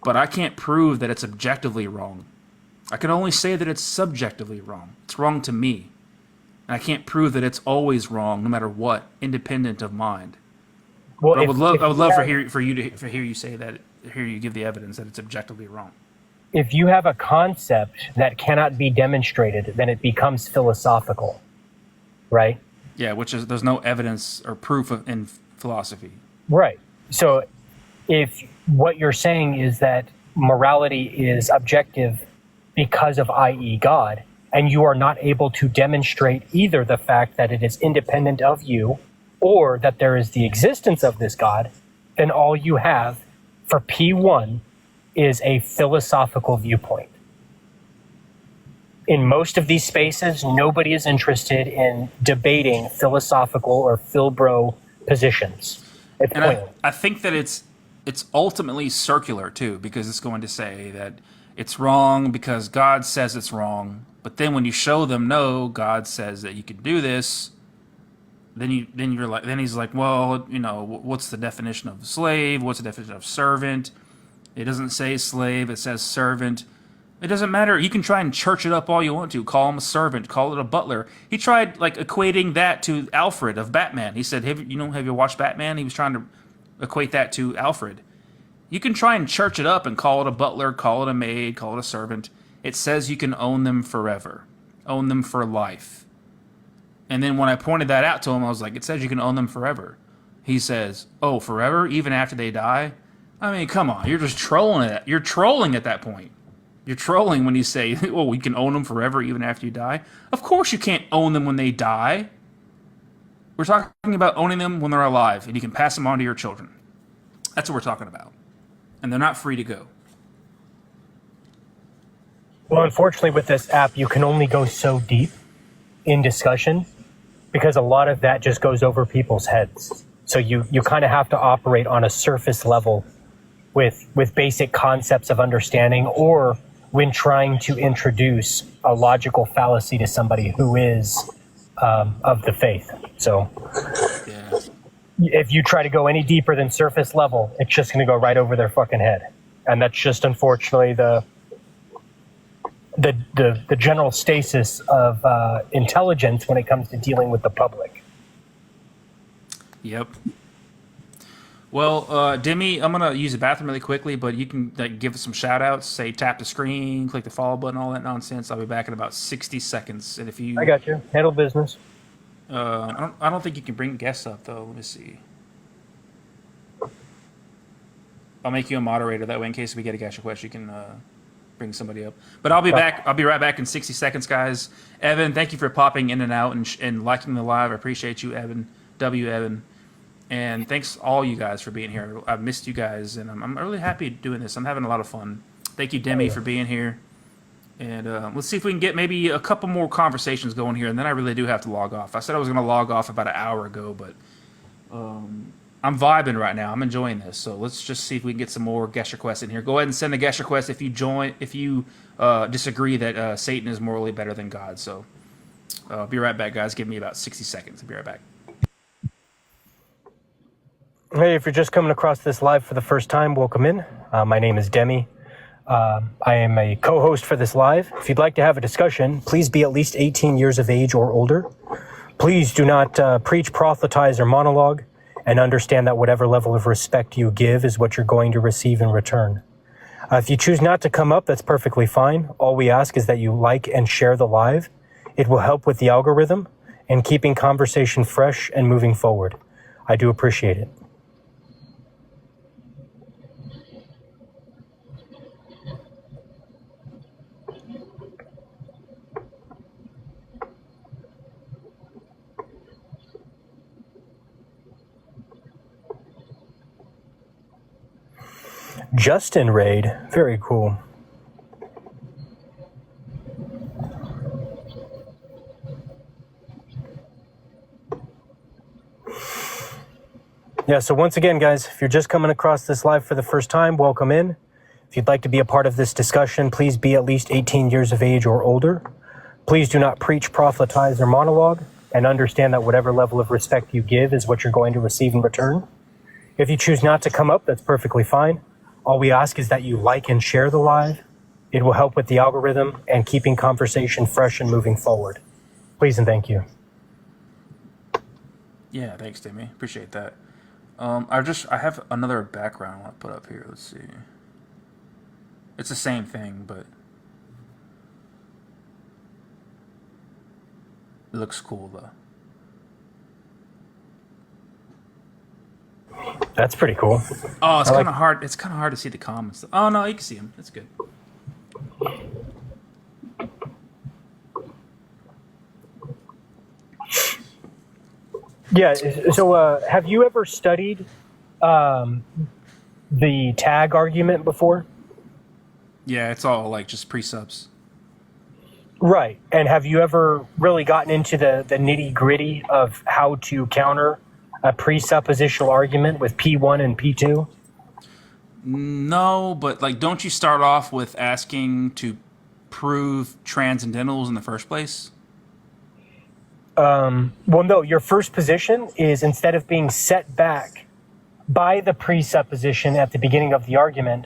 But I can't prove that it's objectively wrong. I can only say that it's subjectively wrong. It's wrong to me. And I can't prove that it's always wrong, no matter what, independent of mind. Well, I would love for hear you say that. Hear you give the evidence that it's objectively wrong. If you have a concept that cannot be demonstrated, then it becomes philosophical, right? Yeah, which is there's no evidence or proof in philosophy. Right. So if what you're saying is that morality is objective because of, i.e., God, and you are not able to demonstrate either the fact that it is independent of you or that there is the existence of this God, then all you have for P1 is a philosophical viewpoint. In most of these spaces, nobody is interested in debating philosophical or philbro positions. It's And pointless. I think that it's ultimately circular too, because it's going to say that it's wrong because God says it's wrong. But then when you show them, no, God says that you can do this, then he's like, well, you know, what's the definition of slave? What's the definition of servant? It doesn't say slave, it says servant. It doesn't matter. You can try and church it up all you want to. Call him a servant. Call it a butler. He tried like equating that to Alfred of Batman. He said, have you watched Batman? He was trying to equate that to Alfred. You can try and church it up and call it a butler, call it a maid, call it a servant. It says you can own them forever. Own them for life. And then when I pointed that out to him, I was like, it says you can own them forever. He says, oh, forever? Even after they die? I mean, come on. You're just trolling it. You're trolling at that point. You're trolling when you say, oh, we can own them forever even after you die. Of course you can't own them when they die. We're talking about owning them when they're alive, and you can pass them on to your children. That's what we're talking about. And they're not free to go. Well, unfortunately, with this app, you can only go so deep in discussion because a lot of that just goes over people's heads. So you kind of have to operate on a surface level with basic concepts of understanding, or when trying to introduce a logical fallacy to somebody who is of the faith. So if you try to go any deeper than surface level, it's just going to go right over their fucking head. And that's just unfortunately the general stasis of intelligence when it comes to dealing with the public. Yep. Well, Demi, I'm going to use the bathroom really quickly, but you can give us some shout outs, say tap the screen, click the follow button, all that nonsense. I'll be back in about 60 seconds. And if you, I got you. Handle business. I don't think you can bring guests up though. Let me see. I'll make you a moderator that way in case we get a guest request, you can bring somebody up. But I'll be back. I'll be right back in 60 seconds, guys. Evan, thank you for popping in and out and liking the live. I appreciate you, Evan. Evan. And thanks all you guys for being here. I've missed you guys, and I'm really happy doing this. I'm having a lot of fun. Thank you, Demi, for being here. And let's see if we can get maybe a couple more conversations going here, and then I really do have to log off. I said I was going to log off about an hour ago, but I'm vibing right now. I'm enjoying this. So let's just see if we can get some more guest requests in here. Go ahead and send a guest request if you disagree that Satan is morally better than God. So I'll be right back, guys. Give me about 60 seconds. I'll be right back. Hey, if you're just coming across this live for the first time, welcome in. My name is Demi. I am a co-host for this live. If you'd like to have a discussion, please be at least 18 years of age or older. Please do not preach, proselytize, or monologue, and understand that whatever level of respect you give is what you're going to receive in return. If you choose not to come up, that's perfectly fine. All we ask is that you like and share the live. It will help with the algorithm and keeping conversation fresh and moving forward. I do appreciate it. Justin Raid, very cool. Yeah, so once again, guys, if you're just coming across this live for the first time, welcome in. If you'd like to be a part of this discussion, please be at least 18 years of age or older. Please do not preach, proselytize, or monologue, and understand that whatever level of respect you give is what you're going to receive in return. If you choose not to come up, that's perfectly fine. All we ask is that you like and share the live. It will help with the algorithm and keeping conversation fresh and moving forward. Please and thank you. Yeah, thanks, Demi. Appreciate that. I have another background I want to put up here. Let's see. It's the same thing, but it looks cool though. That's pretty cool. Oh, it's kind of hard. It's kind of hard to see the comments. Oh no, you can see them. That's good. Yeah. So, have you ever studied the tag argument before? Yeah, it's all like just pre-subs. Right. And have you ever really gotten into the nitty gritty of how to counter a presuppositional argument with P1 and P2? No, but like, don't you start off with asking to prove transcendentals in the first place? Well, no, your first position is, instead of being set back by the presupposition at the beginning of the argument,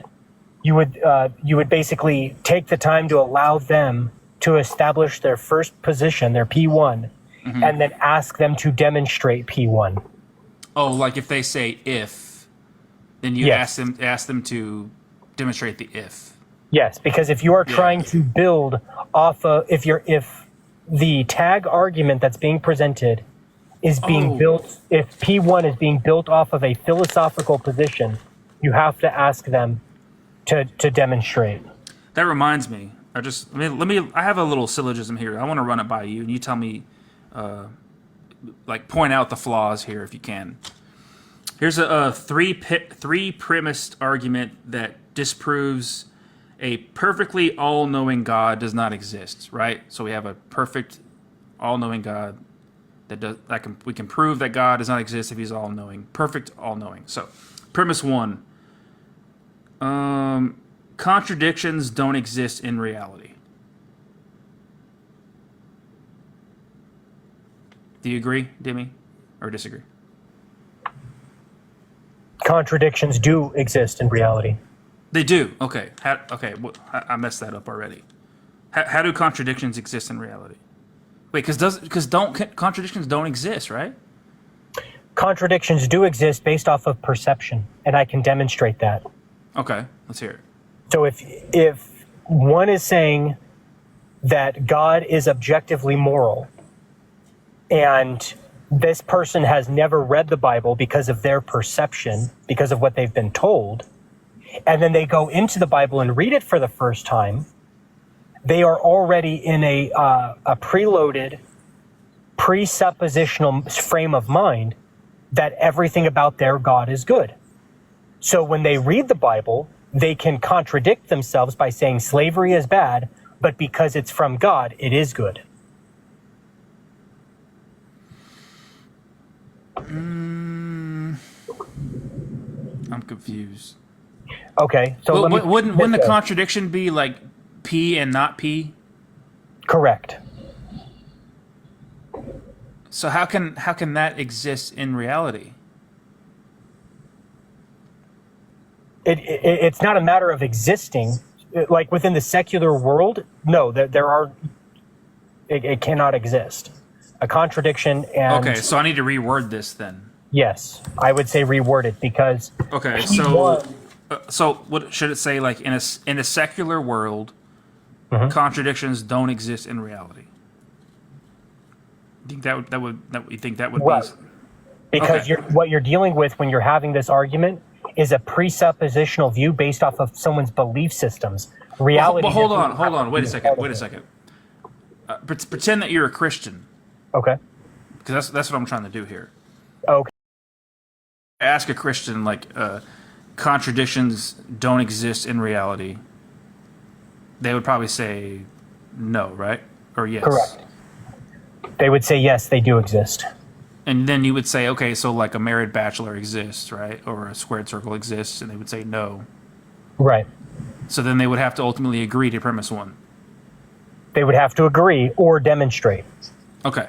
you would basically take the time to allow them to establish their first position, their P1, and then ask them to demonstrate P1. Oh, like if they say if, then you ask them to demonstrate the if. Yes, because if you are trying to build off of, if the tag argument that's being presented is being built, if P1 is being built off of a philosophical position, you have to ask them to demonstrate. That reminds me. I have a little syllogism here. I want to run it by you, and you tell me, point out the flaws here if you can. Here's a three premised argument that disproves a perfectly all-knowing God does not exist, right? So we have a perfect all-knowing God we can prove that God does not exist if he's all-knowing. Perfect all-knowing. So, premise 1. Contradictions don't exist in reality. Do you agree, Demi, or disagree? Contradictions do exist in reality. They do. Okay. I messed that up already. How do contradictions exist in reality? Wait, because contradictions don't exist, right? Contradictions do exist based off of perception, and I can demonstrate that. Okay, let's hear it. So if one is saying that God is objectively moral, and this person has never read the Bible because of their perception, because of what they've been told, and then they go into the Bible and read it for the first time, they are already in a preloaded, presuppositional frame of mind that everything about their God is good. So when they read the Bible, they can contradict themselves by saying slavery is bad, but because it's from God, it is good. I'm confused. Okay, so wouldn't the contradiction be like P and not P? Correct. So how can that exist in reality? It's not a matter of existing. Like within the secular world, no, it cannot exist. A contradiction and... Okay, so I need to reword this then. Yes, I would say reword it because... Okay, so what should it say? Like in a secular world, contradictions don't exist in reality. You think that would right. be... Because what you're dealing with when you're having this argument is a presuppositional view based off of someone's belief systems. Reality. Well, hold on. Wait a second. Pretend that you're a Christian. Okay. Because that's what I'm trying to do here. Okay. Ask a Christian contradictions don't exist in reality. They would probably say no, right? Or yes. Correct. They would say yes, they do exist. And then you would say, okay, so like a married bachelor exists, right? Or a squared circle exists, and they would say no. Right. So then they would have to ultimately agree to premise 1. They would have to agree or demonstrate. Okay.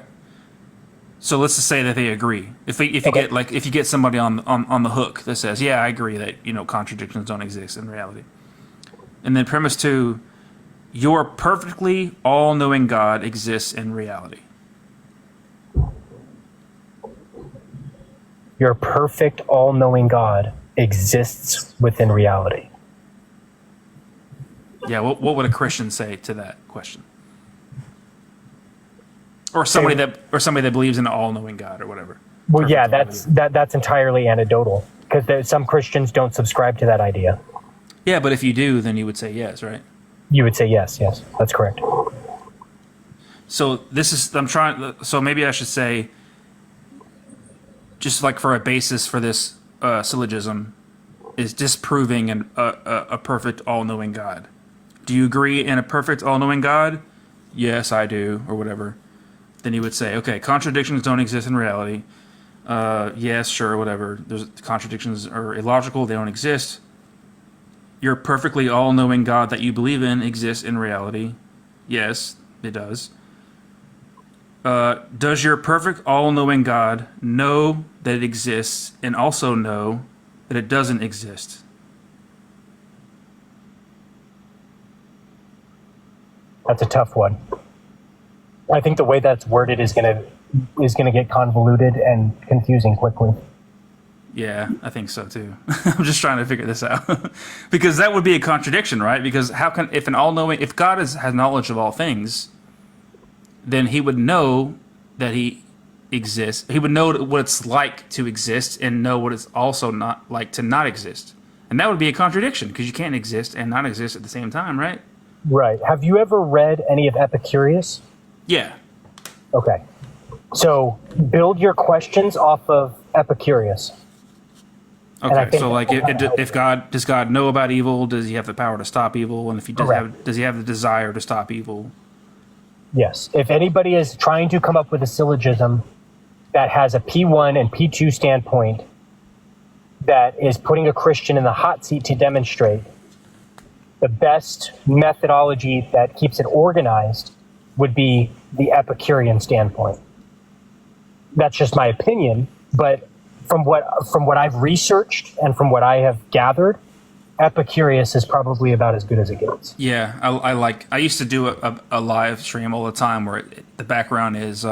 So let's just say that they agree. If you get somebody on the hook that says, yeah, I agree that contradictions don't exist in reality. And then premise 2, your perfectly all-knowing God exists in reality. Your perfect, all-knowing God exists within reality. Yeah, what would a Christian say to that question? Or somebody that believes in an all-knowing God or whatever. Well, yeah, that's entirely anecdotal because some Christians don't subscribe to that idea. Yeah, but if you do, then you would say yes, right? You would say yes, that's correct. So so maybe I should say, just like for a basis for this syllogism, is disproving a perfect all-knowing God. Do you agree in a perfect all-knowing God? Yes, I do, or whatever. Then you would say, okay, contradictions don't exist in reality. Yes, sure, whatever. Contradictions are illogical, they don't exist. your perfectly all-knowing God that you believe in exists in reality? Yes, it does. Does your perfect all-knowing God know that it exists and also know that it doesn't exist? That's a tough one. I think the way that's worded is gonna get convoluted and confusing quickly. Yeah, I think so too. I'm just trying to figure this out because that would be a contradiction, right? Because how can if God has knowledge of all things, then He would know that He exists. He would know what it's like to exist and know what it's also not like to not exist, and that would be a contradiction because you can't exist and not exist at the same time, right? Right. Have you ever read any of Epicurus? Yeah. Okay. So build your questions off of Epicurus. Okay, so like, if does God know about evil? Does He have the power to stop evil? And if He does He have the desire to stop evil? Yes. If anybody is trying to come up with a syllogism that has a P1 and P2 standpoint that is putting a Christian in the hot seat to demonstrate, the best methodology that keeps it organized would be the Epicurean standpoint. That's just my opinion, but from what I've researched and from what I have gathered, Epicurus is probably about as good as it gets. Yeah, I used to do a live stream all the time where the background is,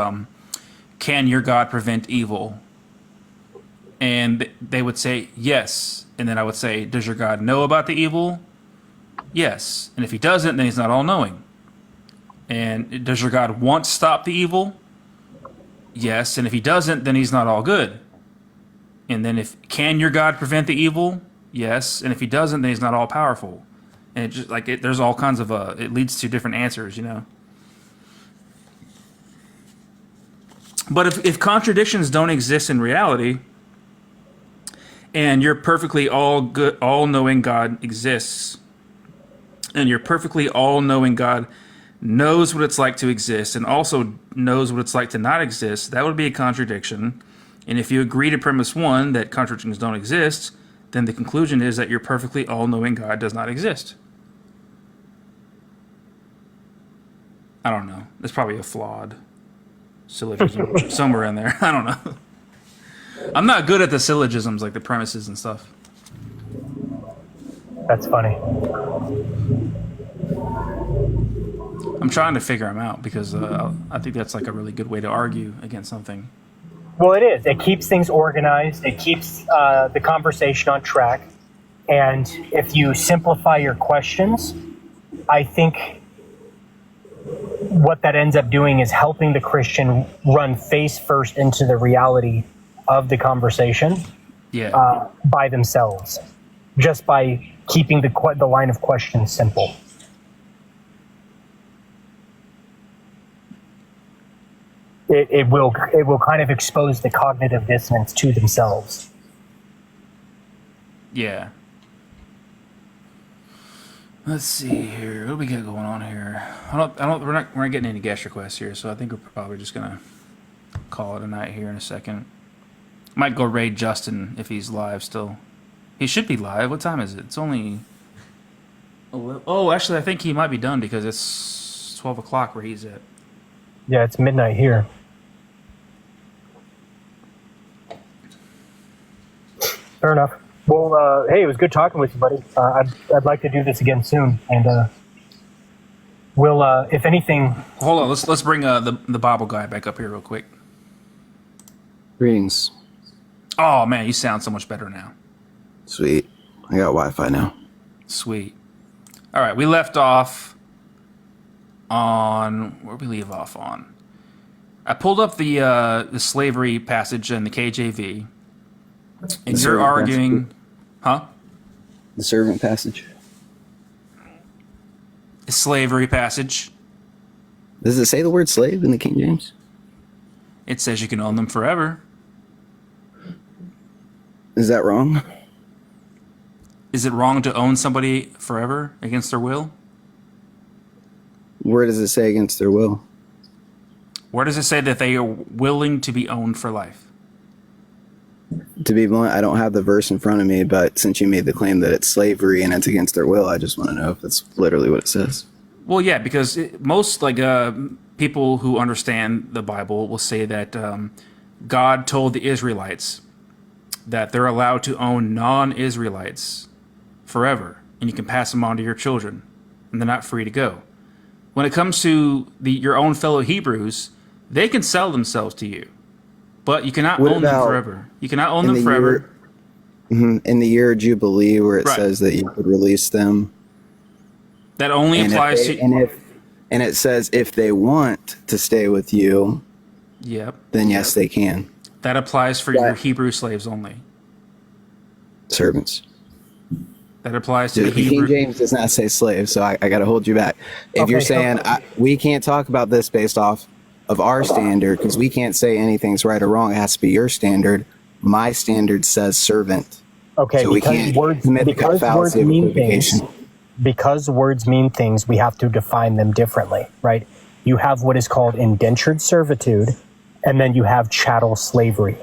can your God prevent evil? And they would say yes, and then I would say, does your God know about the evil? Yes, and if He doesn't, then He's not all-knowing. And does your God want to stop the evil? Yes, and if He doesn't, then He's not all good. And then can your God prevent the evil? Yes, and if He doesn't, then He's not all powerful. And it just there's all kinds of it leads to different answers, you know. But if contradictions don't exist in reality, and your perfectly all-knowing God exists, and your perfectly all-knowing God knows what it's like to exist and also knows what it's like to not exist, that would be a contradiction. And if you agree to premise one, that contradictions don't exist, then the conclusion is that your perfectly all-knowing God does not exist. I don't know. That's probably a flawed syllogism somewhere in there. I don't know. I'm not good at the syllogisms, like the premises and stuff. That's funny. I'm trying to figure them out because I think that's like a really good way to argue against something. Well, it is. It keeps things organized. It keeps the conversation on track. And if you simplify your questions, I think what that ends up doing is helping the Christian run face first into the reality of the conversation by themselves, just by keeping the line of questions simple. It will kind of expose the cognitive dissonance to themselves. Yeah. Let's see here. What do we got going on here? We're not getting any guest requests here, so I think we're probably just gonna call it a night here in a second. Might go raid Justin if he's live still. He should be live. What time is it? It's only. Oh, actually, I think he might be done because it's 12 o'clock where he's at. Yeah, it's midnight here. Fair enough. Well, hey, it was good talking with you, buddy. I'd like to do this again soon, and we'll, if anything. Hold on, let's bring the Bible guy back up here real quick. Greetings. Oh man, you sound so much better now. Sweet. I got Wi-Fi now. Sweet. All right, we left off on where we leave off on. I pulled up the slavery passage in the KJV, and you're arguing, huh? The servant passage. The slavery passage. Does it say the word slave in the King James? It says you can own them forever. Is that wrong? Is it wrong to own somebody forever against their will? Where does it say against their will? Where does it say that they are willing to be owned for life? To be blunt, I don't have the verse in front of me, but since you made the claim that it's slavery and it's against their will, I just want to know if that's literally what it says. Well, yeah, because most people who understand the Bible will say that God told the Israelites that they're allowed to own non-Israelites forever, and you can pass them on to your children, and they're not free to go. When it comes to your own fellow Hebrews, they can sell themselves to you, but you cannot own them forever. You cannot own them forever. In the year of Jubilee, where it Right. says that you could release them. That only applies to... And it says if they want to stay with you, Yep. then yes, they can. That applies for your Hebrew slaves only. Servants. That applies to Dude, the Hebrew... King James does not say slave, so I got to hold you back. If you're saying we can't talk about this based off of our standard, because we can't say anything's right or wrong, it has to be your standard. My standard says servant. Okay, so we can't commit the fallacy of equivocation. Because words mean things, we have to define them differently, right? You have what is called indentured servitude, and then you have chattel slavery.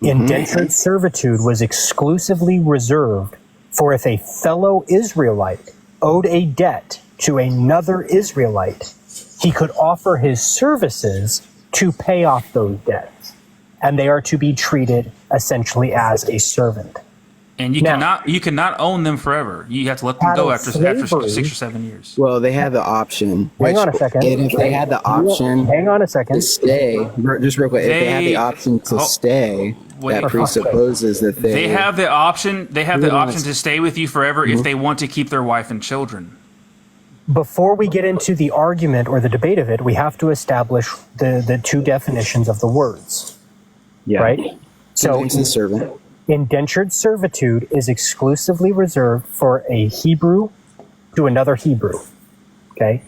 Indentured servitude was exclusively reserved for if a fellow Israelite owed a debt to another Israelite, he could offer his services to pay off those debts, and they are to be treated essentially as a servant. And you cannot own them forever. You have to let them go after 6 or 7 years. Well, they have the option. Hang on a second. And if they had the option, hang on a second, to stay, just real quick, if they had the option to stay, that presupposes that they have the option. They have the option to stay with you forever if they want to keep their wife and children. Before we get into the argument or the debate of it, we have to establish the two definitions of the words. Yeah. Right? So servant. Indentured servitude is exclusively reserved for a Hebrew to another Hebrew. Okay?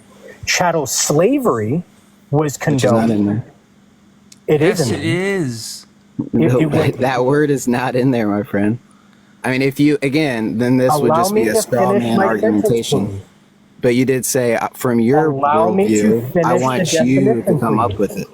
Chattel slavery was condoned. In there. It Yes, isn't. it is. That word is not in there, my friend. I mean, if you, again, then this would just be a straw man argumentation. But you did say, from your worldview, I want you to come up with it.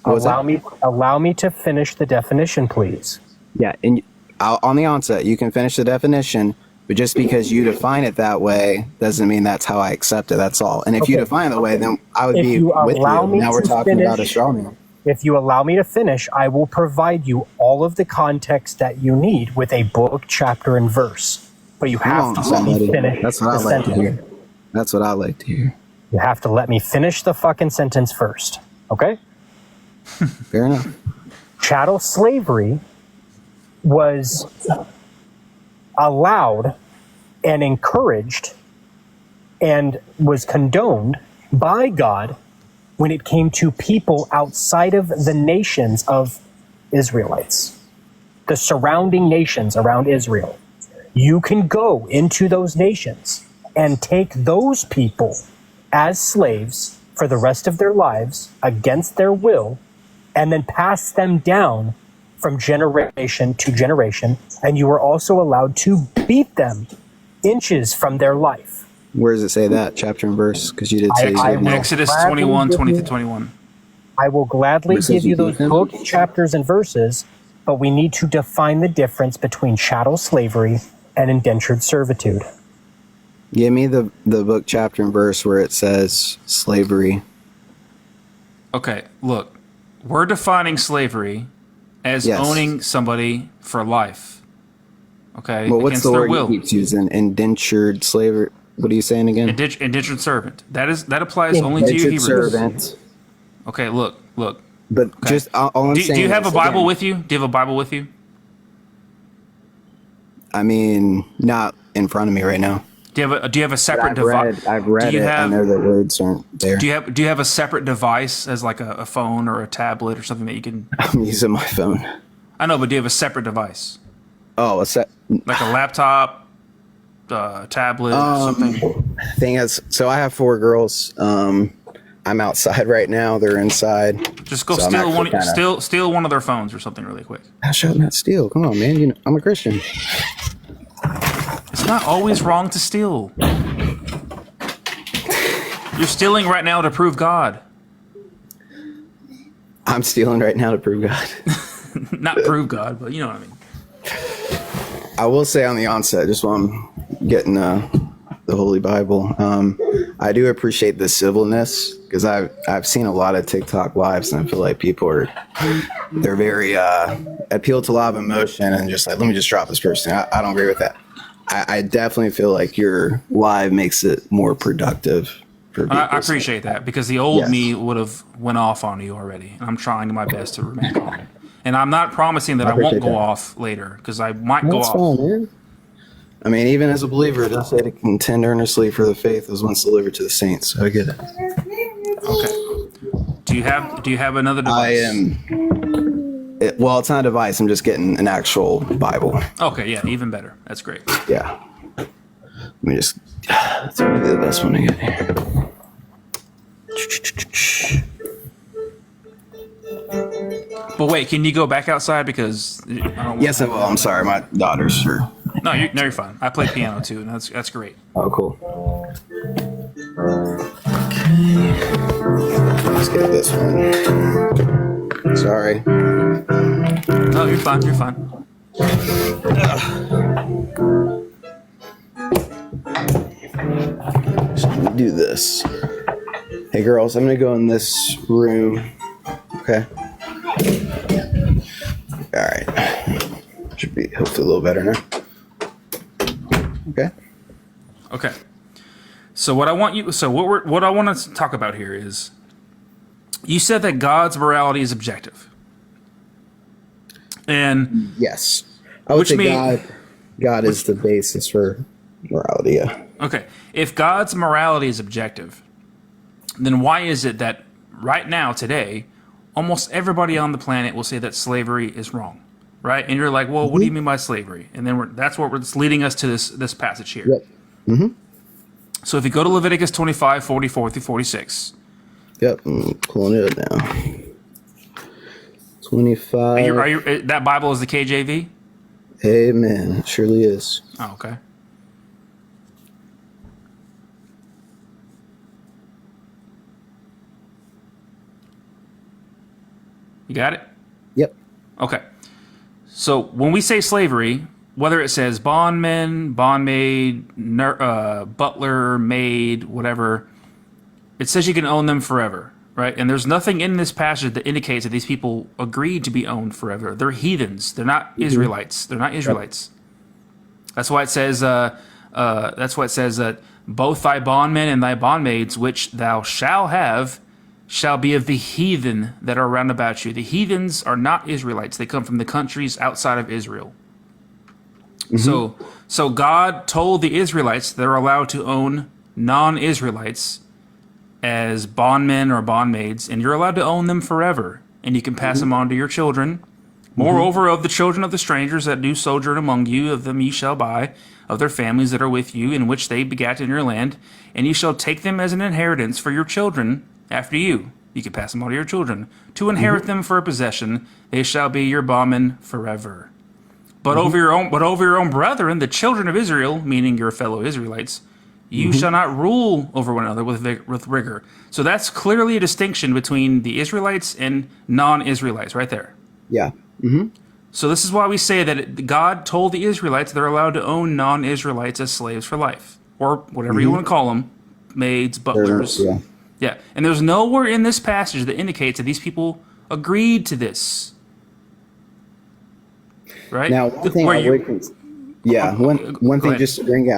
Allow me to finish the definition, please. Yeah, and on the onset, you can finish the definition, but just because you define it that way doesn't mean that's how I accept it. That's all. And if you define it that way, then I would be with you. Now we're talking about a straw man. If you allow me to finish, I will provide you all of the context that you need with a book, chapter, and verse. But you have to let me finish. That's what I like to hear. That's what I like to hear. You have to let me finish the fucking sentence first. Okay? Fair enough. Chattel slavery was allowed and encouraged and was condoned by God when it came to people outside of the nations of Israelites, the surrounding nations around Israel. You can go into those nations and take those people as slaves for the rest of their lives against their will, and then pass them down from generation to generation, and you are also allowed to beat them inches from their life. Where does it say that, chapter and verse? Because you did say Exodus 21, 20-21. I will gladly give you those book, chapters, and verses, but we need to define the difference between chattel slavery and indentured servitude. Give me the book, chapter, and verse where it says slavery. Okay, look. We're defining slavery as owning somebody for life. Okay? Well, what's against the their word will. he keeps using? Indentured slavery. What are you saying again? Indentured servant. That applies only to you Hebrews. Servant. Okay, look. But just all I'm saying. Do you have a Bible with you? Do you have a Bible with you? I mean, not in front of me right now. Do you have a separate device? I've read it. I know the words aren't there. Do you have a separate device as like a phone or a tablet or something that you can? I'm using my phone. I know, but do you have a separate device? Oh, like a laptop, tablet, or something. Thing is, so I have 4 girls. I'm outside right now. They're inside. Just go steal one of their phones or something really quick. How shall I not steal? Come on, man. I'm a Christian. It's not always wrong to steal. You're stealing right now to prove God. I'm stealing right now to prove God. Not prove God, but you know what I mean. I will say on the onset, just while I'm getting the Holy Bible, I do appreciate the civilness, because I've seen a lot of TikTok lives, and I feel like they're very appeal to a lot of emotion and just like, let me just drop this person. I don't agree with that. I definitely feel like your live makes it more productive for people. I appreciate that, because the old Yes. me would have went off on you already, and I'm trying my best to remain calm. And I'm not promising that I won't appreciate go that. off later, because I might go That's off. fine, man. I mean, even as a believer, it does say to contend earnestly for the faith as once delivered to the saints. So I get it. Okay. Do you have another device? I am. Well, it's not a device. I'm just getting an actual Bible. Okay, yeah, even better. That's great. Yeah. Let me just. That's probably the best one to get here. But wait, can you go back outside, because I don't Yes, I will. I'm sorry, my daughter's here. No, you're fine. I play piano too, and that's great. Oh, cool. Okay. Let's get this one. Sorry. No, you're fine. You're fine. So I'm gonna do this. Hey, girls, I'm gonna go in this room. Okay. All right. Should be hopefully a little better now. Okay. Okay. So what I want to talk about here is, you said that God's morality is objective. And yes, I would say God is the basis for morality. Yeah. Okay. If God's morality is objective, then why is it that right now, today, almost everybody on the planet will say that slavery is wrong, right? And you're like, well, what do you mean by slavery? And then that's what's leading us to this passage here. Yep. Mm-hmm. So if you go to Leviticus 25, 44 through 46. Yep, I'm pulling it up now. 25. Are you that Bible is the KJV? Amen. It surely is. Oh, okay. You got it? Yep. Okay. So when we say slavery, whether it says bondman, bondmaid, butler, maid, whatever, it says you can own them forever, right? And there's nothing in this passage that indicates that these people agreed to be owned forever. They're heathens. They're not Israelites. They're not Israelites. That's why it says. That's why it says that both thy bondmen and thy bondmaids, which thou shalt have, shall be of the heathen that are round about you. The heathens are not Israelites. They come from the countries outside of Israel. Mm-hmm. So God told the Israelites they're allowed to own non-Israelites as bondmen or bondmaids, and you're allowed to own them forever, and you can pass them on to your children. Moreover, of the children of the strangers that do sojourn among you, of them ye shall buy, of their families that are with you, in which they begat in your land, and ye shall take them as an inheritance for your children after you. You can pass them on to your children. To inherit them for a possession, they shall be your bondmen forever. But over your own brethren, the children of Israel, meaning your fellow Israelites, you shall not rule over one another with rigor. So that's clearly a distinction between the Israelites and non-Israelites, right there. Yeah. Mm-hmm. So this is why we say that God told the Israelites they're allowed to own non-Israelites as slaves for life, or whatever you want to call them, maids, butlers. Yeah. And there's nowhere in this passage that indicates that these people agreed to this. Right? Now, one thing one thing just to bring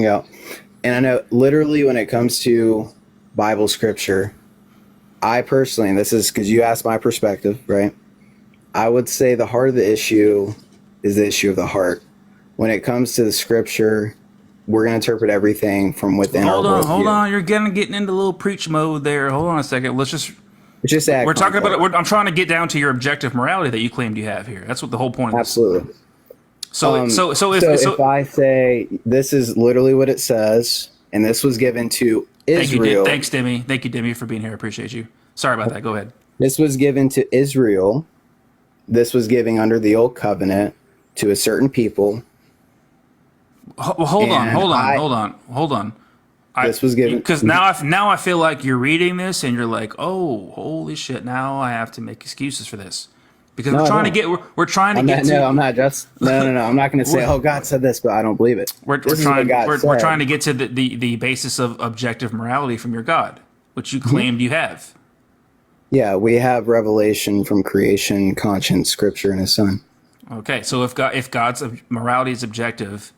out, and I know literally when it comes to Bible scripture, I personally, and this is because you asked my perspective, right? I would say the heart of the issue is the issue of the heart. When it comes to the scripture, we're going to interpret everything from within our worldview. Hold on. You're getting into a little preach mode there. Hold on a second. Let's just act. We're talking about. I'm trying to get down to your objective morality that you claimed you have here. That's what the whole point is. Absolutely. So if I say this is literally what it says, and this was given to Israel. Thanks, Demi. Thank you, Demi, for being here. I appreciate you. Sorry about that. Go ahead. This was given to Israel. This was given under the old covenant to a certain people. Hold on. This was given because now I feel like you're reading this and you're like, oh, holy shit! Now I have to make excuses for this. Because No, we're I trying to don't. get we're trying to I'm get not, to no, I'm not just. No. I'm not going to say, We're- "Oh, God said this," but I don't believe it. we're This is what trying God we're said. trying to get to the basis of objective morality from your God, which you claimed you have. Yeah, we have revelation from creation, conscience, scripture, and His Son. Okay, so if God's morality is objective,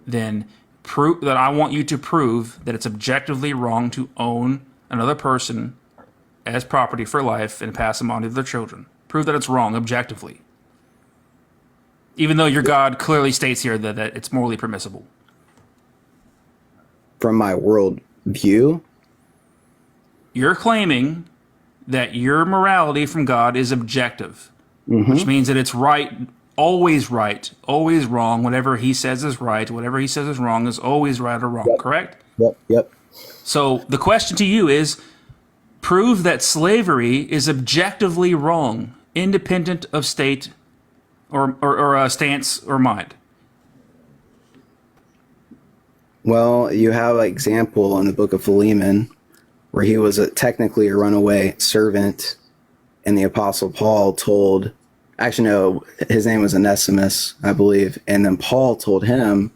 then prove that I want you to prove that it's objectively wrong to own another person as property for life and pass them on to their children. Prove that it's wrong objectively. Even though your God clearly states here that it's morally permissible. From my world view, You're claiming that your morality from God is objective, which means that it's right, always wrong. Whatever He says is right, whatever He says is wrong is always right or wrong, correct? Yep. So the question to you is, prove that slavery is objectively wrong, independent of state or stance or mind. Well, you have an example in the book of Philemon where he was technically a runaway servant, and the Apostle Paul told, actually, no, his name was Onesimus, I believe, and then Paul told him,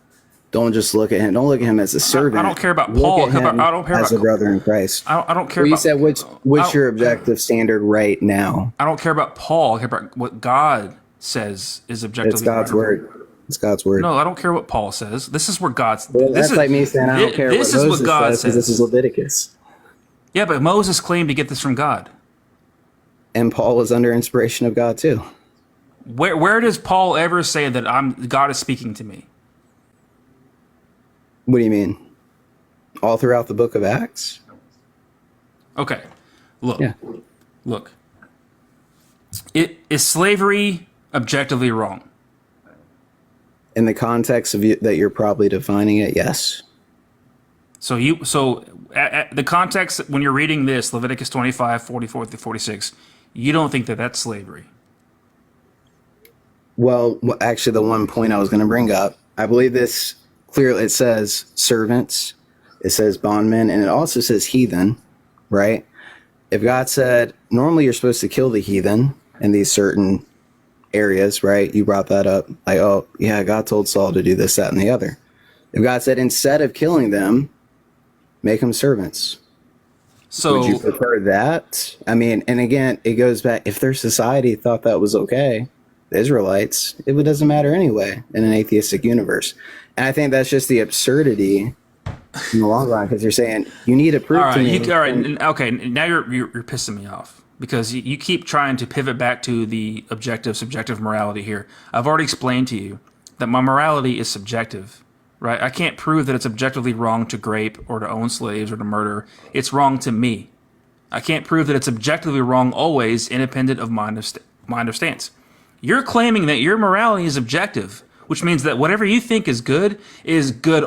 don't just look at him. Don't look at him as a servant. I don't care about Look Paul. at him I don't care as about a brother in Christ. I don't care Well, you about. said what's your objective standard right now? I don't care about Paul. I care about what God says is objectively. It's God's word. It's God's word. No, I don't care what Paul says. This is where God's. Well, this that's is like me saying I don't care this what is Moses what God says, 'cause this is Leviticus. Yeah, but Moses claimed to get this from God. And Paul was under inspiration of God too. Where does Paul ever say that God is speaking to me? What do you mean? All throughout the book of Acts? Okay, look. Is slavery objectively wrong? In the context of that you're probably defining it, yes. So the context when you're reading this, Leviticus 25, 44 through 46, you don't think that that's slavery? Well, actually, the one point I was going to bring up, I believe this clearly, it says servants, it says bondmen, and it also says heathen, right? If God said, normally you're supposed to kill the heathen in these certain areas, right? You brought that up. Like, oh, yeah, God told Saul to do this, that, and the other. If God said, instead of killing them, make them servants. So would you prefer that? I mean, and again, it goes back, if their society thought that was okay, the Israelites, it doesn't matter anyway in an atheistic universe. And I think that's just the absurdity in the long run, because you're saying you need to prove to me. Okay. Now you're pissing me off because you keep trying to pivot back to the objective, subjective morality here. I've already explained to you that my morality is subjective, right? I can't prove that it's objectively wrong to grape or to own slaves or to murder. It's wrong to me. I can't prove that it's objectively wrong always, independent of mind of stance. You're claiming that your morality is objective, which means that whatever you think is good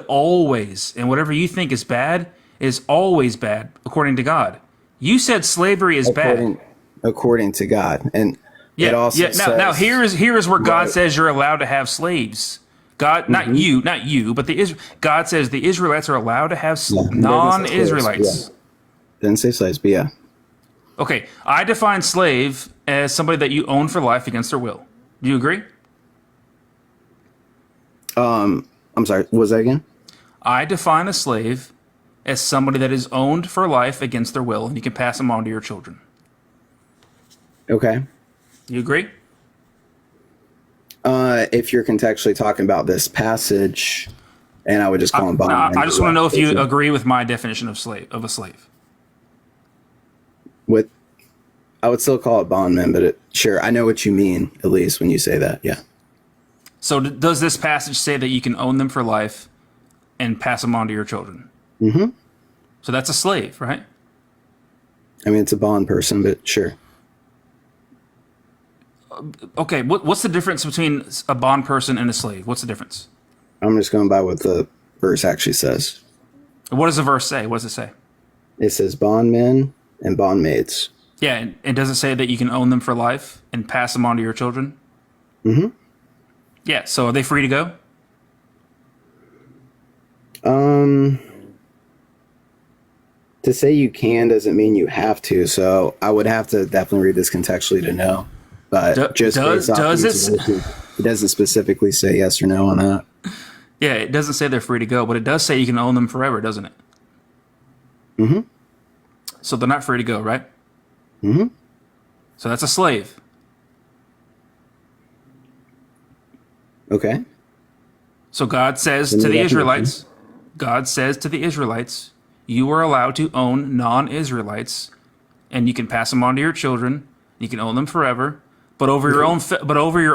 always, and whatever you think is bad is always bad, according to God. You said slavery is bad. According to God. And it also says, now here is where God says you're allowed to have slaves. God, not you, but God says the Israelites are allowed to have non-Israelites. Yeah. Didn't say slaves, but yeah. Okay, I define slave as somebody that you own for life against their will. Do you agree? I'm sorry, what was that again? I define a slave as somebody that is owned for life against their will, and you can pass them on to your children. Okay. You agree? If you're contextually talking about this passage, and I would just call them bondmen. I just want to know if you agree with my definition of a slave. I would still call it bondmen, but sure, I know what you mean, at least when you say that, yeah. So does this passage say that you can own them for life and pass them on to your children? Mm-hmm. So that's a slave, right? I mean, it's a bond person, but sure. Okay, what's the difference between a bond person and a slave? What's the difference? I'm just going by what the verse actually says. What does the verse say? What does it say? It says bondmen and bondmaids. Yeah, and does it say that you can own them for life and pass them on to your children? Mm-hmm. Yeah, so are they free to go? To say you can doesn't mean you have to, so I would have to definitely read this contextually to know. but just based off does these it? verses, it doesn't specifically say yes or no on that. Yeah, it doesn't say they're free to go, but it does say you can own them forever, doesn't it? Mm-hmm. So they're not free to go, right? Mm-hmm. So that's a slave. Okay. So God says to the Israelites, you are allowed to own non-Israelites, and you can pass them on to your children. You can own them forever, but over your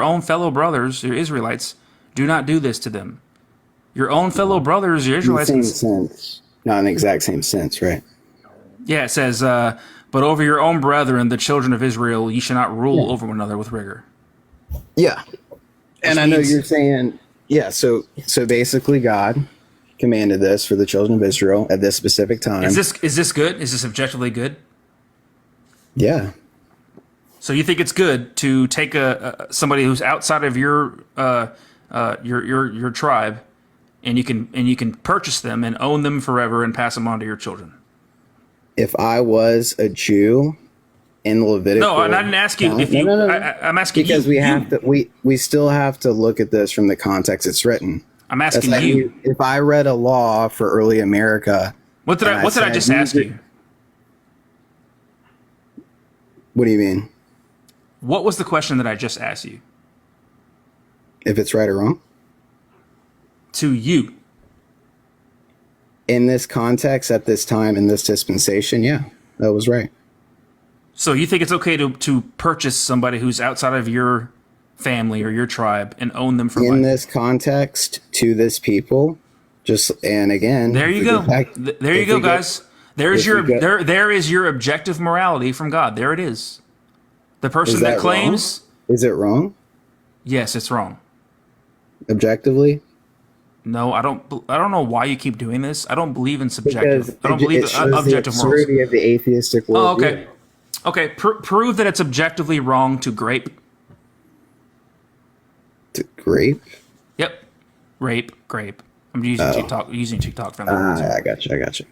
own fellow brothers, your Israelites, do not do this to them. Your own fellow brothers, your Israelites. In the same sense, not in the exact same sense, right? Yeah, it says, but over your own brethren, the children of Israel, you shall not rule over one another with rigor. Yeah. And I know you're saying, yeah, so basically God commanded this for the children of Israel at this specific time. Is this good? Is this objectively good? Yeah. So you think it's good to take somebody who's outside of your tribe, and you can purchase them and own them forever and pass them on to your children? If I was a Jew in the Levitical, no, I didn't ask you. If you, no. I'm asking because you. we still have to look at this from the context it's written. I'm asking you. If I read a law for early America, what did I just ask you? What do you mean? What was the question that I just asked you? If it's right or wrong? To you. In this context, at this time, in this dispensation, yeah, that was right. So you think it's okay to purchase somebody who's outside of your family or your tribe and own them for life? In this context, to this people, and again, there you go. There you go, guys. There is your objective morality from God. There it is. The person that claims. Wrong? Is it wrong? Yes, it's wrong. Objectively? No, I don't know why you keep doing this. I don't believe in subjective. Because I don't believe in objective morals. Absurdity of the atheistic worldview. Oh, okay. Okay, prove that it's objectively wrong to grape. To grape? Yep. Grape. I'm using TikTok from I got you.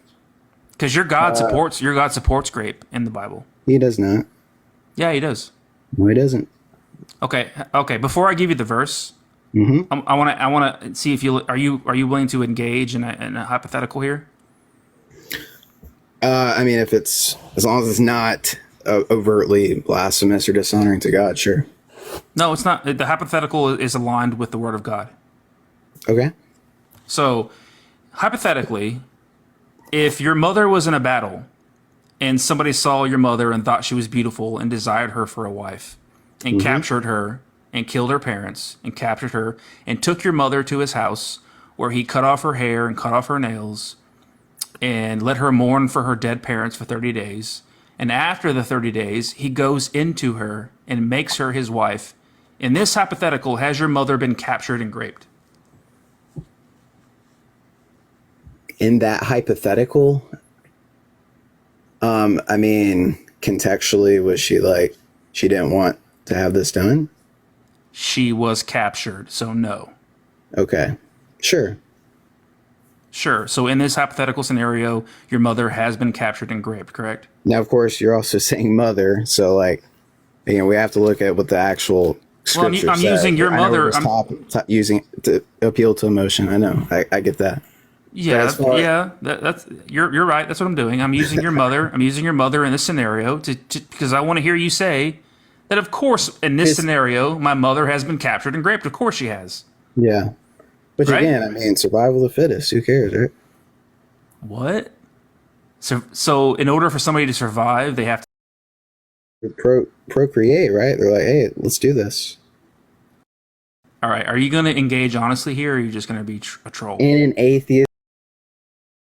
Because your God supports grape in the Bible. He does not. Yeah, he does. No, he doesn't. Okay. Before I give you the verse, mm-hmm. I want to see if are you willing to engage in a hypothetical here? I mean, if it's as long as it's not overtly blasphemous or dishonoring to God, sure. No, it's not. The hypothetical is aligned with the Word of God. Okay. So, hypothetically, if your mother was in a battle and somebody saw your mother and thought she was beautiful and desired her for a wife and captured her and killed her parents and captured her and took your mother to his house where he cut off her hair and cut off her nails and let her mourn for her dead parents for 30 days. And after the 30 days, he goes into her and makes her his wife. In this hypothetical, has your mother been captured and raped? In that hypothetical, I mean, contextually, was she like, she didn't want to have this done? She was captured, so no. Okay, sure. So in this hypothetical scenario, your mother has been captured and raped, correct? Now, of course, you're also saying mother, so like, we have to look at what the actual scripture I'm says. using your mother. Using to appeal to emotion. I know. I get that. Yeah, that's you're right. That's what I'm doing. I'm using your mother. I'm using your mother in this scenario because I want to hear you say that. Of course, in this scenario, my mother has been captured and raped. Of course, she has. Yeah, but right? Again, I mean, survival of the fittest. Who cares, right? What? So in order for somebody to survive, they have to procreate, right? They're like, hey, let's do this. All right. Are you going to engage honestly here, or are you just going to be a troll? In an atheistic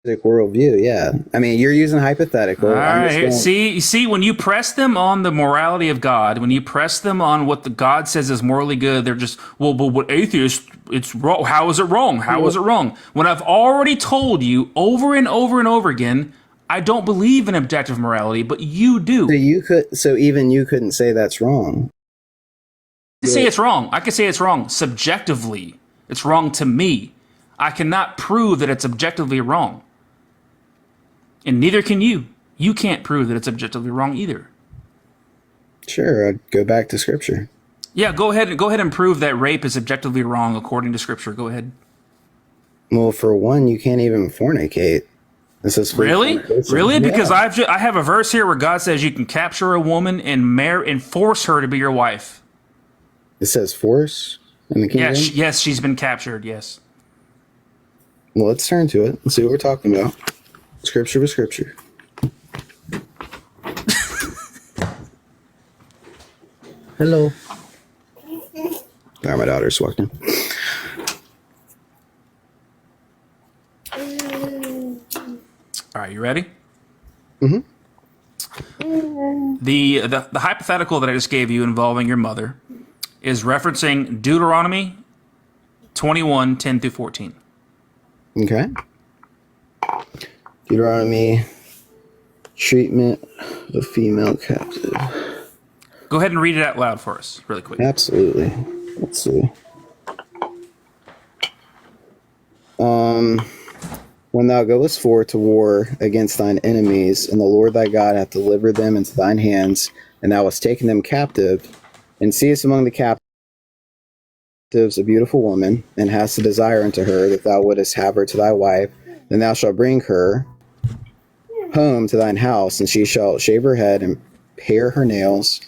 worldview, yeah. I mean, you're using hypothetical. All right. See, when you press them on the morality of God, when you press them on what the God says is morally good, they're just, well, but what atheists, it's wrong. How is it wrong? How is it wrong? When I've already told you over and over and over again, I don't believe in objective morality, but you do. So even you couldn't say that's wrong. I can say it's wrong. I can say it's wrong subjectively. It's wrong to me. I cannot prove that it's objectively wrong. And neither can you. You can't prove that it's objectively wrong either. Sure, I'd go back to scripture. Yeah, go ahead and prove that rape is objectively wrong according to scripture. Go ahead. Well, for one, you can't even fornicate. This is Really? Really? Yeah. Because I have a verse here where God says you can capture a woman and force her to be your wife. It says force in the King James? Yes, she's been captured. Yes. Well, let's turn to it. Let's see what we're talking about. Scripture with scripture. Hello. Sorry, my daughter's walking. All right, you ready? Mm-hmm. The hypothetical that I just gave you involving your mother is referencing Deuteronomy 21:10-14. Okay. Deuteronomy, treatment of female captive. Go ahead and read it out loud for us, really quick. Absolutely. Let's see. When thou goest forth to war against thine enemies, and the Lord thy God hath delivered them into thine hands, and thou hast taken them captive, and seest among the captives a beautiful woman, and hast a desire unto her, that thou wouldest have her to thy wife, then thou shalt bring her home to thine house, and she shall shave her head and pare her nails,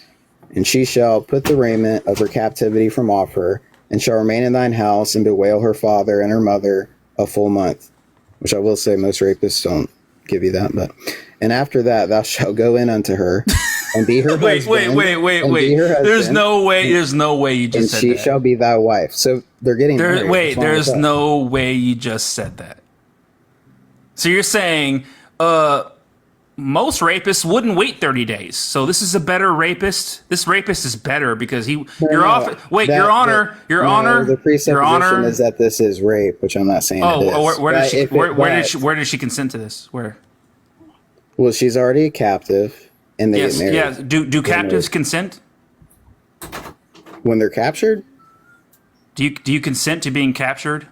and she shall put the raiment of her captivity from off her, and shall remain in thine house, and bewail her father and her mother a full month. Which I will say most rapists don't give you that, but and after that thou shalt go in unto her and be her husband. wait. There's no way you just and said she that. shall be thy wife. So they're getting married. There's no way you just said that. So you're saying most rapists wouldn't wait 30 days. So this is a better rapist. This rapist is better because Your Honor. The presupposition is that this is rape, which I'm not saying. Where did she consent to this? Where? Well, she's already a captive, and they get married. Yeah. Do captives consent when they're captured? Do you consent to being captured?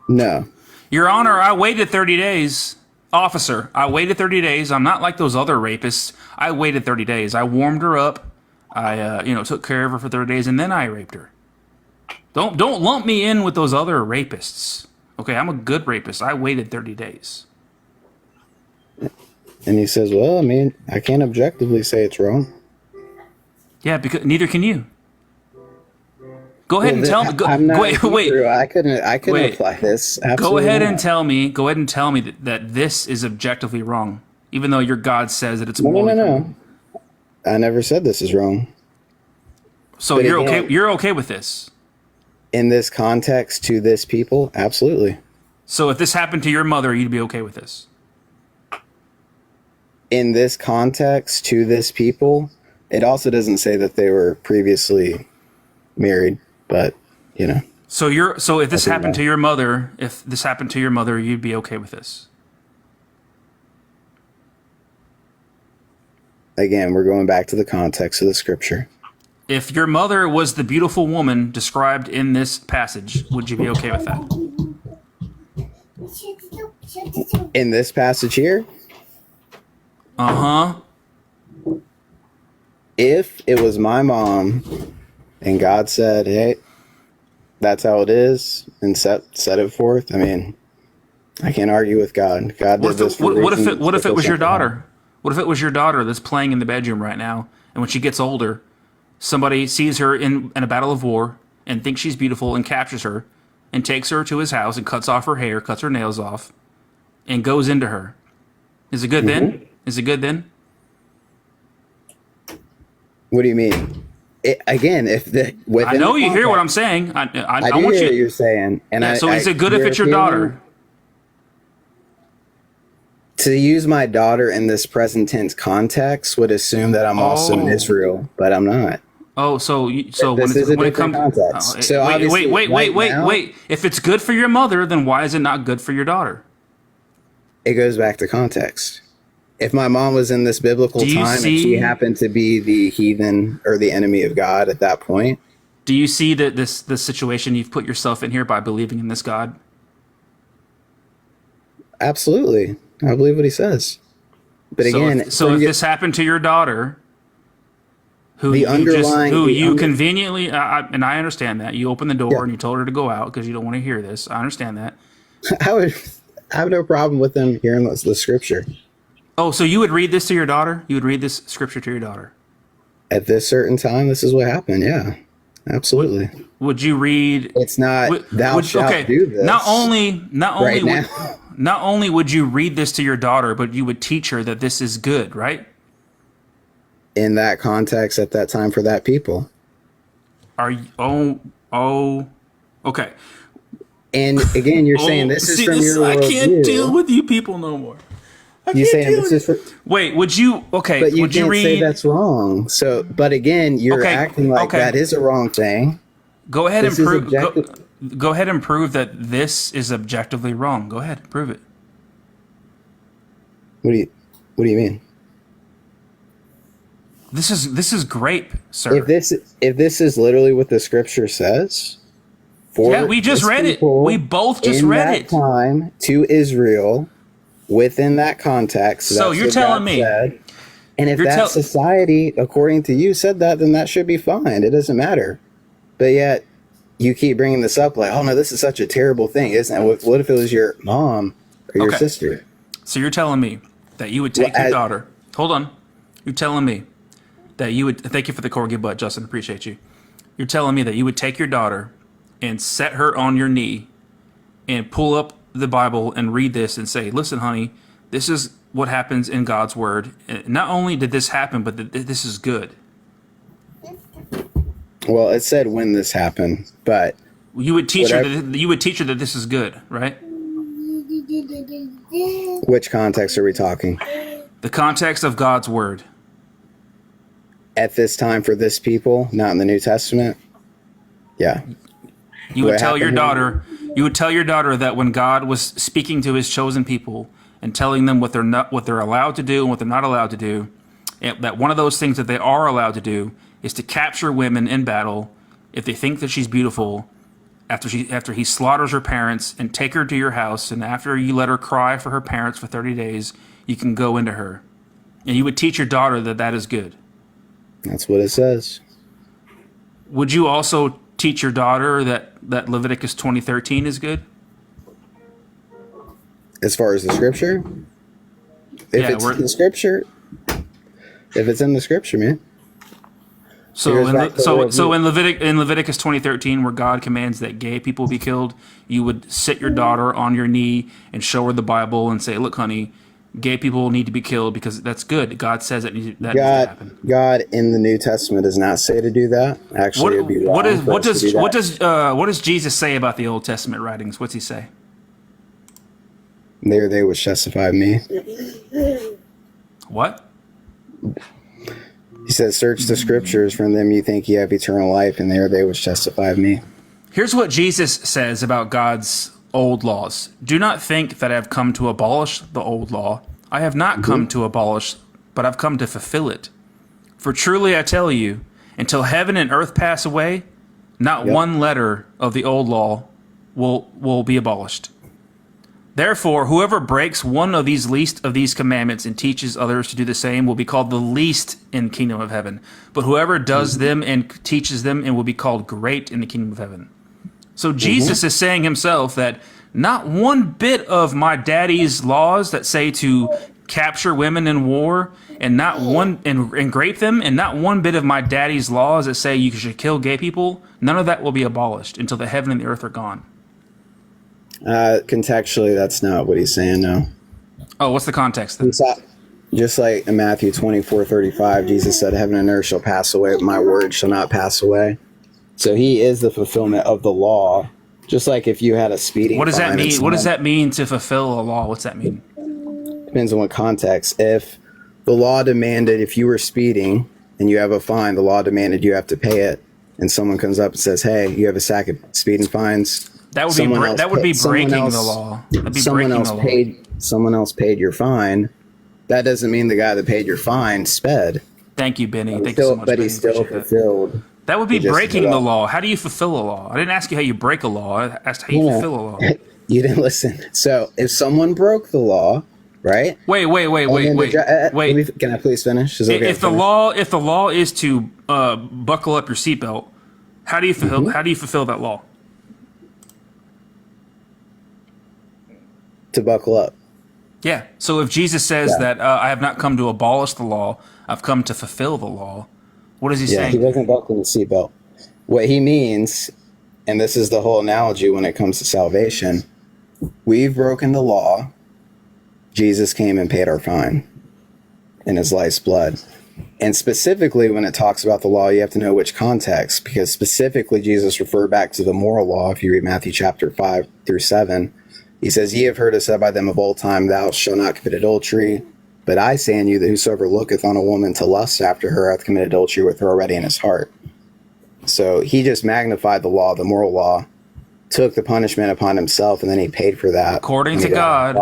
No. Your Honor, I waited 30 days. Officer, I waited 30 days. I'm not like those other rapists. I waited 30 days. I warmed her up. I took care of her for 30 days, and then I raped her. Don't lump me in with those other rapists. Okay, I'm a good rapist. I waited 30 days. And he says, well, I mean, I can't objectively say it's wrong. Yeah, because neither can you. Go ahead and tell me. Wait. I couldn't apply this. Absolutely go ahead not. and tell me. Go ahead and tell me that this is objectively wrong, even though your God says that it's morally wrong. I never said this is wrong. So you're okay. You're okay with this? In this context, to this people, absolutely. So if this happened to your mother, you'd be okay with this? In this context, to this people, it also doesn't say that they were previously married. But So if this happened to your mother, you'd be okay with this. Again, we're going back to the context of the scripture. If your mother was the beautiful woman described in this passage, would you be okay with that? In this passage here? If it was my mom and God said, hey, that's how it is, and set it forth, I mean, I can't argue with God. God did this for what if it was your daughter? What if it was your daughter that's playing in the bedroom right now, and when she gets older, somebody sees her in a battle of war and thinks she's beautiful and captures her and takes her to his house and cuts off her hair, cuts her nails off, and goes into her. Is it good then? Is it good then? What do you mean? I know you hear what I'm saying. I do want hear you. What you're saying, and is it good if it's your daughter? To use my daughter in this present tense context would assume that I'm also in Israel, but I'm not. Oh, so when it comes context. Wait. If it's good for your mother, then why is it not good for your daughter? It goes back to context. If my mom was in this biblical time and she happened to be the heathen or the enemy of God at that point. Do you see that this situation you've put yourself in here by believing in this God? Absolutely. I believe what he says. But again, if this happened to your daughter, Conveniently, and I understand that you opened the door and you told her to go out because you don't want to hear this. I understand that. I have no problem with them hearing the scripture. Oh, so you would read this to your daughter? You would read this scripture to your daughter? At this certain time, this is what happened. Yeah, absolutely. Would you read? It's not thou shalt do this. Not only now. Not only would you read this to your daughter, but you would teach her that this is good, right? In that context, at that time, for that people. Are you? Okay. And again, you're saying this is from your worldview. I can't deal with you people no more. You saying this is for? Wait, would you? Okay, but you would can't you read? Say that's wrong. So, but again, you're acting like that is a wrong thing. Go ahead and prove. Go ahead and prove that this is objectively wrong. Go ahead, prove it. What do you mean? This is grape, sir. If this is literally what the scripture says, we just read it. We both just read it. Time to Israel, within that context. So you're telling me, and if that society, according to you, said that, then that should be fine. It doesn't matter. But yet, you keep bringing this up like, oh no, this is such a terrible thing, isn't it? What if it was your mom or your sister? So you're telling me that you would take your daughter. Hold on. You're telling me that you would. Thank you for the corgi butt, Justin. Appreciate you. You're telling me that you would take your daughter and set her on your knee and pull up the Bible and read this and say, listen, honey, this is what happens in God's word. And not only did this happen, but this is good. Well, it said when this happened, but you would teach her that this is good, right? Which context are we talking? The context of God's word. At this time for this people, not in the New Testament. Yeah. You would tell your daughter that when God was speaking to his chosen people and telling them what they're allowed to do and what they're not allowed to do, that one of those things that they are allowed to do is to capture women in battle if they think that she's beautiful after he slaughters her parents, and take her to your house, and after you let her cry for her parents for 30 days, you can go into her. And you would teach your daughter that that is good. That's what it says. Would you also teach your daughter that Leviticus 20:13 is good? As far as the scripture? If it's in the scripture, man. So in Leviticus 20:13, where God commands that gay people be killed, you would sit your daughter on your knee and show her the Bible and say, look, honey, gay people need to be killed because that's good. God says that needs to happen. God in the New Testament does not say to do that. Actually, it'd be wrong. What does Jesus say about the Old Testament writings? What's he say? There they which justify me. What? He says, search the scriptures, from them you think you have eternal life, and there they which justify me. Here's what Jesus says about God's old laws. Do not think that I have come to abolish the old law. I have not come to abolish, but I've come to fulfill it. For truly I tell you, until heaven and earth pass away, not one letter of the old law will be abolished. Therefore, whoever breaks one of these least of these commandments and teaches others to do the same will be called the least in the kingdom of heaven. But whoever does them and teaches them and will be called great in the kingdom of heaven. So Jesus is saying himself that not one bit of my daddy's laws that say to capture women in war and not one and grape them, and not one bit of my daddy's laws that say you should kill gay people, none of that will be abolished until the heaven and the earth are gone. Contextually, that's not what he's saying, no. Oh, what's the context then? Just like in Matthew 24:35, Jesus said, heaven and earth shall pass away, but my word shall not pass away. So he is the fulfillment of the law. Just like if you had a speeding What does that fine, mean? What does that mean to fulfill a law? What's that mean? Depends on what context. If the law demanded, if you were speeding and you have a fine, the law demanded you have to pay it, and someone comes up and says, hey, you have a stack of speeding fines. That would be breaking the law. Someone else paid your fine. That doesn't mean the guy that paid your fine sped. Thank you, Benny. Thank you so much. But he still fulfilled. That would be breaking the law. How do you fulfill a law? I didn't ask you how you break a law. I asked how you fulfill a law. You didn't listen. So if someone broke the law, right? Wait. Can I please finish? Is it okay If the law is to buckle up your seatbelt, how do you fulfill that law? To buckle up. Yeah. So if Jesus says that I have not come to abolish the law, I've come to fulfill the law. What is he saying? He wasn't buckling the seatbelt. What he means, and this is the whole analogy when it comes to salvation, we've broken the law. Jesus came and paid our fine in his life's blood. And specifically, when it talks about the law, you have to know which context, because specifically Jesus referred back to the moral law. If you read Matthew chapter 5 through 7, he says, "Ye have heard it said by them of old time, thou shalt not commit adultery. But I say unto you that whosoever looketh on a woman to lust after her hath committed adultery with her already in his heart." So he just magnified the law, the moral law, took the punishment upon himself, and then he paid for that. According to God,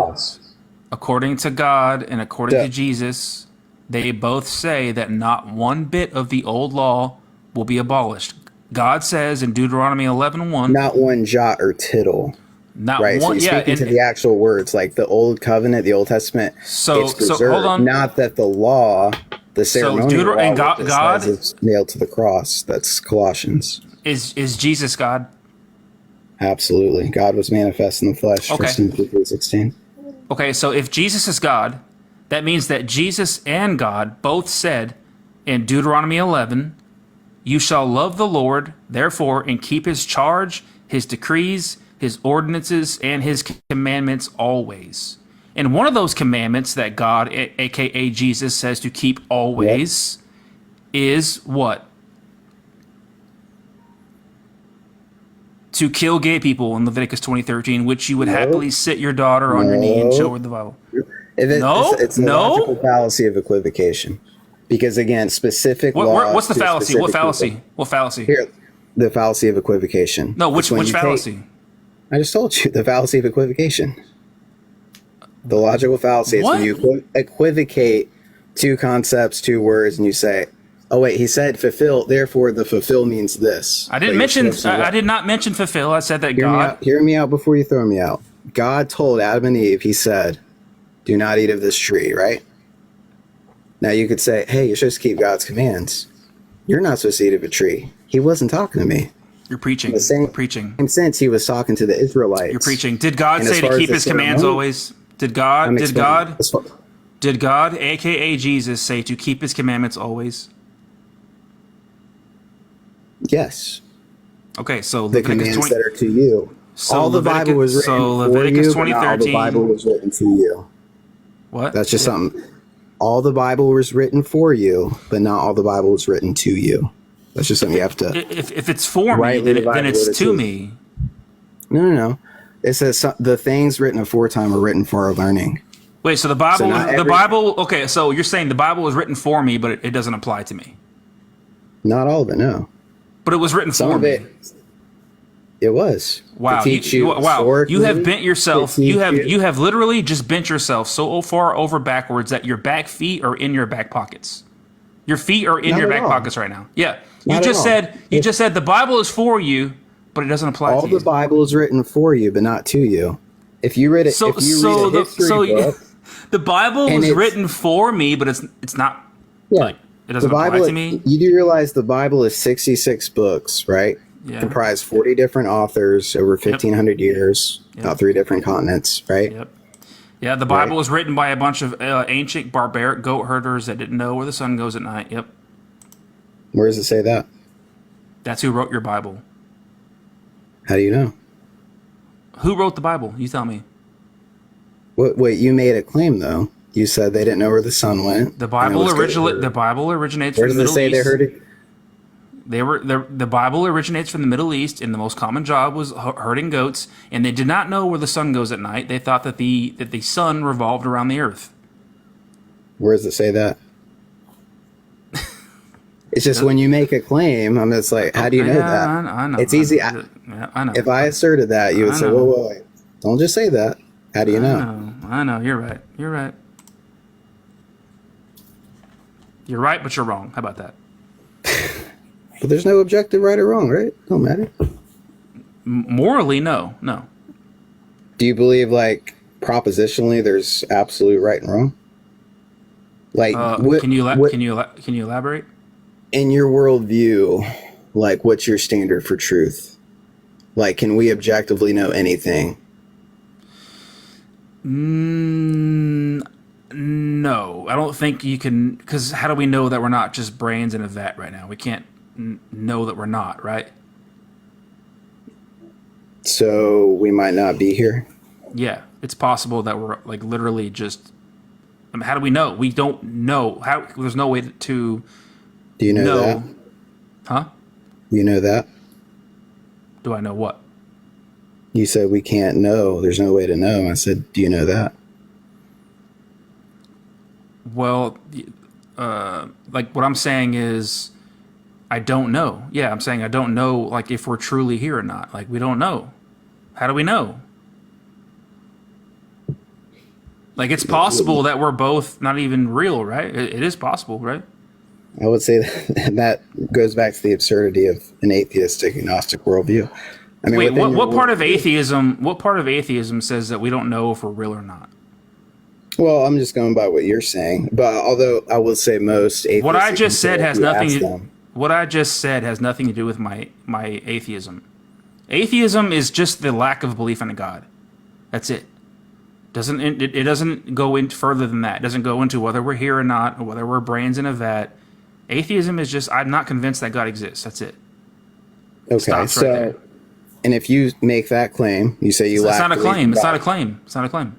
and according to Jesus, they both say that not one bit of the old law will be abolished. God says in Deuteronomy 11:1, not one jot or tittle. Not right, one. So you're speaking to the actual words, like the Old Covenant, the Old Testament. It's preserved. So hold on. Not that the law, the ceremonial law, and God is nailed to the cross. That's Colossians. Is Jesus God? Absolutely, God was manifest in the flesh. Okay. 1 Timothy 3:16. Okay, so if Jesus is God, that means that Jesus and God both said in Deuteronomy 11, "You shall love the Lord, therefore, and keep his charge, his decrees, his ordinances, and his commandments always." And one of those commandments that God, aka Jesus, says to keep always is what? To kill gay people in Leviticus 20:13, which you would happily sit your daughter on your knee and show her the Bible. It's the logical fallacy of equivocation. Because again, specific laws. What's the fallacy? What fallacy? What fallacy? Here, the fallacy of equivocation. No, which fallacy? I just told you the fallacy of equivocation. The logical fallacy is when you equivocate two concepts, two words, and you say, "Oh wait, he said fulfill, therefore the fulfill means this." I didn't mention. I did not mention fulfill. I said that God. Hear me out before you throw me out. God told Adam and Eve. He said, "Do not eat of this tree." Right? Now you could say, "Hey, you're supposed to keep God's commands. You're not supposed to eat of a tree." He wasn't talking to me. You're preaching. In the same sense, he was talking to the Israelites. You're preaching. Did God say to keep his commands always? Did God, aka Jesus, say to keep his commandments always? Yes. Okay, so the commands that are to you. So all the Bible was written for you, but not all the Bible was written to you. What? That's just something. All the Bible was written for you, but not all the Bible was written to you. That's just something you have to. If it's for me, then it's to me. No. It says the things written aforetime are written for our learning. Wait, so the Bible. Okay, so you're saying the Bible was written for me, but it doesn't apply to me. Not all of it, no. But it was written for me. It was. Wow. To teach you you have bent yourself. You have literally just bent yourself so far over backwards that your back feet are in your back pockets. Your feet are in your back pockets right now. Yeah. You just said the Bible is for you, but it doesn't apply to you. All the Bible is written for you, but not to you. If you read it, book, the Bible was written for me, but it's not. Yeah. It doesn't apply to me. You do realize the Bible is 66 books, right? Yeah. Comprise 40 different authors over 1,500 years, about 3 different continents, right? Yep. Yeah, the Bible was written by a bunch of ancient barbaric goat herders that didn't know where the sun goes at night. Yep. Where does it say that? That's who wrote your Bible. How do you know? Who wrote the Bible? You tell me. Wait, you made a claim though. You said they didn't know where the sun went. The Bible originates from the Middle East. Where does it say they heard it? The Bible originates from the Middle East, and the most common job was herding goats. And they did not know where the sun goes at night. They thought that the sun revolved around the earth. Where does it say that? It's just when you make a claim, I'm just like, how do you know that? I know. It's easy. I know. If I asserted that, you would say, wait. Don't just say that. How do you know? I know. You're right. You're right, but you're wrong. How about that? But there's no objective right or wrong, right? Don't matter. Morally, no. Do you believe like propositionally there's absolute right and wrong? Like, Can you elaborate? in your worldview, like, what's your standard for truth? Like, can we objectively know anything? No, I don't think you can. Because how do we know that we're not just brains in a vat right now? We can't know that we're not, right? So we might not be here. Yeah, it's possible that we're like literally just. I mean, how do we know? We don't know. How? There's no way to. Do you know that? Huh? You know that? Do I know what? You said we can't know. There's no way to know. I said, do you know that? Well, like what I'm saying is, I don't know. Yeah, I'm saying I don't know, like if we're truly here or not. Like we don't know. How do we know? Like it's possible that we're both not even real, right? It is possible, right? I would say that goes back to the absurdity of an atheistic, agnostic worldview. I mean, wait, what part of atheism? What part of atheism says that we don't know if we're real or not? Well, I'm just going by what you're saying. But although I will say most atheists, what I just said has nothing. What I just said has nothing to do with my atheism. Atheism is just the lack of belief in a God. That's it. It doesn't go in further than that. It doesn't go into whether we're here or not, or whether we're brains in a vat. Atheism is just I'm not convinced that God exists. That's it. Okay, Stops so right there. And if you make that claim, you say you lack. It's not a belief in claim. It's God. not a claim. It's not a claim.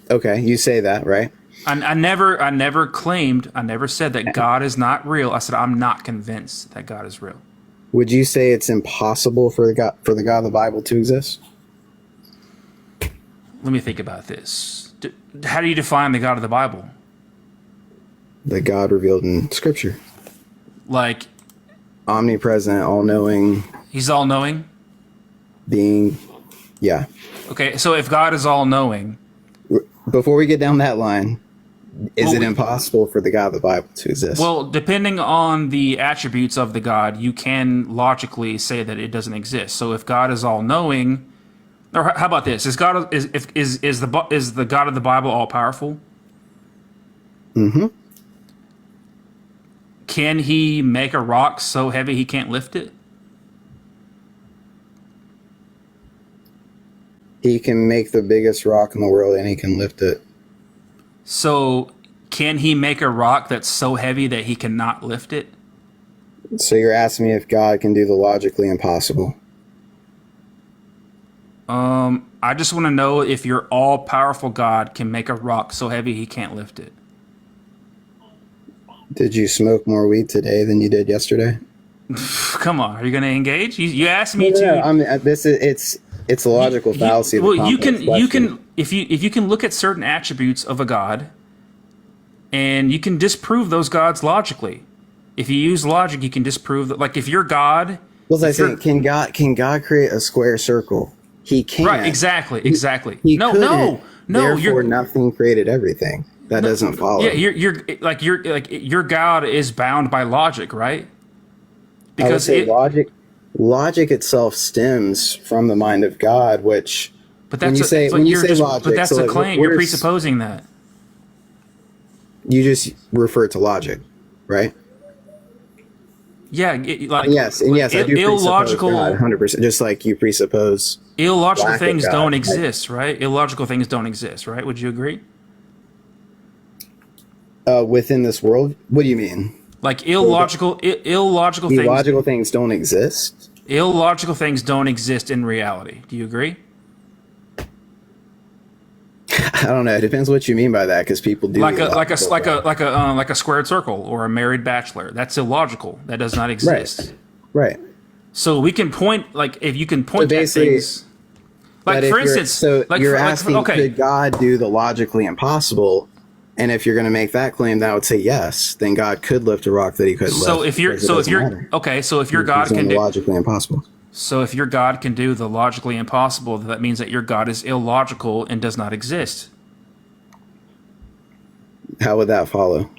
Okay, you say that, right? I never claimed. I never said that God is not real. I said I'm not convinced that God is real. Would you say it's impossible for the God of the Bible to exist? Let me think about this. How do you define the God of the Bible? The God revealed in Scripture, like omnipresent, all-knowing. He's all-knowing. Being, yeah. Okay, so if God is all-knowing, before we get down that line, is it impossible for the God of the Bible to exist? Well, depending on the attributes of the God, you can logically say that it doesn't exist. So if God is all-knowing, or how about this? Is God is the God of the Bible all-powerful? Mm-hmm. Can he make a rock so heavy he can't lift it? He can make the biggest rock in the world and he can lift it. So can he make a rock that's so heavy that he cannot lift it? So you're asking me if God can do the logically impossible. I just want to know if your all-powerful God can make a rock so heavy he can't lift it. Did you smoke more weed today than you did yesterday? Come on, are you going to engage? You asked me to. No, I mean, it's a logical fallacy. Well, you can if you can look at certain attributes of a God, and you can disprove those gods logically. If you use logic, you can disprove that. Like if your God, was I saying? Can God create a square circle? He can. Right? Exactly. He No. Therefore, nothing created everything. That doesn't follow. Yeah, your God is bound by logic, right? Because logic itself stems from the mind of God, which. But that's logic. But that's a claim. You're presupposing that. You just refer to logic, right? Yeah, yes, I do illogical, presuppose God 100%, just like you presuppose illogical things don't exist, right? Illogical things don't exist, right? Would you agree? Within this world, what do you mean? Like illogical things don't exist. Illogical things don't exist in reality. Do you agree? I don't know. It depends what you mean by that, because people do like a squared circle or a married bachelor. That's illogical. That does not exist. Right. So we can point if you can point at things. Like for instance, you're asking, could God do the logically impossible? And if you're going to make that claim, that would say yes. Then God could lift a rock that he couldn't lift. So if your God can do logically impossible. So if your God can do the logically impossible, that means that your God is illogical and does not exist. How would that follow?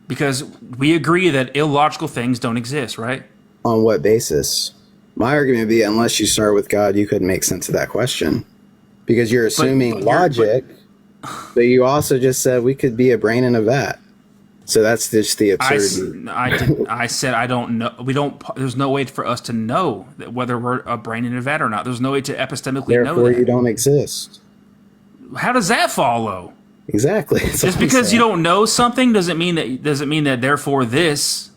Because we agree that illogical things don't exist, right? On what basis? My argument would be, unless you start with God, you couldn't make sense of that question. because you're assuming but logic, but you also just said we could be a brain in a vat. So that's just the absurdity. I said I don't know. We don't. There's no way for us to know that whether we're a brain in a vat or not. There's no way to epistemically know Therefore, that. you don't exist. How does that follow? Exactly. That's Just what I'm because you saying. don't know something doesn't mean that therefore this.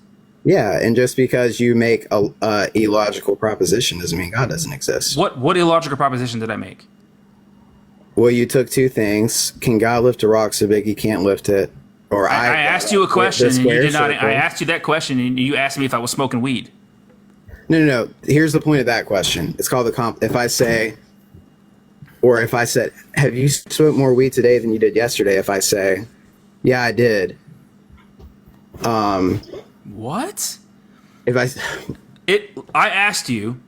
Yeah, and just because you make a illogical proposition doesn't mean God doesn't exist. What illogical proposition did I make? Well, you took two things. Can God lift a rock so big he can't lift it? Or I asked you a question the and you square did not. circle. I asked you that question and you asked me if I was smoking weed. No. Here's the point of that question. It's called the comp. If I say, or if I said, have you smoked more weed today than you did yesterday? If I say, yeah, I did. What? If I asked you,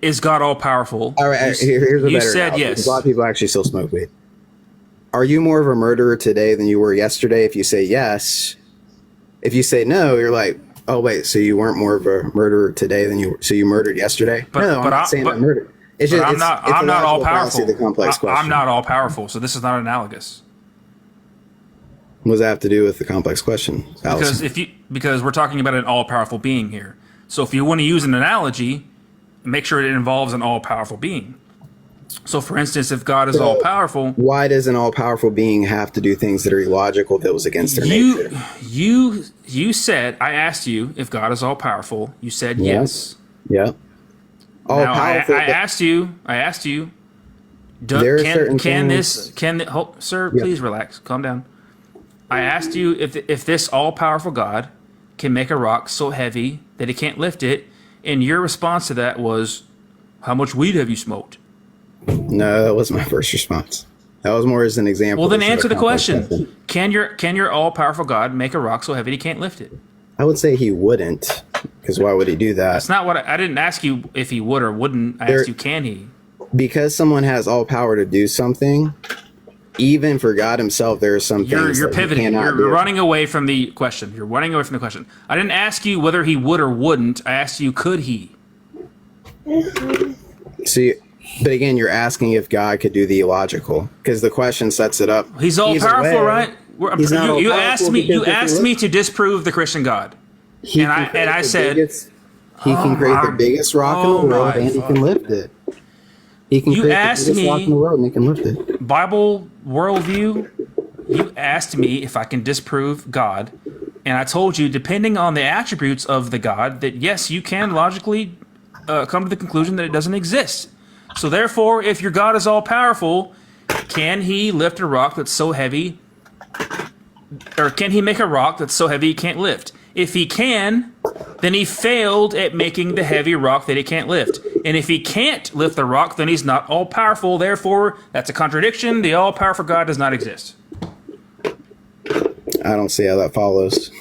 is God all powerful? All right, here's a you better said analogy, yes. because a lot of people actually still smoke weed. Are you more of a murderer today than you were yesterday? If you say yes, if you say no, you're like, oh wait, so you weren't more of a murderer today than so you murdered yesterday? No, I'm not saying I murdered. It's just I'm not all powerful. The complex question. I'm not all powerful, so this is not analogous. What does that have to do with the complex question, Allison? Because we're talking about an all powerful being here. So if you want to use an analogy, make sure it involves an all powerful being. So, for instance, if God is all powerful, why does an all powerful being have to do things that are illogical that was against their nature? You said, I asked you if God is all powerful. You said yes. Yeah. All now, powerful. I asked you. Sir, please relax, calm down. I asked you if this all powerful God can make a rock so heavy that he can't lift it, and your response to that was, "How much weed have you smoked?" No, that wasn't my first response. That was more as an example. Well, then answer the question. Can your all-powerful God make a rock so heavy he can't lift it? I would say he wouldn't, because why would he do that? That's not what I didn't ask you if he would or wouldn't. I asked you, can he? Because someone has all power to do something, even for God himself, there are some things You're that pivoting. he cannot You're do. running away from the question. You're running away from the question. I didn't ask you whether he would or wouldn't. I asked you, could he? See, but again, you're asking if God could do the illogical, because the question sets it up. He's all powerful, right? You asked me. You asked me to to disprove the Christian God, and I said he can create the biggest rock in the world and he can lift it. He can create the biggest rock in the world and he can lift it. Bible worldview. You asked me if I can disprove God, and I told you, depending on the attributes of the God, that yes, you can logically come to the conclusion that it doesn't exist. So therefore, if your God is all powerful, can he lift a rock that's so heavy, or can he make a rock that's so heavy he can't lift? If he can, then he failed at making the heavy rock that he can't lift. And if he can't lift the rock, then he's not all powerful. Therefore, that's a contradiction. The all powerful God does not exist. I don't see how that follows.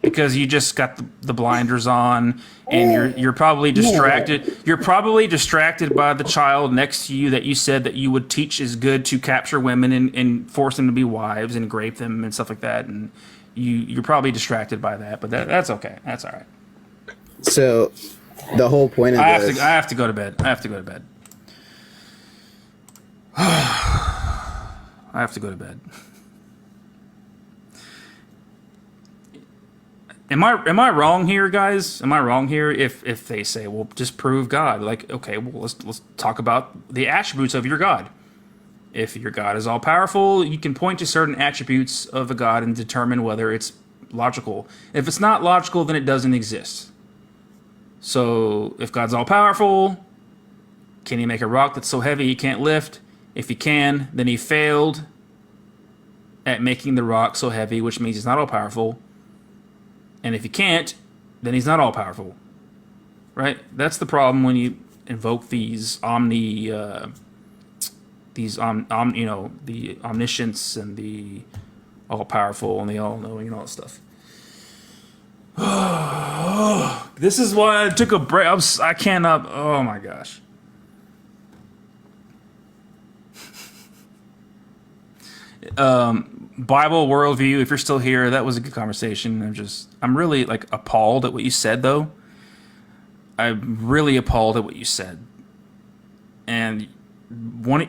Because you just got the blinders on, and you're probably distracted. You're probably distracted by the child next to you that you said that you would teach is good to capture women and force them to be wives and grape them and stuff like that. And you're probably distracted by that, but that's okay. That's all right. So the whole point of this... I have to go to bed. I have to go to bed. I have to go to bed. Am I wrong here, guys? Am I wrong here if they say, well, just prove God? Like, okay, well, let's talk about the attributes of your God. If your God is all powerful, you can point to certain attributes of a God and determine whether it's logical. If it's not logical, then it doesn't exist. So if God's all powerful, can he make a rock that's so heavy he can't lift? If he can, then he failed at making the rock so heavy, which means he's not all powerful. And if he can't, then he's not all powerful, right? That's the problem when you invoke these the omniscience and the all powerful and the all knowing and all that stuff. This is why I took a break. I cannot. Oh my gosh. Bible worldview, if you're still here, that was a good conversation. I'm really like appalled at what you said, though. I'm really appalled at what you said. And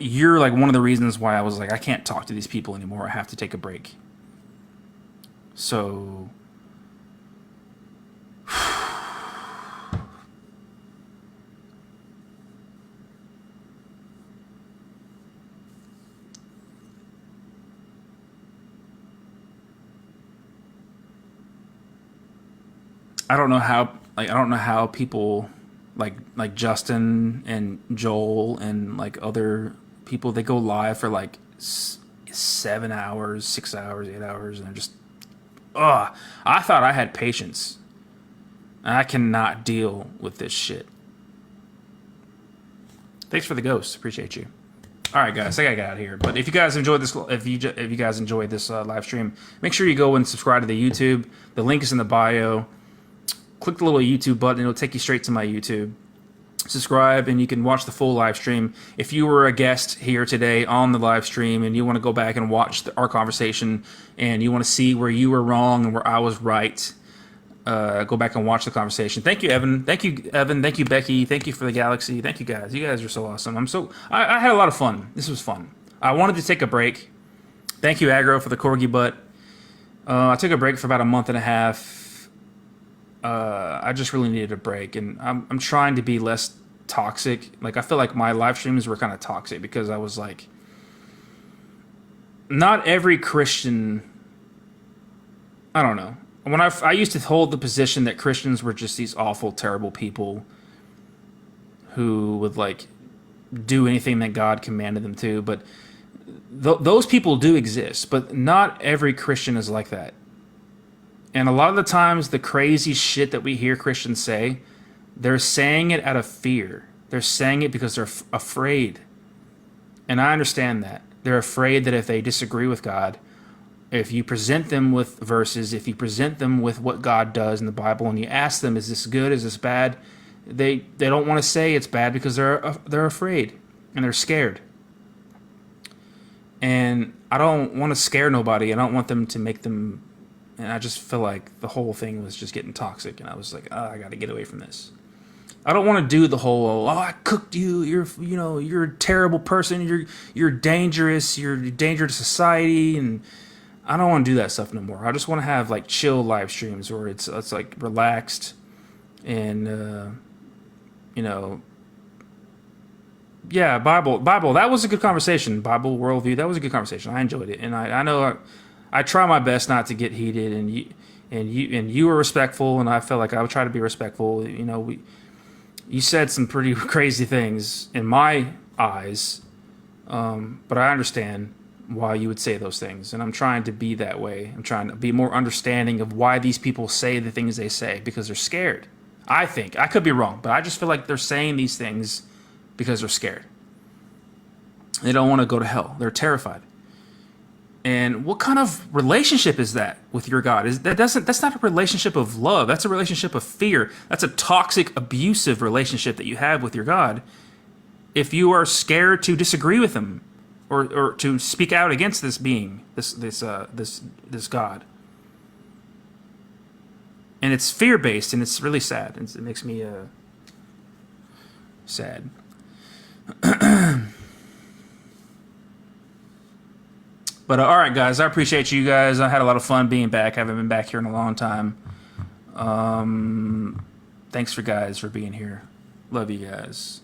you're like one of the reasons why I was like, I can't talk to these people anymore. I have to take a break. So I don't know how people like Justin and Joel and like other people, they go live for like 7 hours, 6 hours, 8 hours, and they're just I thought I had patience. I cannot deal with this shit. Thanks for the ghost. Appreciate you. All right, guys, I gotta get out of here. But if you guys enjoyed this, if you guys enjoyed this live stream, make sure you go and subscribe to the YouTube. The link is in the bio. Click the little YouTube button. It'll take you straight to my YouTube. Subscribe, and you can watch the full live stream. If you were a guest here today on the live stream and you want to go back and watch our conversation and you want to see where you were wrong and where I was right, go back and watch the conversation. Thank you, Evan. Thank you, Evan. Thank you, Becky. Thank you for the Galaxy. Thank you, guys. You guys are so awesome. I had a lot of fun. This was fun. I wanted to take a break. Thank you, Aggro, for the corgi butt. I took a break for about a month and a half. I just really needed a break, and I'm trying to be less toxic. Like, I feel like my live streams were kind of toxic because I was like, not every Christian, I don't know. When I used to hold the position that Christians were just these awful, terrible people who would like do anything that God commanded them to, but those people do exist, but not every Christian is like that. And a lot of the times, the crazy shit that we hear Christians say, they're saying it out of fear. They're saying it because they're afraid. And I understand that. They're afraid that if they disagree with God, if you present them with verses, if you present them with what God does in the Bible, and you ask them, is this good, is this bad? They don't want to say it's bad because they're afraid and they're scared. And I don't want to scare nobody. I don't want them to make them... And I just feel like the whole thing was just getting toxic, and I was like, I got to get away from this. I don't want to do the whole, I cooked you. You're a terrible person. You're dangerous. You're a danger to society, and I don't want to do that stuff no more. I just want to have like chill live streams where it's like relaxed, and yeah, Bible. That was a good conversation. Bible worldview. That was a good conversation. I enjoyed it, and I know. I try my best not to get heated, and you were respectful, and I felt like I would try to be respectful. You said some pretty crazy things in my eyes, but I understand why you would say those things, and I'm trying to be that way. I'm trying to be more understanding of why these people say the things they say because they're scared. I think I could be wrong, but I just feel like they're saying these things because they're scared. They don't want to go to hell. They're terrified. And what kind of relationship is that with your God? That's not a relationship of love. That's a relationship of fear. That's a toxic, abusive relationship that you have with your God. If you are scared to disagree with him or to speak out against this being, this God. And it's fear-based, and it's really sad. It makes me sad. But all right, guys, I appreciate you guys. I had a lot of fun being back. I haven't been back here in a long time. Thanks for being here. Love you guys.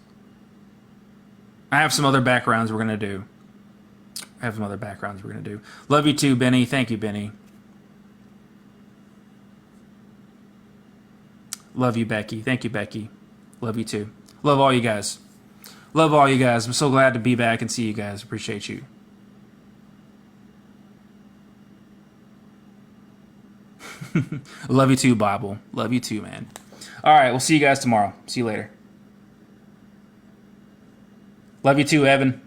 I have some other backgrounds we're going to do. Love you too, Benny. Thank you, Benny. Love you, Becky. Thank you, Becky. Love you too. Love all you guys. I'm so glad to be back and see you guys. Appreciate you. Love you too, Bible. Love you too, man. All right, we'll see you guys tomorrow. See you later. Love you too, Evan.